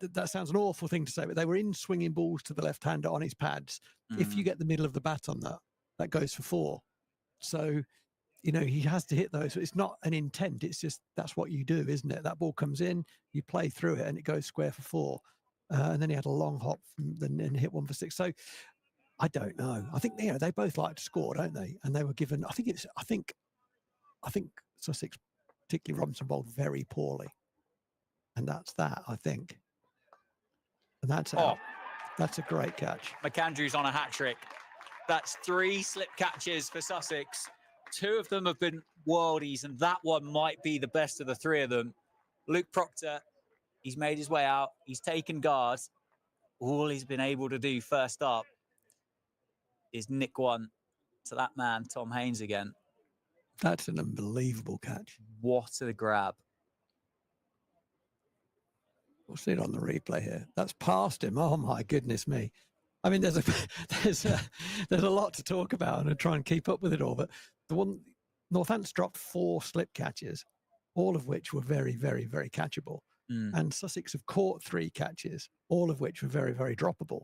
that sounds an awful thing to say, but they were in swinging balls to the left-hander on his pads. If you get the middle of the bat on that goes for 4. So, you know, he has to hit those. It's not an intent. It's just that's what you do, isn't it? That ball comes in, you play through it, and it goes square for 4. And then he had a long hop and hit 1 for 6. So I don't know. I think they both like to score, don't they? And they were given. I think Sussex, particularly Robinson, bowled very poorly, and that's that. I think, and that's out. That's a great catch. McAndrew's on a hat trick. That's 3 slip catches for Sussex. 2 of them have been worldies, and that one might be the best of the 3 of them. Luke Proctor, he's made his way out. He's taken guard. All he's been able to do first up is nick one to that man, Tom Haynes, again. That's an unbelievable catch. What a grab. We'll see it on the replay here. That's past him. Oh my goodness me. I mean, there's a lot to talk about and try and keep up with it all. But the one, Northampton's dropped 4 slip catches, all of which were very, very, very catchable. And Sussex have caught 3 catches, all of which were very, very droppable.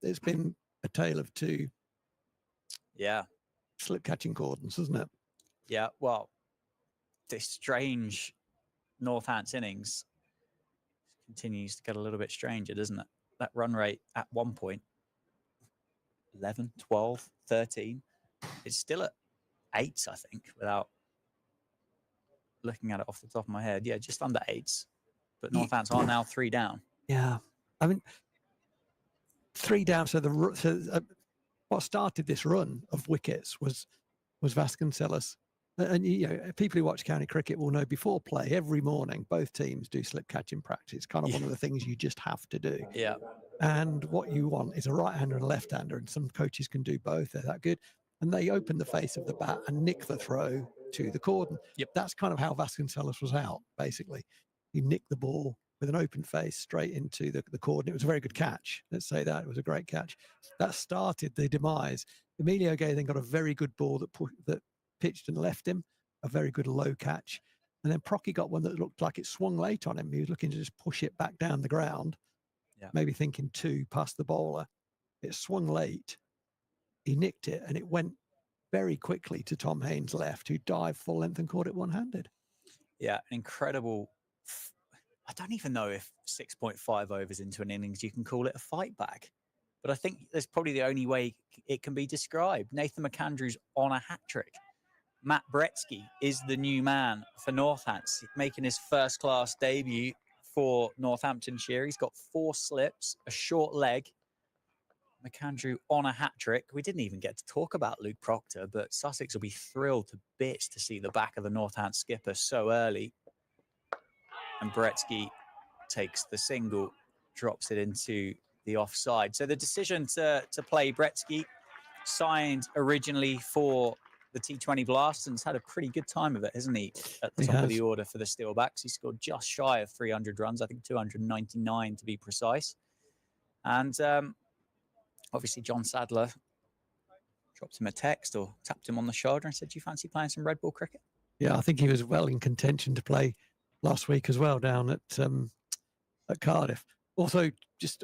It's been a tale of 2 slip catching cordons, isn't it? Yeah, well, this strange Northampton innings continues to get a little bit stranger, doesn't it? That run rate at one point, 11, 12, 13. It's still at 8s, I think, without looking at it off the top of my head. Yeah, just under 8s. But Northampton are now 3 down. Yeah. I mean, 3 down. So what started this run of wickets was Vasconcelos. And people who watch county cricket will know before play every morning, both teams do slip catching practice. It's kind of one of the things you just have to do. Yeah. And what you want is a right-hander and a left-hander, and some coaches can do both. They're that good. And they open the face of the bat and nick the throw to the cordon. Yep. That's kind of how Vasconcelos was out, basically. He nicked the ball with an open face straight into the cordon. It was a very good catch. Let's say that. It was a great catch. That started the demise. Emilio Gay then got a very good ball that pitched and left him, a very good low catch. And then Procky got one that looked like it swung late on him. He was looking to just push it back down the ground, maybe thinking 2 past the bowler. It swung late. He nicked it, and it went very quickly to Tom Haynes' left, who dived full length and caught it one-handed. Yeah, incredible. I don't even know if 6.5 overs into an innings you can call it a fight back, but I think that's probably the only way it can be described. Nathan McAndrew's on a hat trick. Matt Bretsky is the new man for Northampton, making his first-class debut for Northamptonshire. He's got 4 slips, a short leg. McAndrew on a hat trick. We didn't even get to talk about Luke Proctor, but Sussex will be thrilled to bits to see the back of the Northampton skipper so early. And Bretsky takes the single, drops it into the offside. So the decision to play Bretsky, signed originally for the T20 Blast, and has had a pretty good time of it, hasn't he? At the top of the order for the Steelbacks. He scored just shy of 300 runs, I think 299 to be precise. And obviously John Sadler dropped him a text or tapped him on the shoulder and said, do you fancy playing some red ball cricket? Yeah, I think he was well in contention to play last week as well down at Cardiff. Also,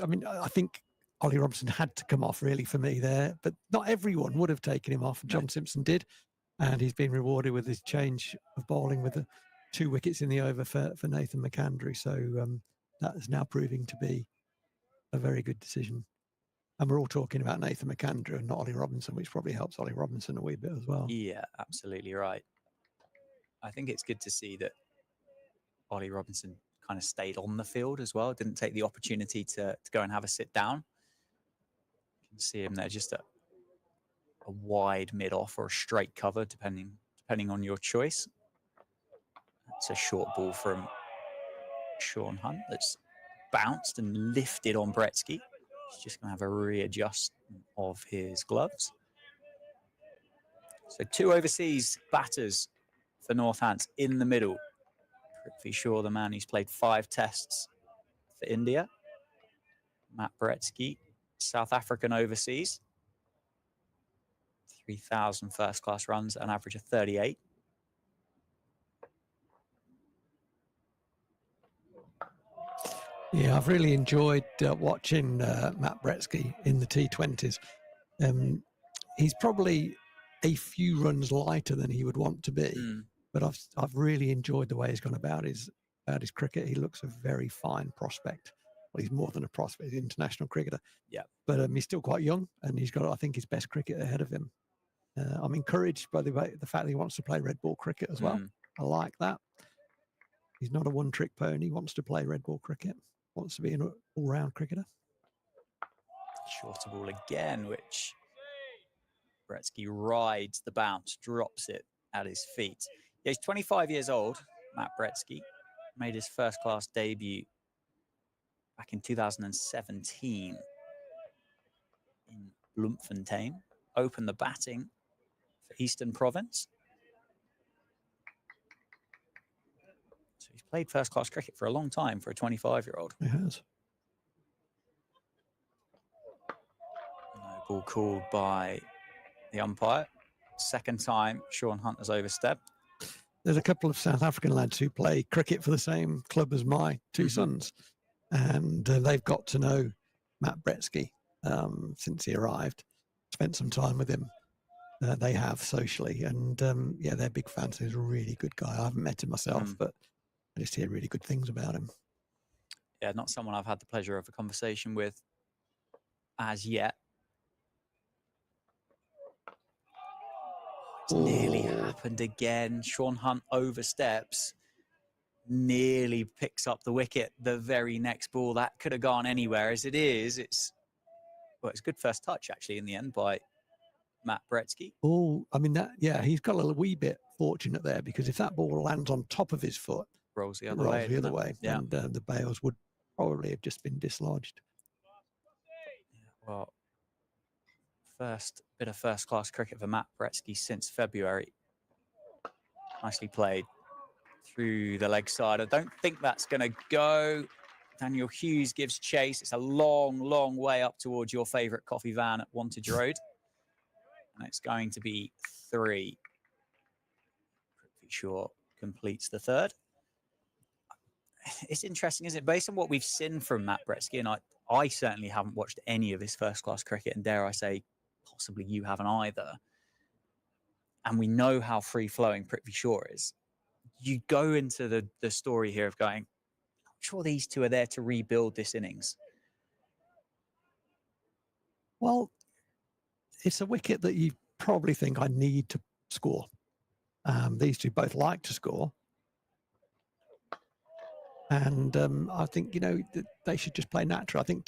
I think Ollie Robinson had to come off really for me there, but not everyone would have taken him off. John Simpson did, and he's been rewarded with his change of bowling with the 2 wickets in the over for Nathan McAndrew. So that is now proving to be a very good decision. And we're all talking about Nathan McAndrew and not Ollie Robinson, which probably helps Ollie Robinson a wee bit as well. Yeah, absolutely right. I think it's good to see that Ollie Robinson kind of stayed on the field as well, didn't take the opportunity to go and have a sit down. You can see him there, just a wide mid-off or a straight cover, depending on your choice. It's a short ball from Sean Hunt that's bounced and lifted on Bretsky. He's just going to have a readjustment of his gloves. So 2 overseas batters for Northampton in the middle. Prithvi Shaw, the man who's played 5 tests for India. Matt Bretsky, South African overseas. 3,000 first-class runs, an average of 38. Yeah, I've really enjoyed watching Matt Bretsky in the T20s. He's probably a few runs lighter than he would want to be, but I've really enjoyed the way he's gone about his cricket. He looks a very fine prospect. Well, he's more than a prospect; he's an international cricketer. Yeah, but he's still quite young, and he's got, I think, his best cricket ahead of him. I'm encouraged by the fact that he wants to play red ball cricket as well. I like that. He's not a one-trick pony. He wants to play red ball cricket. Wants to be an all-round cricketer. Shorter ball again, which Bretsky rides the bounce, drops it at his feet. Yeah, he's 25 years old, Matt Bretsky. Made his first-class debut back in 2017 in Bloemfontein. Opened the batting for Eastern Province. So he's played first-class cricket for a long time for a 25-year-old. He has. No ball called by the umpire. Second time Sean Hunt has overstepped. There's a couple of South African lads who play cricket for the same club as my 2 sons. And they've got to know Matt Bretsky since he arrived. Spent some time with him. They have socially. And yeah, they're big fans. He's a really good guy. I haven't met him myself, but I just hear really good things about him. Yeah, not someone I've had the pleasure of a conversation with as yet. It's nearly happened again. Sean Hunt oversteps, nearly picks up the wicket the very next ball. That could have gone anywhere. As it is, it's well, it's a good first touch actually in the end by Matt Bretsky. Oh, I mean, he's got a wee bit fortunate there, because if that ball lands on top of his foot, Rolls the it other rolls way. the other way, Yeah. and the bails would probably have just been dislodged. Well, first bit of first-class cricket for Matt Bretsky since February. Nicely played through the leg side. I don't think that's going to go. Daniel Hughes gives chase. It's a long, long way up towards your favourite coffee van at Wantage Road. And it's going to be 3. Pretty sure completes the third. It's interesting, isn't it? Based on what we've seen from Matt Bretsky, and I certainly haven't watched any of his first-class cricket, and dare I say, possibly you haven't either. And we know how free-flowing Prithvi Shaw is. You go into the story here of going, I'm sure these two are there to rebuild this innings. Well, it's a wicket that you probably think, I need to score. These two both like to score. And I think, they should just play natural. I think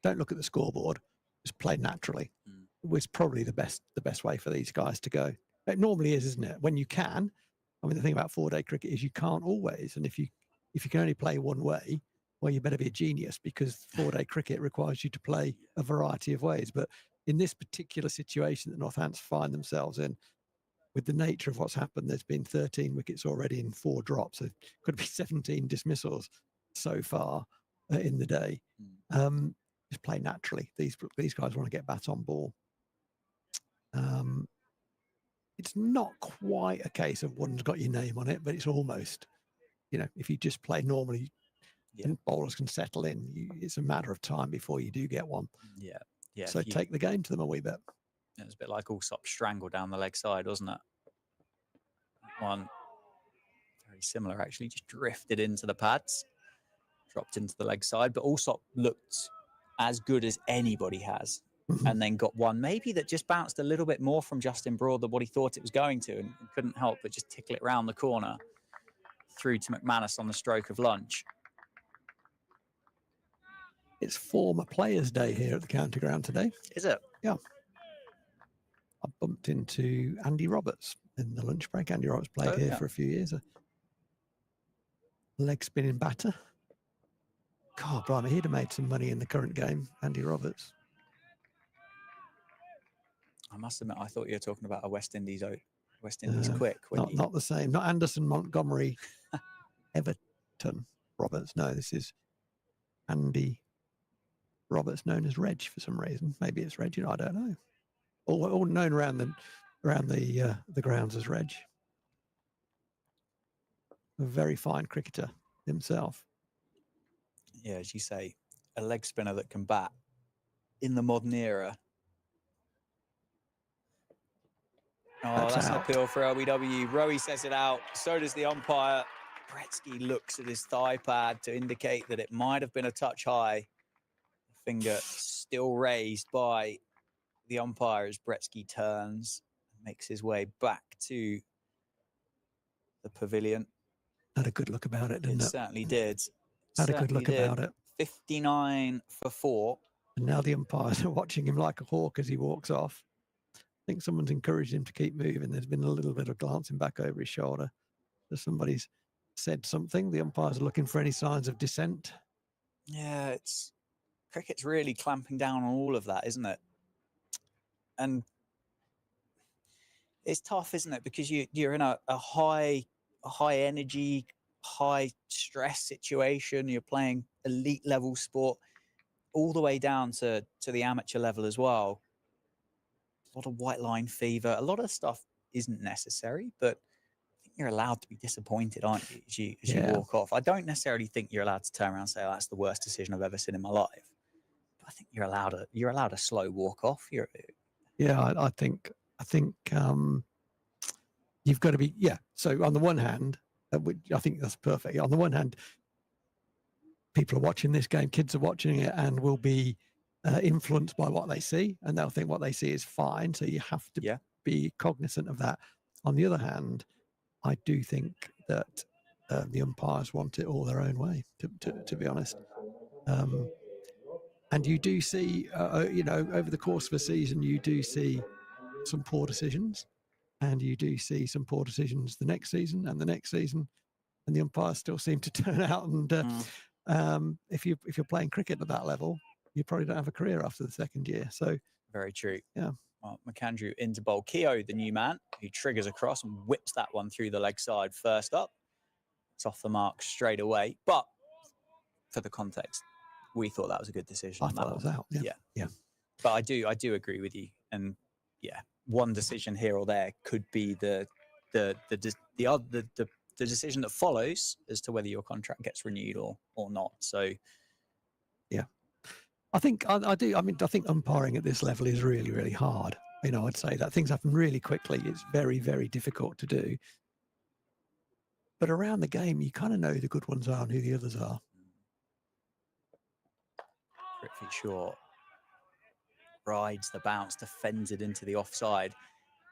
don't look at the scoreboard, just play naturally. Was probably the best way for these guys to go. It normally is, isn't it? When you can. I mean, the thing about 4-day cricket is you can't always. And if you can only play one way, well, you better be a genius, because 4-day cricket requires you to play a variety of ways. But in this particular situation that Northampton find themselves in, with the nature of what's happened, there's been 13 wickets already in 4 drops. There could be 17 dismissals so far in the day. Just play naturally. These guys want to get bat on ball. It's not quite a case of one's got your name on it, but it's almost, if you just play normally, and bowlers can settle in. It's a matter of time before you do get one. Yeah. So take the game to them a wee bit. It was a bit like Allsop strangle down the leg side, wasn't it? One very similar, actually, just drifted into the pads, dropped into the leg side, but Allsop looked as good as anybody has. And then got one maybe that just bounced a little bit more from Justin Broad than what he thought it was going to, and couldn't help but just tickle it round the corner through to McManus on the stroke of lunch. It's former Players' Day here at the County Ground today. Is it? Yeah. I bumped into Andy Roberts in the lunch break. Andy Roberts played here for a few years. A leg spinning batter. God, blimey, he'd have made some money in the current game, Andy Roberts. I must admit, I thought you were talking about a West Indies quick. Not the same. Not Anderson, Montgomery, Everton Roberts. No, this is Andy Roberts, known as Reg for some reason. Maybe it's Reg. I don't know. All known around the grounds as Reg. A very fine cricketer himself. Yeah, as you say, a leg spinner that can bat in the modern era. Oh, that's uphill for LBW. Rowie says it out. So does the umpire. Bretsky looks at his thigh pad to indicate that it might have been a touch high. Finger still raised by the umpire as Bretsky turns, makes his way back to the pavilion. Had a good look about it, didn't it? It certainly did. Had a good look about it. 59 for 4. And now the umpires are watching him like a hawk as he walks off. I think someone's encouraged him to keep moving. There's been a little bit of glancing back over his shoulder. So somebody's said something. The umpires are looking for any signs of dissent. Yeah, cricket's really clamping down on all of that, isn't it? And it's tough, isn't it? Because you're in a high energy, high stress situation. You're playing elite level sport all the way down to the amateur level as well. A lot of white line fever. A lot of stuff isn't necessary, but I think you're allowed to be disappointed, aren't you, as you walk off? I don't necessarily think you're allowed to turn around and say, "Oh, that's the worst decision I've ever seen in my life." But I think you're allowed a slow walk off. I think you've got to be So on the one hand, I think that's perfect. On the one hand, people are watching this game, kids are watching it, and will be influenced by what they see, and they'll think what they see is fine. So you have to be cognizant of that. On the other hand, I do think that the umpires want it all their own way, to be honest. And you do see, you know, over the course of a season, you do see some poor decisions, and you do see some poor decisions the next season and the next season, and the umpires still seem to turn out. And if you're playing cricket at that level, you probably don't have a career after the second year. So very true. Yeah. Well, McAndrew into bowl. Keogh, the new man, who triggers across and whips that one through the leg side first up. It's off the mark straight away. But for the context, we thought that was a good decision. I thought that was out. Yeah. But I do agree with you. And yeah, one decision here or there could be the decision that follows as to whether your contract gets renewed or not. So yeah, I think I do. I mean, I think umpiring at this level is really, really hard. You know, I'd say that things happen really quickly. It's very, very difficult to do. But around the game, you kind of know who the good ones are and who the others are. Prithvi Shaw rides the bounce, defends it into the offside.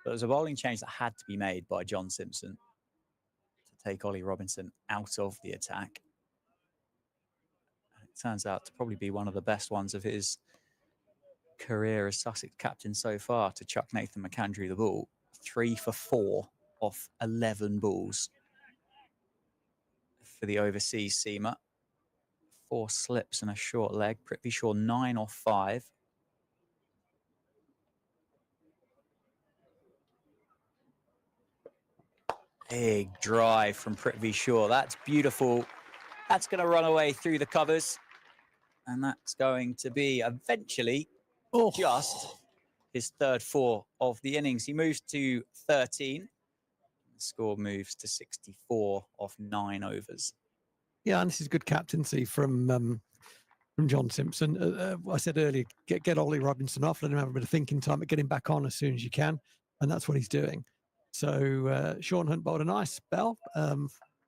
But there's a bowling change that had to be made by John Simpson to take Ollie Robinson out of the attack. It turns out to probably be one of the best ones of his career as Sussex captain so far, to chuck Nathan McAndrew the ball. 3 for 4 off 11 balls for the overseas seamer. 4 slips and a short leg. Prithvi Shaw 9 off 5. Big drive from Prithvi Shaw. That's beautiful. That's going to run away through the covers. And that's going to be eventually just his third 4 of the innings. He moves to 13. The score moves to 64 off 9 overs. Yeah, and this is good captaincy from John Simpson. I said earlier, get Ollie Robinson off, let him have a bit of thinking time, but get him back on as soon as you can. And that's what he's doing. So Sean Hunt bowled a nice spell.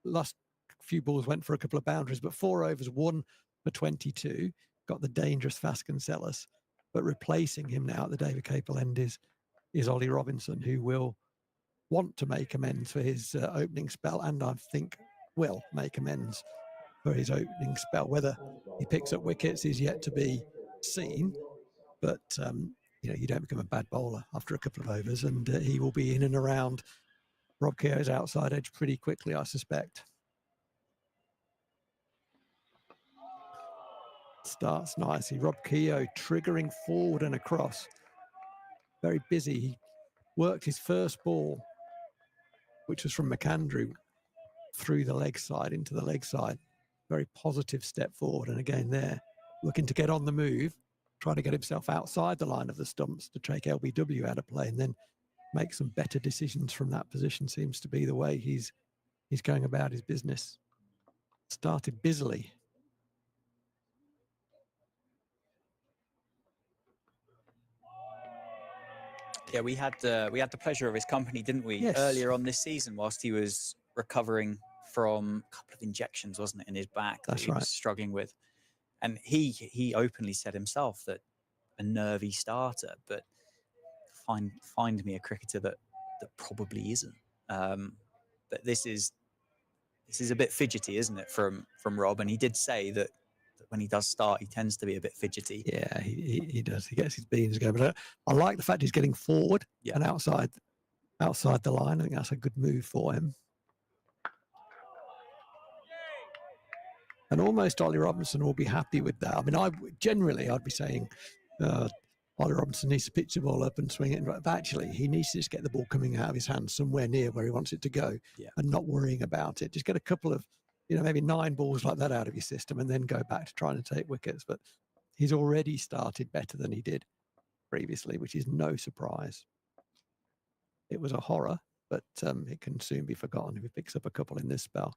Last few balls went for a couple of boundaries, but 4 overs, 1 for 22. Got the dangerous Vasconcelos. But replacing him now at the David Capel end is Ollie Robinson, who will want to make amends for his opening spell, and I think will make amends for his opening spell. Whether he picks up wickets is yet to be seen, but you know, you don't become a bad bowler after a couple of overs, and he will be in and around Rob Keogh's outside edge pretty quickly, I suspect. Starts nicely. Rob Keogh triggering forward and across. Very busy. He worked his first ball, which was from McAndrew, through the leg side, into the leg side. Very positive step forward. And again there, looking to get on the move, trying to get himself outside the line of the stumps to take LBW out of play and then make some better decisions from that position. Seems to be the way he's going about his business. Started busily. Yeah, we had the pleasure of his company, didn't we? Yes. Earlier on this season, whilst he was recovering from a couple of injections, wasn't it, in his back that he was struggling with. And he openly said himself that a nervy starter, but find me a cricketer that probably isn't. But this is a bit fidgety, isn't it, from Rob? And he did say that when he does start, he tends to be a bit fidgety. Yeah, he does. He gets his beans going. But I like the fact he's getting forward and outside the line. I think that's a good move for him. And almost Ollie Robinson will be happy with that. I mean, I'd be saying Ollie Robinson needs to pitch the ball up and swing it. But actually, he needs to just get the ball coming out of his hands somewhere near where he wants it to go and not worrying about it. Just get a couple of, maybe 9 balls like that out of your system and then go back to trying to take wickets. But he's already started better than he did previously, which is no surprise. It was a horror, but it can soon be forgotten if he picks up a couple in this spell.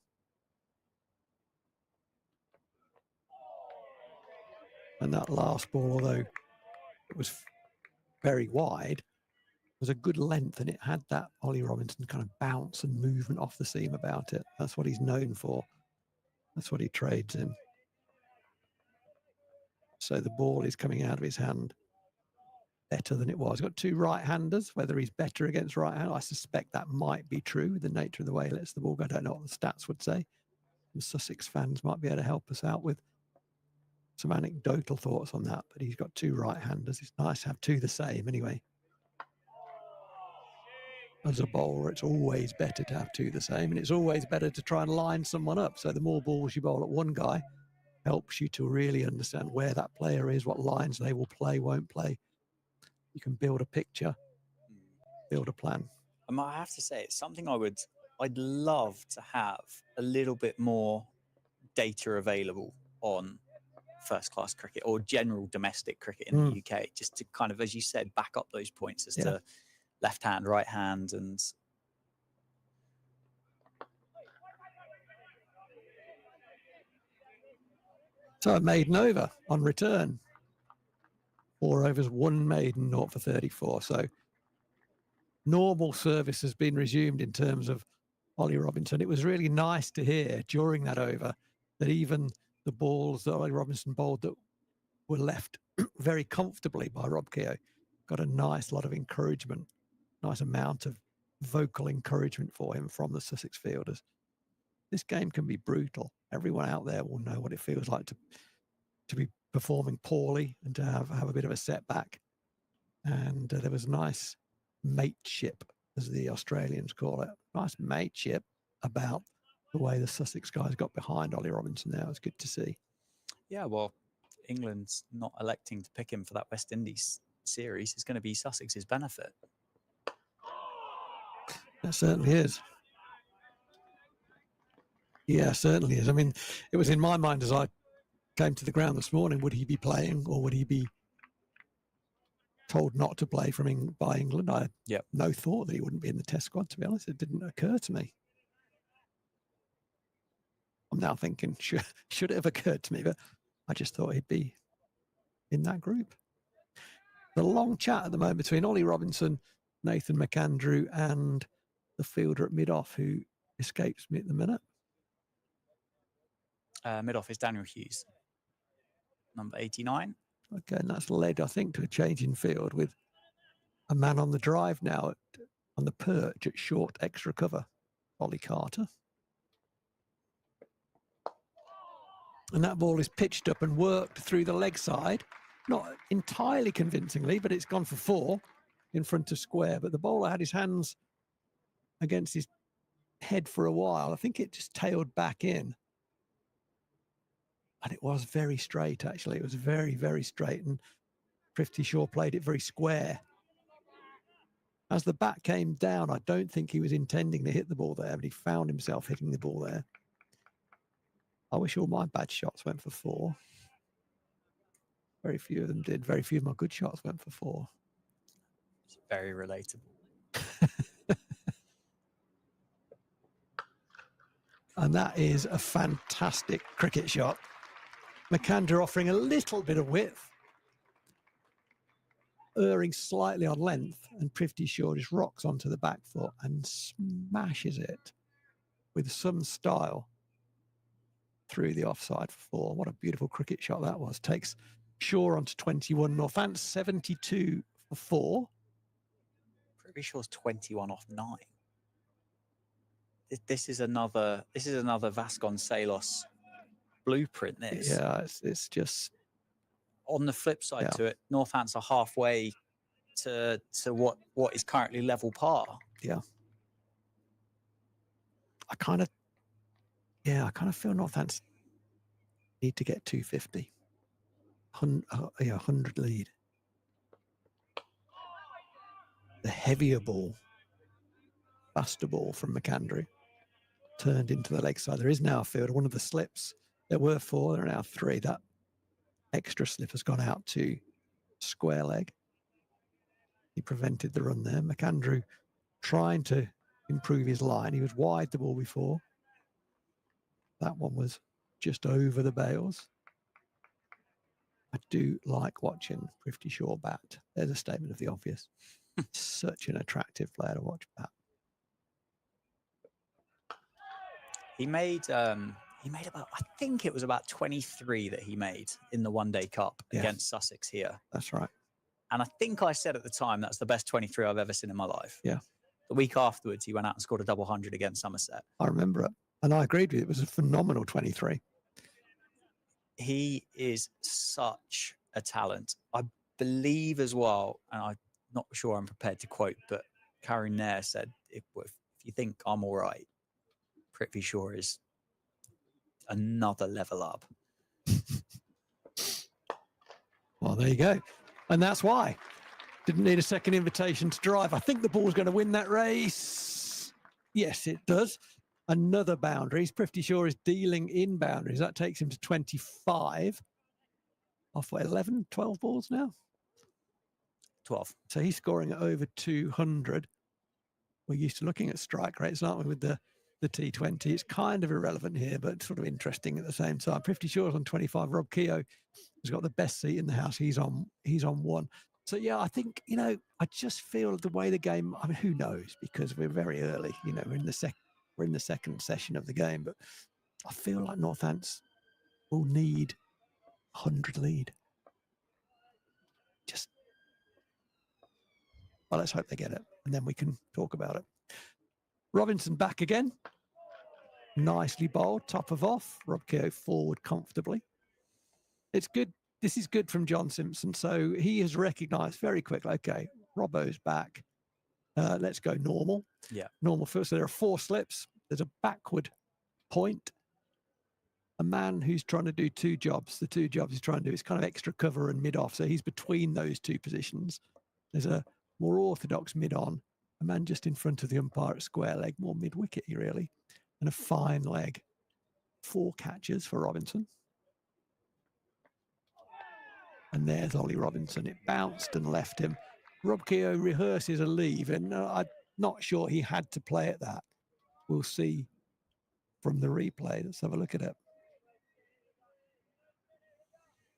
And that last ball, although it was very wide, was a good length, and it had that Ollie Robinson kind of bounce and movement off the seam about it. That's what he's known for. That's what he trades in. So the ball is coming out of his hand better than it was. He's got 2 right-handers. Whether he's better against right-hand, I suspect that might be true. The nature of the way he lets the ball go. I don't know what the stats would say. The Sussex fans might be able to help us out with some anecdotal thoughts on that, but he's got 2 right-handers. It's nice to have 2 the same anyway. As a bowler, it's always better to have 2 the same, and it's always better to try and line someone up. So the more balls you bowl at one guy helps you to really understand where that player is, what lines they will play, won't play. You can build a picture, build a plan. I have to say, it's something I'd love to have a little bit more data available on first-class cricket or general domestic cricket in the UK, just to kind of, as you said, back up those points as to left hand, right hand, and so a maiden over on return. 4 overs, 1 maiden, 0 for 34. So normal service has been resumed in terms of Ollie Robinson. It was really nice to hear during that over that even the balls that Ollie Robinson bowled that were left very comfortably by Rob Keogh got a nice lot of encouragement, nice amount of vocal encouragement for him from the Sussex fielders. This game can be brutal. Everyone out there will know what it feels like to be performing poorly and to have a bit of a setback. And there was a nice mateship, as the Australians call it, nice mateship about the way the Sussex guys got behind Ollie Robinson there. It was good to see. Yeah, well, England's not electing to pick him for that West Indies series is going to be Sussex's benefit. That certainly is. Yeah, certainly is. I mean, it was in my mind as I came to the ground this morning, would he be playing or would he be told not to play by England? I had no thought that he wouldn't be in the Test squad, to be honest. It didn't occur to me. I'm now thinking, should it have occurred to me? But I just thought he'd be in that group. The long chat at the moment between Ollie Robinson, Nathan McAndrew, and the fielder at mid-off, who escapes me at the minute. Mid-off is Daniel Hughes, number 89. Okay, and that's led, I think, to a change in field with a man on the drive now on the perch at short extra cover, Ollie Carter. And that ball is pitched up and worked through the leg side. Not entirely convincingly, but it's gone for 4 in front of square. But the bowler had his hands against his head for a while. I think it just tailed back in. And it was very straight, actually. It was very, very straight. And Prithvi Shaw played it very square. As the bat came down, I don't think he was intending to hit the ball there, but he found himself hitting the ball there. I wish all my bad shots went for 4. Very few of them did. Very few of my good shots went for 4. It's very relatable. And that is a fantastic cricket shot. McAndrew offering a little bit of width, erring slightly on length, and Prithvi Shaw just rocks onto the back foot and smashes it with some style through the offside for 4. What a beautiful cricket shot that was. Takes Shaw onto 21. Northampton 72 for 4. Prithvi Shaw's 21 off 9. This is another Vasconcelos blueprint. This, yeah, it's just on the flip side to it. Northants are halfway to what is currently level par. Yeah, I kind of feel Northants need to get 250, 100 lead. The heavier ball, faster ball from McAndrew turned into the leg side. There is now a field. One of the slips, there were 4, there are now 3. That extra slip has gone out to square leg. He prevented the run there. McAndrew trying to improve his line. He was wide the ball before. That one was just over the bails. I do like watching Prithvi Shaw bat. There's a statement of the obvious. Such an attractive player to watch bat. He made about, I think it was about 23 that he made in the One Day Cup against Sussex here. That's right. And I think I said at the time, that's the best 23 I've ever seen in my life. Yeah. The week afterwards, he went out and scored a double 100 against Somerset. I remember it. And I agreed with you. It was a phenomenal 23. He is such a talent. I believe as well, and I'm not sure I'm prepared to quote, but Karen Nair said, if you think I'm all right, Prithvi Shaw is another level up. Well, there you go. And that's why. Didn't need a second invitation to drive. I think the ball's going to win that race. Yes, it does. Another boundaries. Prithvi Shaw is dealing in boundaries. That takes him to 25. Off 11, 12 balls now? 12. So he's scoring at over 200. We're used to looking at strike rates, aren't we, with the T20. It's kind of irrelevant here, but sort of interesting at the same time. Prithvi Shaw's on 25. Rob Keogh has got the best seat in the house. He's on 1. So, yeah, I think, I just feel the way the game, I mean, who knows, because we're very early, we're in the second session of the game, but I feel like Northants will need 100 lead. Well, let's hope they get it, and then we can talk about it. Robinson back again. Nicely bowled, top of off. Rob Keogh forward comfortably. It's good. This is good from John Simpson. So he has recognised very quickly, okay, Robbo's back. Let's go normal. Yeah. Normal first. So there are 4 slips. There's a backward point. A man who's trying to do 2 jobs. The 2 jobs he's trying to do is kind of extra cover and mid-off. So he's between those 2 positions. There's a more orthodox mid-on, a man just in front of the umpire at square leg, more mid-wicket really, and a fine leg. 4 catches for Robinson. And there's Ollie Robinson. It bounced and left him. Rob Keogh rehearses a leave, and I'm not sure he had to play at that. We'll see from the replay. Let's have a look at it.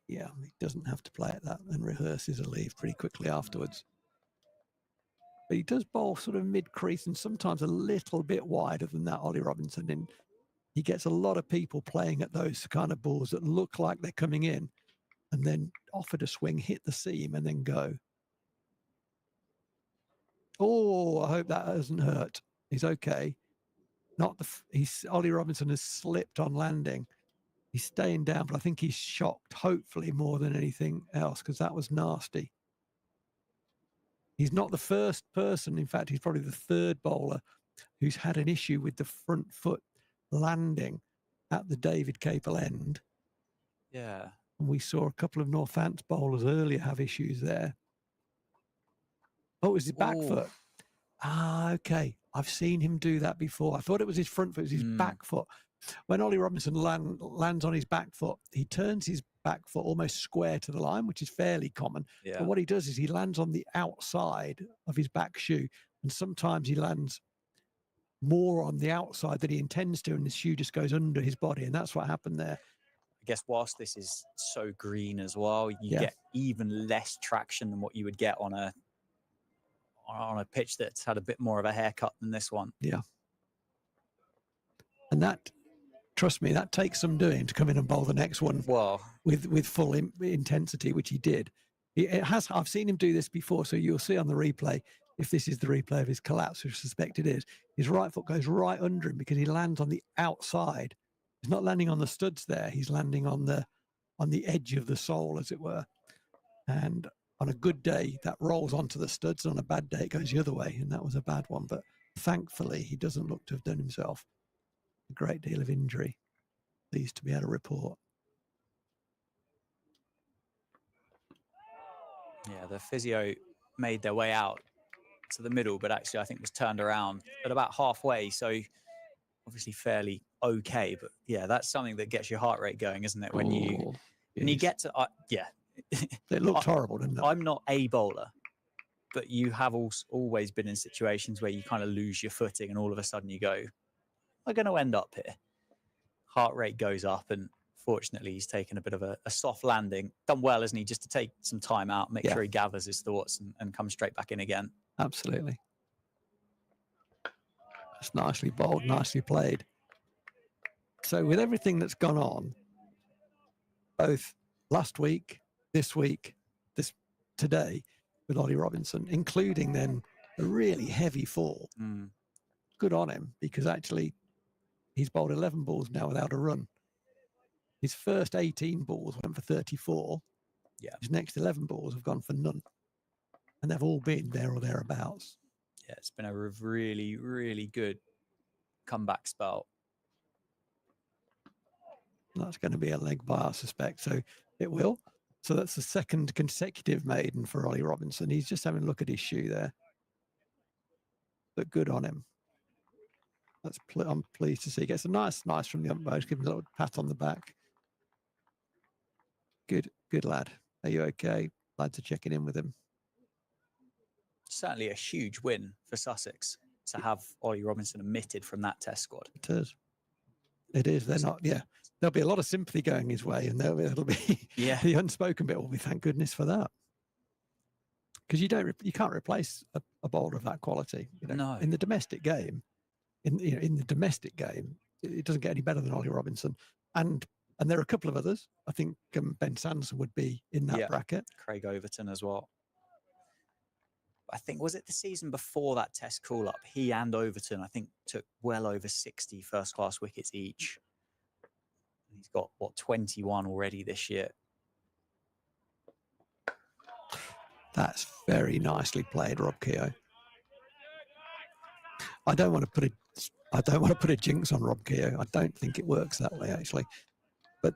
Yeah, he doesn't have to play at that, and rehearses a leave pretty quickly afterwards. But he does bowl sort of mid-crease and sometimes a little bit wider than that, Ollie Robinson. And he gets a lot of people playing at those kind of balls that look like they're coming in and then offered a swing, hit the seam and then go. Oh, I hope that hasn't hurt. He's okay. Ollie Robinson has slipped on landing. He's staying down, but I think he's shocked, hopefully, more than anything else, because that was nasty. He's not the first person, in fact, he's probably the 3rd bowler who's had an issue with the front foot landing at the David Capel end. Yeah. And we saw a couple of Northants bowlers earlier have issues there. Oh, it was his back foot. Ah, okay. I've seen him do that before. I thought it was his front foot, it was his back foot. When Ollie Robinson lands on his back foot, he turns his back foot almost square to the line, which is fairly common. Yeah. But what he does is he lands on the outside of his back shoe, and sometimes he lands more on the outside than he intends to, and the shoe just goes under his body, and that's what happened there. I guess whilst this is so green as well, you get even less traction than what you would get on a pitch that's had a bit more of a haircut than this one. Yeah. And that, trust me, that takes some doing to come in and bowl the next one with full intensity, which he did. I've seen him do this before, so you'll see on the replay, if this is the replay of his collapse, which I suspect it is, his right foot goes right under him because he lands on the outside. He's not landing on the studs there. He's landing on the edge of the sole, as it were. And on a good day, that rolls onto the studs. On a bad day, it goes the other way, and that was a bad one. But thankfully, he doesn't look to have done himself a great deal of injury. Pleased to be able to report. Yeah, the physio made their way out to the middle, but actually I think was turned around at about halfway. So obviously fairly okay. But yeah, that's something that gets your heart rate going, isn't it? When you get to, It looked horrible, didn't it? I'm not a bowler, but you have always been in situations where you kind of lose your footing and all of a sudden you go, I'm going to end up here. Heart rate goes up, and fortunately he's taken a bit of a soft landing. Done well, isn't he? Just to take some time out, make sure he gathers his thoughts and come straight back in again. Absolutely. That's nicely bowled, nicely played. So with everything that's gone on, both last week, this week, today, with Ollie Robinson, including then a really heavy fall. Good on him, because actually he's bowled 11 balls now without a run. His first 18 balls went for 34. Yeah. His next 11 balls have gone for none. And they've all been there or thereabouts. Yeah, it's been a really, really good comeback spell. That's going to be a leg by, I suspect. So it will. So that's the second consecutive maiden for Ollie Robinson. He's just having a look at his shoe there. But good on him. I'm pleased to see. He gets a nice from the umpires. Give him a little pat on the back. Good lad. Are you okay? Lads are checking in with him. Certainly a huge win for Sussex to have Ollie Robinson omitted from that test squad. It is. It is. They're not. Yeah. There'll be a lot of sympathy going his way, and it'll be the unspoken bit will be thank goodness for that. Because you can't replace a bowler of that quality. No. In the domestic game, in the domestic game, it doesn't get any better than Ollie Robinson, and there are a couple of others. I think Ben Sanderson would be in that bracket. Craig Overton as well. I think, was it the season before that test call-up? He and Overton, I think, took well over 60 first-class wickets each. He's got, 21 already this year. That's very nicely played, Rob Keogh. I don't want to put a jinx on Rob Keogh. I don't think it works that way, actually. But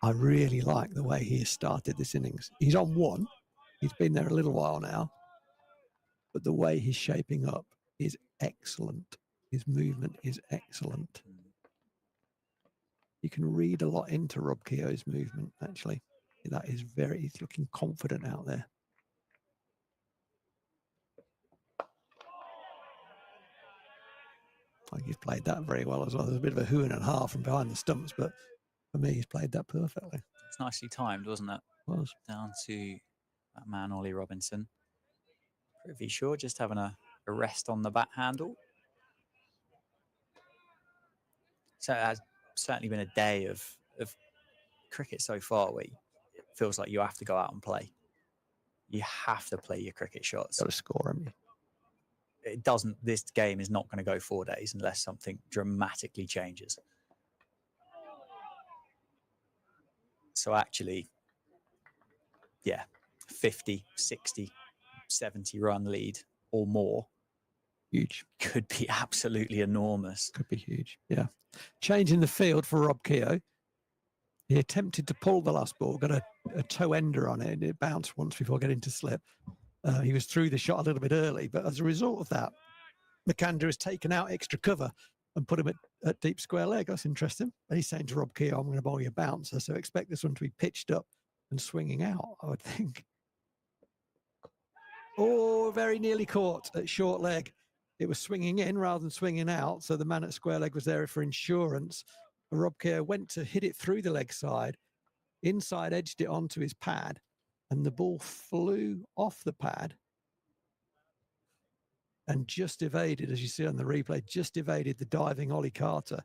I really like the way he has started this innings. He's on one. He's been there a little while now. But the way he's shaping up is excellent. His movement is excellent. You can read a lot into Rob Keogh's movement, actually. He's looking confident out there. I think he's played that very well as well. There's a bit of a hoo and a half from behind the stumps, but for me, he's played that perfectly. It's nicely timed, wasn't it? It was. Down to that man, Ollie Robinson. Pretty sure, just having a rest on the bat handle. So it has certainly been a day of cricket so far where it feels like you have to go out and play. You have to play your cricket shots. Got to score, haven't you? It doesn't. This game is not going to go 4 days unless something dramatically changes. So actually, 50, 60, 70 run lead or more. Huge. Could be absolutely enormous. Could be huge, yeah. Changing the field for Rob Keogh. He attempted to pull the last ball, got a toe ender on it, and it bounced once before getting to slip. He was through the shot a little bit early, but as a result of that, McAndrew has taken out extra cover and put him at deep square leg. That's interesting. And he's saying to Rob Keogh, I'm going to bowl you a bouncer, so expect this one to be pitched up and swinging out, I would think. Oh, very nearly caught at short leg. It was swinging in rather than swinging out, so the man at square leg was there for insurance. And Rob Keogh went to hit it through the leg side, inside edged it onto his pad, and the ball flew off the pad and just evaded, as you see on the replay, just evaded the diving Ollie Carter,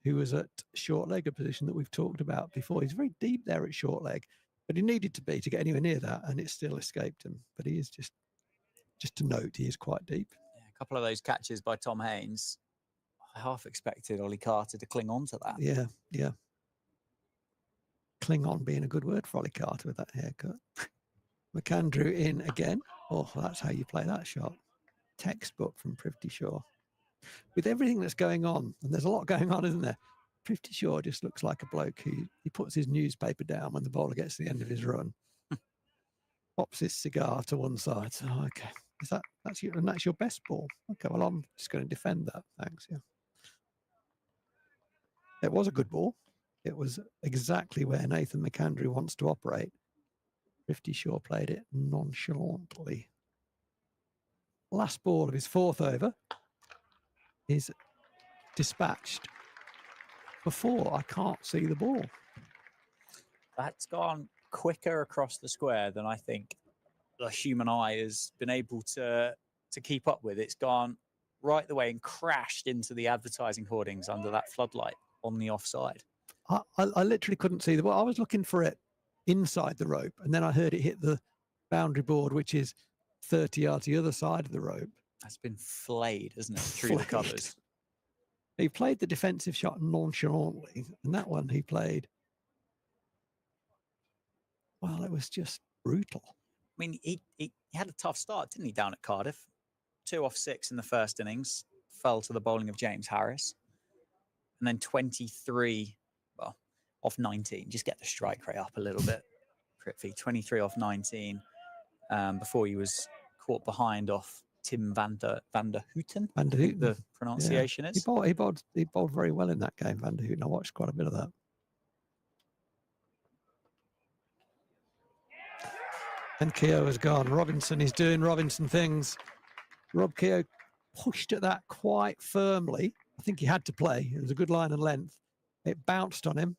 who was at short leg, a position that we've talked about before. He's very deep there at short leg, but he needed to be to get anywhere near that, and it still escaped him. But he is just to note, he is quite deep. Yeah, a couple of those catches by Tom Haynes, I half expected Ollie Carter to cling on to that. Yeah. Cling on being a good word for Ollie Carter with that haircut. McAndrew in again. Oh, that's how you play that shot. Textbook from Privy Shaw. With everything that's going on, and there's a lot going on, isn't there? Privy Shaw just looks like a bloke who he puts his newspaper down when the bowler gets to the end of his run. Pops his cigar to one side. So, okay, that's your best ball? Okay, well, I'm just going to defend that. Thanks. Yeah, it was a good ball. It was exactly where Nathan McAndrew wants to operate. Privy Shaw played it nonchalantly. Last ball of his fourth over is dispatched before I can't see the ball. That's gone quicker across the square than I think the human eye has been able to keep up with. It's gone right the way and crashed into the advertising hoardings under that floodlight on the offside. I literally couldn't see the ball. I was looking for it inside the rope, and then I heard it hit the boundary board, which is 30 yards the other side of the rope. That's been flayed, isn't it, through the covers? He played the defensive shot nonchalantly, and that one he played. Well, it was just brutal. I mean, he had a tough start, didn't he, down at Cardiff? 2 off 6 in the first innings, fell to the bowling of James Harris. And then 23, well, off 19. Just get the strike rate up a little bit, Prithvi. 23 off 19 before he was caught behind off Tim van der Houten. Van der I think Houten. the pronunciation is. He bowled very well in that game, Van der Houten. I watched quite a bit of that. And Keogh has gone. Robinson is doing Robinson things. Rob Keogh pushed at that quite firmly. I think he had to play. It was a good line and length. It bounced on him,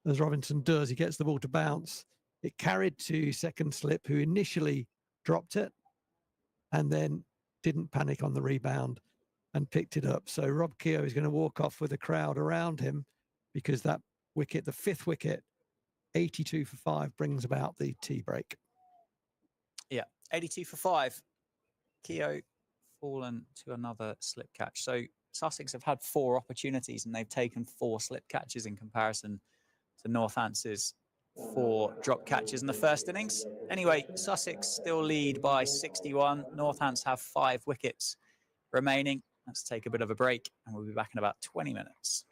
as Robinson does. He gets the ball to bounce. It carried to second slip, who initially dropped it and then didn't panic on the rebound and picked it up. So Rob Keogh is going to walk off with a crowd around him because that wicket, the 5th wicket, 82 for 5, brings about the tea break. Yeah, 82 for 5. Keogh fallen to another slip catch. So Sussex have had 4 opportunities and they've taken 4 slip catches in comparison to Northampton's 4 drop catches in the first innings. Anyway, Sussex still lead by 61. Northampton have 5 wickets remaining. Let's take a bit of a break and we'll be back in about 20 minutes.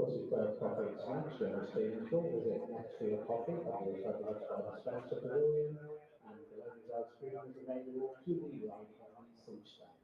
Pussy Bird Coffee and Snacks, General Stephen Short, visit next to your coffee, that is advertised by the Spencer Pavilion, and the ladies' ice cream is available to the right on fruit stand.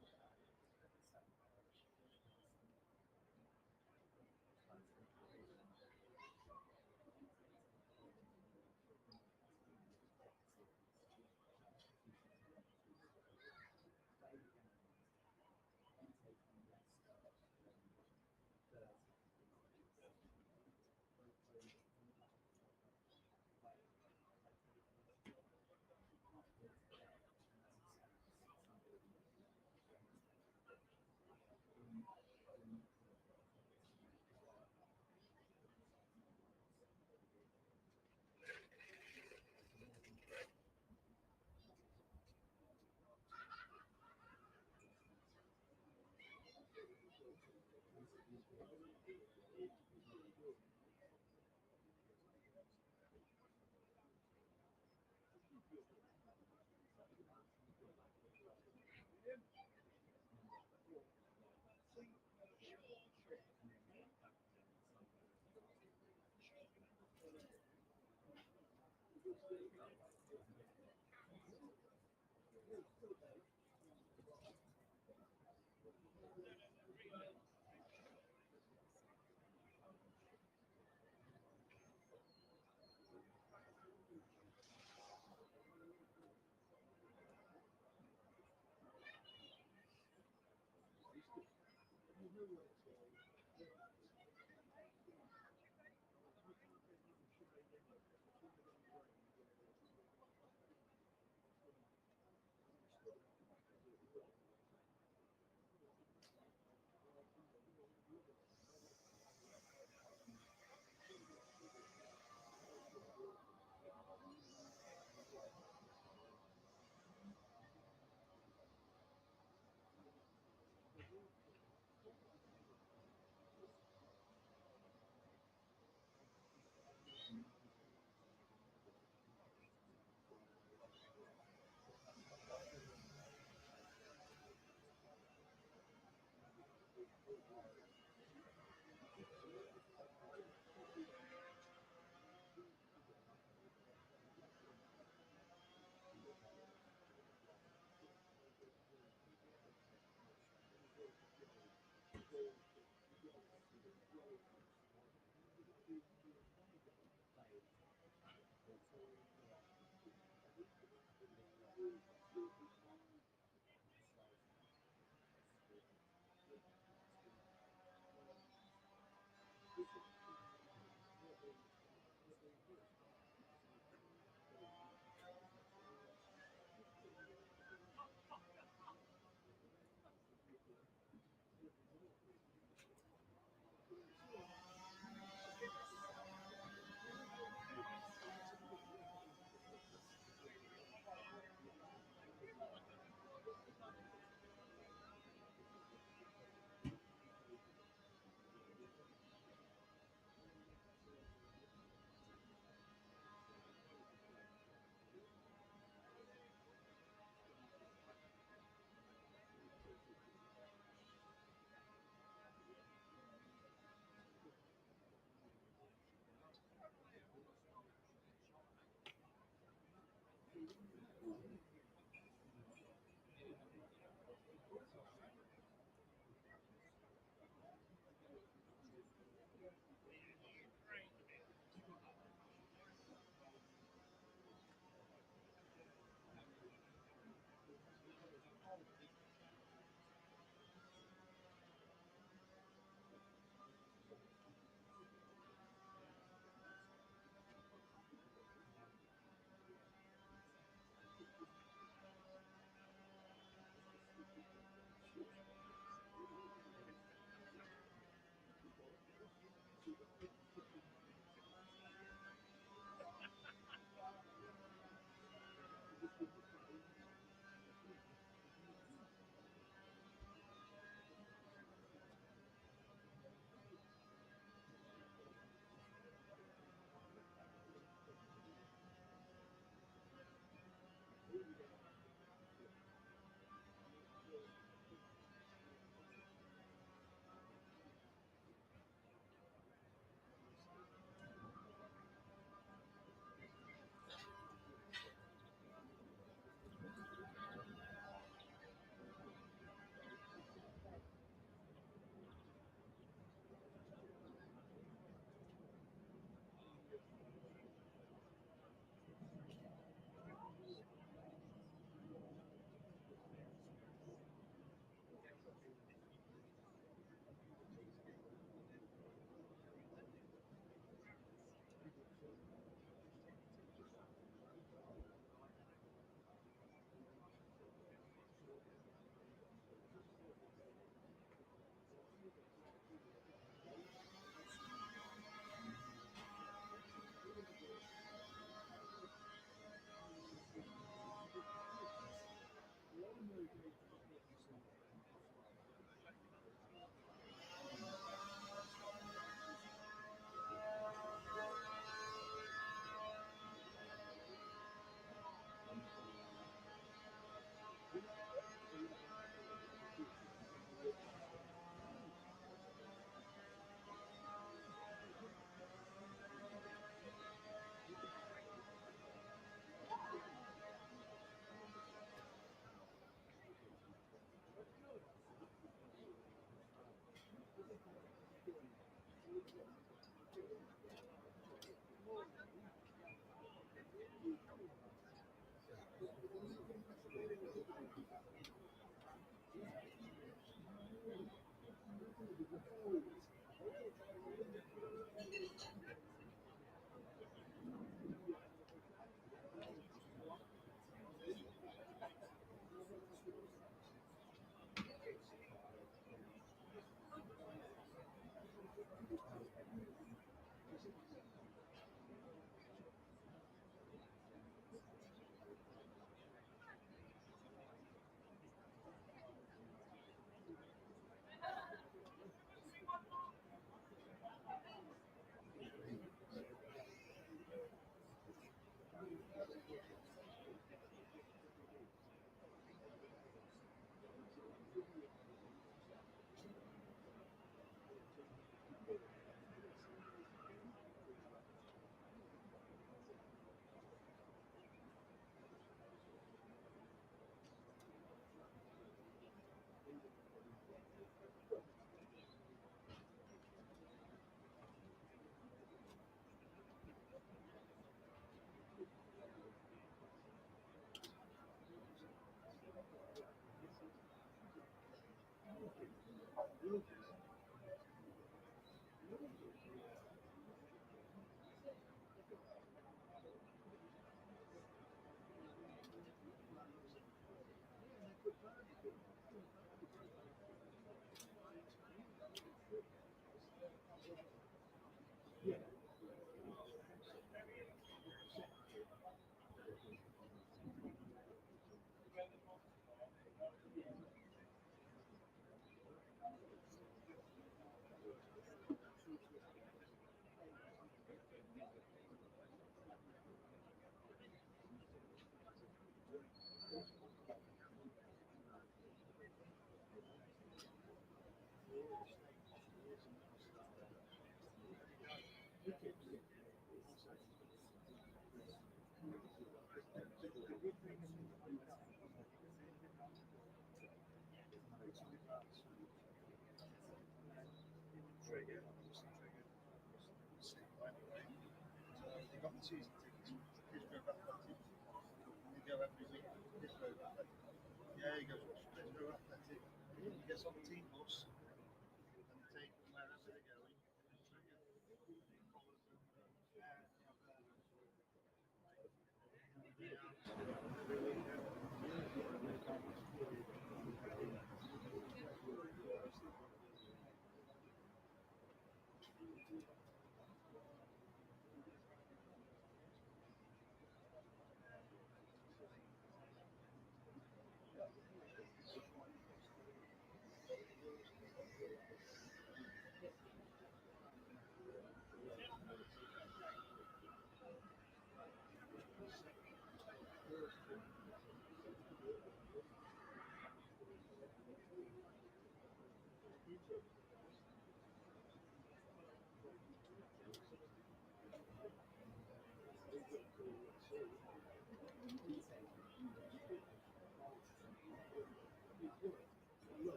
Yeah, he goes, let's go athletic. He gets on the team bus and take them wherever they're going.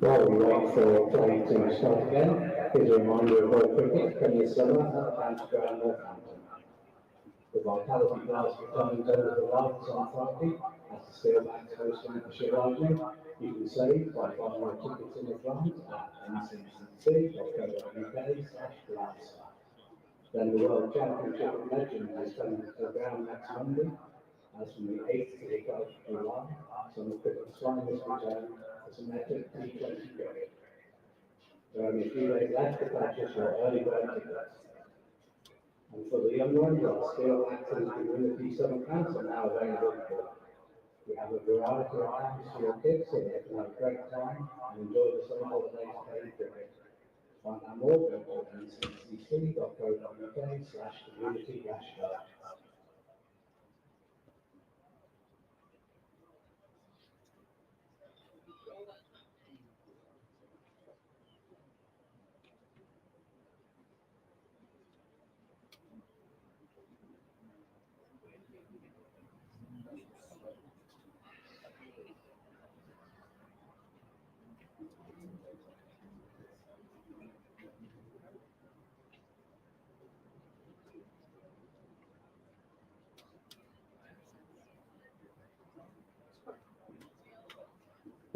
While we wait for play to start again, here's a reminder of all cricket from this summer at Northamptonshire, Northampton. The Vitality Blast returns over the lights on Friday as the Steelbacks host Lancashire Rising. You can save by buying your tickets in advance at ncc.co.uk/blast. Then the World Championship of Legends is coming to the ground next Monday, as from the 8th to the 12th of July. Some of the finalists return for some epic T20 cricket. There are only a few days left to purchase your early bird tickets. And for the young ones, our Steel Access Community Summer Camps are now available. We have a variety of camps for your kids so they can have a great time and enjoy the summer holidays playing cricket. Find out more at ncc.co.uk/community-club.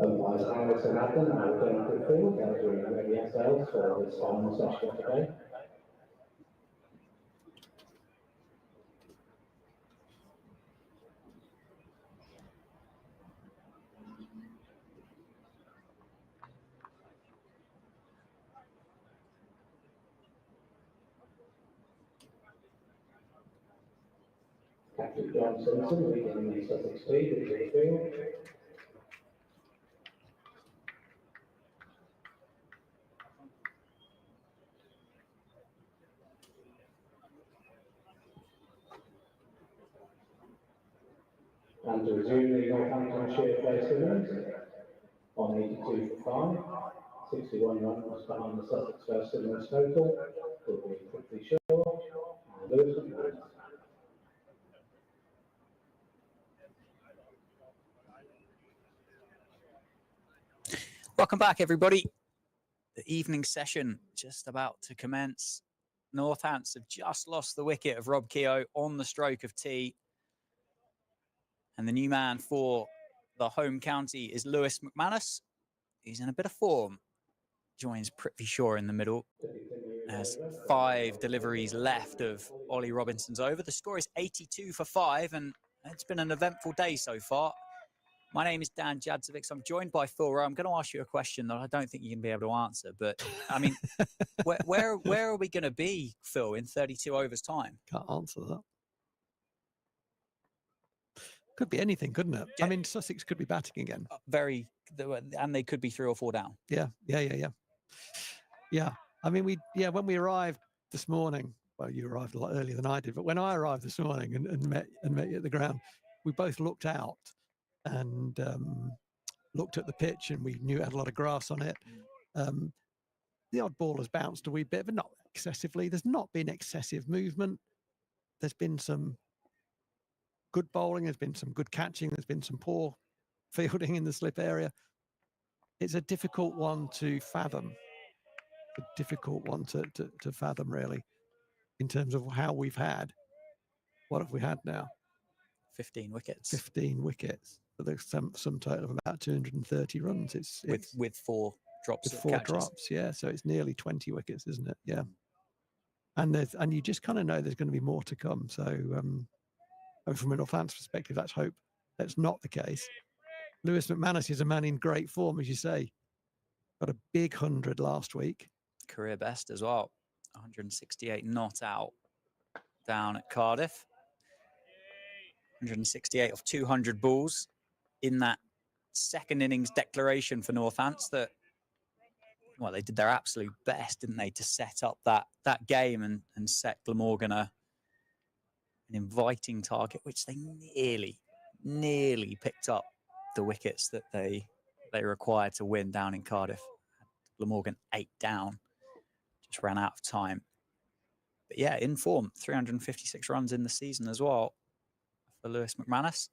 Otherwise, Alex and Adam are returning to the field as we ready ourselves for this final session today. Captain John Simpson leading the Sussex speed into the field. And to resume the Northamptonshire first innings on 82 for 5, 61 runs behind the Sussex first innings total will be quickly short and Lewis McManus. Welcome back, everybody. The evening session just about to commence. Northants have just lost the wicket of Rob Keogh on the stroke of tea. And the new man for the home county is Lewis McManus. He's in a bit of form. Joins Prithvi Shaw in the middle. Has 5 deliveries left of Ollie Robinson's over. The score is 82 for 5, and it's been an eventful day so far. My name is Dan Jadzovic. I'm joined by Phil Rowe. I'm going to ask you a question that I don't think you're going to be able to answer. But, I mean, where are we going to be, Phil, in 32 overs' time? Can't answer that. Could be anything, couldn't it? Yeah. I mean, Sussex could be batting again. And they could be 3 or 4 down. Yeah. I mean, when we arrived this morning, well, you arrived a lot earlier than I did, but when I arrived this morning and met you at the ground, we both looked out and looked at the pitch, and we knew it had a lot of grass on it. The odd ball has bounced a wee bit, but not excessively. There's not been excessive movement. There's been some good bowling. There's been some good catching. There's been some poor fielding in the slip area. It's a difficult one to fathom. A difficult one to fathom, really, in terms of how we've had. What have we had now? 15 wickets. 15 wickets. So there's some total of about 230 runs. It's with 4 drops. With 4 catches. drops, yeah. So it's nearly 20 wickets, isn't it? Yeah. And you just kind of know there's going to be more to come. So from a Northants perspective, let's hope that's not the case. Lewis McManus is a man in great form, as you say. Got a big 100 last week. Career best as well. 168 not out down at Cardiff. 168 off 200 balls in that second innings declaration for Northants that, well, they did their absolute best, didn't they, to set up that game and set Glamorgan an inviting target, which they nearly picked up the wickets that they required to win down in Cardiff. Glamorgan 8 down, just ran out of time. But yeah, in form, 356 runs in the season as well for Lewis McManus.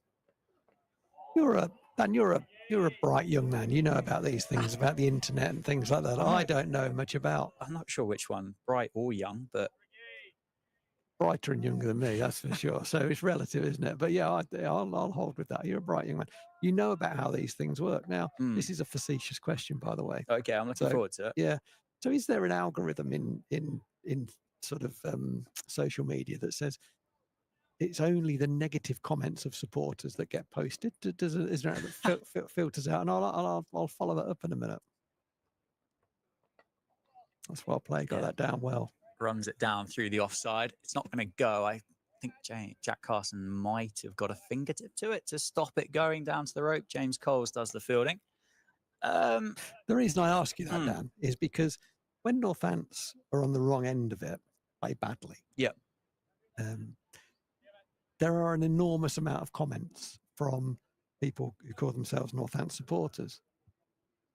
You're a bright young man. You know about these things, about the internet and things like that. I don't know much about. I'm not sure which one, bright or young, but brighter and younger than me, that's for sure. So it's relative, isn't it? But yeah, I'll hold with that. You're a bright young man. You know about how these things work. Now, this is a facetious question, by the way. Okay, I'm looking forward to it. Yeah. So is there an algorithm in sort of social media that says it's only the negative comments of supporters that get posted? Is there that filters out? And I'll follow that up in a minute. That's well played. Got that down well. Runs it down through the offside. It's not going to go. I think Jack Carson might have got a fingertip to it to stop it going down to the rope. James Coles does the fielding. The reason I ask you that, Dan, is because when Northants are on the wrong end of it, play badly. Yeah. There are an enormous amount of comments from people who call themselves Northants supporters.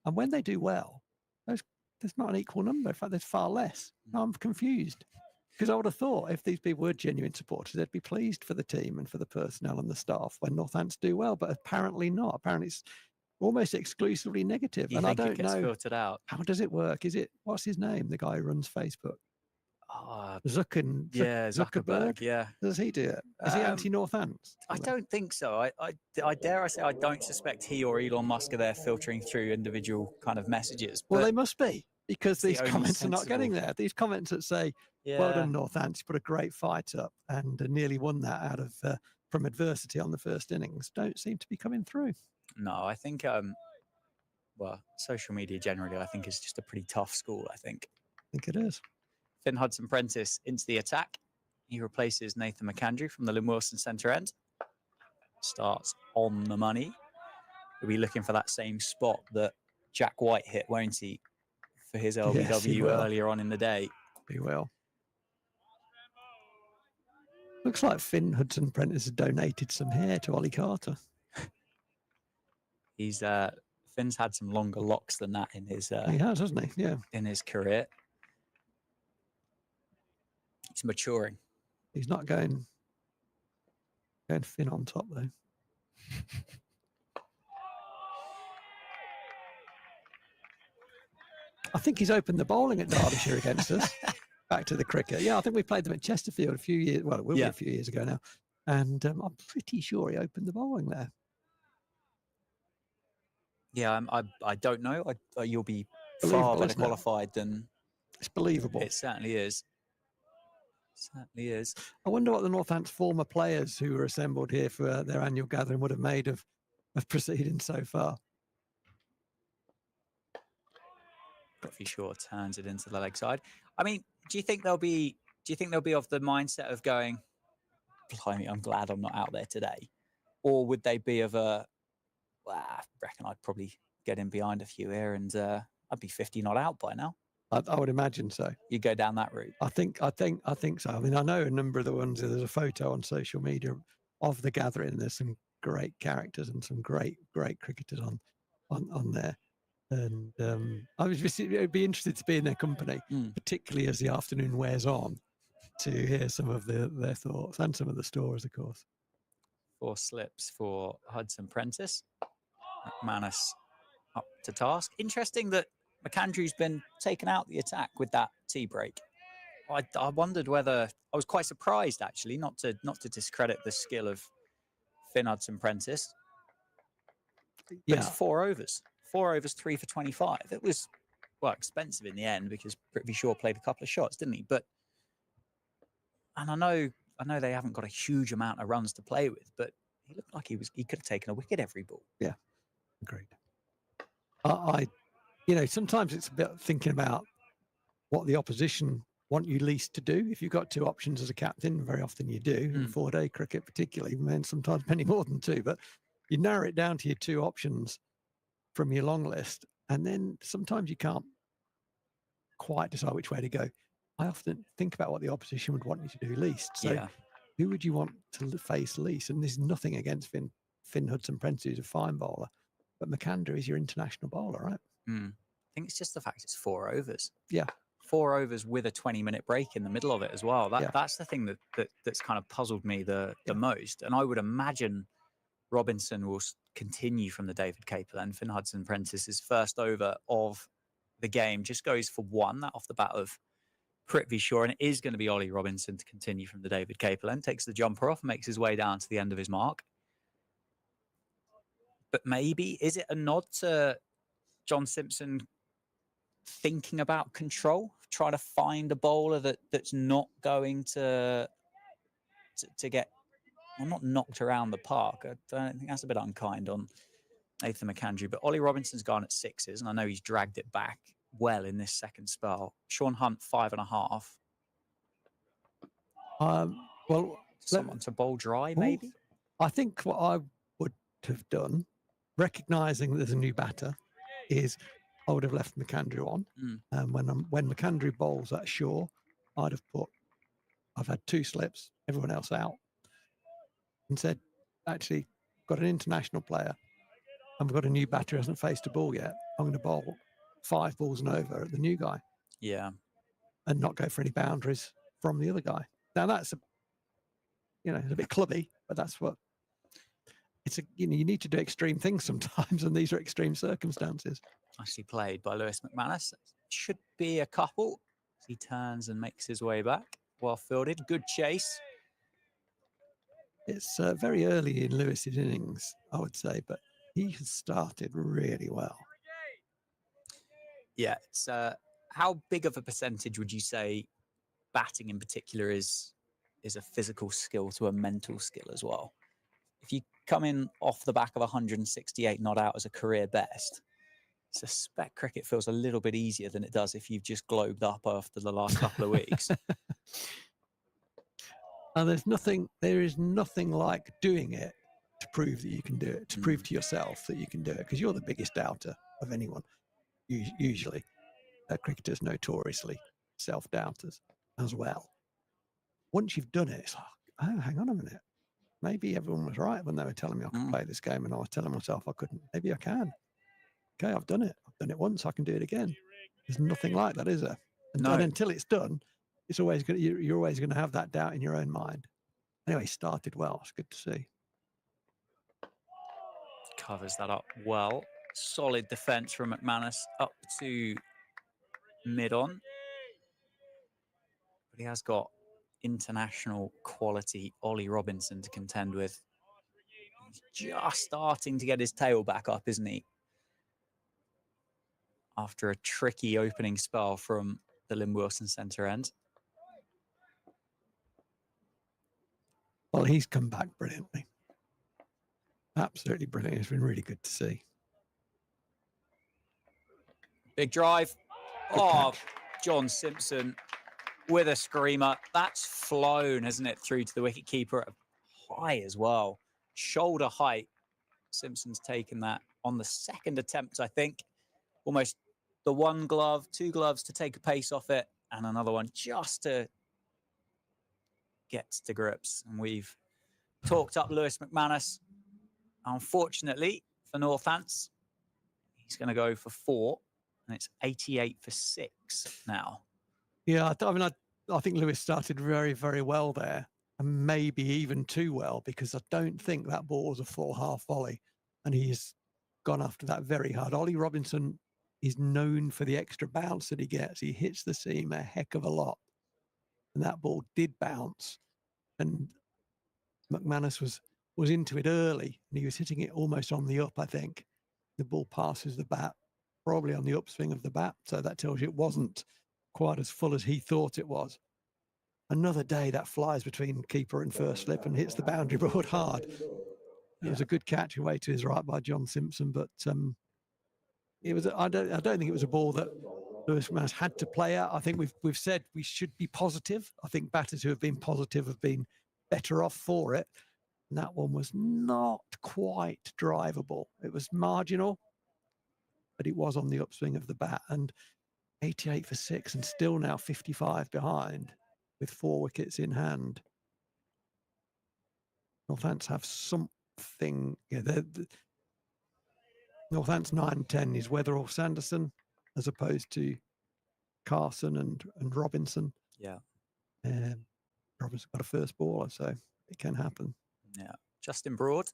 And when they do well, there's not an equal number. In fact, there's far less. I'm confused because I would have thought if these people were genuine supporters, they'd be pleased for the team and for the personnel and the staff when Northants do well, but apparently not. Apparently it's almost exclusively negative. You and think I don't it gets know filtered out. how does it work. What's his name? The guy who runs Facebook. Zuckerberg. Yeah. Does he do it? Is he anti-Northants? I don't think so. I dare I say I don't suspect he or Elon Musk are there filtering through individual kind of messages. Well, they must be, because the these only comments are not sensible- getting there. These comments that say, well done, Northants, you put a great fight up and nearly won that out of from adversity on the first innings, don't seem to be coming through. No, I think, social media generally, I think, is just a pretty tough school, I think. I think it is. Finn Hudson-Prentice into the attack. He replaces Nathan McAndrew from the Lynn Wilson centre end. Starts on the money. He'll be looking for that same spot that Jack White hit, won't he, for his LBW earlier on in the day. He will. Looks like Finn Hudson-Prentice has donated some hair to Ollie Carter. Finn's had some longer locks than that in his. He has, hasn't he? Yeah. In his career. He's maturing. He's not going Finn on top, though. I think he's opened the bowling at Derbyshire against us. Back to the cricket. Yeah, I think we played them at Chesterfield a few years. Well, it will be a few years ago now. And I'm pretty sure he opened the bowling there. Yeah, I don't know. You'll be far better qualified than. It's believable. It certainly is. Certainly is. I wonder what the Northants former players who were assembled here for their annual gathering would have made of proceedings so far. Pretty sure turns it into the leg side. I mean, do you think they'll be of the mindset of going, blimey, I'm glad I'm not out there today? Or would they be of I reckon I'd probably get in behind a few here and I'd be 50 not out by now. I would imagine so. You go down that route. I think so. I mean, I know a number of the ones. There's a photo on social media of the gathering. There's some great characters and some great cricketers on there. And I'd be interested to be in their company, particularly as the afternoon wears on, to hear some of their thoughts and some of the stories, of course. 4 slips for Hudson-Prentice. McManus up to task. Interesting that McAndrew's been taken out the attack with that tea break. I wondered whether I was quite surprised, actually, not to discredit the skill of Finn Hudson-Prentice. Yeah, it's 4 overs. 4 overs, 3 for 25. It was expensive in the end because Prithvi Shaw played a couple of shots, didn't he? And I know they haven't got a huge amount of runs to play with, but he looked like he could have taken a wicket every ball. Yeah, agreed. Sometimes it's about thinking about what the opposition want you least to do. If you've got 2 options as a captain, very often you do, in 4-day cricket particularly, and sometimes many more than 2, but you narrow it down to your 2 options from your long list, and then sometimes you can't quite decide which way to go. I often think about what the opposition would want you to do least. So who would you want to face least? And there's nothing against Finn Hudson-Prentice, who's a fine bowler, but McAndrew is your international bowler, right? I think it's just the fact it's 4 overs. Yeah. 4 overs with a 20-minute break in the middle of it as well. That's the thing that's kind of puzzled me the most. And I would imagine Robinson will continue from the David Capel and Finn Hudson-Prentice's first over of the game just goes for 1, that off the bat of Prithvi Shaw, and it is going to be Ollie Robinson to continue from the David Capel end. Takes the jumper off, makes his way down to the end of his mark. But maybe, is it a nod to John Simpson thinking about control, trying to find a bowler that's not going to get, well, not knocked around the park? I don't think that's a bit unkind on Nathan McAndrew. But Ollie Robinson's gone at 6s, and I know he's dragged it back well in this second spell. Sean Hunt, 5.5. Well, Someone to bowl dry, maybe? I think what I would have done, recognising there's a new batter, is I would have left McAndrew on. And when McAndrew bowls at Shaw, I'd have put, I've had 2 slips, everyone else out, and said, actually, got an international player, and we've got a new batter who hasn't faced a ball yet. I'm going to bowl 5 balls and over at the new guy. Yeah. And not go for any boundaries from the other guy. Now that's it's a bit clubby, but that's what it's you need to do extreme things sometimes, and these are extreme circumstances. Nicely played by Lewis McManus. Should be a couple as he turns and makes his way back. Well fielded, good chase. It's very early in Lewis's innings, I would say, but he has started really well. Yeah, it's how big of a percentage would you say batting in particular is a physical skill to a mental skill as well? If you come in off the back of 168 not out as a career best, I suspect cricket feels a little bit easier than it does if you've just globed up after the last couple of weeks. And there is nothing like doing it to prove that you can do it, to prove to yourself that you can do it, because you're the biggest doubter of anyone. Usually, cricketers notoriously self-doubters as well. Once you've done it, it's like, oh, hang on a minute. Maybe everyone was right when they were telling me I could play this game, and I was telling myself I couldn't. Maybe I can. Okay, I've done it. I've done it once. I can do it again. There's nothing like that, is there? And until it's done, it's always you're always going to have that doubt in your own mind. Anyway, started well. It's good to see. Covers that up well. Solid defence from McManus up to mid-on. But he has got international quality Ollie Robinson to contend with. He's just starting to get his tail back up, isn't he? After a tricky opening spell from the Lynn Wilson centre end. Well, he's come back brilliantly. Absolutely brilliant. It's been really good to see. Big drive. Good catch. John Simpson with a screamer. That's flown, hasn't it, through to the wicketkeeper at high as well. Shoulder height. Simpson's taken that on the second attempt, I think. Almost the 1 glove, 2 gloves to take a pace off it, and another one just to get to grips. And we've talked up Lewis McManus. Unfortunately for Northants, he's going to go for 4, and it's 88 for 6 now. Yeah, I think Lewis started very, very well there, and maybe even too well, because I don't think that ball was a full half volley, and he's gone after that very hard. Ollie Robinson is known for the extra bounce that he gets. He hits the seam a heck of a lot, and that ball did bounce, and McManus was into it early, and he was hitting it almost on the up, I think. The ball passes the bat, probably on the upswing of the bat, so that tells you it wasn't quite as full as he thought it was. Another day that flies between keeper and first slip and hits the boundary board hard. It was a good catch away to his right by John Simpson, but it was. I don't think it was a ball that Lewis McManus had to play out. I think we've said we should be positive. I think batters who have been positive have been better off for it. And that one was not quite drivable. It was marginal, but it was on the upswing of the bat. And 88 for 6, and still now 55 behind with 4 wickets in hand. Northants have something. Yeah, Northants 9-10 is Weatherall Sanderson as opposed to Carson and Robinson. Yeah. Robinson got a first baller, so it can happen. Yeah. Justin Broad,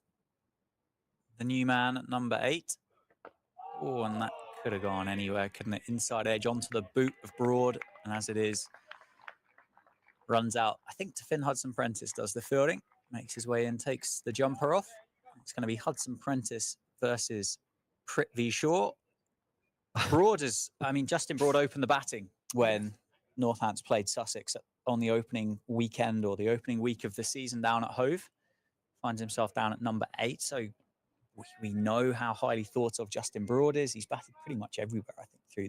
the new man at number 8. And that could have gone anywhere, couldn't it? Inside edge onto the boot of Broad. And as it is, runs out, I think, to Finn Hudson-Prentice, does the fielding, makes his way in, takes the jumper off. It's going to be Hudson-Prentice versus Prithvi Shaw. Justin Broad opened the batting when Northants played Sussex on the opening weekend or the opening week of the season down at Hove. Finds himself down at number 8. So we know how highly thought of Justin Broad is. He's batted pretty much everywhere, I think, through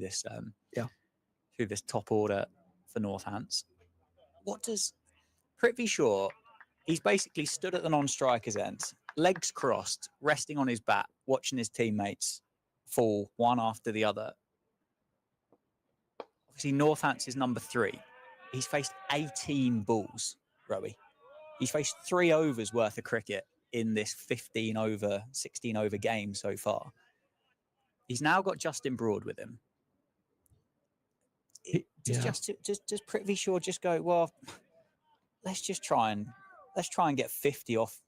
this top order for Northants. What does Prithvi Shaw? He's basically stood at the non-striker's end, legs crossed, resting on his bat, watching his teammates fall one after the other. Obviously, Northants is number 3. He's faced 18 balls, Rowie. He's faced 3 overs worth of cricket in this 16 over game so far. He's now got Justin Broad with him. Does Prithvi Shaw just go, well, let's try and get 50 off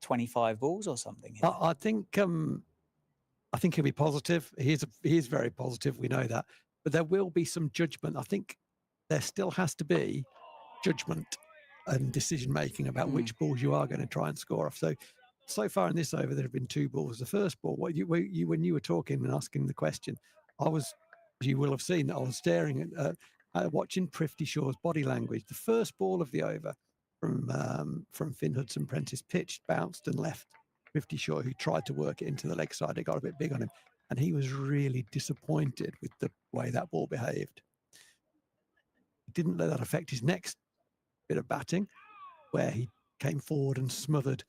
25 balls or something here? I think he'll be positive. He is very positive. We know that, but there will be some judgment. I think there still has to be judgment and decision making about which balls you are going to try and score off. So far in this over, there have been 2 balls. The first ball, when you were talking and asking the question, you will have seen that I was staring at watching Prithvi Shaw's body language. The first ball of the over from Finn Hudson-Prentice pitched, bounced and left Prithvi Shaw, who tried to work it into the leg side. It got a bit big on him, and he was really disappointed with the way that ball behaved. He didn't let that affect his next bit of batting, where he came forward and smothered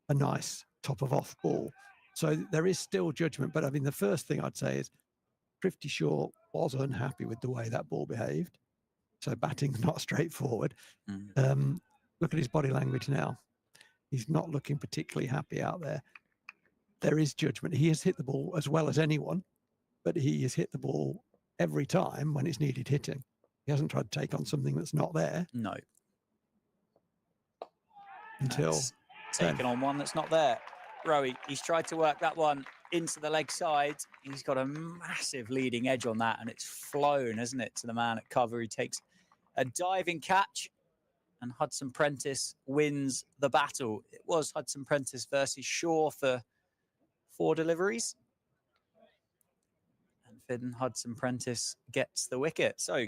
a nice top of off ball. So there is still judgment, but I mean, the first thing I'd say is Prithvi Shaw was unhappy with the way that ball behaved. So batting's not straightforward. Look at his body language now. He's not looking particularly happy out there. There is judgment. He has hit the ball as well as anyone, but he has hit the ball every time when it's needed hitting. He hasn't tried to take on something that's not there. No. Until taken on one that's not there. Rowie, he's tried to work that one into the leg side. He's got a massive leading edge on that, and it's flown, hasn't it, to the man at cover. He takes a diving catch, and Hudson-Prentice wins the battle. It was Hudson-Prentice versus Shaw for 4 deliveries. And Finn Hudson-Prentice gets the wicket. So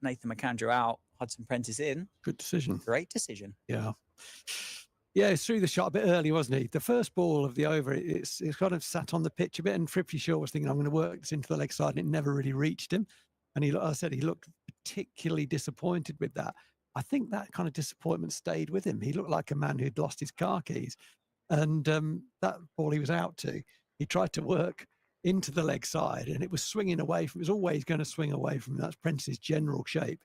Nathan McAndrew out, Hudson-Prentice in. Good decision. Great decision. Yeah. Yeah, it's threw the shot a bit early, wasn't he? The first ball of the over, it's kind of sat on the pitch a bit, and Prithvi Shaw was thinking, I'm going to work this into the leg side, and it never really reached him. And he looked particularly disappointed with that. I think that kind of disappointment stayed with him. He looked like a man who'd lost his car keys. And that ball he was out to, he tried to work into the leg side, and it was swinging away from, it was always going to swing away from that's Prentice's general shape.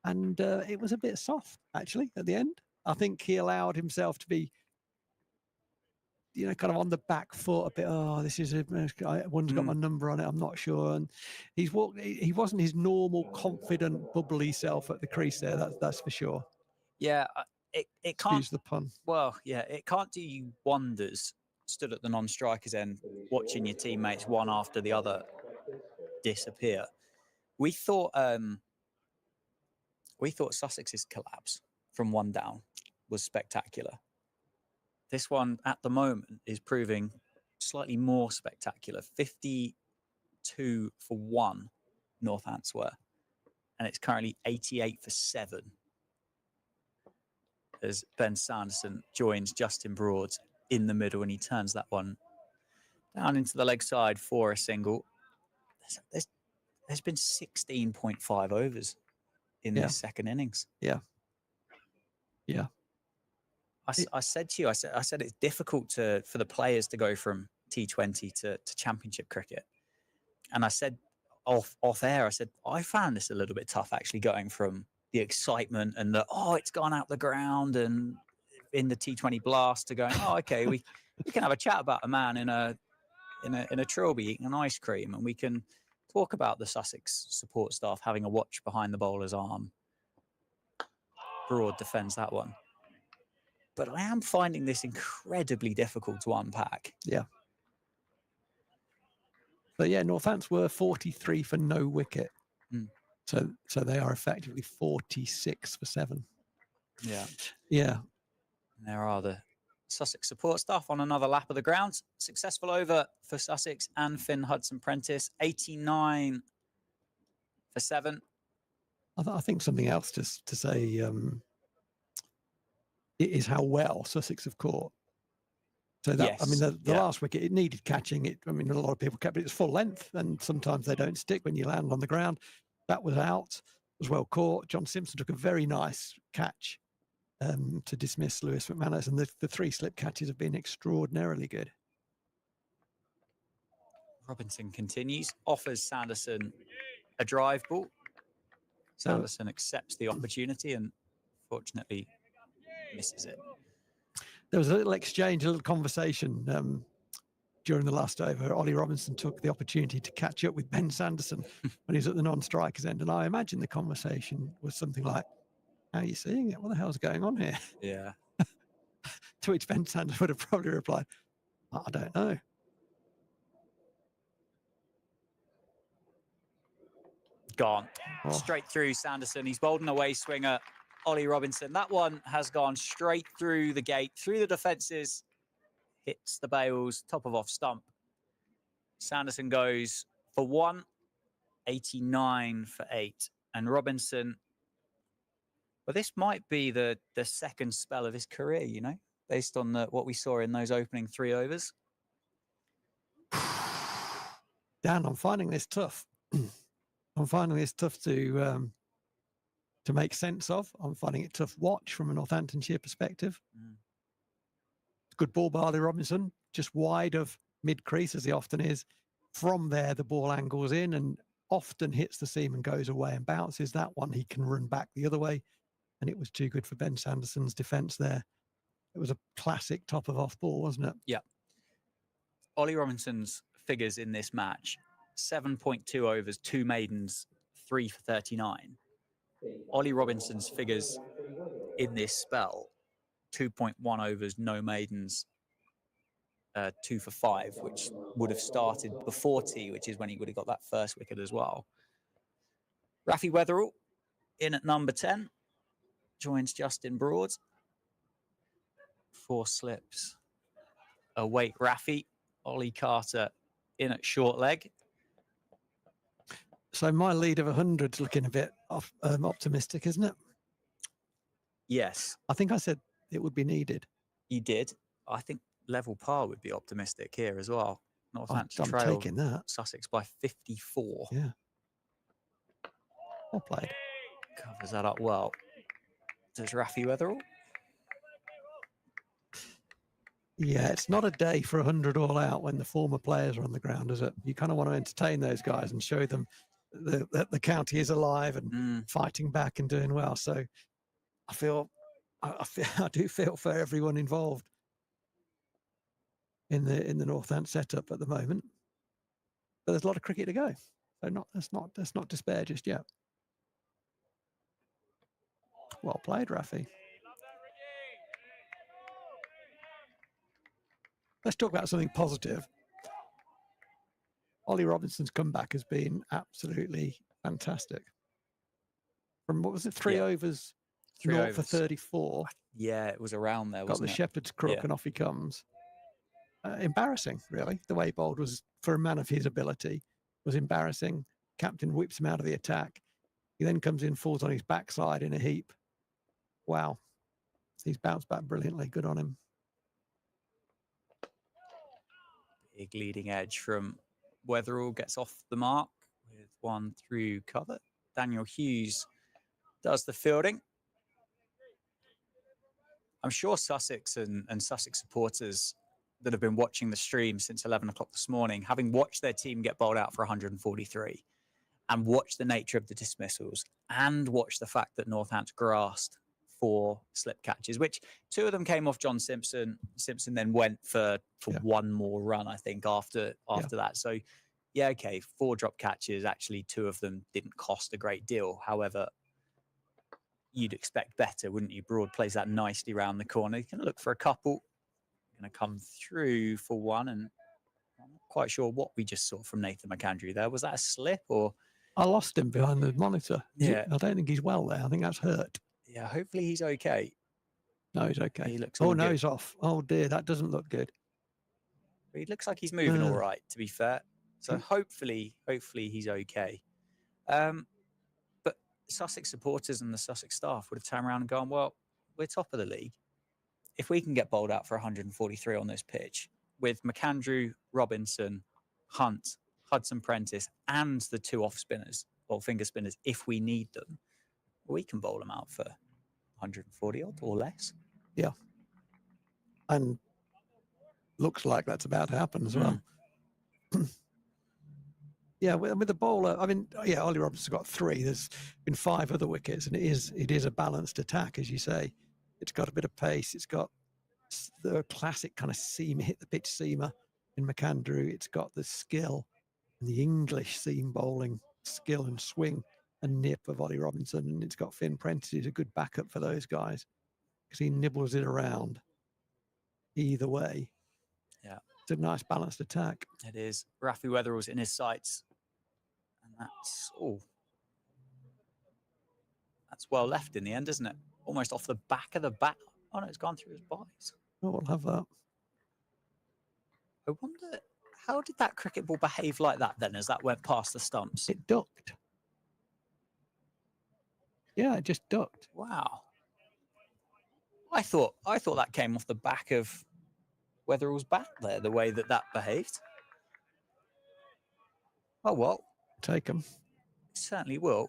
And it was a bit soft, actually, at the end. I think he allowed himself to be, kind of on the back foot a bit. Oh, this is one's got my number on it. I'm not sure. And he wasn't his normal, confident, bubbly self at the crease there. That's for sure. Yeah, it can't. Excuse the pun. Well, yeah, it can't do you wonders. Stood at the non-strikers end, watching your teammates one after the other disappear. We thought Sussex's collapse from 1 down was spectacular. This one at the moment is proving slightly more spectacular. 52 for 1, Northants were, and it's currently 88 for 7. As Ben Sanderson joins Justin Broad in the middle, and he turns that one down into the leg side for a single. There's been 16.5 overs in this second innings. Yeah. I said to you, I said it's difficult for the players to go from T20 to Championship cricket. And I said off air, I said, I found this a little bit tough, actually, going from the excitement and it's gone out the ground and in the T20 blast to going, okay, we can have a chat about a man in a trilby eating an ice cream, and we can talk about the Sussex support staff having a watch behind the bowler's arm. Broad defends that one. But I am finding this incredibly difficult to unpack. Yeah. But yeah, Northants were 43 for no wicket. So they are effectively 46 for 7. Yeah. Yeah. And there are the Sussex support staff on another lap of the ground. Successful over for Sussex and Finn Hudson-Prentice. 89 for 7. I think something else to say is how well Sussex have caught. So that, I mean, Yes, the last wicket, it needed catching. I mean, a lot of people kept it. It's full length, and sometimes they don't stick when you land on the ground. That was out. It was well caught. John Simpson took a very nice catch to dismiss Lewis McManus, and the 3 slip catches have been extraordinarily good. Robinson continues, offers Sanderson a drive ball. Sanderson accepts the opportunity and fortunately misses it. There was a little exchange, a little conversation during the last over. Ollie Robinson took the opportunity to catch up with Ben Sanderson when he was at the non-strikers end. And I imagine the conversation was something like, how are you seeing it? What the hell's going on here? Yeah. To which Ben Sanderson would have probably replied, I don't know. Gone. Straight through Sanderson. He's bowled an away swinger. Ollie Robinson. That one has gone straight through the gate, through the defences, hits the bails, top of off stump. Sanderson goes for 1, 89 for 8. And Robinson, well, this might be the second spell of his career, you know, based on what we saw in those opening 3 overs. Dan, I'm finding this tough. I'm finding this tough to make sense of. I'm finding it tough watch from a Northamptonshire perspective. Good ball by Ollie Robinson, just wide of mid-crease as he often is. From there, the ball angles in and often hits the seam and goes away and bounces. That one, he can run back the other way. And it was too good for Ben Sanderson's defence there. It was a classic top of off ball, wasn't it? Yeah. Ollie Robinson's figures in this match, 7.2 overs, 2 maidens, 3 for 39. Ollie Robinson's figures in this spell, 2.1 overs, no maidens, 2 for 5, which would have started before tea, which is when he would have got that first wicket as well. Rafi Weatherall in at number 10, joins Justin Broad. 4 slips await Rafi. Ollie Carter in at short leg. So my lead of 100 is looking a bit optimistic, isn't it? Yes. I think I said it would be needed. You did. I think level par would be optimistic here as well. Northampton I'm trail taking that. Sussex by 54. Yeah. Well played. Covers that up well. Does Rafi Weatherall? Yeah, it's not a day for 100 all out when the former players are on the ground, is it? You kind of want to entertain those guys and show them that the county is alive and fighting back and doing well. So I do feel for everyone involved in the Northant setup at the moment. But there's a lot of cricket to go. So let's not despair just yet. Well played, Rafi. Let's talk about something positive. Ollie Robinson's comeback has been absolutely fantastic. From, what was it, 3 overs, 3 0 overs. for 34. Yeah, it was around there, Got wasn't the it? shepherd's crook Yeah. and off he comes. Embarrassing, really. The way he bowled was, for a man of his ability, was embarrassing. Captain whips him out of the attack. He then comes in, falls on his backside in a heap. Wow. He's bounced back brilliantly. Good on him. Big leading edge from Weatherall, gets off the mark with 1 through cover. Daniel Hughes does the fielding. I'm sure Sussex and Sussex supporters that have been watching the stream since 11 o'clock this morning, having watched their team get bowled out for 143 and watched the nature of the dismissals and watched the fact that Northampton grasped 4 slip catches, which 2 of them came off John Simpson. Simpson then went for 1 more run, I think, after that. So, yeah, okay, 4 drop catches. Actually, 2 of them didn't cost a great deal. However, you'd expect better, wouldn't you? Broad plays that nicely round the corner. You can look for a couple. Going to come through for 1, and I'm not quite sure what we just saw from Nathan McAndrew there. Was that a slip or I lost him behind the monitor. Yeah. I don't think he's well there. I think that's hurt. Yeah, hopefully he's okay. No, he's okay. He looks Oh, all no, good. he's off. Oh, dear. That doesn't look good. He looks like he's moving all right, to be fair. So hopefully he's okay. But Sussex supporters and the Sussex staff would have turned around and gone, well, we're top of the league. If we can get bowled out for 143 on this pitch with McAndrew, Robinson, Hunt, Hudson Prentice, and the 2 off spinners or finger spinners, if we need them, we can bowl them out for 140 odd or less. Yeah. And looks like that's about to happen as well. Yeah, with the bowler, I mean, yeah, Ollie Robinson's got 3. There's been 5 other wickets, and it is a balanced attack, as you say. It's got a bit of pace. It's got the classic kind of seam, hit the pitch seamer in McAndrew. It's got the skill and the English seam bowling skill and swing and nip of Ollie Robinson, and it's got Finn Prentice, who's a good backup for those guys because he nibbles it around either way. Yeah, it's a nice balanced attack. It is. Rafi Weatherall's in his sights, and that's well left in the end, isn't it? Almost off the back of the bat. Oh no, it's gone through his bodies. Oh, we'll have that. I wonder, how did that cricket ball behave like that then as that went past the stumps? It ducked. Yeah, it just ducked. Wow. I thought that came off the back of Weatherall's bat there, the way that behaved. Oh, well. Take them. Certainly will.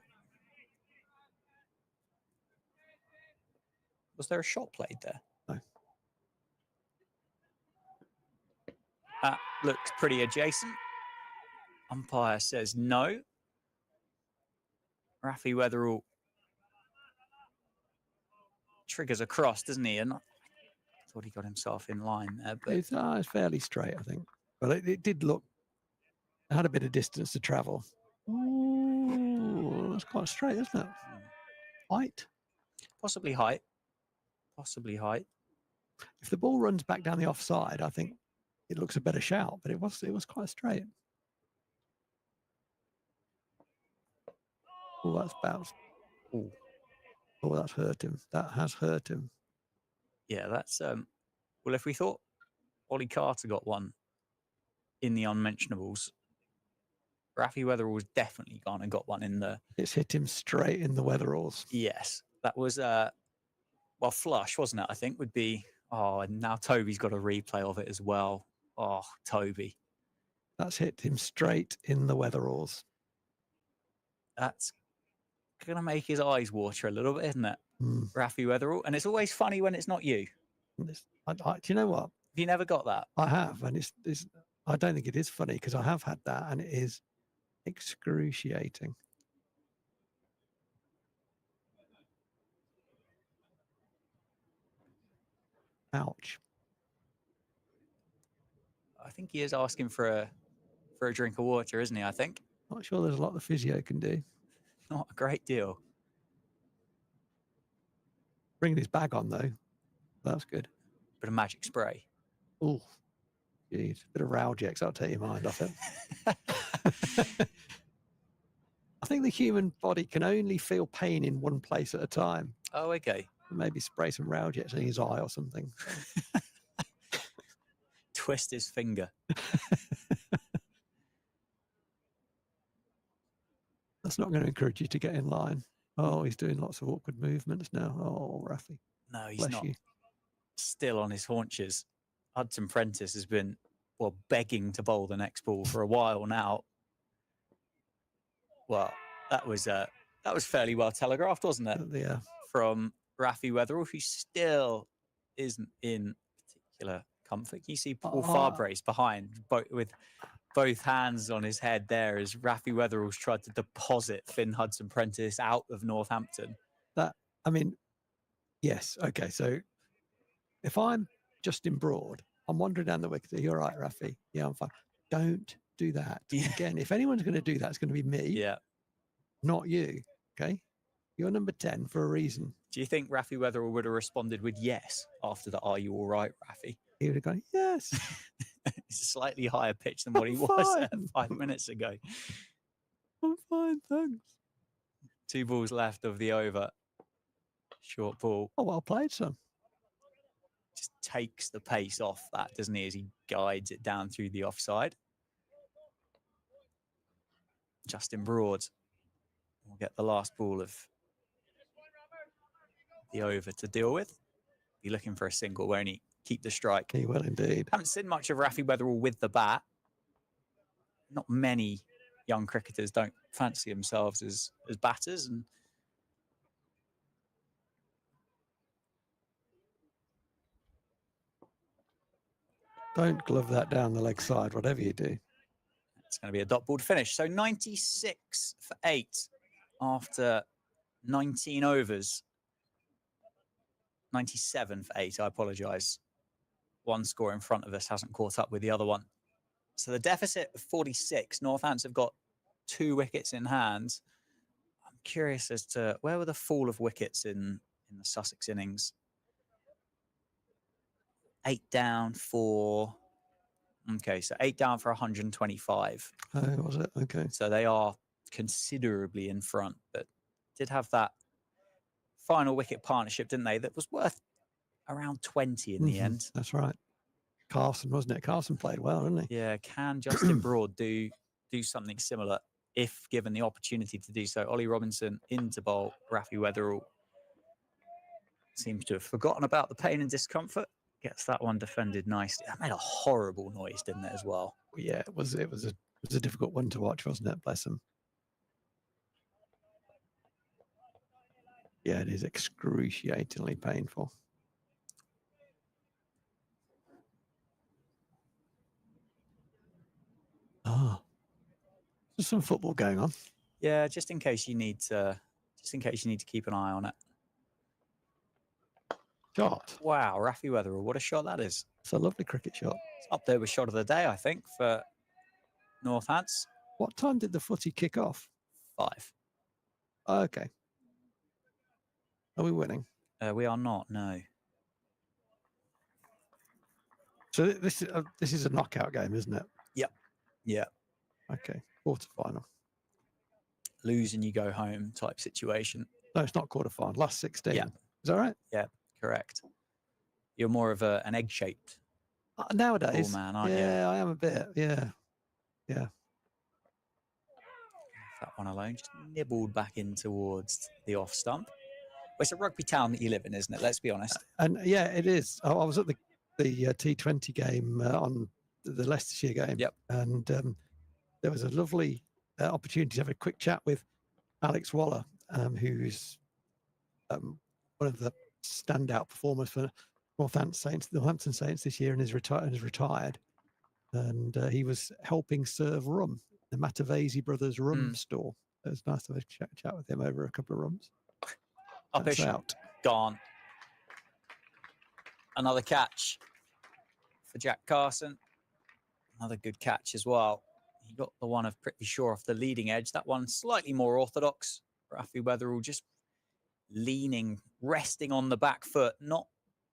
Was there a shot played there? No. That looks pretty adjacent. Umpire says no. Rafi Weatherall triggers across, doesn't he? And I thought he got himself in line there. But it's fairly straight, I think. But it did look, it had a bit of distance to travel. Ooh, that's quite straight, isn't it? Height? Possibly height. Possibly height. If the ball runs back down the offside, I think it looks a better shout, but it was quite straight. Oh, that's bounced. Ooh. Oh, that's hurt him. That has hurt him. Yeah, that's well, if we thought Ollie Carter got one in the unmentionables, Rafi Weatherall was definitely gone and got one in the. It's hit him straight in the Weatheralls. Yes, that was well, flush, wasn't it? I think would be. Oh, and now Toby's got a replay of it as well. Oh, Toby. That's hit him straight in the Weatheralls. That's going to make his eyes water a little bit, isn't it? Rafi Weatherall. And it's always funny when it's not you. Do you know what? Have you never got that? I have. And it's I don't think it is funny because I have had that and it is excruciating. Ouch. I think he is asking for a drink of water, isn't he? I think. Not sure there's a lot the physio can do. Not a great deal. Bringing his bag on though. That's good. Bit of magic spray. Oh, geez. Bit of Ralgex. That'll take your mind off it. I think the human body can only feel pain in one place at a time. Oh, okay. Maybe spray some Ralgex in his eye or something. Twist his finger. That's not going to encourage you to get in line. Oh, he's doing lots of awkward movements now. Oh, Rafi. No, he's Bless not. you. Still on his haunches. Hudson Prentice has been, well, begging to bowl the next ball for a while now. Well, that was fairly well telegraphed, wasn't it? Yeah. From Rafi Weatherall, who still isn't in particular comfort. You see Paul Farbrace behind, with both hands on his head there as Rafi Weatherall's tried to deposit Finn Hudson Prentice out of Northampton. Yes. Okay. So if I'm Justin Broad, I'm wandering down the wicket. You're right, Rafi. Yeah, I'm fine. Don't do that. Yeah. Again, if anyone's going to do that, it's going to be me. Yeah. Not you. Okay. You're number 10 for a reason. Do you think Rafi Weatherall would have responded with yes after the "Are you all right, Rafi"? He would have gone, yes. It's a slightly higher pitch than what he was 5 minutes ago. I'm fine, thanks. 2 balls left of the over. Short ball. Oh, well played, son. Just takes the pace off that, doesn't he, as he guides it down through the offside. Justin Broad will get the last ball of the over to deal with. Be looking for a single, won't he? Keep the strike. He will indeed. Haven't seen much of Rafi Weatherall with the bat. Not many young cricketers don't fancy themselves as batters, and Don't glove that down the leg side, whatever you do. it's going to be a dot ball to finish. So 96 for 8 after 19 overs. 97 for 8, I apologise. One score in front of us hasn't caught up with the other one. So the deficit of 46, Northants have got 2 wickets in hand. I'm curious as to where were the fall of wickets in the Sussex innings. 8 down for... Okay, so 8 down for 125. Oh, was it? Okay. So they are considerably in front, but did have that final wicket partnership, didn't they? That was worth around 20 in the end. That's right. Carson, wasn't it? Carson played well, didn't he? Yeah, can Justin Broad do something similar if given the opportunity to do so? Ollie Robinson into bowl. Rafi Weatherall seems to have forgotten about the pain and discomfort. Gets that one defended nicely. That made a horrible noise, didn't it, as well? Yeah, it was a difficult one to watch, wasn't it? Bless him. Yeah, it is excruciatingly painful. Ah, there's some football going on. Yeah, just in case you need to keep an eye on it. Shot. Wow, Rafi Weatherall, what a shot that is. It's a lovely cricket shot. It's up there with shot of the day, I think, for Northants. What time did the footy kick off? 5. Okay. Are we winning? We are not, no. So this is a knockout game, isn't it? Yep. Yeah. Okay. Quarterfinal. Lose and you go home type situation. No, it's not quarterfinal. Last 16. Yeah. Is that right? Yeah, correct. You're more of an egg-shaped Nowadays. ball man, aren't you? Yeah, I am a bit. Yeah. Yeah. That one alone just nibbled back in towards the off stump. Well, it's a rugby town that you live in, isn't it? Let's be honest. And yeah, it is. I was at the T20 game on the Leicestershire game. Yep. And there was a lovely opportunity to have a quick chat with Alex Waller, who's one of the standout performers for Northampton Saints this year, and is retired. And he was helping serve rum, the Matavesi Brothers rum store. It was nice to have a chat with him over a couple of rums. Uppish, out. Gone. Another catch for Jack Carson. Another good catch as well. He got the one of Prithvi Shaw off the leading edge. That one slightly more orthodox. Rafi Weatherall just leaning, resting on the back foot, not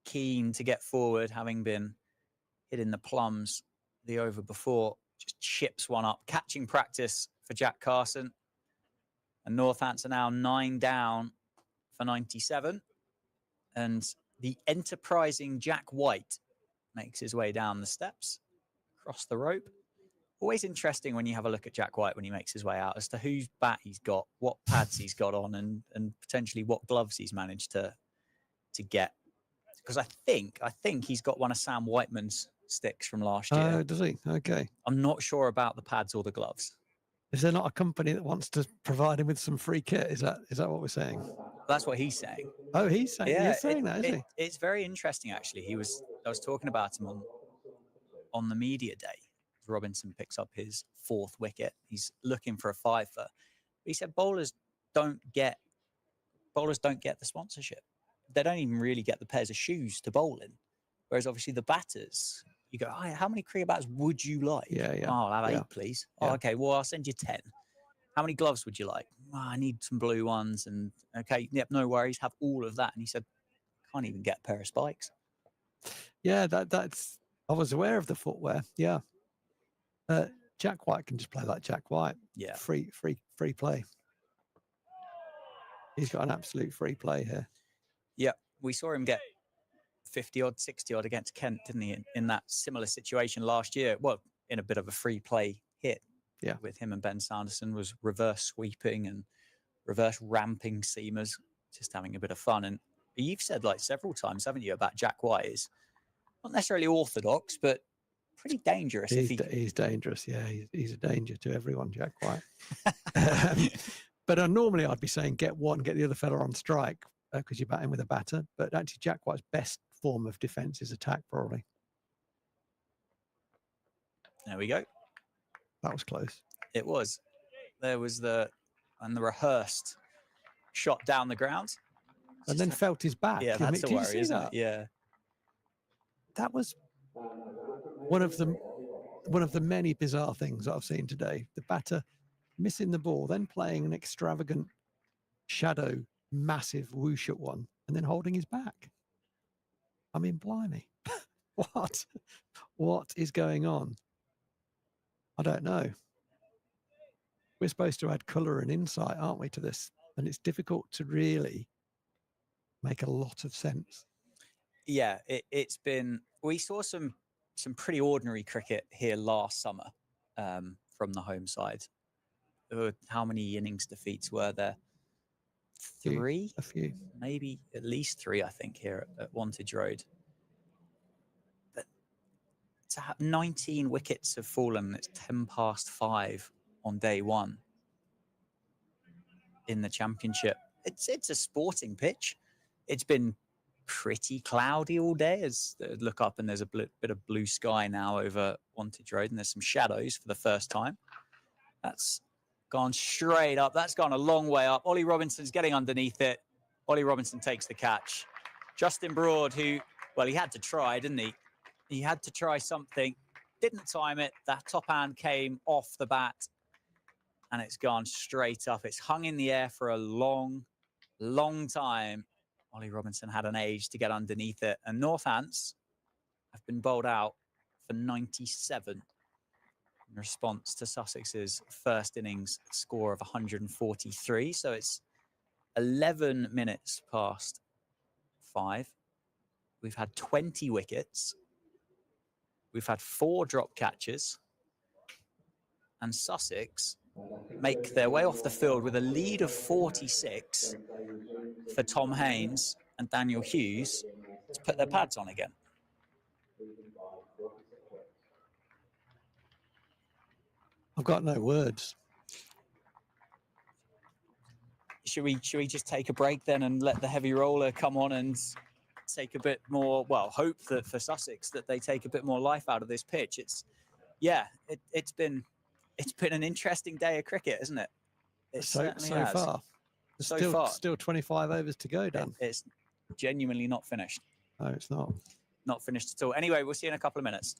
keen to get forward, having been hit in the plums the over before. Just chips one up. Catching practice for Jack Carson. And Northants are now 9 down for 97. And the enterprising Jack White makes his way down the steps, across the rope. Always interesting when you have a look at Jack White when he makes his way out as to whose bat he's got, what pads he's got on, and potentially what gloves he's managed to get. Because I think he's got one of Sam Whiteman's sticks from last year. Oh, does he? Okay. I'm not sure about the pads or the gloves. Is there not a company that wants to provide him with some free kit? Is that what we're saying? That's what he's saying. Oh, he's saying, Yeah, he's saying that, is he? It's very interesting, actually. I was talking about him on the media day. Robinson picks up his 4th wicket. He's looking for a 5-fer. He said bowlers don't get the sponsorship. They don't even really get the pairs of shoes to bowl in. Whereas obviously the batters, you go, oh, how many cricket bats would you like? Yeah. Oh, I'll have 8, please. Yeah. Oh, okay, well, I'll send you 10. How many gloves would you like? Oh, I need some blue ones. And okay, yep, no worries, have all of that. And he said, can't even get a pair of spikes. Yeah, that's. I was aware of the footwear. Yeah. Jack White can just play like Jack White. Yeah. Free play. He's got an absolute free play here. Yeah, we saw him get 50 odd, 60 odd against Kent, didn't he? In that similar situation last year. Well, in a bit of a free play hit. Yeah. With him and Ben Sanderson, was reverse sweeping and reverse ramping seamers, just having a bit of fun. And you've said like several times, haven't you, about Jack White is not necessarily orthodox, but pretty dangerous. He's dangerous. Yeah, he's a danger to everyone, Jack White. But normally I'd be saying get the other fella on strike because you're batting with a batter. But actually, Jack White's best form of defence is attack, probably. There we go. That was close. It was. There was the rehearsed shot down the ground. And then felt his back. Yeah, that's a worry, isn't it? Yeah. That was one of the many bizarre things I've seen today. The batter missing the ball, then playing an extravagant shadow, massive whoosh at one, and then holding his back. I mean, blimey. What is going on? I don't know. We're supposed to add colour and insight, aren't we, to this? And it's difficult to really make a lot of sense. Yeah, it's been. We saw some pretty ordinary cricket here last summer from the home side. How many innings defeats were there? 3? A few. Maybe at least 3, I think, here at Wantage Road. But to have 19 wickets have fallen, it's 10 past 5 on day 1 in the championship. It's a sporting pitch. It's been pretty cloudy all day. As look up and there's a bit of blue sky now over Wantage Road, and there's some shadows for the first time. That's gone straight up. That's gone a long way up. Ollie Robinson's getting underneath it. Ollie Robinson takes the catch. Justin Broad, he had to try, didn't he? He had to try something. Didn't time it. That top hand came off the bat and it's gone straight up. It's hung in the air for a long, long time. Ollie Robinson had an age to get underneath it. And Northants have been bowled out for 97 in response to Sussex's first innings score of 143. So it's 11 minutes past 5. We've had 20 wickets. We've had 4 drop catches. And Sussex make their way off the field with a lead of 46 for Tom Haynes and Daniel Hughes to put their pads on again. I've got no words. Should we just take a break then and let the heavy roller come on and take a bit more, hope that for Sussex that they take a bit more life out of this pitch? It's been an interesting day of cricket, isn't it? So far. Still 25 overs to go, Dan. It's genuinely not finished. No, it's not. Not finished at all. Anyway, we'll see you in a couple of minutes.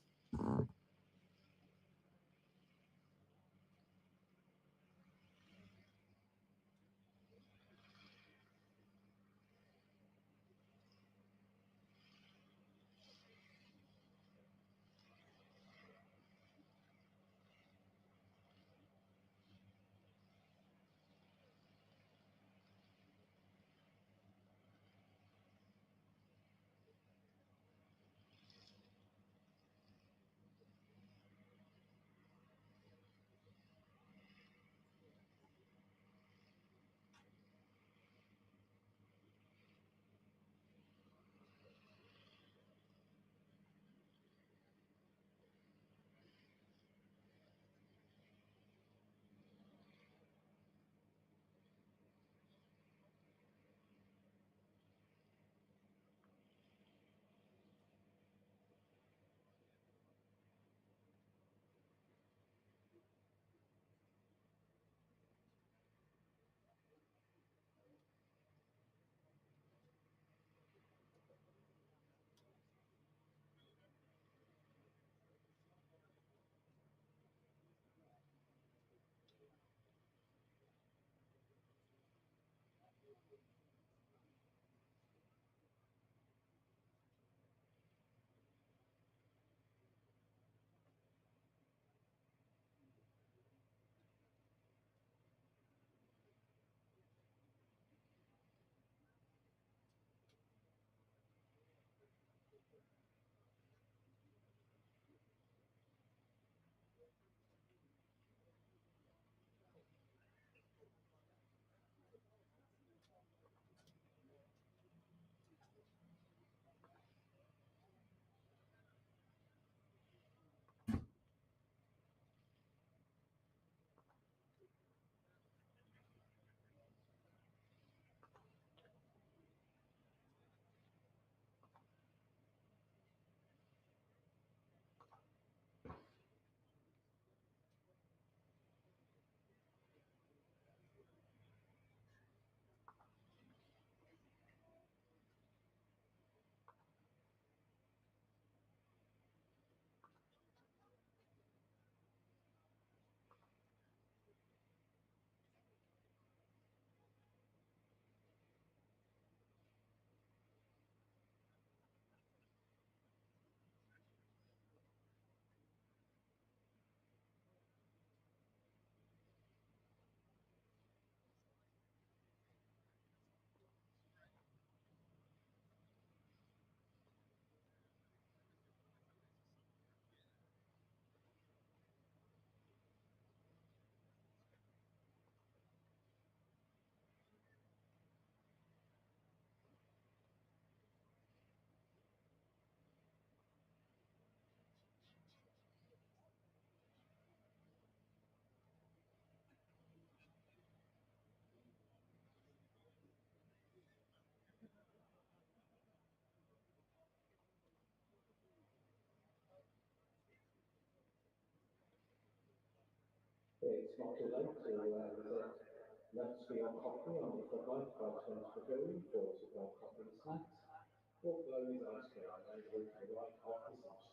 it's not too late to let's be on coffee on the footlight by turns for food, or to go coffee and snacks, or blow his ice cream and go to the right off the sunshine.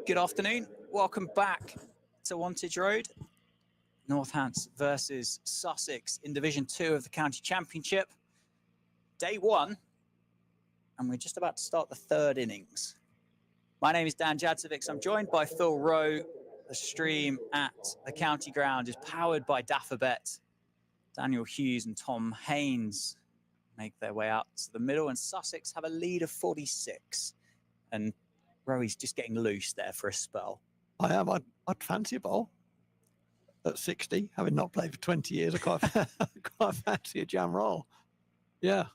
Good afternoon. Welcome back to Wantage Road. Northants versus Sussex in Division 2 of the County Championship. Day 1, and we're just about to start the third innings. My name is Dan Jadzovic. I'm joined by Phil Rowe. The stream at the county ground is powered by Daffabet. Daniel Hughes and Tom Haynes make their way out to the middle, and Sussex have a lead of 46. And Rowe's just getting loose there for a spell. I am. I'd fancy a bowl at 60, having not played for 20 years. I quite fancy a jam roll. Yeah.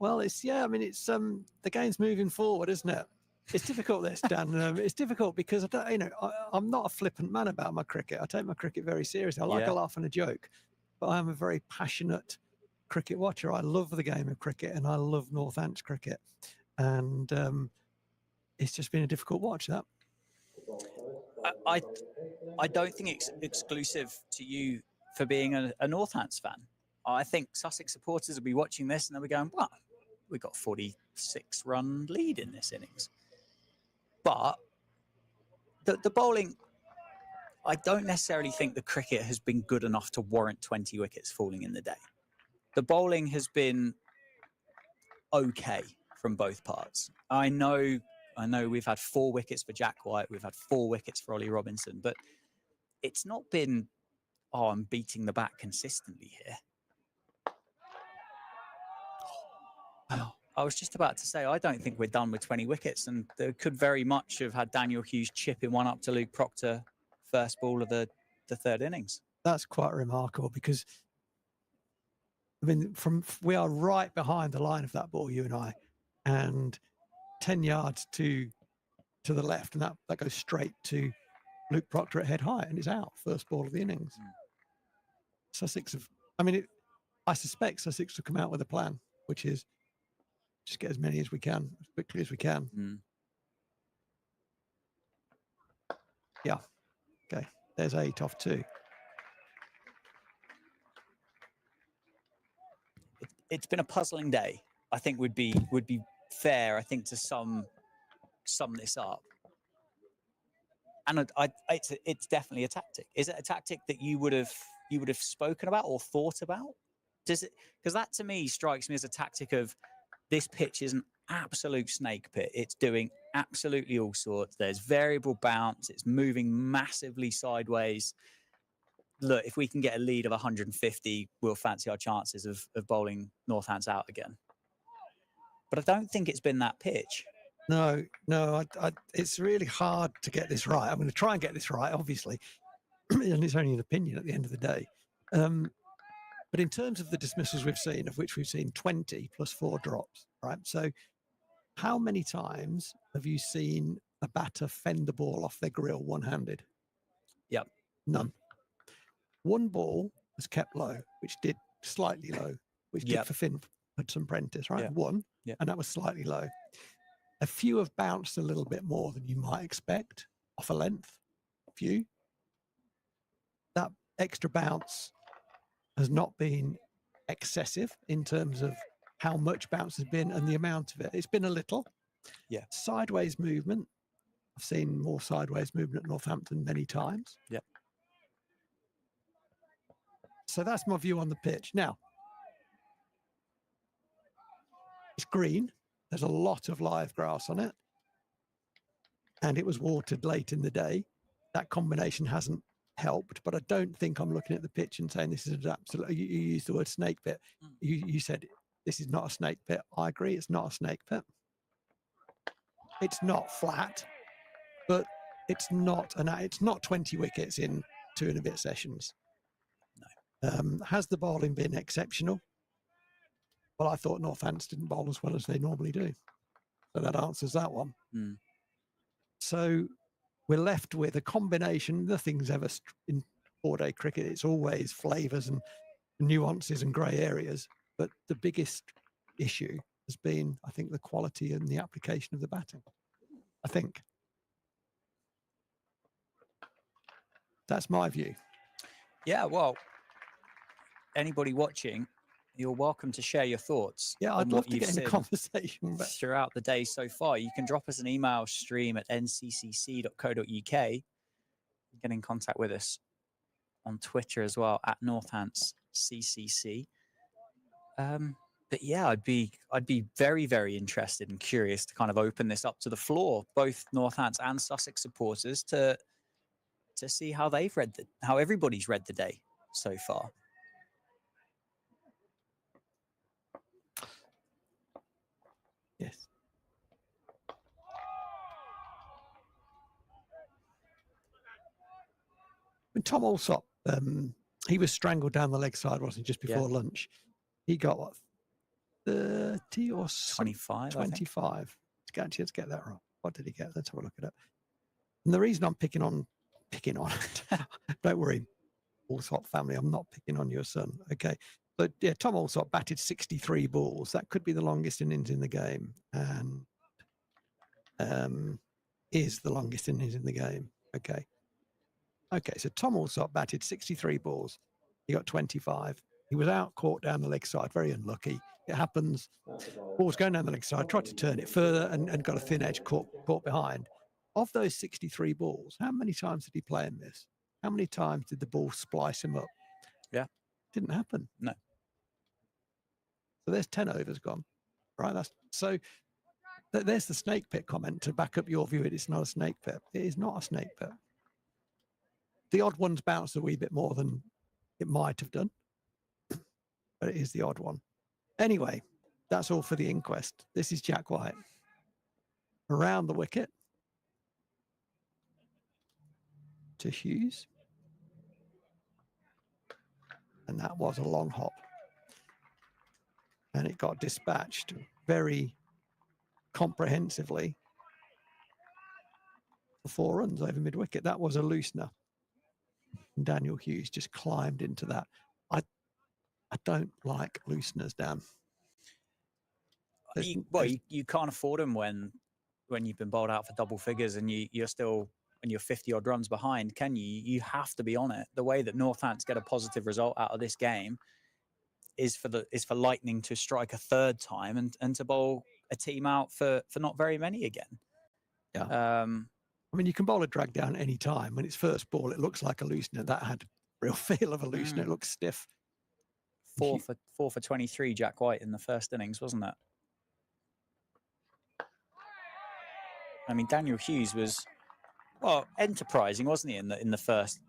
Well, it's the game's moving forward, isn't it? It's difficult, this, Dan. It's difficult because I'm not a flippant man about my cricket. I take my cricket very seriously. I like a laugh and a joke, but I'm a very passionate cricket watcher. I love the game of cricket, and I love Northants cricket, and it's just been a difficult watch. That I don't think it's exclusive to you for being a Northants fan. I think Sussex supporters will be watching this and they'll be going, "Well, we got 46-run lead in this innings." But The bowling, I don't necessarily think the cricket has been good enough to warrant 20 wickets falling in the day. The bowling has been okay from both parts. I know we've had 4 wickets for Jack White, we've had 4 wickets for Ollie Robinson, but it's not been, oh, I'm beating the bat consistently here. Oh, I was just about to say, I don't think we're done with 20 wickets, and they could very much have had Daniel Hughes chipping one up to Luke Proctor first ball of the 3rd innings. That's quite remarkable because, I mean, we are right behind the line of that ball, you and I, and 10 yards to the left, and that goes straight to Luke Proctor at head height, and it's out, first ball of the innings. Sussex have, I mean, I suspect Sussex will come out with a plan, which is just get as many as we can, as quickly as we can. Yeah. Okay. There's 8 off 2. It's been a puzzling day. I think would be fair, I think, to sum this up. And it's definitely a tactic. Is it a tactic that you would have spoken about or thought about? Does it? Because that to me strikes me as a tactic of, this pitch is an absolute snake pit. It's doing absolutely all sorts. There's variable bounce. It's moving massively sideways. Look, if we can get a lead of 150, we'll fancy our chances of bowling Northants out again. But I don't think it's been that pitch. No, it's really hard to get this right. I'm going to try and get this right, obviously, and it's only an opinion at the end of the day. But in terms of the dismissals we've seen, of which we've seen 20 plus 4 drops, right? So how many times have you seen a batter fend the ball off their grill one-handed? Yep. None. One ball was kept low, which did slightly low, which did for Finn Hudson-Prentice, right? One, and that was slightly low. A few have bounced a little bit more than you might expect off a length. A few. That extra bounce has not been excessive in terms of how much bounce has been and the amount of it. It's been a little. Yeah. Sideways movement. I've seen more sideways movement at Northampton many times. Yeah. So that's my view on the pitch. Now, it's green. There's a lot of live grass on it. And it was watered late in the day. That combination hasn't helped, but I don't think I'm looking at the pitch and saying this is an absolute, you used the word snake pit. You said this is not a snake pit. I agree, it's not a snake pit. It's not flat, but it's not 20 wickets in 2 and a bit sessions. No. Has the bowling been exceptional? Well, I thought Northants didn't bowl as well as they normally do. So that answers that one. So we're left with a combination. Nothing's ever in 4-day cricket. It's always flavours and nuances and grey areas. But the biggest issue has been, I think, the quality and the application of the batting. I think. That's my view. Yeah, well, anybody watching, you're welcome to share your thoughts. Yeah, I'd love to get in a conversation throughout the day so far. You can drop us an email, stream@nccc.co.uk. Get in contact with us on Twitter as well, @NorthantsCCC. But yeah, I'd be very, very interested and curious to kind of open this up to the floor, both Northants and Sussex supporters, to see how they've how everybody's read the day so far. Yes. When Tom Alsop, he was strangled down the leg side, wasn't he, just before lunch? He got what, 30 or 25? 25. Let's get that wrong. What did he get? Let's have a look at it. And the reason I'm picking on, don't worry, Alsop family, I'm not picking on your son. Okay. But yeah, Tom Alsop batted 63 balls. That could be the longest innings in the game, and is the longest innings in the game. Okay. Okay, so Tom Alsop batted 63 balls. He got 25. He was out, caught down the leg side. Very unlucky. It happens. Ball's going down the leg side. Tried to turn it further and got a thin edge caught behind. of those 63 balls, how many times did he play in this? How many times did the ball splice him up? Yeah. Didn't happen. No. So there's 10 overs gone, right? There's the snake pit comment to back up your view. It's not a snake pit. It is not a snake pit. The odd one's bounced a wee bit more than it might have done, but it is the odd one. Anyway, that's all for the inquest. This is Jack White. Around the wicket to Hughes. And that was a long hop. And it got dispatched very comprehensively for 4 runs over mid-wicket. That was a loosener. And Daniel Hughes just climbed into that. I don't like looseners, Dan. You can't afford them when you've been bowled out for double figures and you're still and you're 50 odd runs behind, can you? You have to be on it. The way that Northants get a positive result out of this game is for Lightning to strike a third time and to bowl a team out for not very many again. Yeah. I mean, you can bowl a drag down any time. When it's first ball, it looks like a loosener. That had a real feel of a loosener. It looks stiff. 4 for 23, Jack White in the first innings, wasn't it? I mean, Daniel Hughes was, well, enterprising, wasn't he, in the first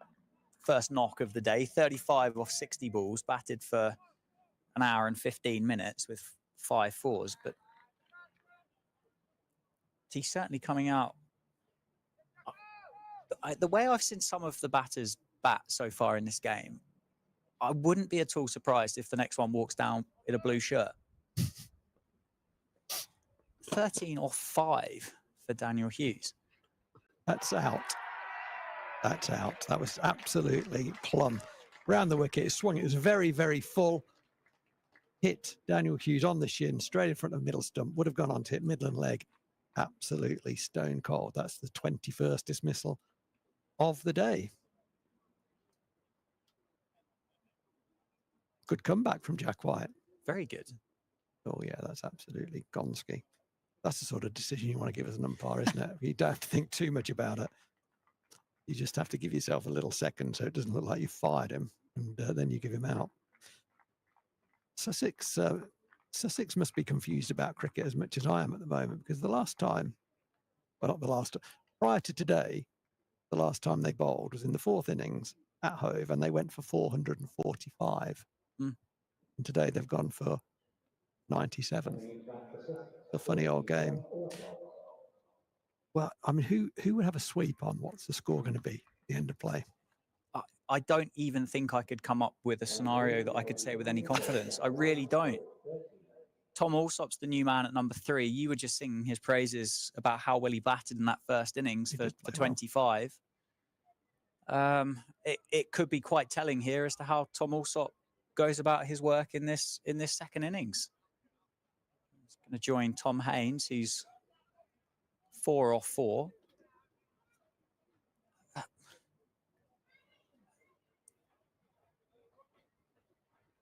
knock of the day? 35 off 60 balls, batted for an hour and 15 minutes with 5 fours, but he's certainly coming out. The way I've seen some of the batters bat so far in this game, I wouldn't be at all surprised if the next one walks down in a blue shirt. 13 off 5 for Daniel Hughes. That's out. That's out. That was absolutely plumb. Round the wicket, it swung. It was very, very full. Hit Daniel Hughes on the shin, straight in front of middle stump. Would have gone on to hit Midland leg. Absolutely stone cold. That's the 21st dismissal of the day. Good comeback from Jack White. Very good. Oh, yeah, that's absolutely Gonski. That's the sort of decision you want to give as an umpire, isn't it? You don't have to think too much about it. You just have to give yourself a little second so it doesn't look like you fired him, and then you give him out. Sussex must be confused about cricket as much as I am at the moment, because the last time, well, not the last, prior to today, the last time they bowled was in the 4th innings at Hove, and they went for 445. And today they've gone for 97. A funny old game. Well, I mean, who would have a sweep on what's the score going to be at the end of play? I don't even think I could come up with a scenario that I could say with any confidence. I really don't. Tom Alsop's the new man at number 3. You were just singing his praises about how well he batted in that first innings for 25. It could be quite telling here as to how Tom Alsop goes about his work in this second innings. He's going to join Tom Haynes, who's 4 off 4.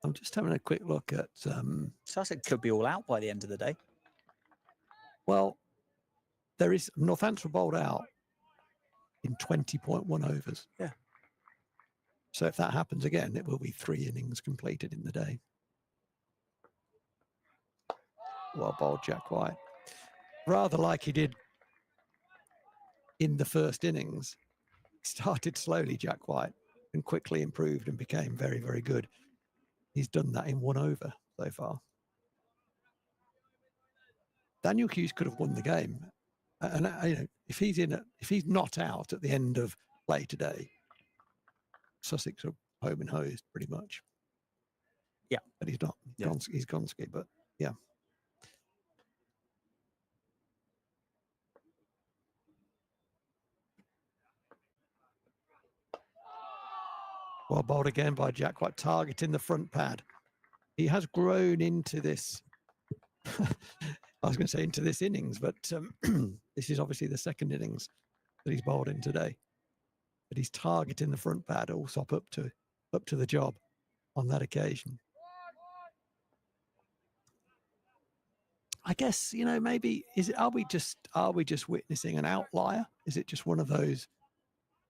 I'm just having a quick look at... Sussex could be all out by the end of the day. Well, there is... Northampton were bowled out in 20.1 overs. Yeah. So if that happens again, it will be 3 innings completed in the day. Well bowled, Jack White. Rather like he did in the first innings. Started slowly, Jack White, and quickly improved and became very, very good. He's done that in 1 over so far. Daniel Hughes could have won the game, and you know, if he's not out at the end of play today, Sussex are home and hosed pretty much. Yeah, but he's not. Yeah. He's Gonski, but yeah. Well bowled again by Jack White, targeting the front pad. He has grown into this, I was going to say into this innings, but this is obviously the second innings that he's bowled in today. But he's targeting the front pad, Alsop up to the job on that occasion. I guess, maybe are we just witnessing an outlier? Is it just one of those,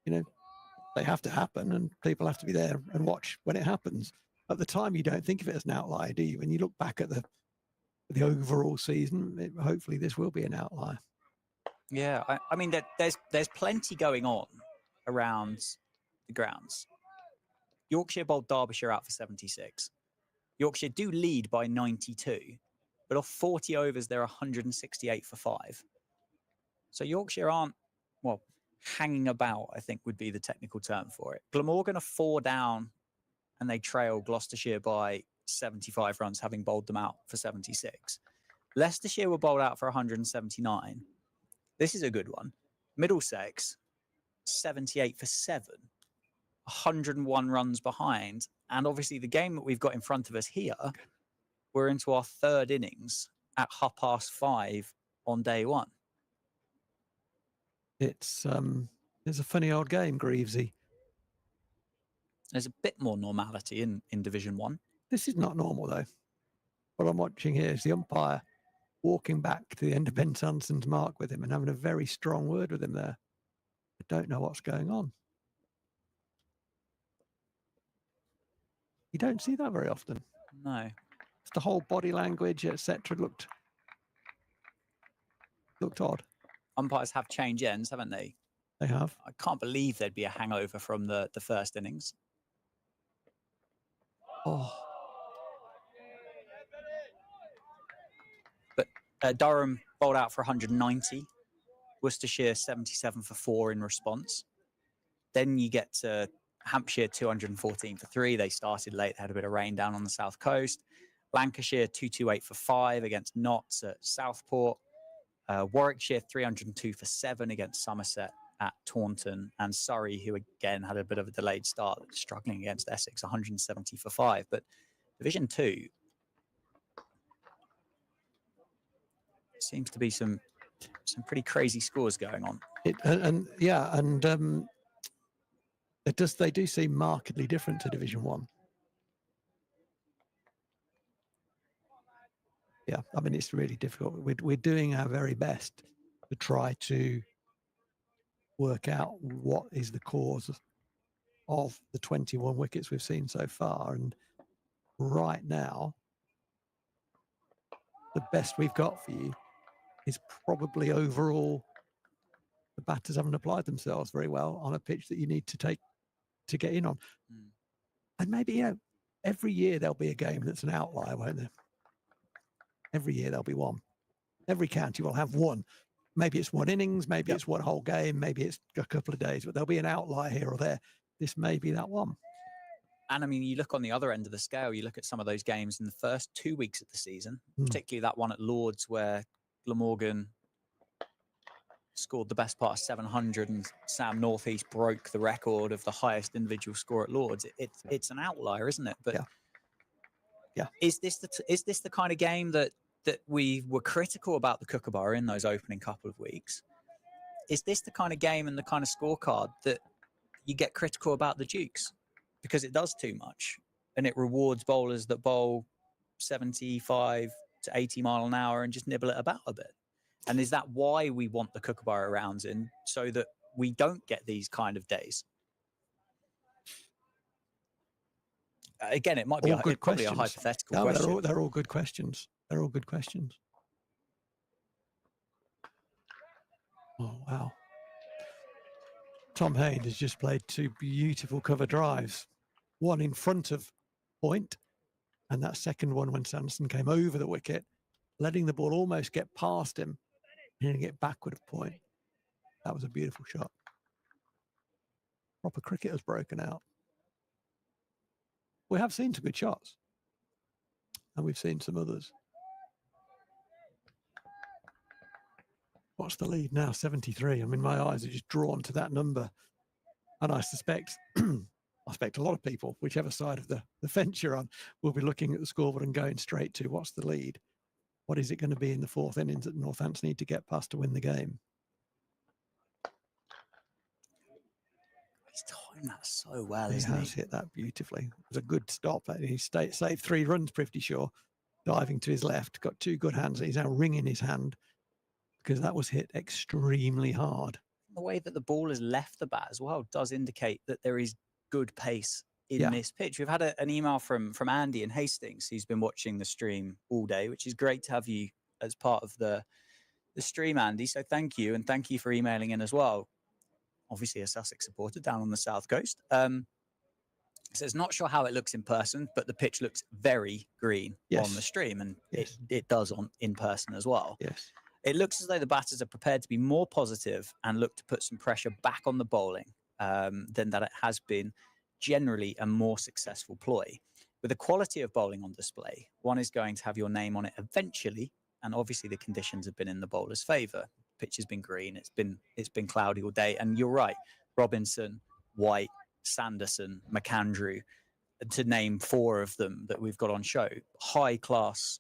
they have to happen and people have to be there and watch when it happens? At the time, you don't think of it as an outlier, do you? When you look back at the overall season, hopefully this will be an outlier. Yeah, I mean, there's plenty going on around the grounds. Yorkshire bowled Derbyshire out for 76. Yorkshire do lead by 92, but off 40 overs, they're 168 for 5. So Yorkshire aren't, well, hanging about, I think would be the technical term for it. Glamorgan are 4 down and they trail Gloucestershire by 75 runs, having bowled them out for 76. Leicestershire were bowled out for 179. This is a good one. Middlesex, 78 for 7, 101 runs behind. And obviously the game that we've got in front of us here, we're into our 3rd innings at 5:30 on day 1. It's a funny old game, Greavesy. There's a bit more normality in Division 1. This is not normal, though. What I'm watching here is the umpire walking back to the end of Ben Sanson's mark with him and having a very strong word with him there. I don't know what's going on. You don't see that very often. No. It's the whole body language, etc. looked odd. Umpires have changed ends, haven't they? They have. I can't believe there'd be a hangover from the first innings. Oh, but Durham bowled out for 190. Worcestershire 77 for 4 in response. Then you get to Hampshire 214 for 3. They started late, had a bit of rain down on the south coast. Lancashire 228 for 5 against Notts at Southport. Warwickshire 302 for 7 against Somerset at Taunton. And Surrey, who again had a bit of a delayed start, struggling against Essex, 170 for 5. But Division 2 seems to be some pretty crazy scores going on. They do seem markedly different to Division 1. Yeah, I mean, it's really difficult. We're doing our very best to try to work out what is the cause of the 21 wickets we've seen so far. And right now, the best we've got for you is probably overall the batters haven't applied themselves very well on a pitch that you need to get in on. And maybe, every year there'll be a game that's an outlier, won't there? Every year there'll be one. Every county will have one. Maybe it's one innings, maybe it's one whole game, maybe it's a couple of days, but there'll be an outlier here or there. This may be that one. And I mean, you look on the other end of the scale, you look at some of those games in the first 2 weeks of the season, particularly that one at Lords where Glamorgan scored the best part of 700 and Sam Northeast broke the record of the highest individual score at Lords. It's an outlier, isn't it? But yeah. Is this the kind of game that we were critical about the Kookaburra in those opening couple of weeks? Is this the kind of game and the kind of scorecard that you get critical about the Dukes? Because it does too much and it rewards bowlers that bowl 75 to 80 mile an hour and just nibble it about a bit. And is that why we want the Kookaburra rounds in, so that we don't get these kind of days? Again, it might be probably a hypothetical question. They're all good questions. They're all good questions. Oh, wow. Tom Hain has just played 2 beautiful cover drives. One in front of point, and that second one when Sanderson came over the wicket, letting the ball almost get past him and hitting it backward of point. That was a beautiful shot. Proper cricket has broken out. We have seen some good shots, and we've seen some others. What's the lead now? 73. I mean, my eyes are just drawn to that number. And I suspect a lot of people, whichever side of the fence you're on, will be looking at the scoreboard and going straight to what's the lead? What is it going to be in the 4th innings that Northampton need to get past to win the game? He's timed that so well, isn't he? He has hit that beautifully. It was a good stop. He saved 3 runs, pretty sure. diving to his left, got two good hands. He's now wringing his hand because that was hit extremely hard. The way that the ball has left the bat as well does indicate that there is good pace in this pitch. We've had an email from Andy in Hastings, who's been watching the stream all day, which is great to have you as part of the stream, Andy. So thank you, and thank you for emailing in as well. Obviously a Sussex supporter down on the south coast. Says not sure how it looks in person, but the pitch looks very green on the stream, and it does in person as well. Yes. It looks as though the batters are prepared to be more positive and look to put some pressure back on the bowling than that it has been generally a more successful ploy. With the quality of bowling on display, one is going to have your name on it eventually, and obviously the conditions have been in the bowler's favour. Pitch has been green, it's been cloudy all day, and you're right, Robinson, White, Sanderson, McAndrew, to name four of them that we've got on show, high class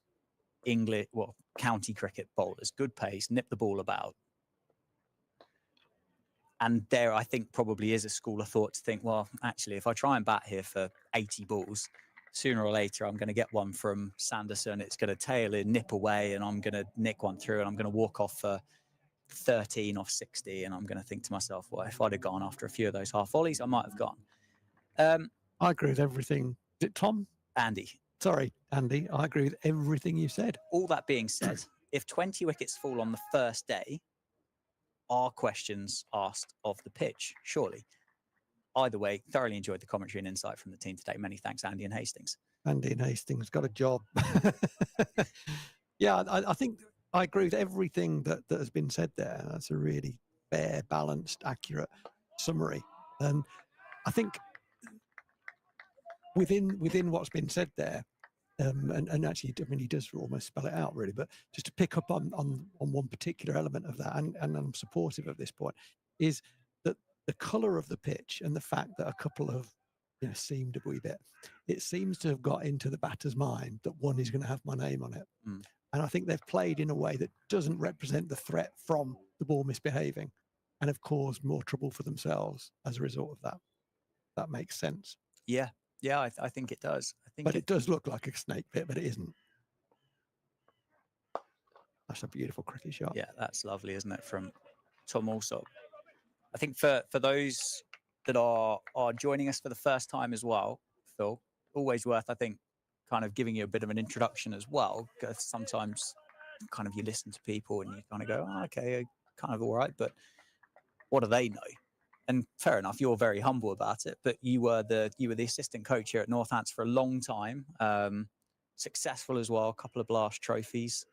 English, county cricket bowlers, good pace, nip the ball about. And there, I think, probably is a school of thought to think, well, actually, if I try and bat here for 80 balls, sooner or later, I'm going to get one from Sanderson. It's going to tail in, nip away, and I'm going to nick one through, and I'm going to walk off for 13 off 60. And I'm going to think to myself, well, if I'd have gone after a few of those half volleys, I might have gone. I agree with everything. Is it Tom? Andy. Sorry, Andy. I agree with everything you said. All that being said, if 20 wickets fall on the first day, are questions asked of the pitch, surely. Either way, thoroughly enjoyed the commentary and insight from the team today. Many thanks, Andy and Hastings. Andy and Hastings got a job. Yeah, I think I agree with everything that has been said there. That's a really fair, balanced, accurate summary. And I think within what's been said there, and actually, I mean, he does almost spell it out really, but just to pick up on one particular element of that, and I'm supportive of this point, is that the colour of the pitch and the fact that a couple of seamed a wee bit, it seems to have got into the batter's mind that one is going to have my name on it. And I think they've played in a way that doesn't represent the threat from the ball misbehaving, and have caused more trouble for themselves as a result of that. That makes sense. Yeah, I think it does. But it does look like a snake pit, but it isn't. That's a beautiful cricket shot. Yeah, that's lovely, isn't it, from Tom Alsop. I think for those that are joining us for the first time as well, Phil, always worth, I think, kind of giving you a bit of an introduction as well, because sometimes kind of you listen to people and you kind of go, oh, okay, kind of all right, but what do they know? And fair enough, you're very humble about it, but you were the assistant coach here at Northampton for a long time, successful as well, a couple of blast trophies,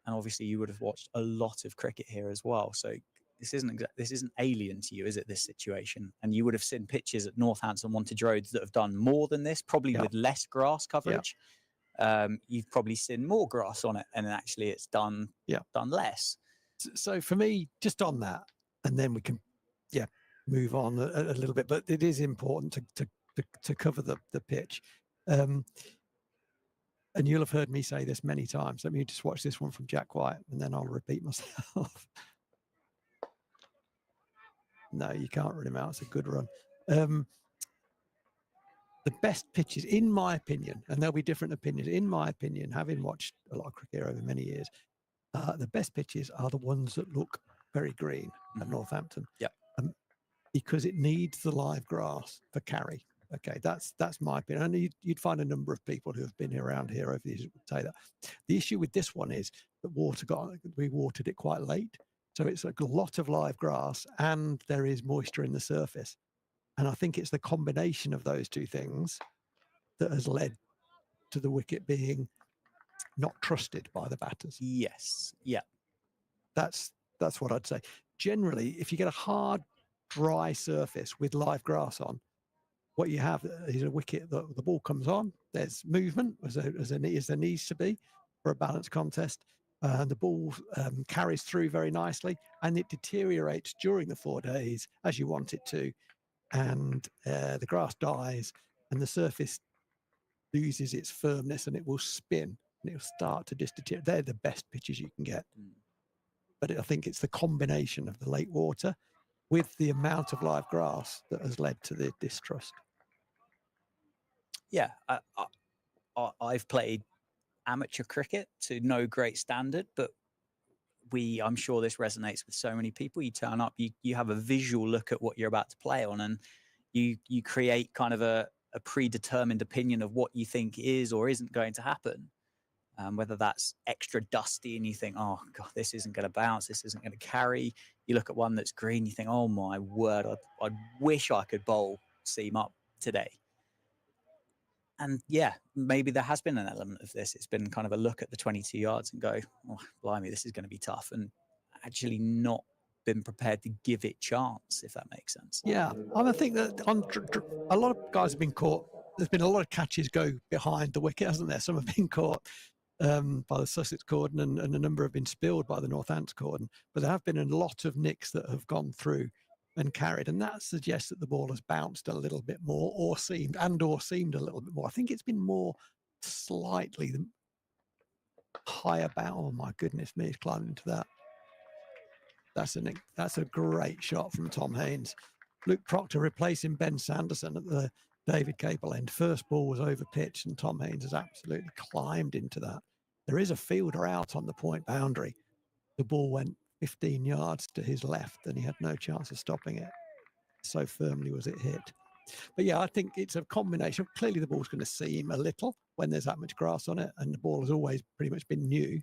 and obviously you would have watched a lot of cricket here as well. So this isn't alien to you, is it? This situation, and you would have seen pitches at Northampton Wantage Roads that have done more than this, probably with less grass coverage. You've probably seen more grass on it, and actually it's done less. So for me, just on that, and then we can move on a little bit, but it is important to cover the pitch. And you'll have heard me say this many times. Let me just watch this one from Jack White, and then I'll repeat myself. No, you can't run him out. It's a good run. The best pitches, in my opinion, and there'll be different opinions, in my opinion, having watched a lot of cricket over many years, the best pitches are the ones that look very green at Northampton. Yeah. Because it needs the live grass for carry. Okay, that's my opinion. And you'd find a number of people who have been around here over the years would say that. The issue with this one is that we watered it quite late. So it's like a lot of live grass and there is moisture in the surface. And I think it's the combination of those two things that has led to the wicket being not trusted by the batters. Yes. Yeah. That's what I'd say. Generally, if you get a hard, dry surface with live grass on, what you have is a wicket that the ball comes on, there's movement as there needs to be for a balanced contest, and the ball carries through very nicely, and it deteriorates during the 4 days as you want it to, and the grass dies and the surface loses its firmness and it will spin and it will start to deteriorate. They're the best pitches you can get. But I think it's the combination of the late water with the amount of live grass that has led to the distrust. Yeah, I've played amateur cricket to no great standard, but I'm sure this resonates with so many people. You turn up, you have a visual look at what you're about to play on, and you create kind of a predetermined opinion of what you think is or isn't going to happen. Whether that's extra dusty and you think, oh God, this isn't going to bounce, this isn't going to carry. You look at one that's green, you think, oh my word, I wish I could bowl seam up today. And yeah, maybe there has been an element of this. It's been kind of a look at the 22 yards and go, oh, blimey, this is going to be tough. And actually not been prepared to give it chance, if that makes sense. Yeah, I think that a lot of guys have been caught. There's been a lot of catches go behind the wicket, hasn't there? Some have been caught by the Sussex cordon, and a number have been spilled by the Northampton cordon. But there have been a lot of nicks that have gone through and carried, and that suggests that the ball has bounced a little bit more, or seemed a little bit more. I think it's been more slightly higher bounce. Oh my goodness me, he's climbed into that. That's a great shot from Tom Haynes. Luke Proctor replacing Ben Sanderson at the David Capel end. First ball was over pitch, and Tom Haynes has absolutely climbed into that. There is a fielder out on the point boundary. The ball went 15 yards to his left, and he had no chance of stopping it. So firmly was it hit. But yeah, I think it's a combination. Clearly, the ball's going to seam a little when there's that much grass on it, and the ball has always pretty much been new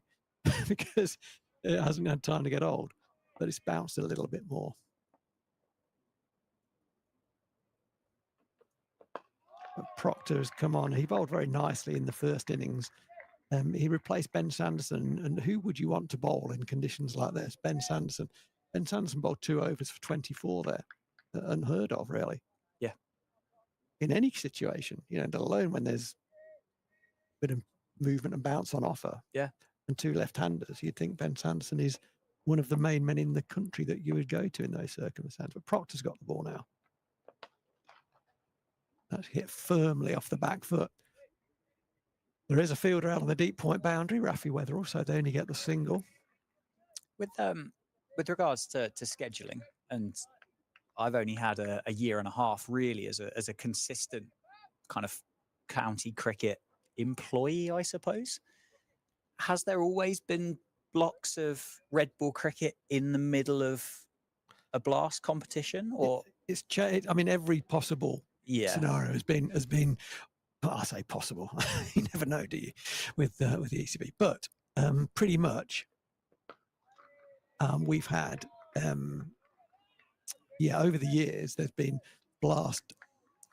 because it hasn't had time to get old. But it's bounced a little bit more. But Proctor has come on. He bowled very nicely in the first innings. He replaced Ben Sanderson. And who would you want to bowl in conditions like this? Ben Sanderson. Ben Sanderson bowled 2 overs for 24 there. Unheard of, really. Yeah. In any situation, let alone when there's a bit of movement and bounce on offer. Yeah. And 2 left-handers, you'd think Ben Sanderson is one of the main men in the country that you would go to in those circumstances. But Proctor's got the ball now. That's hit firmly off the back foot. There is a fielder out on the deep point boundary, Rafi Weatherall, so they only get the single. With regards to scheduling, and I've only had a year and a half really as a consistent kind of county cricket employee, I suppose. Has there always been blocks of red ball cricket in the middle of a blast competition, or it's changed? I mean, every possible scenario has been. Well, I say possible. You never know, do you? With the ECB, but pretty much we've had over the years there's been blast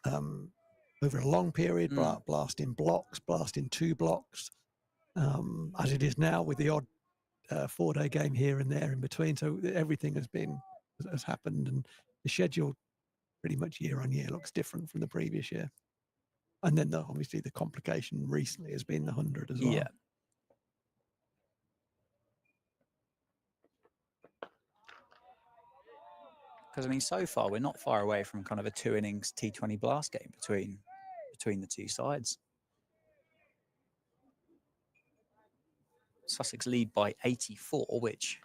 over a long period, blast in blocks, blast in 2 blocks, as it is now with the odd 4-day game here and there in between. So everything has happened, and the schedule pretty much year on year looks different from the previous year. And then obviously the complication recently has been the 100 as well. Yeah. Because I mean, so far we're not far away from kind of a 2 innings T20 blast game between the 2 sides. Sussex lead by 84, which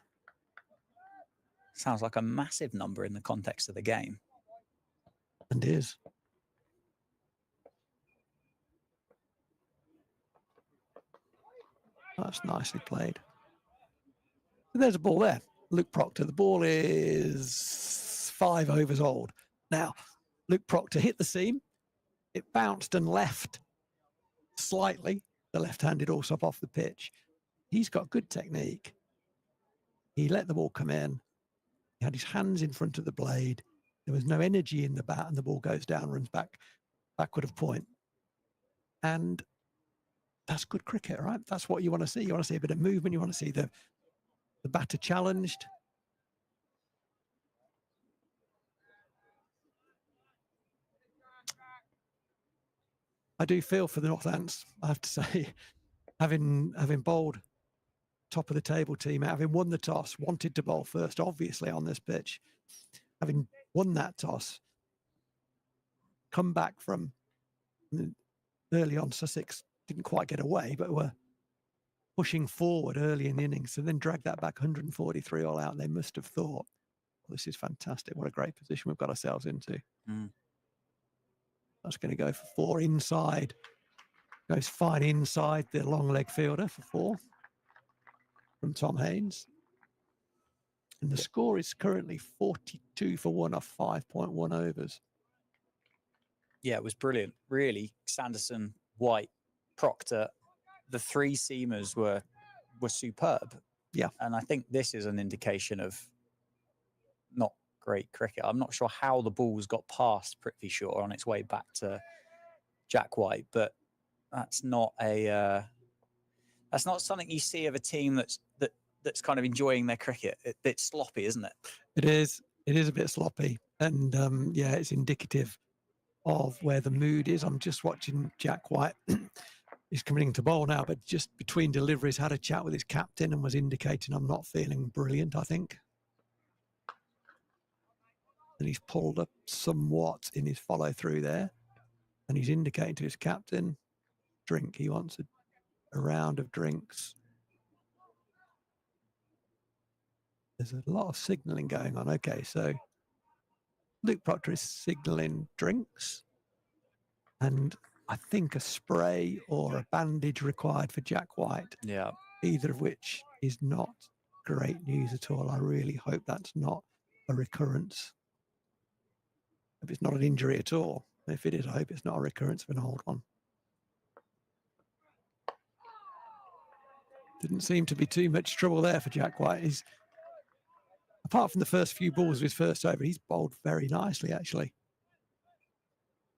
sounds like a massive number in the context of the game. And is. That's nicely played. There's a ball there. Luke Proctor. The ball is 5 overs old. Now, Luke Proctor hit the seam. It bounced and left slightly. The left-handed Allsop off the pitch. He's got good technique. He let the ball come in. He had his hands in front of the blade. There was no energy in the bat, and the ball goes down, runs backward of point. And that's good cricket, right? That's what you want to see. You want to see a bit of movement. You want to see the batter challenged. I do feel for the Northants, I have to say, having bowled top of the table team, having won the toss, wanted to bowl first, obviously, on this pitch, having won that toss, come back from early on, Sussex didn't quite get away, but were pushing forward early in the innings, and then dragged that back 143 all out. They must have thought, well, this is fantastic. What a great position we've got ourselves into. That's going to go for 4 inside. Goes fine inside the long leg fielder for 4 from Tom Haynes. And the score is currently 42 for 1 off 5.1 overs. Yeah, it was brilliant. Really, Sanderson, White, Proctor, the 3 seamers were superb. Yeah. And I think this is an indication of not great cricket. I'm not sure how the ball's got past Prithvi Shaw on its way back to Jack White, but that's not something you see of a team that's kind of enjoying their cricket. It's sloppy, isn't it? It is a bit sloppy, and yeah, it's indicative of where the mood is. I'm just watching Jack White. He's coming into bowl now, but just between deliveries, had a chat with his captain and was indicating, I'm not feeling brilliant, I think. And he's pulled up somewhat in his follow through there, and he's indicating to his captain, drink. He wants a round of drinks. There's a lot of signalling going on. Okay, so Luke Proctor is signalling drinks, and I think a spray or a bandage required for Jack White. Yeah. Either of which is not great news at all. I really hope that's not a recurrence. If it's not an injury at all. If it is, I hope it's not a recurrence of an old one. Didn't seem to be too much trouble there for Jack White. He's, apart from the first few balls of his first over, he's bowled very nicely, actually.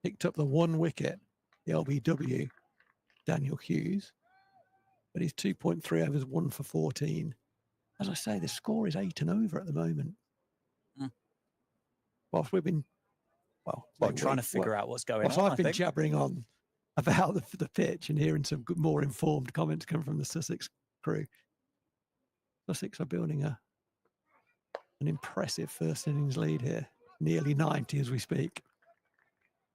Picked up the 1 wicket, the LBW, Daniel Hughes. But he's 2.3 overs, 1 for 14. As I say, the score is 8 and over at the moment. Whilst we've been, trying to figure out what's going on. I've been jabbering on about the pitch and hearing some more informed comments come from the Sussex crew. Sussex are building an impressive first innings lead here, nearly 90 as we speak.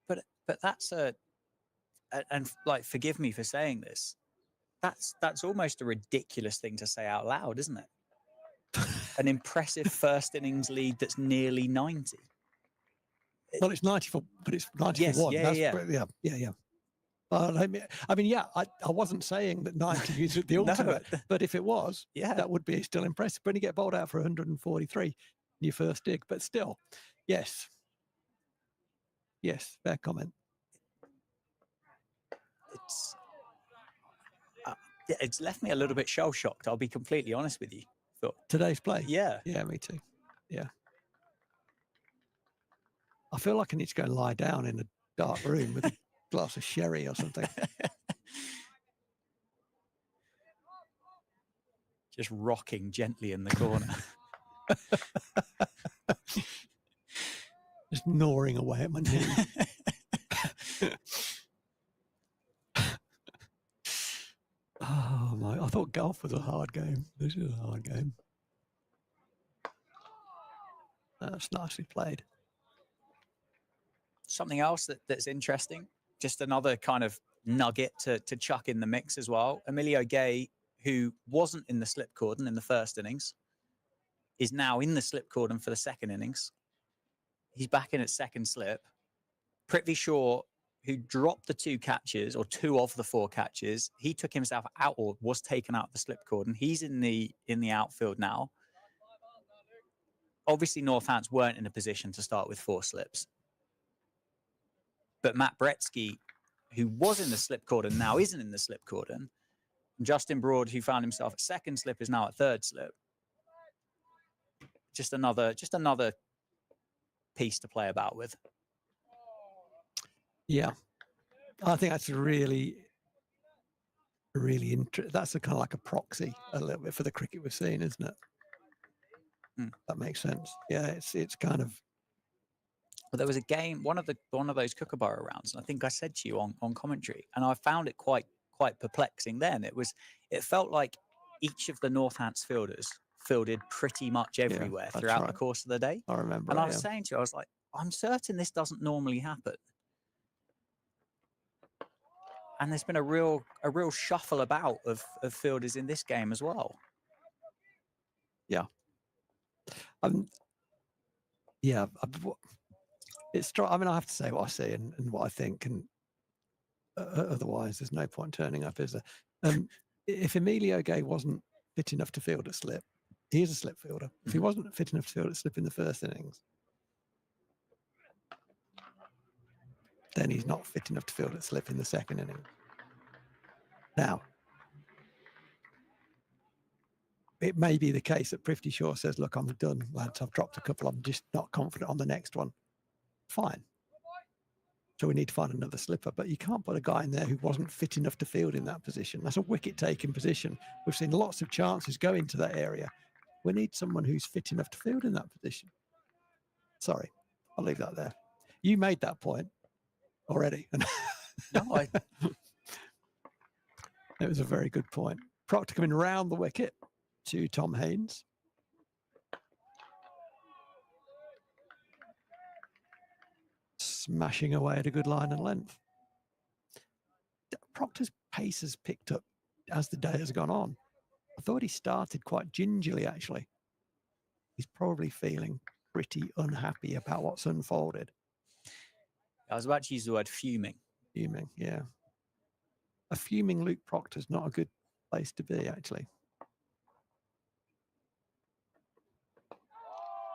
But that's and like, forgive me for saying this, that's almost a ridiculous thing to say out loud, isn't it? An impressive first innings lead that's nearly 90. Well, it's 94, but it's 90 yes, for 1. Yeah. I mean, yeah, I wasn't saying that 90 is the ultimate, but if it was, that would be still impressive. When you get bowled out for 143 in your first dig, but still, yes, fair comment. It's left me a little bit shell shocked. I'll be completely honest with you. Today's play, yeah, me too. Yeah, I feel like I need to go and lie down in a dark room with a glass of sherry or something. Just rocking gently in the corner. Just gnawing away at my knee. Oh my, I thought golf was a hard game. This is a hard game. That's nicely played. Something else that's interesting, just another kind of nugget to chuck in the mix as well. Emilio Gay, who wasn't in the slip cordon in the first innings, is now in the slip cordon for the second innings. He's back in at second slip. Prithvi Shaw, who dropped the 2 catches, or 2 of the 4 catches, he took himself out, or was taken out of the slip cordon. He's in the outfield now. Obviously, Northants weren't in a position to start with 4 slips. But Matt Bretsky, who was in the slip cordon, now isn't in the slip cordon. And Justin Broad, who found himself at second slip, is now at third slip. Just another piece to play about with. Yeah, I think that's really that's a kind of like a proxy a little bit for the cricket we've seen, isn't it? That makes sense. Yeah, it's kind of. But there was a game, one of those Kookaburra rounds, and I think I said to you on commentary, and I found it quite perplexing. Then it felt like each of the Northants fielders fielded pretty much everywhere throughout the course of the day. I remember. And I was saying to you, I was like, I'm certain this doesn't normally happen. And there's been a real shuffle about of fielders in this game as well. Yeah. Yeah. It's. I mean, I have to say what I see and what I think, and Otherwise, there's no point turning up, is there? If Emilio Gay wasn't fit enough to field at slip, he is a slip fielder. If he wasn't fit enough to field at slip in the first innings, then he's not fit enough to field at slip in the second inning. Now, it may be the case that Prifty Shaw says, look, I'm done, lads. I've dropped a couple. I'm just not confident on the next one. Fine. So we need to find another slipper. But you can't put a guy in there who wasn't fit enough to field in that position. That's a wicket-taking position. We've seen lots of chances go into that area. We need someone who's fit enough to field in that position. Sorry, I'll leave that there. You made that point already. No, It was a very good point. Proctor coming round the wicket to Tom Haynes. Smashing away at a good line and length. Proctor's pace has picked up as the day has gone on. I thought he started quite gingerly, actually. He's probably feeling pretty unhappy about what's unfolded. I was about to use the word fuming. Fuming, yeah. A fuming Luke Proctor's not a good place to be, actually.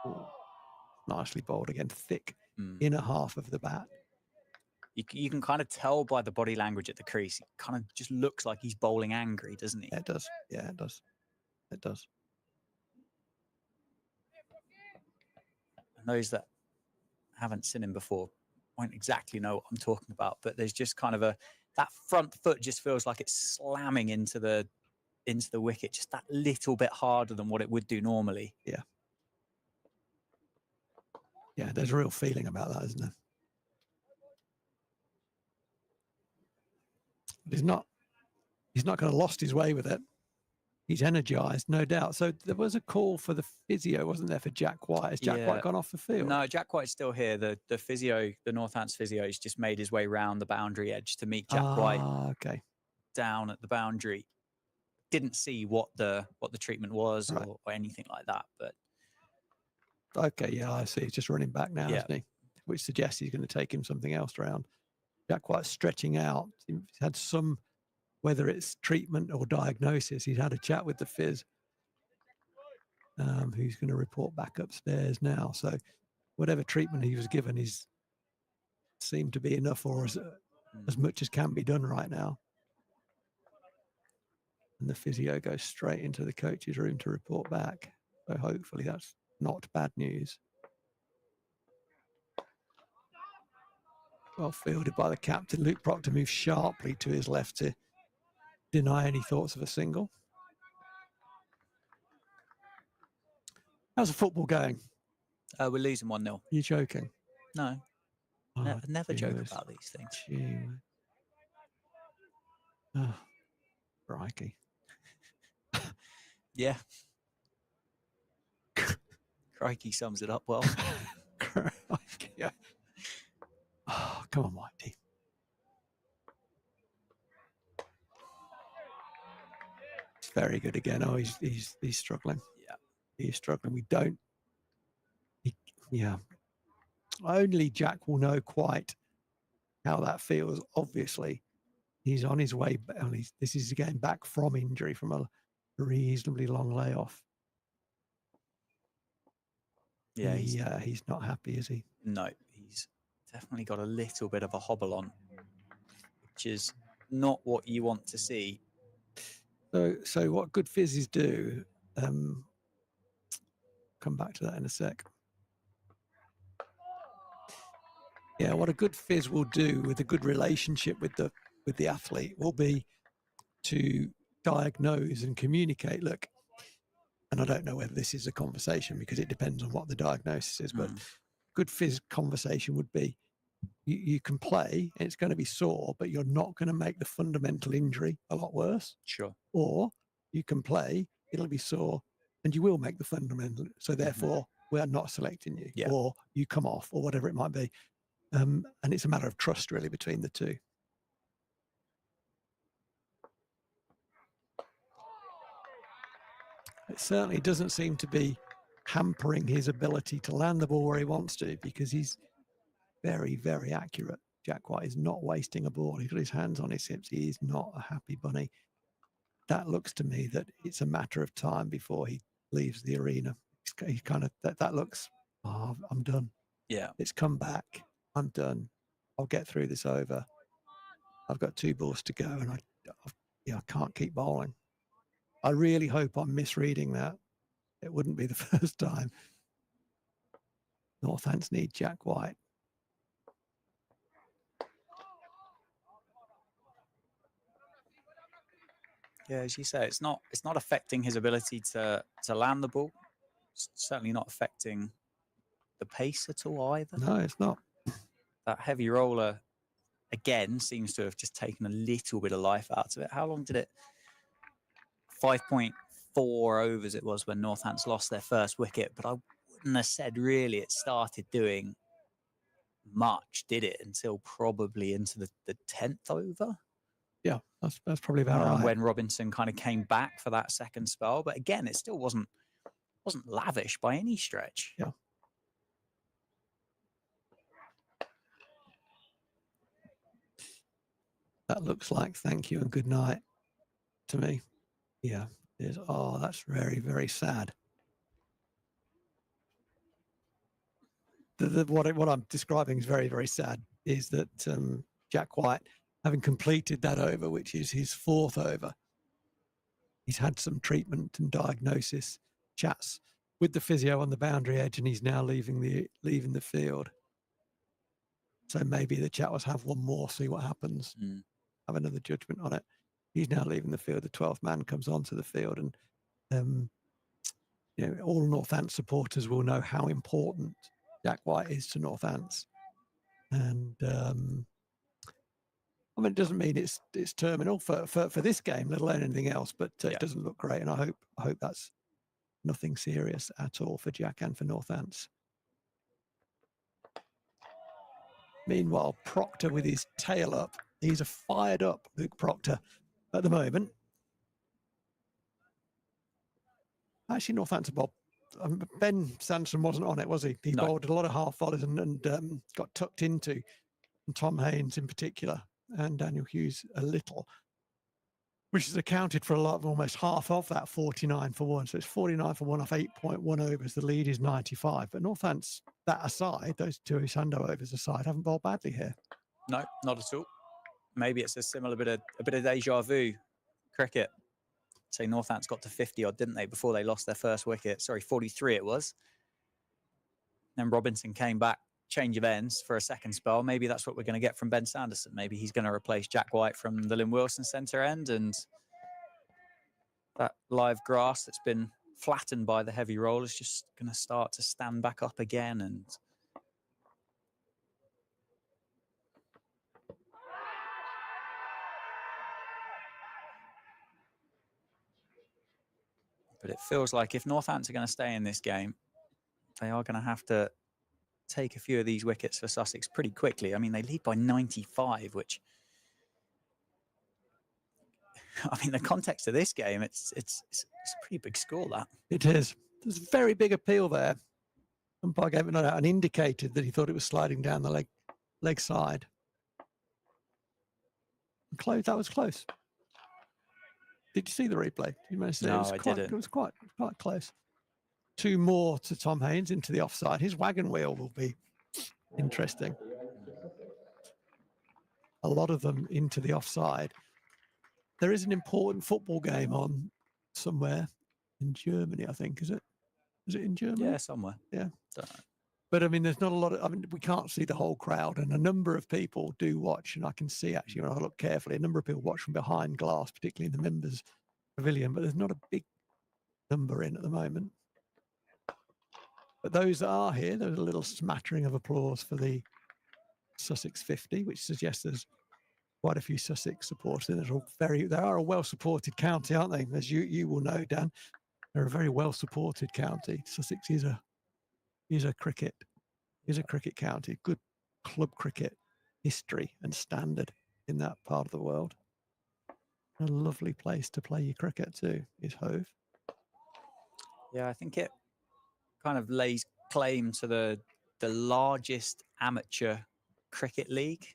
Ooh, nicely bowled again, thick inner half of the bat. You can kind of tell by the body language at the crease. It kind of just looks like he's bowling angry, doesn't he? It does. Yeah, it does. It does. And those that haven't seen him before won't exactly know what I'm talking about, but there's just kind of that front foot just feels like it's slamming into the wicket just that little bit harder than what it would do normally. Yeah. Yeah, there's a real feeling about that, isn't there? But he's not going to lost his way with it. He's energized, no doubt. So there was a call for the physio, wasn't there, for Jack White? Has Jack White gone off the field? No, Jack White's still here. The physio, the Northampton physio, has just made his way round the boundary edge to meet Jack White. Okay. Down at the boundary. Didn't see what the treatment was or anything like that, but okay, yeah, I see. He's just running back now, isn't he? Which suggests he's going to take him something else around. Jack White's stretching out. He's had some, whether it's treatment or diagnosis, he's had a chat with the phys, who's going to report back upstairs now. So whatever treatment he was given seemed to be enough, or as much as can be done right now. And the physio goes straight into the coach's room to report back. So hopefully that's not bad news. Well fielded by the captain. Luke Proctor moves sharply to his left to deny any thoughts of a single. How's the football going? we're losing 1-0. You're joking? No, Oh, never joke Jesus. about these things. Gee. Oh, crikey. Yeah. Crikey sums it up well. Crikey. Yeah. Oh, come on, Whitey. It's very good again. Oh, he's struggling. Yeah. He's struggling. Yeah. Only Jack will know quite how that feels. Obviously, he's on his way. This is again back from injury, from a reasonably long layoff. Yeah, he's not happy, is he? No, he's definitely got a little bit of a hobble on, which is not what you want to see. So what good fizzes do, come back to that in a sec. Yeah, what a good fizz will do with a good relationship with the athlete will be to diagnose and communicate. Look, and I don't know whether this is a conversation because it depends on what the diagnosis is, but good fizz conversation would be, you can play and it's going to be sore, but you're not going to make the fundamental injury a lot worse. Sure. Or you can play, it'll be sore, and you will make the fundamental. So therefore, we are not selecting you, or you come off, or whatever it might be. And it's a matter of trust, really, between the two. It certainly doesn't seem to be hampering his ability to land the ball where he wants to, because he's very, very accurate. Jack White is not wasting a ball. He's got his hands on his hips. He is not a happy bunny. That looks to me that it's a matter of time before he leaves the arena. He kind of, that looks, oh, I'm done. Yeah. It's come back. I'm done. I'll get through this over. I've got 2 balls to go, and I can't keep bowling. I really hope I'm misreading that. It wouldn't be the first time. Northants need Jack White. Yeah, as you say, it's not affecting his ability to land the ball. It's certainly not affecting the pace at all either. No, it's not. That heavy roller again seems to have just taken a little bit of life out of it. How long did it? 5.4 overs it was when Northants lost their first wicket, but I wouldn't have said really it started doing much, did it? Until probably into the 10th over. Yeah, that's probably about right. When Robinson kind of came back for that second spell, but again, it still wasn't lavish by any stretch. Yeah. That looks like thank you and good night to me. Yeah. Oh, that's very, very sad. What I'm describing is very, very sad, is that Jack White, having completed that over, which is his 4th over, he's had some treatment and diagnosis chats with the physio on the boundary edge, and he's now leaving the field. So maybe the chat was have one more, see what happens, have another judgment on it. He's now leaving the field. The 12th man comes onto the field, and all Northants supporters will know how important Jack White is to Northants. And I mean, it doesn't mean it's terminal for this game, let alone anything else. But it doesn't look great, and I hope that's nothing serious at all for Jack and for Northants. Meanwhile, Proctor with his tail up. He's a fired up Luke Proctor at the moment. Actually, Northampton bowled. Ben Sanderson wasn't on it, was he? He bowled a lot of half volleys and got tucked into. And Tom Haynes in particular, and Daniel Hughes a little, which has accounted for a lot of almost half of that 49 for 1. So it's 49 for 1 off 8.1 overs. The lead is 95. But Northants, that aside, those 2 Isando overs aside, haven't bowled badly here. No, not at all. Maybe it's a similar bit of deja vu cricket. Say Northants got to 50 odd, didn't they, before they lost their first wicket? Sorry, 43 it was. Then Robinson came back, change of ends for a second spell. Maybe that's what we're going to get from Ben Sanderson. Maybe he's going to replace Jack White from the Lynn Wilson centre end, and that live grass that's been flattened by the heavy roll is just going to start to stand back up again. And but it feels like if Northants are going to stay in this game, they are going to have to take a few of these wickets for Sussex pretty quickly. I mean, they lead by 95, which, I mean, the context of this game, it's a pretty big score, that. It is. There's a very big appeal there. Umpire gave it an indicated that he thought it was sliding down the leg side. Close. That was close. Did you see the replay? You managed to see No, it? I didn't. It was quite close. 2 more to Tom Haynes into the offside. His wagon wheel will be interesting. A lot of them into the offside. There is an important football game on somewhere in Germany, I think. Is it? Is it in Germany? Yeah, somewhere. Yeah. Don't know. But I mean, there's not a lot of, I mean, we can't see the whole crowd, and a number of people do watch, and I can see actually when I look carefully, a number of people watch from behind glass, particularly in the members' pavilion, but there's not a big number in at the moment. But those that are here, there's a little smattering of applause for the Sussex 50, which suggests there's quite a few Sussex supporters. They are a well-supported county, aren't they? As you will know, Dan, they're a very well-supported county. Sussex is a cricket county, good club cricket history and standard in that part of the world. A lovely place to play your cricket too is Hove. Yeah, I think it kind of lays claim to the largest amateur cricket league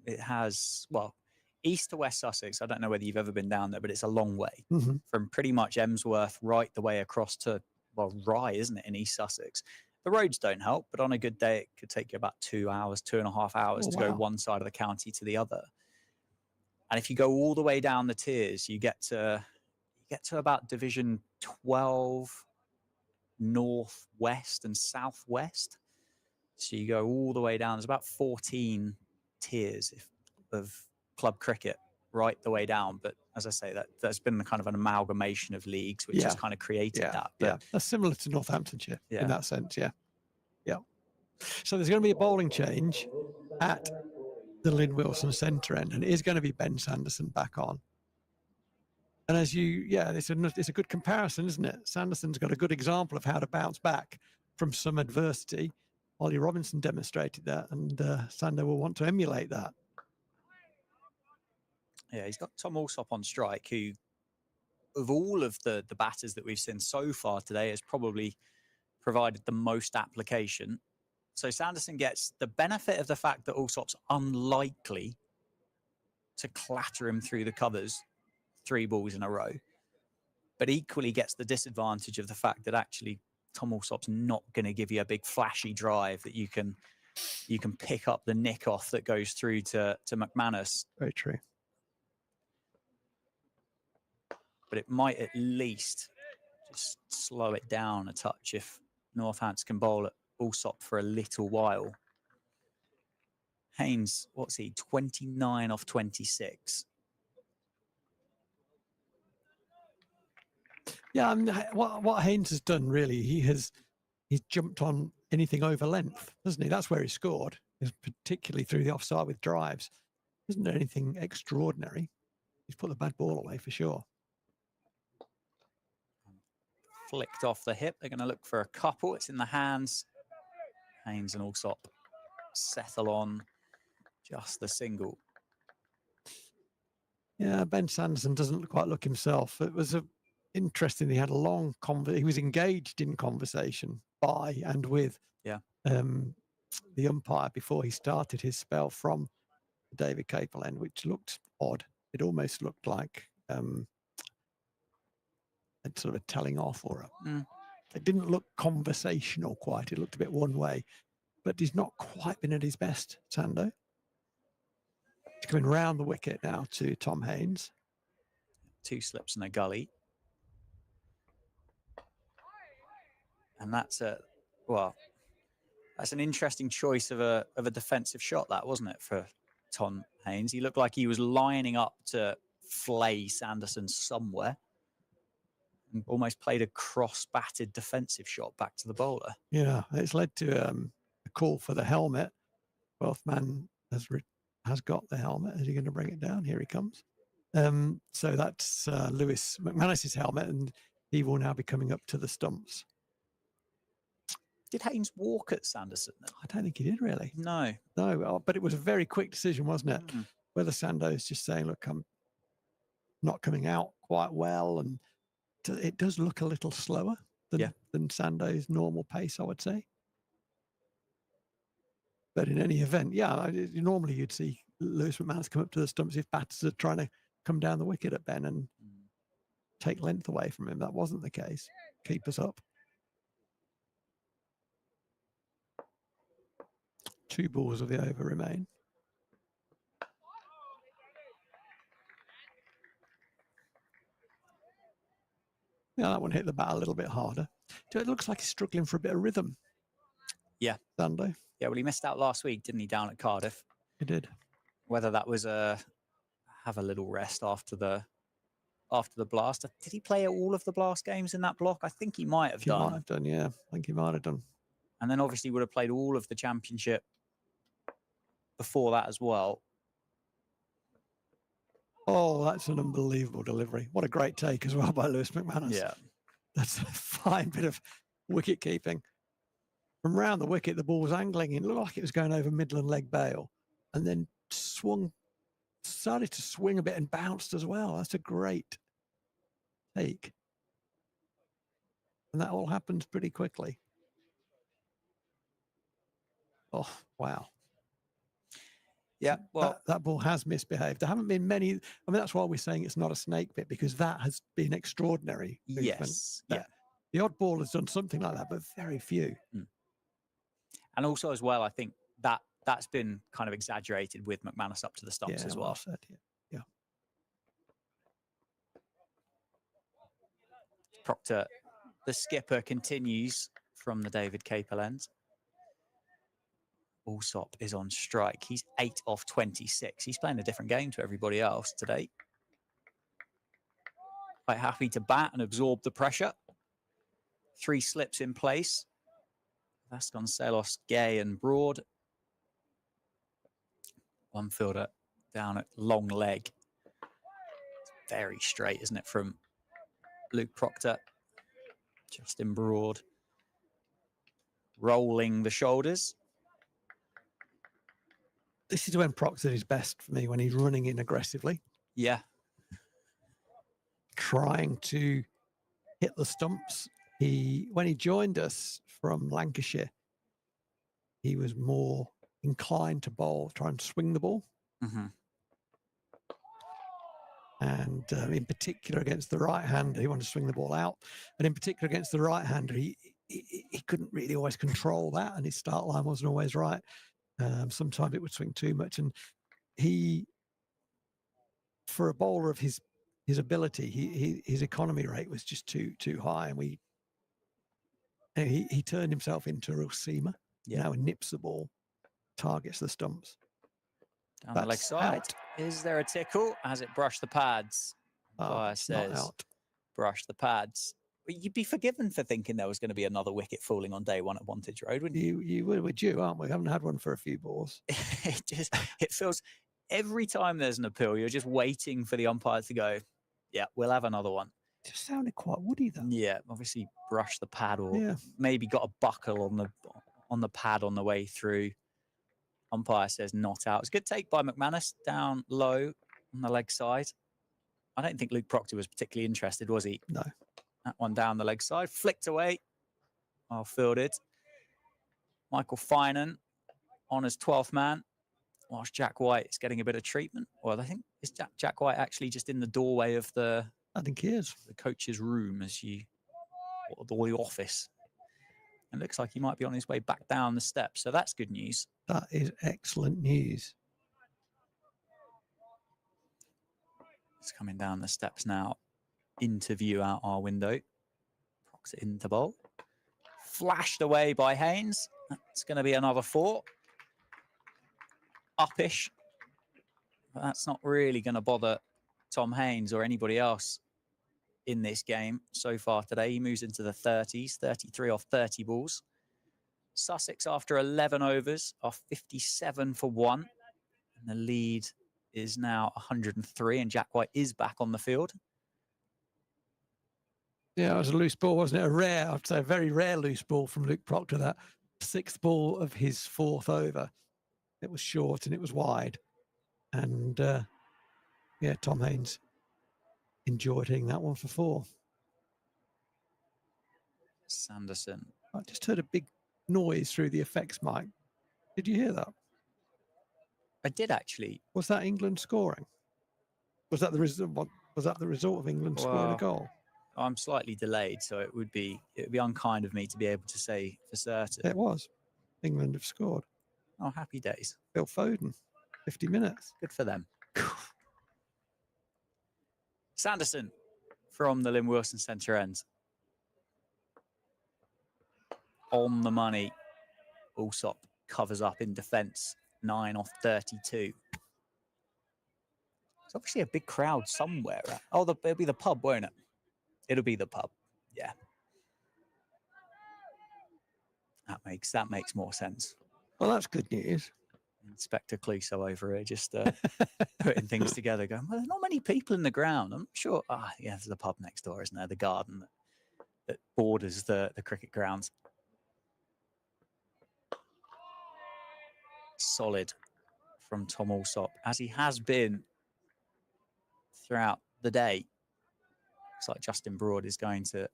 it has, well, east to west Sussex. I don't know whether you've ever been down there, but it's a long way Mhm. from pretty much Emsworth right the way across to, well, Rye, isn't it, in East Sussex? The roads don't help, but on a good day, it could take you about 2 hours, 2.5 hours Oh, to go wow. one side of the county to the other. And if you go all the way down the tiers, you get to about Division 12, north, west, and southwest. So you go all the way down. There's about 14 tiers of club cricket right the way down. But as I say, that's been kind of an amalgamation of leagues, which has kind of created that. But Yeah, that's similar to Northamptonshire Yeah. in that sense. Yeah, yeah. So there's going to be a bowling change at the Lynn Wilson centre end, and it is going to be Ben Sanderson back on. And as it's a good comparison, isn't it? Sanderson's got a good example of how to bounce back from some adversity. Ollie Robinson demonstrated that, and Sando will want to emulate that. Yeah, he's got Tom Alsop on strike, who, of all of the batters that we've seen so far today, has probably provided the most application. So Sanderson gets the benefit of the fact that Alsop's unlikely to clatter him through the covers 3 balls in a row, but equally gets the disadvantage of the fact that actually Tom Alsop's not going to give you a big flashy drive that you can pick up the nick off that goes through to McManus. Very true. But it might at least just slow it down a touch if Northants can bowl at Alsop for a little while. Haynes, what's he? 29 off 26. Yeah, I mean, what Haynes has done really, he's jumped on anything over length, hasn't he? That's where he scored, is particularly through the offside with drives. Isn't anything extraordinary? He's put the bad ball away for sure. Flicked off the hip. They're going to look for a couple. It's in the hands. Haynes and Alsop settle on just the single. Yeah, Ben Sanderson doesn't quite look himself. It was interesting. He had a long he was engaged in conversation by and with the umpire before he started his spell from David Capel end, which looked odd. It almost looked like a sort of telling off or it didn't look conversational quite. It looked a bit one way, but he's not quite been at his best, Sando. He's coming round the wicket now to Tom Haynes. 2 slips and a gully. And that's that's an interesting choice of a defensive shot, that, wasn't it, for Tom Haynes? He looked like he was lining up to flay Sanderson somewhere and almost played a cross-batted defensive shot back to the bowler. Yeah, it's led to a call for the helmet. 12th man has got the helmet. Is he going to bring it down? Here he comes. So that's Lewis McManus's helmet, and he will now be coming up to the stumps. Did Haynes walk at Sanderson then? I don't think he did really. No. No, but it was a very quick decision, wasn't it? Whether Sando's just saying, look, I'm not coming out quite well, and it does look a little slower than Sando's normal pace, I would say. But in any event, normally you'd see Lewis McManus come up to the stumps if batters are trying to come down the wicket at Ben and take length away from him. That wasn't the case. Keep us up. 2 balls of the over remain. Yeah, that one hit the bat a little bit harder. It looks like he's struggling for a bit of rhythm. Yeah. Sando. Yeah, well, he missed out last week, didn't he, down at Cardiff? He did. Whether that was have a little rest after the blast. Did he play all of the blast games in that block? I think he might have done. He might have done, yeah. I think he might have done. And then obviously would have played all of the championship before that as well. Oh, that's an unbelievable delivery. What a great take as well by Lewis McManus. Yeah. That's a fine bit of wicket keeping. From round the wicket, the ball was angling. It looked like it was going over Midland leg bail, and then started to swing a bit and bounced as well. That's a great take. And that all happened pretty quickly. Oh, wow. Yeah, well, that ball has misbehaved. There haven't been many. I mean, that's why we're saying it's not a snake bit, because that has been extraordinary movement. yes, yeah. The odd ball has done something like that, but very few. And also as well, I think that's been kind of exaggerated with McManus up to the stumps as well. Said, yeah. Proctor, the skipper, continues from the David Capel end. Alsop is on strike. He's 8 off 26. He's playing a different game to everybody else today. Quite happy to bat and absorb the pressure. 3 slips in place. Vasconcelos, Gay and Broad. One fielder down at long leg. It's very straight, isn't it, from Luke Proctor. Justin Broad rolling the shoulders. This is when Proctor is best for me, when he's running in aggressively. Yeah. Trying to hit the stumps. When he joined us from Lancashire, he was more inclined to bowl, try and swing the ball. Mm-hmm. And in particular against the right-hander, he wanted to swing the ball out. And in particular against the right-hander, he couldn't really always control that, and his start line wasn't always right. Sometimes it would swing too much. And for a bowler of his ability, his economy rate was just too high. And he turned himself into a real seamer. Yeah. Now he nips the ball, targets the stumps. Down the leg side. Is there a tickle? Has it brushed the pads? Says not out. Brush the pads. You'd be forgiven for thinking there was going to be another wicket falling on day one at Wantage Road, wouldn't you? We're due, aren't we? We haven't had one for a few balls. It feels every time there's an appeal, you're just waiting for the umpires to go, yeah, we'll have another one. It just sounded quite woody, though. Yeah, obviously brush the pad, or maybe got a buckle on the pad on the way through. Umpire says not out. It's a good take by McManus, down low on the leg side. I don't think Luke Proctor was particularly interested, was he? No. That one down the leg side, flicked away. Well fielded. Michael Finan on as 12th man, whilst Jack White is getting a bit of treatment. Well, I think is Jack White actually just in the doorway of I think he is. The coach's room or the office. It looks like he might be on his way back down the steps, so that's good news. That is excellent news. It's coming down the steps now into view out our window. Proctor into bowl. Flashed away by Haynes. That's going to be another 4. Uppish. But that's not really going to bother Tom Haynes or anybody else in this game so far today. He moves into the 30s, 33 off 30 balls. Sussex, after 11 overs, are 57 for 1. And the lead is now 103, and Jack White is back on the field. Yeah, it was a loose ball, wasn't it? I'd say a very rare loose ball from Luke Proctor, that 6th ball of his 4th over. It was short and it was wide. And Tom Haynes enjoyed hitting that one for 4. Sanderson. I just heard a big noise through the effects mic. Did you hear that? I did actually. Was that England scoring? Was that the result? Was that the result of England scoring a goal? I'm slightly delayed, so it would be unkind of me to be able to say for certain. It was. England have scored. Oh, happy days. Phil Foden, 50 minutes. Good for them. Sanderson from the Lynn Wilson centre end. On the money. Alsop covers up in defence. 9 off 32. There's obviously a big crowd somewhere. It'll be the pub, won't it? It'll be the pub. Yeah. That makes more sense. Well, that's good news. Inspector Clouseau over here just putting things together, going, well, there's not many people in the ground. I'm not sure. There's the pub next door, isn't there? The garden that borders the cricket grounds. Solid from Tom Alsop, as he has been throughout the day. Looks like Justin Broad is going to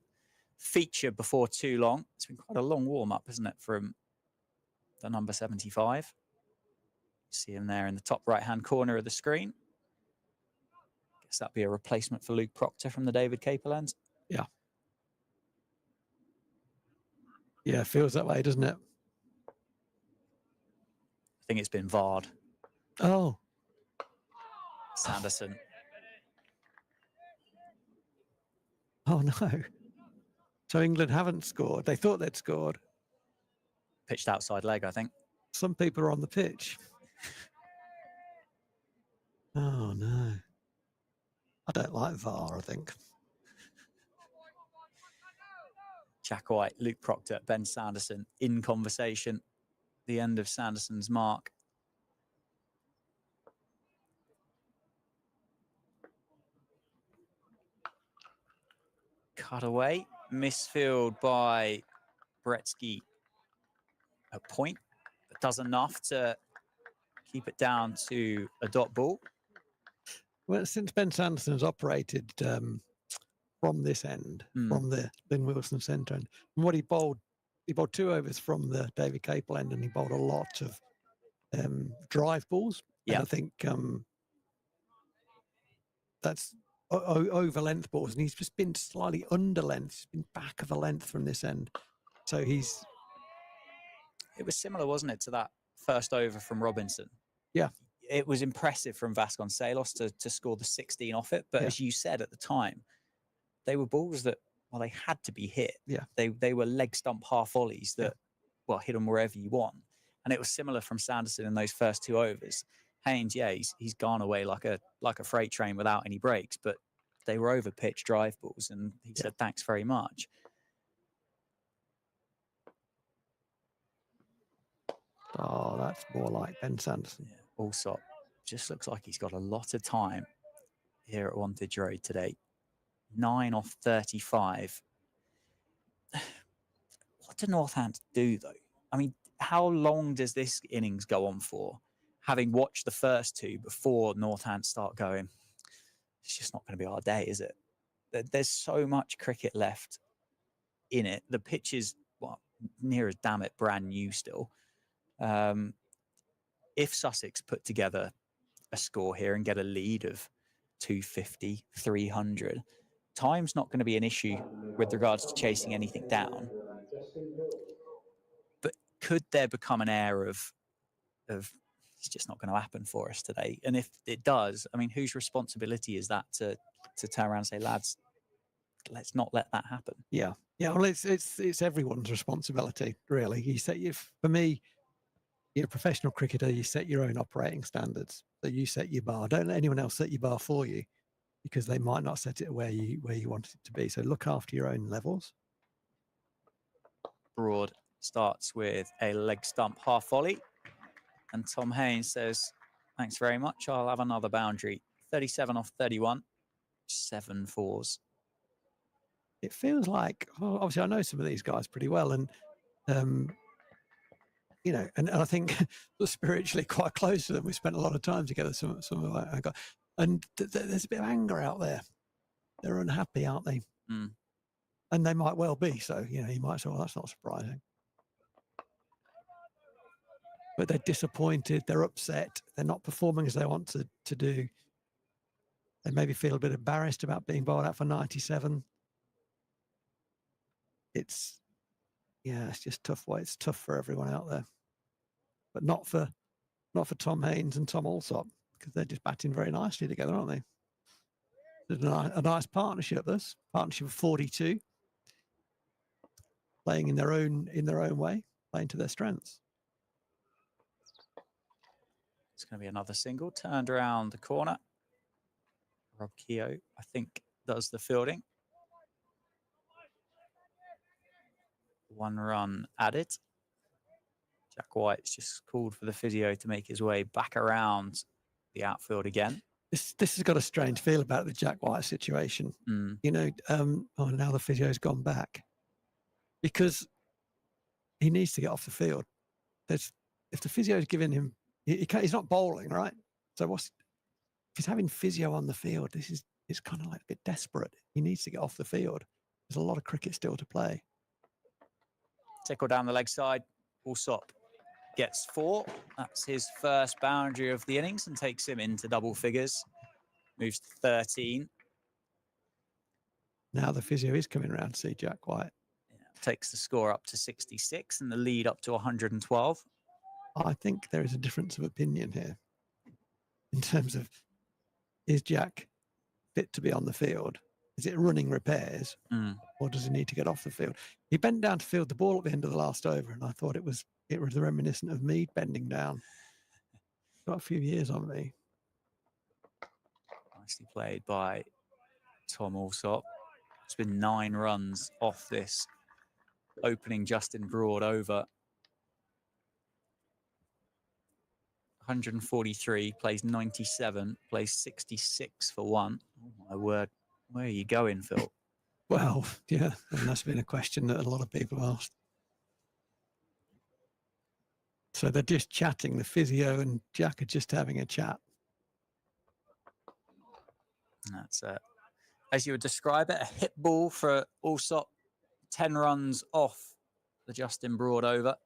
feature before too long. It's been quite a long warm-up, isn't it, from the number 75. See him there in the top right-hand corner of the screen. Guess that'd be a replacement for Luke Proctor from the David Capel end. Yeah. Yeah, feels that way, doesn't it? I think it's been VAR'd. Oh. Sanderson. Oh, no. So England haven't scored. They thought they'd scored. Pitched outside leg, I think. Some people are on the pitch. Oh, no. I don't like VAR, I think. Jack White, Luke Proctor, Ben Sanderson in conversation. The end of Sanderson's mark. Cut away. Misfield by Bretsky. A point, but does enough to keep it down to a dot ball. Well, since Ben Sanderson has operated from this end, from the Lynn Wilson centre end, and what he bowled 2 overs from the David Capel end, and he bowled a lot of drive balls. Yeah, and I think that's over length balls, and he's just been slightly under length. He's been back of a length from this end, so he's. It was similar, wasn't it, to that first over from Robinson? Yeah. It was impressive from Vasconcelos to score the 16 off it. But as you said at the time, they were balls that, well, they had to be hit. Yeah. They were leg stump half volleys that, well, hit them wherever you want. And it was similar from Sanderson in those first 2 overs. Haynes, he's gone away like a freight train without any brakes, but they were over pitch drive balls, and he said, thanks very much. Oh, that's more like Ben Sanderson. Yeah. Also, just looks like he's got a lot of time here at Wantage Road today. 9 off 35. What do Northampton do, though? I mean, how long does this innings go on for? Having watched the first 2 before Northampton start going, it's just not going to be our day, is it? There's so much cricket left in it. The pitch is, well, near as damn it brand new still. If Sussex put together a score here and get a lead of 250, 300, time's not going to be an issue with regards to chasing anything down. But could there become an air of it's just not going to happen for us today? And if it does, I mean, whose responsibility is that to turn around and say, lads, let's not let that happen? Yeah. Well, it's everyone's responsibility, really. For me, you're a professional cricketer. You set your own operating standards. So you set your bar. Don't let anyone else set your bar for you, because they might not set it where you want it to be. So look after your own levels. Broad starts with a leg stump half volley, and Tom Haynes says, thanks very much, I'll have another boundary. 37 off 31, 7 fours. It feels like, well, obviously I know some of these guys pretty well, and and I think we're spiritually quite close to them. We spent a lot of time together, some of our guys, and there's a bit of anger out there. They're unhappy, aren't they? And they might well be. So, you might say, well, that's not surprising. But they're disappointed. They're upset. They're not performing as they want to do. They maybe feel a bit embarrassed about being bowled out for 97. It's just tough. It's tough for everyone out there, but not for Tom Haynes and Tom Alsop, because they're just batting very nicely together, aren't they? There's a nice partnership. This partnership of 42, playing in their own way, playing to their strengths. It's going to be another single turned around the corner. Rob Keogh, I think, does the fielding. 1 run added. Jack White's just called for the physio to make his way back around the outfield again. This has got a strange feel about the Jack White situation. Now the physio's gone back, because he needs to get off the field. If the physio's giving him, he's not bowling, right? So if he's having physio on the field, it's kind of like a bit desperate. He needs to get off the field. There's a lot of cricket still to play. Tickle down the leg side, Alsop gets 4. That's his first boundary of the innings and takes him into double figures. Moves to 13. Now the physio is coming around to see Jack White. Takes the score up to 66 and the lead up to 112. I think there is a difference of opinion here in terms of, is Jack fit to be on the field? Is it running repairs or does he need to get off the field? He bent down to field the ball at the end of the last over, and I thought it was reminiscent of me bending down. Got a few years on me. Nicely played by Tom Alsop. It's been 9 runs off this opening Justin Broad over. 143, plays 97, plays 66 for 1. Oh my word, where are you going, Phil? Well, yeah, and that's been a question that a lot of people asked. So they're just chatting. The physio and Jack are just having a chat. That's as you would describe it, a hit ball for Alsop. 10 runs off the Justin Broad over.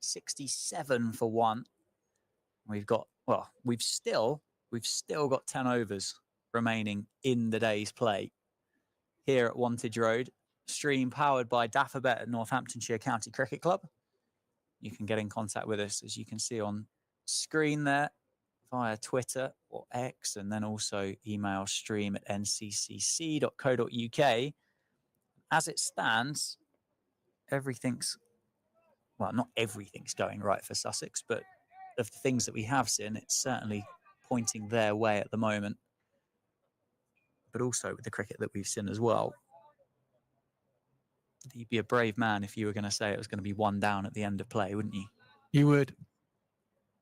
67 for 1. We've still got 10 overs remaining in the day's play here at Wantage Road. Stream powered by Daffabet at Northamptonshire County Cricket Club. You can get in contact with us, as you can see on screen there, via Twitter or X, and then also email stream@nccc.co.uk. As it stands, not everything's going right for Sussex, but of the things that we have seen, it's certainly pointing their way at the moment. But also with the cricket that we've seen as well. You'd be a brave man if you were going to say it was going to be 1 down at the end of play, wouldn't you? You would.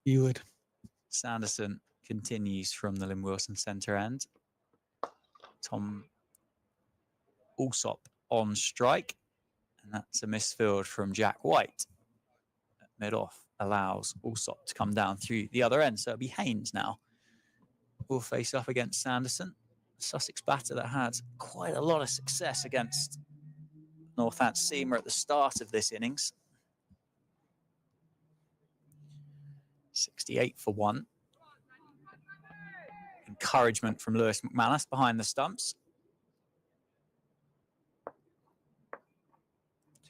You would. Sanderson continues from the Lynn Wilson centre end. Tom Alsop on strike. And that's a misfield from Jack White. Mid-off allows Alsop to come down through the other end. So it'll be Haynes now. Will face up against Sanderson. A Sussex batter that had quite a lot of success against Northamptonshire at the start of this innings. 68 for 1. Encouragement from Lewis McManus behind the stumps.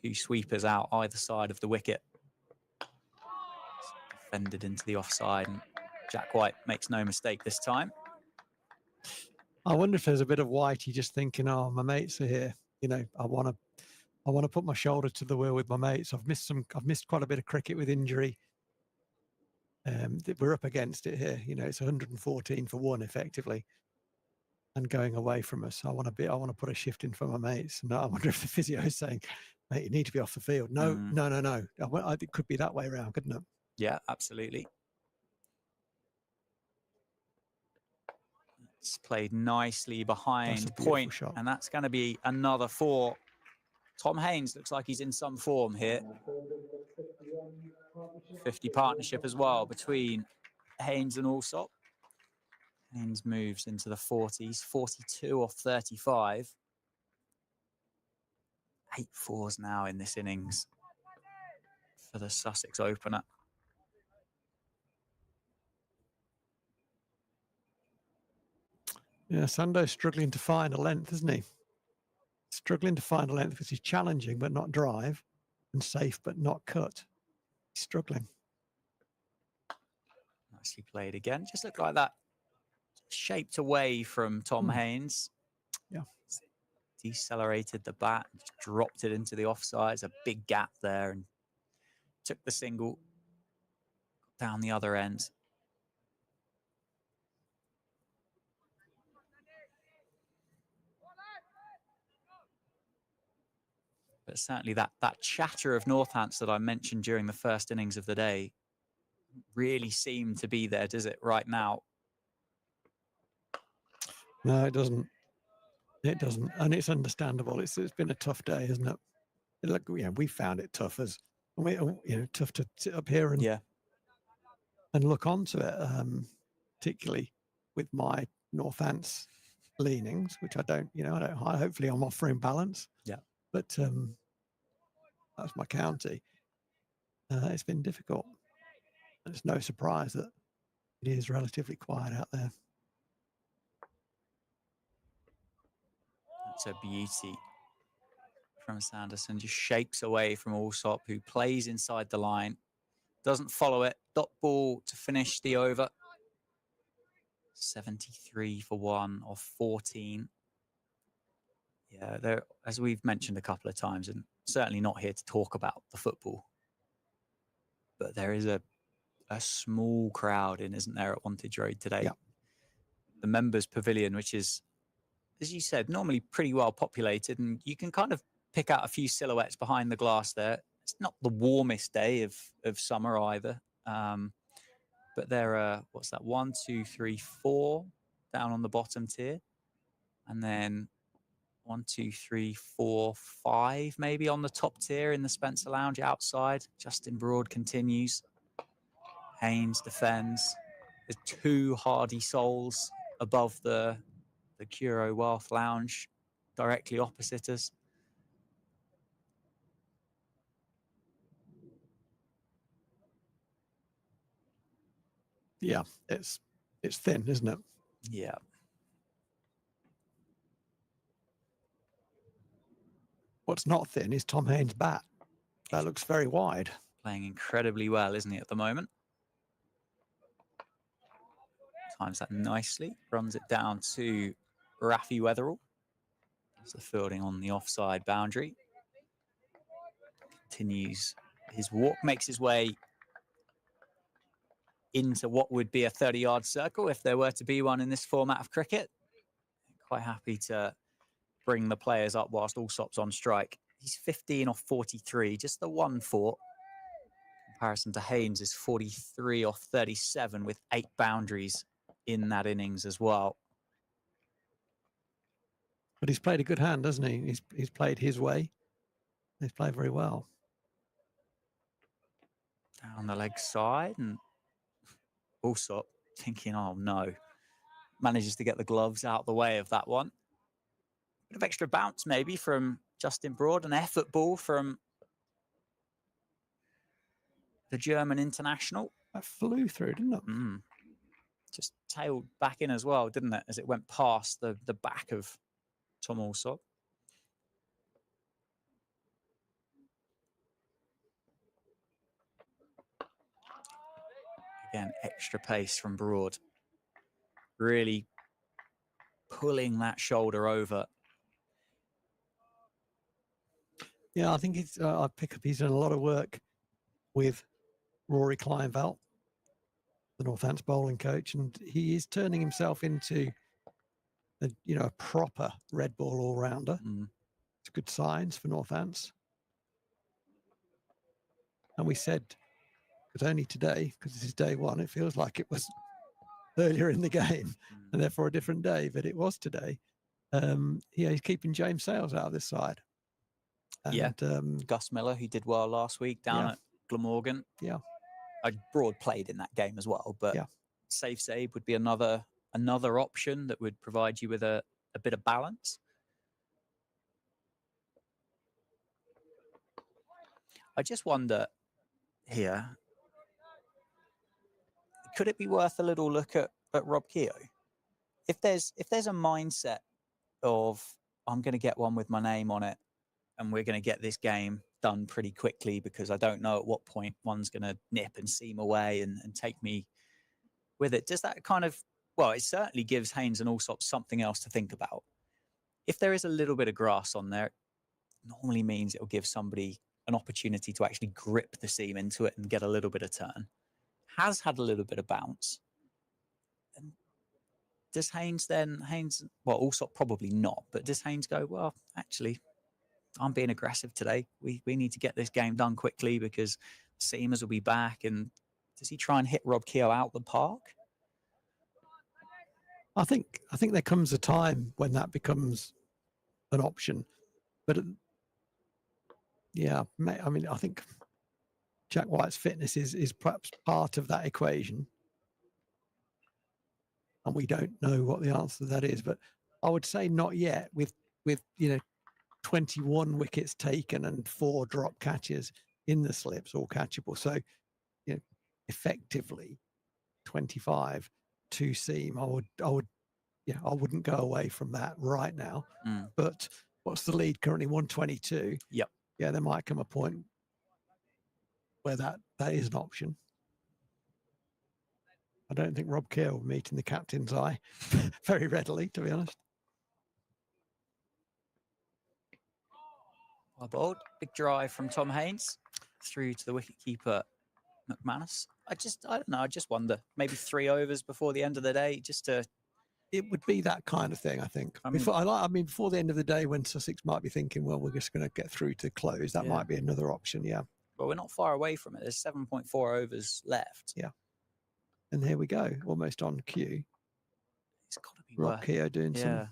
2 sweepers out either side of the wicket. Defended into the offside, and Jack White makes no mistake this time. I wonder if there's a bit of Whitey just thinking, oh, my mates are here. You know, I want to put my shoulder to the wheel with my mates. I've missed quite a bit of cricket with injury. We're up against it here. You know, it's 114 for 1 effectively, and going away from us. I want to put a shift in for my mates. And I wonder if the physio is saying, mate, you need to be off the field. No. It could be that way around, couldn't it? Yeah, absolutely. It's played nicely behind point, shot. And that's going to be another 4. Tom Haynes looks like he's in some form here. 50 partnership as well between Haynes and Alsop. Haynes moves into the 40s, 42 off 35. 8 fours now in this innings for the Sussex opener. Yeah, Sando's struggling to find a length, isn't he? Struggling to find a length because he's challenging but not drive, and safe but not cut. He's struggling. Nicely played again. Just looked like that. Shaped away from Tom Haynes. Yeah. Decelerated the bat, just dropped it into the offside. There's a big gap there, and took the single down the other end. But certainly that chatter of Northants that I mentioned during the first innings of the day really seemed to be there, does it, right now? No, it doesn't. It doesn't. And it's understandable. It's been a tough day, isn't it? Look, yeah, we found it tough tough to sit up here and look onto it, particularly with my Northants leanings, which I don't hide. Hopefully I'm offering balance. Yeah. But that's my county. It's been difficult. And it's no surprise that it is relatively quiet out there. That's a beauty from Sanderson. Just shapes away from Allsop, who plays inside the line. Doesn't follow it. Dot ball to finish the over. 73 for 1 of 14. Yeah, there, as we've mentioned a couple of times, and certainly not here to talk about the football, but there is a small crowd in, isn't there, at Wantage Road today? Yeah. The members' pavilion, which is, as you said, normally pretty well populated, and you can kind of pick out a few silhouettes behind the glass there. It's not the warmest day of summer either. But there are, what's that, 1, 2, 3, 4 down on the bottom tier. And then 1, 2, 3, 4, 5 maybe on the top tier in the Spencer Lounge outside. Justin Broad continues. Haynes defends. There's 2 hardy souls above the Curo Wealth Lounge directly opposite us. Yeah, it's thin, isn't it? Yeah. What's not thin is Tom Haynes' bat. That looks very wide. Playing incredibly well, isn't he, at the moment? Times that nicely. Runs it down to Rafi Weatherall. That's the fielding on the offside boundary. Continues his walk, makes his way into what would be a 30-yard circle if there were to be one in this format of cricket. Quite happy to bring the players up whilst Allsop's on strike. He's 15 off 43, just the 1 for. Comparison to Haynes is 43 off 37 with 8 boundaries in that innings as well. But he's played a good hand, hasn't he? He's played his way. He's played very well. Down the leg side, and Allsop thinking, oh no. Manages to get the gloves out the way of that one. Bit of extra bounce maybe from Justin Broad, an effort ball from the German international. That flew through, didn't it? Just tailed back in as well, didn't it? As it went past the back of Tom Allsop. Again, extra pace from Broad. Really pulling that shoulder over. Yeah, I think it's. I pick up. He's done a lot of work with Rory Kleinveld, the Northants bowling coach, and he is turning himself into a proper red ball all rounder. It's good signs for Northants. And we said, because only today, because this is day 1, it feels like it was earlier in the game and therefore a different day, but it was today. He's keeping James Sales out of this side. And, Gus Miller, who did well last week down at Glamorgan. Yeah. Broad played in that game as well, but Safe Save would be another option that would provide you with a bit of balance. I just wonder here, could it be worth a little look at Rob Keogh? If there's a mindset of, I'm going to get one with my name on it and we're going to get this game done pretty quickly because I don't know at what point one's going to nip and seam away and take me with it. Does that kind of, well, it certainly gives Haynes and Allsop something else to think about. If there is a little bit of grass on there, it normally means it'll give somebody an opportunity to actually grip the seam into it and get a little bit of turn. Has had a little bit of bounce. And does Haynes, well, Allsop probably not, but does Haynes go, well, actually, I'm being aggressive today. We need to get this game done quickly because seamers will be back. And does he try and hit Rob Keogh out the park? I think there comes a time when that becomes an option. But I mean, I think Jack White's fitness is perhaps part of that equation. And we don't know what the answer to that is. But I would say not yet with 21 wickets taken and 4 drop catches in the slips, all catchable. So, effectively 25 two seam, I wouldn't go away from that right now. But what's the lead currently? 122. Yep. Yeah, there might come a point where that is an option. I don't think Rob Keir will meet in the captain's eye very readily, to be honest. Well bowled. Big drive from Tom Haynes through to the wicketkeeper McManus. I don't know. I just wonder. Maybe 3 overs before the end of the day, just to. It would be that kind of thing, I think. Before the end of the day, when Sussex might be thinking, well, we're just going to get through to close. That might be another option. Yeah. But we're not far away from it. There's 7.4 overs left. Yeah. And here we go, almost on cue. It's got to be Rob Keir doing some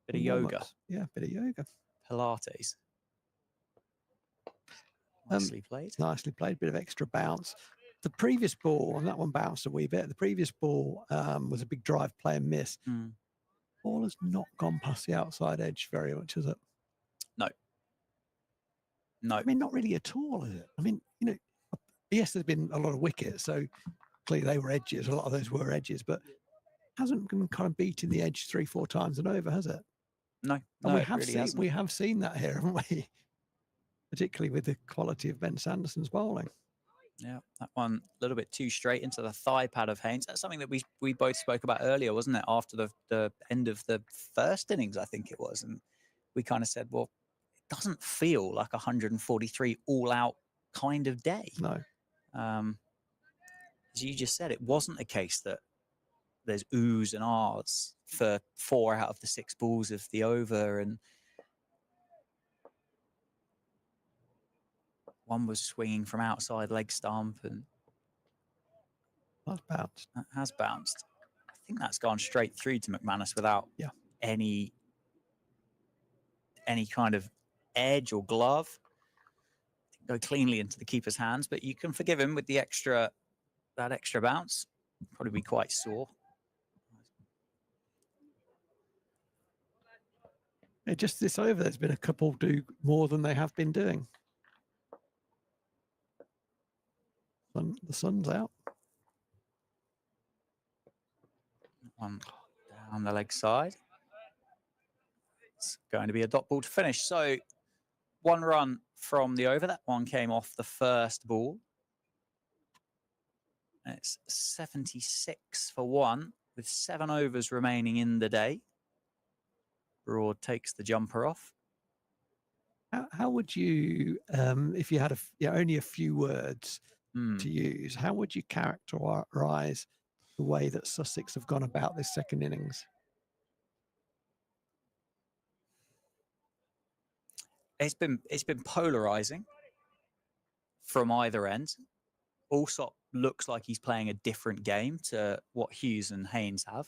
bit of yoga. Yeah, bit of yoga. Pilates. Nicely played. Nicely played. Bit of extra bounce. The previous ball, and that one bounced a wee bit. The previous ball was a big drive play and miss. Ball has not gone past the outside edge very much, has it? No. I mean, not really at all, is it? I mean, yes, there's been a lot of wickets, so clearly they were edges. A lot of those were edges, but hasn't been kind of beating the edge 3-4 times and over, has it? No. And we have seen that here, haven't we? Particularly with the quality of Ben Sanderson's bowling. Yeah, that one a little bit too straight into the thigh pad of Haynes. That's something that we both spoke about earlier, wasn't it? After the end of the first innings, I think it was. And we kind of said, well, it doesn't feel like 143 all-out kind of day. No. As you just said, it wasn't a case that there's oohs and ahs for 4 out of the 6 balls of the over, and one was swinging from outside leg stump, and that's bounced. That has bounced. I think that's gone straight through to McManus without any kind of edge or glove. Go cleanly into the keeper's hands, but you can forgive him with that extra bounce. Probably be quite sore. Just this over, there's been a couple do more than they have been doing. The sun's out. One down the leg side. It's going to be a dot ball to finish. So 1 run from the over. That one came off the first ball. And it's 76 for 1 with 7 overs remaining in the day. Broad takes the jumper off. How would you, if you had only a few words to use, how would you characterise the way that Sussex have gone about this second innings? It's been polarising from either end. Alsop looks like he's playing a different game to what Hughes and Haynes have.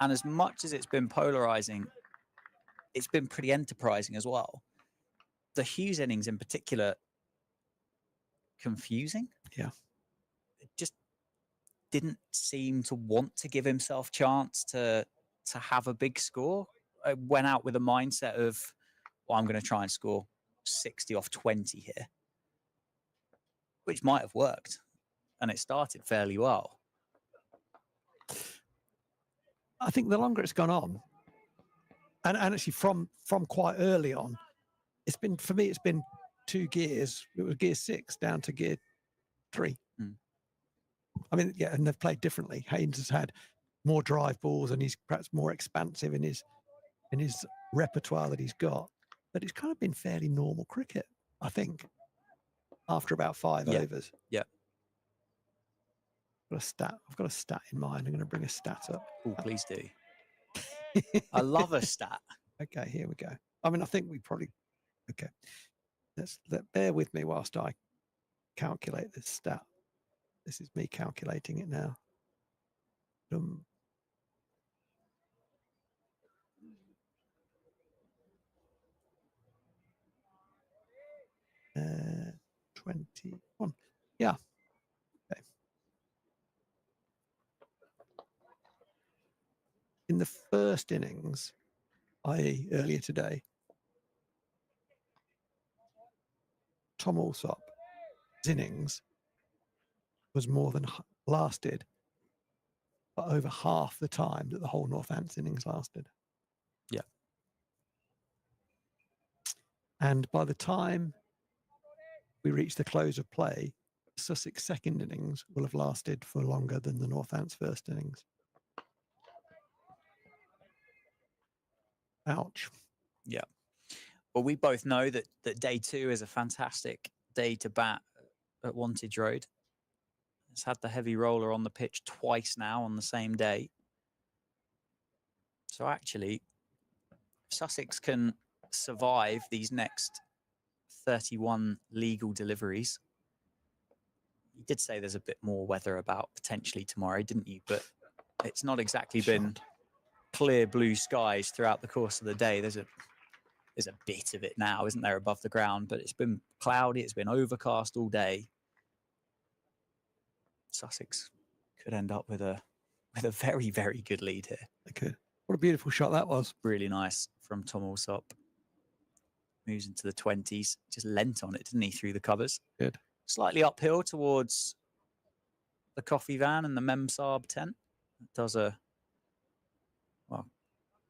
And as much as it's been polarising, it's been pretty enterprising as well. The Hughes innings in particular, confusing. Yeah. It just didn't seem to want to give himself chance to have a big score. I went out with a mindset of, well, I'm going to try and score 60 off 20 here, which might have worked. And it started fairly well. I think the longer it's gone on, and actually from quite early on, it's been 2 gears. It was gear 6 down to gear 3. I mean, yeah, and they've played differently. Haynes has had more drive balls, and he's perhaps more expansive in his repertoire that he's got. But it's kind of been fairly normal cricket, I think, after about 5 overs. Yeah. I've got a stat in mind. I'm going to bring a stat up. Oh, please do. I love a stat. Okay, here we go. I mean, I think we probably... Okay. Bear with me whilst I calculate this stat. This is me calculating it now. 21. Yeah. Okay. In the first innings, i.e. earlier today, Tom Alsop innings was more than lasted for over half the time that the whole Northampton innings lasted. Yeah. And by the time we reach the close of play, Sussex second innings will have lasted for longer than the Northants first innings. Ouch. Yeah. Well, we both know that day 2 is a fantastic day to bat at Wantage Road. It's had the heavy roller on the pitch twice now on the same day. So actually, Sussex can survive these next 31 legal deliveries. You did say there's a bit more weather about potentially tomorrow, didn't you? But it's not exactly been clear blue skies throughout the course of the day. There's a bit of it now, isn't there, above the ground? But it's been cloudy. It's been overcast all day. Sussex could end up with a very, very good lead here. They could. What a beautiful shot that was. Really nice from Tom Alsop. Moves into the 20s. Just leant on it, didn't he, through the covers? Good. Slightly uphill towards the coffee van and the Memsab tent. It does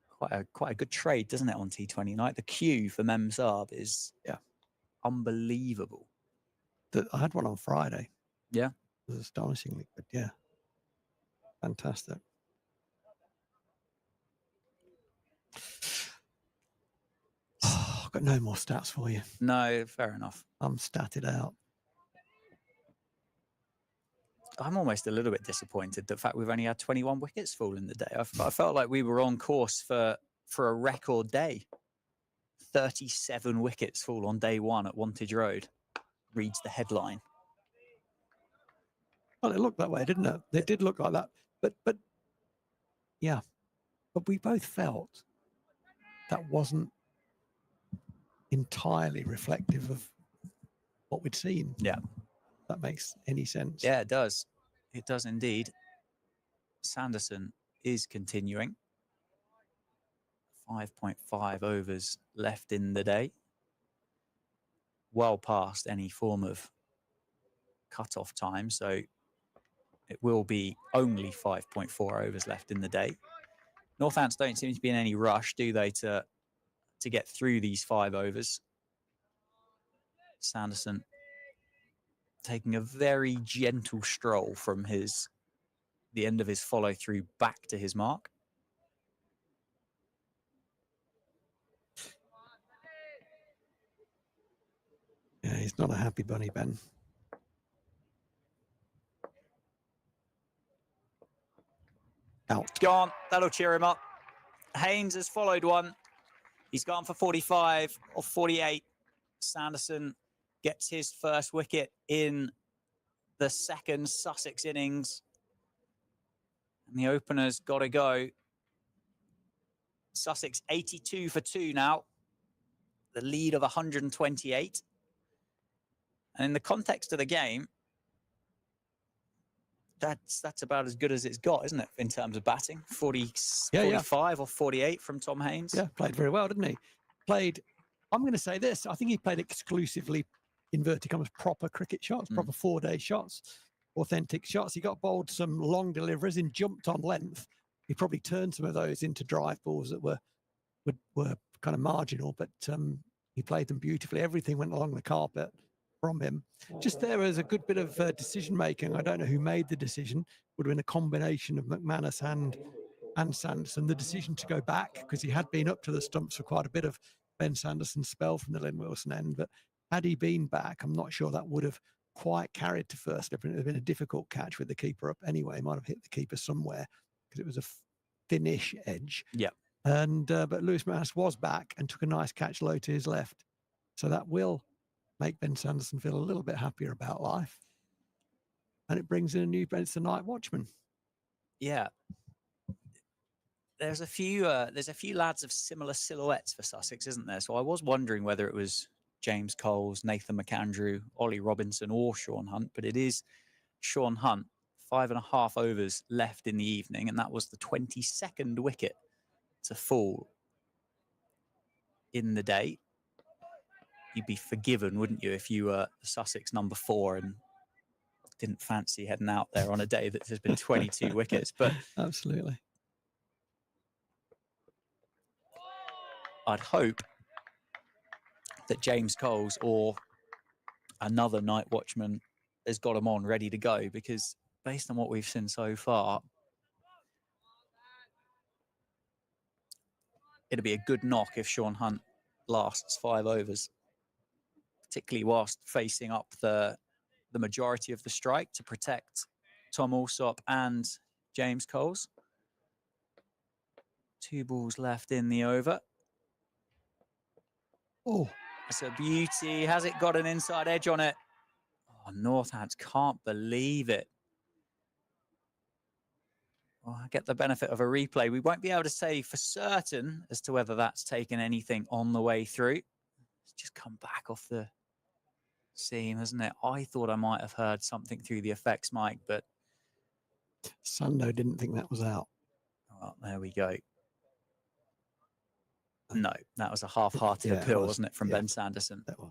quite a good trade, doesn't it, on T20 night? The queue for Memsab is unbelievable. I had one on Friday. Yeah. It was astonishingly good. Yeah. Fantastic. I've got no more stats for you. No, fair enough. I'm statted out. I'm almost a little bit disappointed the fact we've only had 21 wickets fall in the day. I felt like we were on course for a record day. 37 wickets fall on day 1 at Wantage Road, reads the headline. Well, it looked that way, didn't it? It did look like that. But yeah. But we both felt that wasn't entirely reflective of what we'd seen. Yeah. If that makes any sense. Yeah, it does. It does indeed. Sanderson is continuing. 5.5 overs left in the day. Well past any form of cut-off time. So it will be only 5.4 overs left in the day. Northants don't seem to be in any rush, do they, to get through these 5 overs. Sanderson taking a very gentle stroll from the end of his follow-through back to his mark. Yeah, he's not a happy bunny, Ben. Out. Gone. That'll cheer him up. Haynes has followed one. He's gone for 45 or 48. Sanderson gets his first wicket in the second Sussex innings. And the opener's got to go. Sussex 82 for 2 now. The lead of 128. And in the context of the game, that's about as good as it's got, isn't it, in terms of batting? 45 or 48 from Tom Haynes. Yeah, played very well, didn't he? I'm going to say this. I think he played exclusively, inverted commas, proper cricket shots, proper 4-day shots, authentic shots. He got bowled some long deliveries and jumped on length. He probably turned some of those into drive balls that were kind of marginal, but he played them beautifully. Everything went along the carpet from him. Just there was a good bit of decision making. I don't know who made the decision. Would have been a combination of McManus and Sanderson. The decision to go back, because he had been up to the stumps for quite a bit of Ben Sanderson's spell from the Lynn Wilson end. But had he been back, I'm not sure that would have quite carried to first slip. It would have been a difficult catch with the keeper up anyway. He might have hit the keeper somewhere because it was a thinnish edge. Yeah. And but Lewis McManus was back and took a nice catch low to his left. So that will make Ben Sanderson feel a little bit happier about life. And it brings in a new Ben, it's the night watchman. Yeah. There's a few lads of similar silhouettes for Sussex, isn't there? So I was wondering whether it was James Coles, Nathan McAndrew, Ollie Robinson or Sean Hunt, but it is Sean Hunt. 5.5 overs left in the evening, and that was the 22nd wicket to fall in the day. you'd be forgiven, wouldn't you, if you were Sussex number 4 and didn't fancy heading out there on a day that there's been 22 wickets. But absolutely, I'd hope that James Coles or another night watchman has got him on ready to go, because based on what we've seen so far, it'd be a good knock if Sean Hunt lasts 5 overs, particularly whilst facing up the majority of the strike to protect Tom Alsop and James Coles. 2 balls left in the over. oh, It's a beauty. Has it got an inside edge on it? Oh, Northampton can't believe it. Well, I get the benefit of a replay. We won't be able to say for certain as to whether that's taken anything on the way through. It's just come back off the seam, hasn't it? I thought I might have heard something through the effects mic, but Sando didn't think that was out. well, there we go. No, that was a half-hearted appeal, wasn't it, from Ben Sanderson? That was.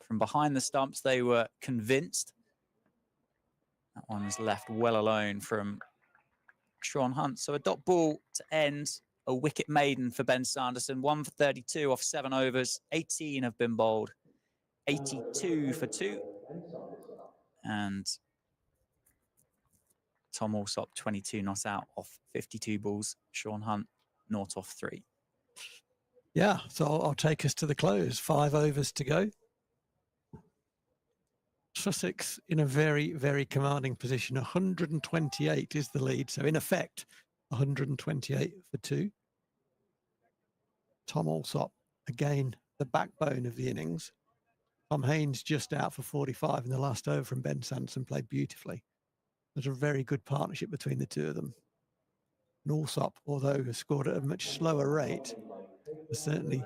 From behind the stumps, they were convinced. That one's left well alone from Sean Hunt. So a dot ball to end, a wicket maiden for Ben Sanderson. 1 for 32 off 7 overs. 18 have been bowled. 82 for 2. And Tom Alsop, 22 not out off 52 balls. Sean Hunt, not off 3. Yeah, so I'll take us to the close. 5 overs to go. Sussex in a very, very commanding position. 128 is the lead. So in effect, 128 for 2. Tom Alsop, again, the backbone of the innings. Tom Haynes just out for 45 in the last over from Ben Sanderson, played beautifully. There's a very good partnership between the two of them. And Alsop, although has scored at a much slower rate, has certainly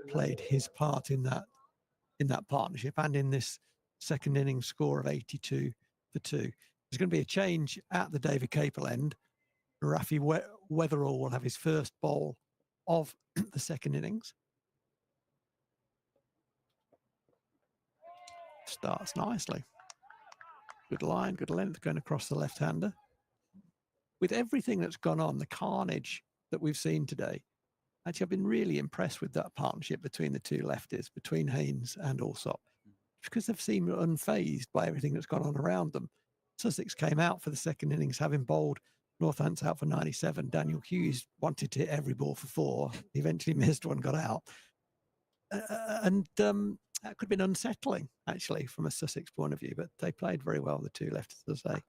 played his part in that partnership and in this second innings score of 82 for 2. There's going to be a change at the David Capel end. Rafi Weatherall will have his first bowl of the second innings. Starts nicely. Good line, good length going across the left-hander. With everything that's gone on, the carnage that we've seen today, actually, I've been really impressed with that partnership between the two lefties, between Haynes and Alsop, because they've seemed unfazed by everything that's gone on around them. Sussex came out for the second innings, having bowled Northampton out for 97. Daniel Hughes wanted to hit every ball for 4. He eventually missed one, got out. That could have been unsettling, actually, from a Sussex point of view, but they played very well, the two lefties, as I say.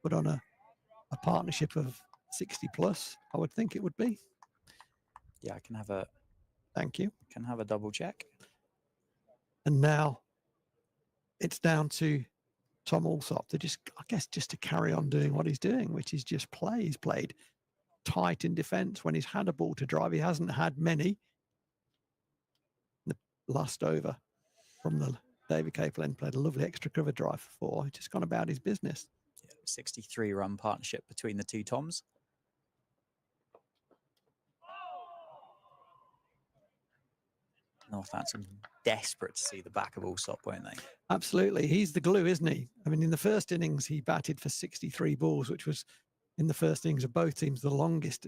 Put on a partnership of 60 plus, I would think it would be. Yeah, I can have a... Thank you. Can have a double check. And now it's down to Tom Alsop to just, I guess, just to carry on doing what he's doing, which is just play. He's played tight in defence when he's had a ball to drive. He hasn't had many. The last over from the David Capel end played a lovely extra cover drive for 4. He's just gone about his business. Yeah, 63-run partnership between the two Toms. Northampton desperate to see the back of Alsop, won't they? Absolutely. He's the glue, isn't he? I mean, in the first innings, he batted for 63 balls, which was, in the first innings of both teams, the longest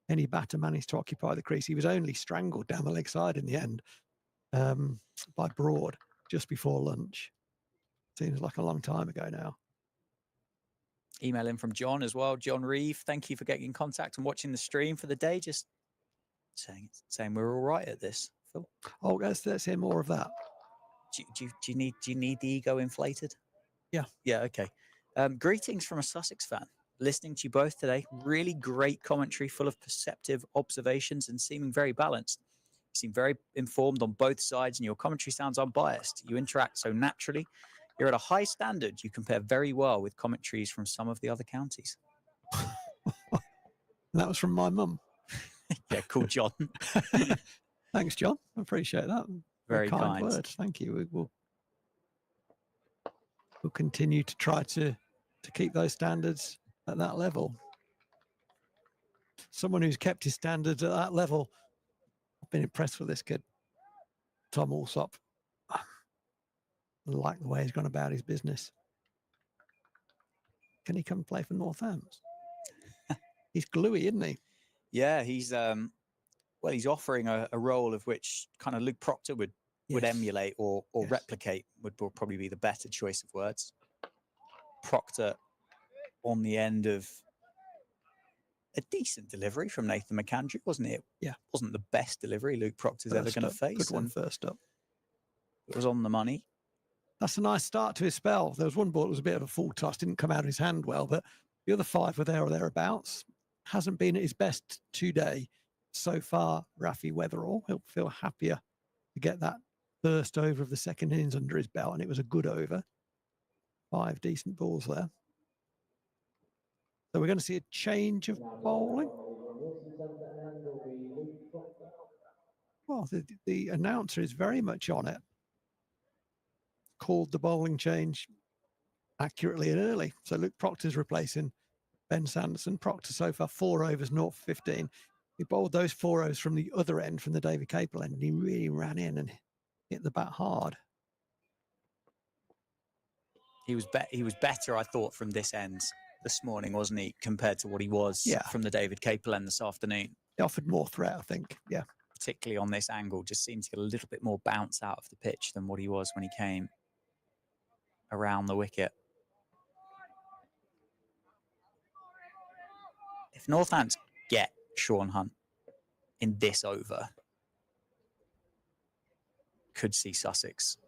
any batter managed to occupy the crease. He was only strangled down the leg side in the end by Broad just before lunch. Seems like a long time ago now. Email in from John as well. John Reeve, thank you for getting in contact and watching the stream for the day. Just saying we're all right at this. Phil? Oh, let's hear more of that. Do you need the ego inflated? Yeah. Yeah, okay. Greetings from a Sussex fan. Listening to you both today. Really great commentary, full of perceptive observations and seeming very balanced. You seem very informed on both sides and your commentary sounds unbiased. You interact so naturally. You're at a high standard. You compare very well with commentaries from some of the other counties. That was from my mum. Yeah, cool, John. Thanks, John. I appreciate that. Very kind words. Thank you. We'll continue to try to keep those standards at that level. Someone who's kept his standards at that level. I've been impressed with this kid, Tom Alsop. I like the way he's gone about his business. Can he come play for Northampton? He's gluey, isn't he? Yeah, he's he's offering a role of which kind of Luke Proctor would Yes. emulate or Yes. replicate would probably be the better choice of words. Proctor on the end of a decent delivery from Nathan McAndrew, wasn't it? Yeah. Wasn't the best delivery Luke Proctor's ever going to face. Good one first up. It was on the money. That's a nice start to his spell. There was one ball that was a bit of a full toss, didn't come out of his hand well, but the other 5 were there or thereabouts. Hasn't been at his best today so far, Rafi Weatherall. He'll feel happier to get that first over of the second innings under his belt, and it was a good over. 5 decent balls there. So we're going to see a change of bowling. Well, the announcer is very much on it. Called the bowling change accurately and early. So Luke Proctor's replacing Ben Sanderson. Proctor so far 4 overs, 0 for 15. He bowled those 4 overs from the other end, from the David Capel end, and he really ran in and hit the bat hard. He was better, I thought, from this end this morning, wasn't he, compared to what he was from the David Capel end this afternoon. He offered more threat, I think. Yeah. Particularly on this angle, just seemed to get a little bit more bounce out of the pitch than what he was when he came around the wicket. If Northampton get Sean Hunt in this over, could see Sussex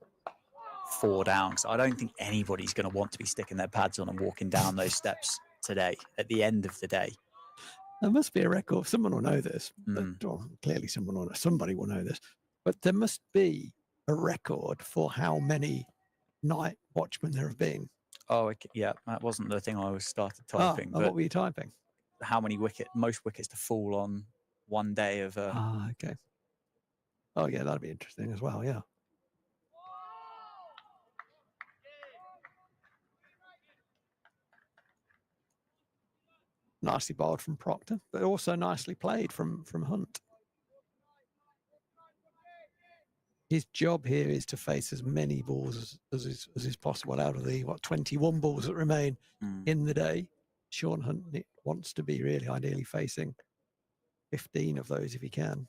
4 down. So I don't think anybody's going to want to be sticking their pads on and walking down those steps today at the end of the day. There must be a record. Someone will know this. But, clearly somebody will know this. But there must be a record for how many night watchmen there have been. Oh, yeah. That wasn't the thing I was started typing. But what were you typing? How many most wickets to fall on one day of... okay. Oh, yeah, that'd be interesting as well, yeah. Nicely bowled from Proctor, but also nicely played from Hunt. His job here is to face as many balls as is possible out of the 21 balls that remain in the day. Sean Hunt wants to be really ideally facing 15 of those if he can,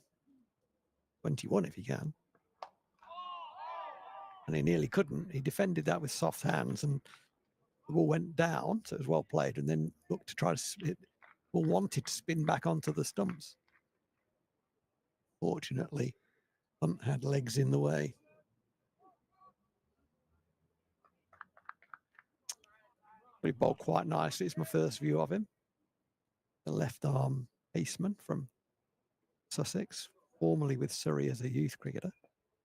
21 if he can. And he nearly couldn't. He defended that with soft hands, and the ball went down, so it was well played, and then looked to try to spin, or wanted to spin back onto the stumps. Fortunately, Hunt had legs in the way. But he bowled quite nicely. It's my first view of him. The left arm paceman from Sussex, formerly with Surrey as a youth cricketer.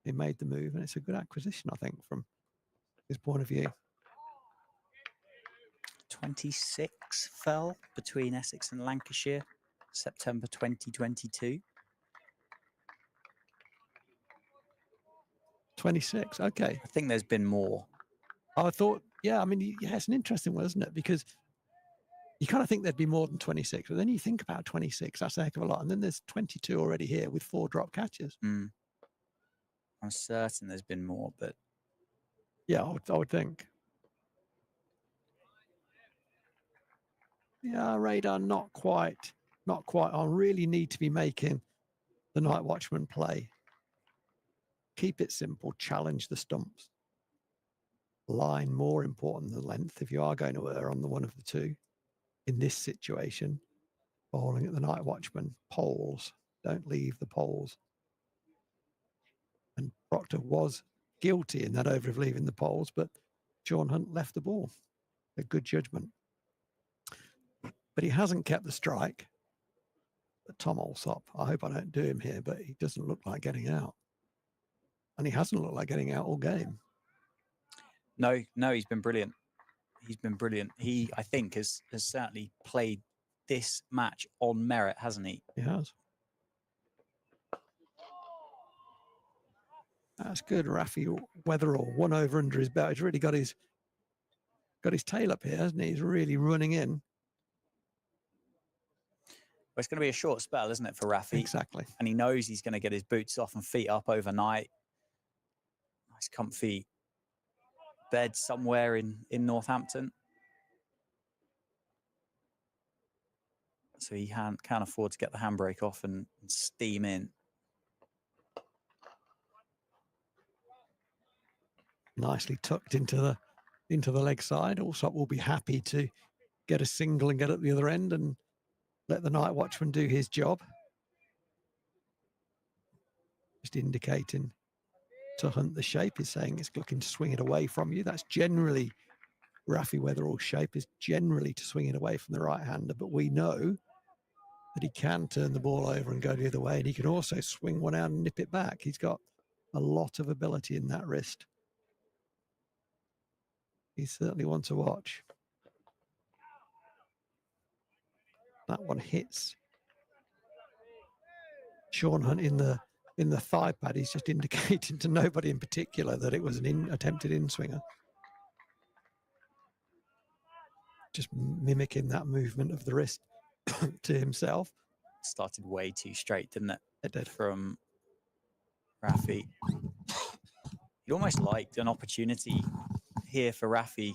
He made the move, and it's a good acquisition, I think, from his point of view. 26 fell between Essex and Lancashire, September 2022. 26, okay. I think there's been more. I thought, yeah, I mean, yeah, it's an interesting one, isn't it? Because you kind of think there'd be more than 26, but then you think about 26, that's a heck of a lot. And then there's 22 already here with 4 drop catches. I'm certain there's been more, but... Yeah, I would think. Yeah, radar not quite on. Really need to be making the night watchman play. Keep it simple, challenge the stumps. Line more important than length if you are going to err on the one of the two. In this situation, bowling at the night watchman, poles, don't leave the poles. And Proctor was guilty in that over of leaving the poles, but Sean Hunt left the ball. A good judgment. But he hasn't kept the strike. But Tom Alsop, I hope I don't do him here, but he doesn't look like getting out. And he hasn't looked like getting out all game. No, he's been brilliant. He's been brilliant. He, I think, has certainly played this match on merit, hasn't he? He has. That's good. Rafi Weatherall, 1 over under his belt. He's really got his tail up here, hasn't he? He's really running in. Well, it's going to be a short spell, isn't it, for Rafi? Exactly. And he knows he's going to get his boots off and feet up overnight. Nice comfy bed somewhere in Northampton. So he can't afford to get the handbrake off and steam in. Nicely tucked into the leg side. Allsop will be happy to get a single and get at the other end and let the night watchman do his job. Just indicating to Hunt the shape. Is saying it's looking to swing it away from you. That's generally Rafi Weatherall's shape, is generally to swing it away from the right hander, but we know that he can turn the ball over and go the other way, and he can also swing one out and nip it back. He's got a lot of ability in that wrist. He's certainly one to watch. That one hits Sean Hunt in the thigh pad. He's just indicating to nobody in particular that it was an attempted in-swinger. Just mimicking that movement of the wrist to himself. Started way too straight, didn't it? It did. From Rafi. You'd almost liked an opportunity here for Rafi.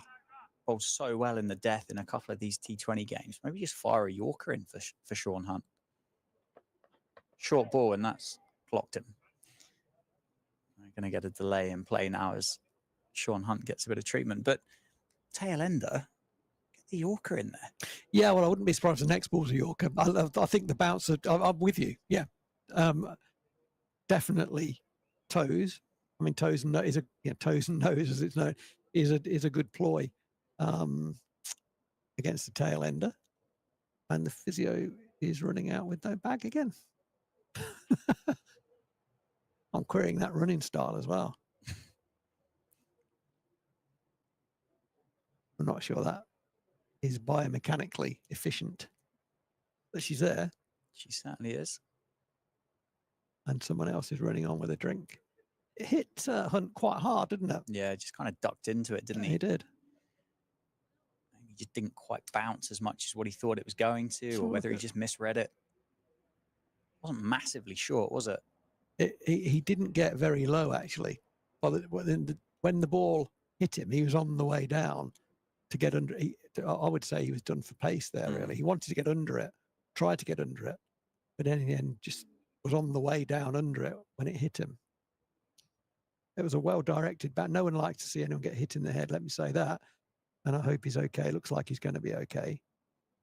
Bowled so well in the death in a couple of these T20 games. Maybe just fire a Yorker in for Sean Hunt. Short ball, and that's clocked him. We're going to get a delay in play now as Sean Hunt gets a bit of treatment. But tail ender, get the Yorker in there. Yeah, well, I wouldn't be surprised if the next ball's a Yorker. I think the bouncer, I'm with you. Yeah. Definitely toes. I mean, toes and nose, toes and nose, as it's known, is a good ploy against the tail ender. And the physio is running out with no bag again. I'm querying that running style as well. I'm not sure that is biomechanically efficient. But she's there. She certainly is. And someone else is running on with a drink. It hit Hunt quite hard, didn't it? Yeah, just kind of ducked into it, didn't he? He did. He just didn't quite bounce as much as what he thought it was going to, or whether he just misread it. It wasn't massively short, was it? He didn't get very low, actually. When the ball hit him, he was on the way down to get under. I would say he was done for pace there, really. He wanted to get under it, tried to get under it, but in the end just was on the way down under it when it hit him. It was a well-directed bat. No one likes to see anyone get hit in the head, let me say that. And I hope he's okay. Looks like he's going to be okay.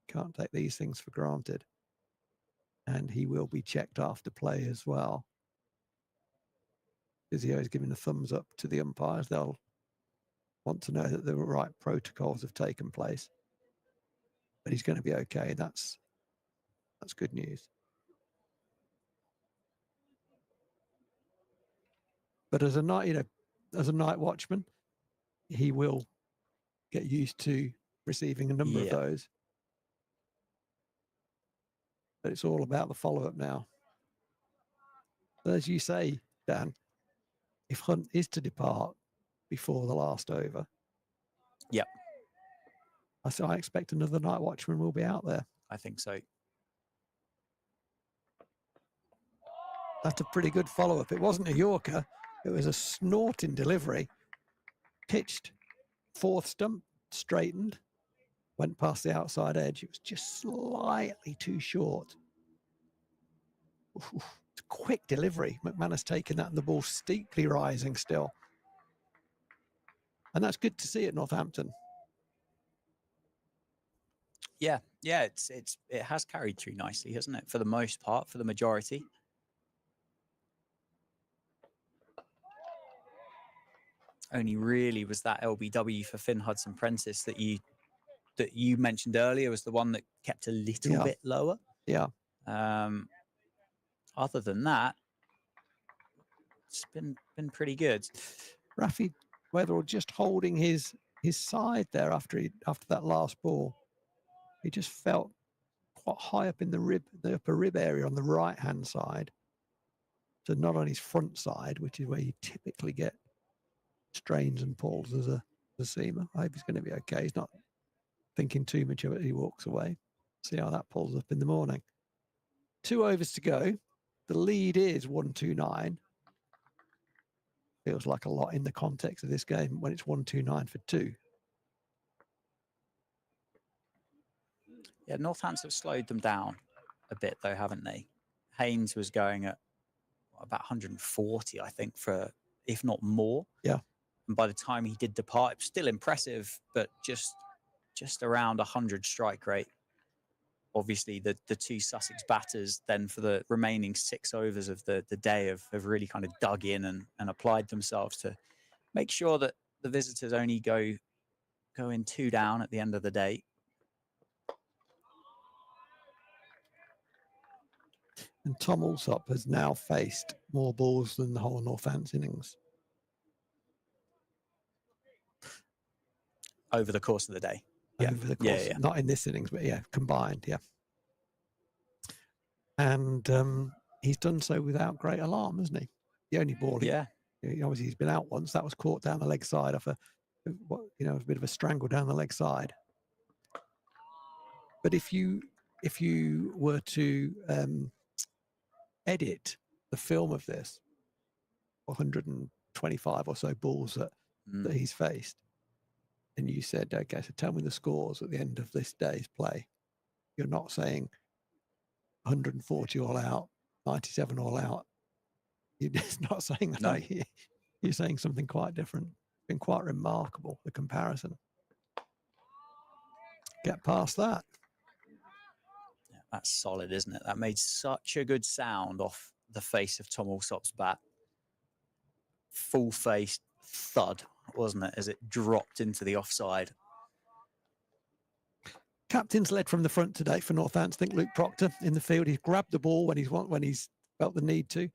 Can't take these things for granted. And he will be checked after play as well. Physio is giving a thumbs up to the umpires. They'll want to know that the right protocols have taken place. But he's going to be okay. That's good news. But as a night watchman, he will get used to receiving a number of those. But it's all about the follow-up now. But as you say, Dan, if Hunt is to depart before the last over, I expect another night watchman will be out there. I think so. That's a pretty good follow-up. It wasn't a Yorker. It was a snorting delivery. Pitched, fourth stump, straightened, went past the outside edge. It was just slightly too short. It's a quick delivery. McManus taking that and the ball steeply rising still. And that's good to see at Northampton. Yeah, it has carried through nicely, hasn't it? For the most part, for the majority. Only really was that LBW for Finn Hudson-Prentice that you mentioned earlier was the one that kept a little bit lower. Yeah. Other than that, it's been pretty good. Rafi Weatherall just holding his side there after that last ball. He just felt quite high up in the upper rib area on the right hand side. So not on his front side, which is where you typically get strains and pulls as a seamer. I hope he's going to be okay. He's not thinking too much of it. He walks away. See how that pulls up in the morning. 2 overs to go. The lead is 129. feels like a lot in the context of this game when it's 129 for 2. Yeah, Northampton have slowed them down a bit, though, haven't they? Haynes was going at about 140, I think, for if not more. Yeah. And by the time he did depart, it was still impressive, but just around 100 strike rate. Obviously, the two Sussex batters then for the remaining 6 overs of the day have really kind of dug in and applied themselves to make sure that the visitors only go in 2 down at the end of the day. And Tom Alsop has now faced more balls than the whole Northampton innings. Over the course of the day. Yeah, over the course, not in this innings, but yeah, combined, yeah. And he's done so without great alarm, hasn't he? The only ball, obviously he's been out once. That was caught down the leg side off a bit of a strangle down the leg side. But if you were to edit the film of this 125 or so balls that he's faced, and you said, okay, so tell me the scores at the end of this day's play, you're not saying 140 all out, 97 all out. You're just not saying that. No. You're saying something quite different. It's been quite remarkable, the comparison. Get past that. Yeah, that's solid, isn't it? That made such a good sound off the face of Tom Alsop's bat. Full face thud, wasn't it, as it dropped into the offside. Captain's led from the front today for Northampton. I think Luke Proctor in the field. He's grabbed the ball when he's felt the need to.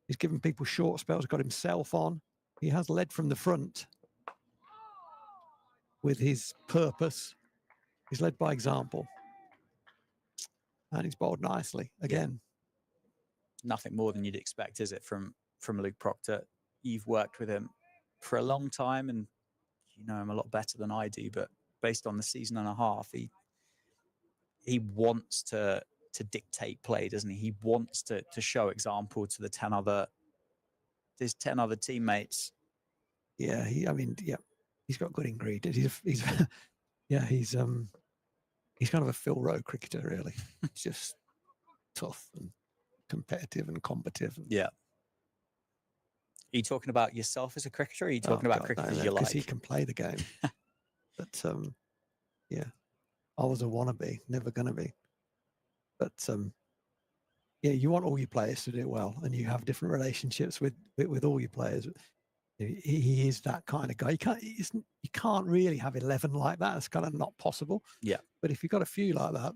He's given people short spells, got himself on. He has led from the front with his purpose. He's led by example. And he's bowled nicely again. Nothing more than you'd expect, is it, from Luke Proctor? You've worked with him for a long time and you know him a lot better than I do, but based on the season and a half, he wants to dictate play, doesn't he? He wants to show example to the 10 other teammates. Yeah, he's got good ingredients. He's kind of a Phil Rowe cricketer, really. He's just tough and competitive and combative. Yeah. Are you talking about yourself as a cricketer, or are you talking about cricketers you like? Because he can play the game. But I was a wannabe, never going to be. But you want all your players to do well, and you have different relationships with all your players. He is that kind of guy. You can't really have 11 like that. It's kind of not possible. Yeah. But if you've got a few like that,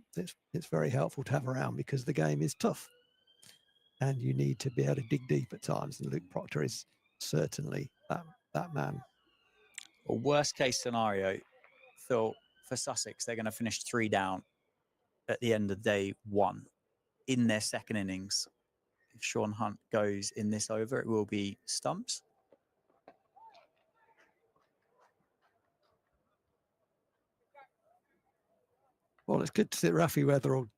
it's very helpful to have around, because the game is tough, and you need to be able to dig deep at times. And Luke Proctor is certainly that man. Well, worst case scenario, Phil, for Sussex, they're going to finish 3 down at the end of day 1 in their second innings. If Sean Hunt goes in this over, it will be stumps. Well, it's good to see Rafi Weatherall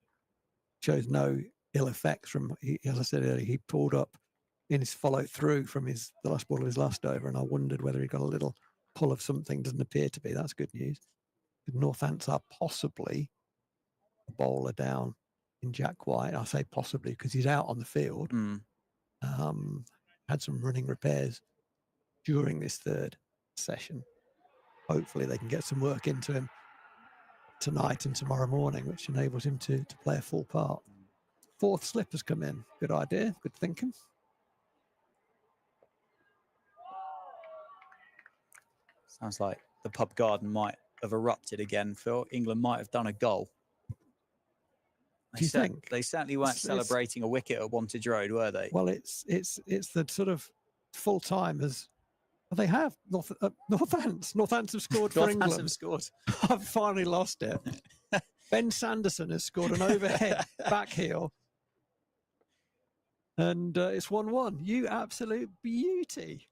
shows no ill effects from, as I said earlier, he pulled up in his follow through from the last ball of his last over, and I wondered whether he got a little pull of something. Doesn't appear to be. That's good news. Northampton are possibly a bowler down in Jack White. I say possibly because he's out on the field. Had some running repairs during this third session. Hopefully they can get some work into him tonight and tomorrow morning, which enables him to play a full part. 4th slip has come in. Good idea. Good thinking. Sounds like the pub garden might have erupted again, Phil. England might have done a goal. Do you think? They certainly weren't celebrating a wicket at Wantage Road, were they? Well, it's the sort of full time as they have. Northampton have scored for England. Have scored. I've finally lost it. Ben Sanderson has scored an overhead back heel. And it's 1-1. You absolute beauty.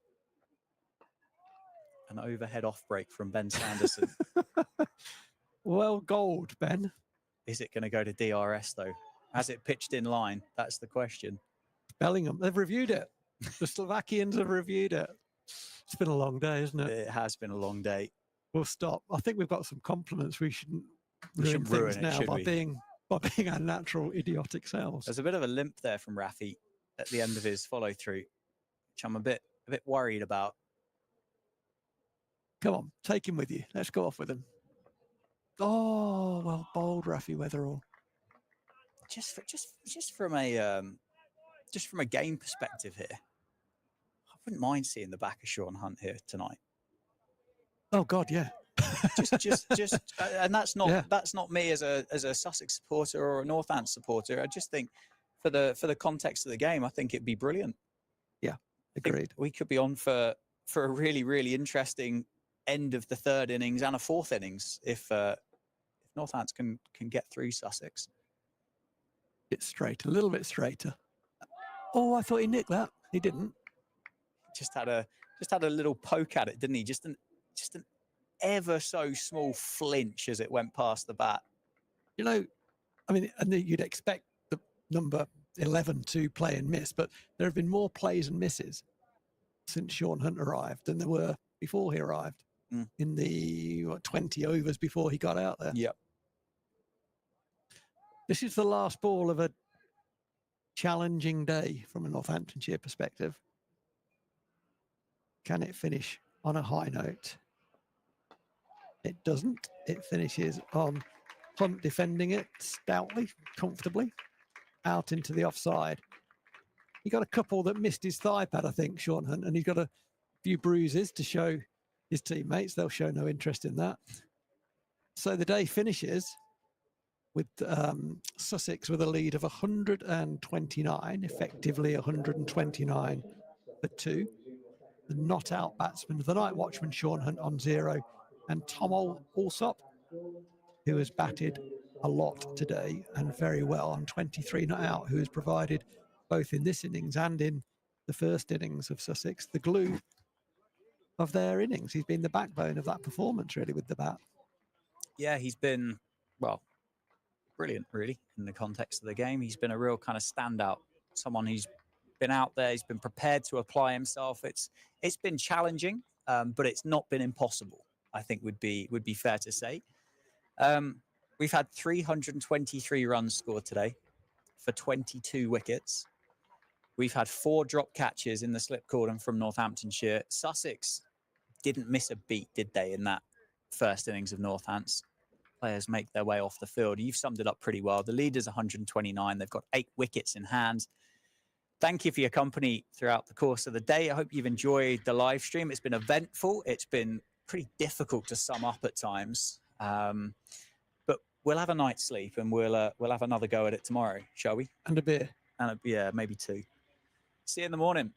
An overhead off break from Ben Sanderson. Well, gold, Ben. Is it going to go to DRS, though? Has it pitched in line? That's the question. Bellingham, they've reviewed it. The Slovakians have reviewed it. It's been a long day, isn't it? It has been a long day. We'll stop. I think we've got some compliments. We shouldn't We ruin shouldn't things ruin it, now should by we? being our natural idiotic selves. There's a bit of a limp there from Rafi at the end of his follow through, which I'm a bit worried about. Come on, take him with you. Let's go off with him. Oh, well bowled, Rafi Weatherall. Just from a game perspective here, I wouldn't mind seeing the back of Sean Hunt here tonight. Oh God, yeah. And that's not Yeah. that's not me as a Sussex supporter or a Northampton supporter. I just think for the context of the game, I think it'd be brilliant. Yeah, I think agreed. we could be on for a really, really interesting end of the third innings and a fourth innings if Northampton can get through Sussex. A little bit straighter. Oh, I thought he nicked that. He didn't. Just had a little poke at it, didn't he? Just an ever so small flinch as it went past the bat. You know, I mean, and you'd expect the number 11 to play and miss, but there have been more plays and misses since Sean Hunt arrived than there were before he arrived in the 20 overs before he got out there. Yep. This is the last ball of a challenging day from a Northamptonshire perspective. Can it finish on a high note? It doesn't. It finishes on Hunt defending it stoutly, comfortably, out into the offside. He got a couple that missed his thigh pad, I think, Sean Hunt, and he's got a few bruises to show his teammates. They'll show no interest in that. So the day finishes with Sussex with a lead of 129, effectively 129 for 2. The not out batsman of the night watchman, Sean Hunt, on 0. And Tom Alsop, who has batted a lot today and very well on 23 not out, who has provided both in this innings and in the first innings of Sussex the glue of their innings. He's been the backbone of that performance, really, with the bat. Yeah, he's been, well, brilliant, really, in the context of the game. He's been a real kind of standout, someone who's been out there, he's been prepared to apply himself. It's been challenging, but it's not been impossible, I think would be fair to say. We've had 323 runs scored today for 22 wickets. We've had 4 drop catches in the slip cordon from Northamptonshire. Sussex didn't miss a beat, did they, in that first innings of Northants? Players make their way off the field. You've summed it up pretty well. The leader's 129. They've got 8 wickets in hand. Thank you for your company throughout the course of the day. I hope you've enjoyed the live stream. It's been eventful. It's been pretty difficult to sum up at times. But we'll have a night's sleep and we'll have another go at it tomorrow, shall we? And a beer. And yeah, maybe 2. See you in the morning.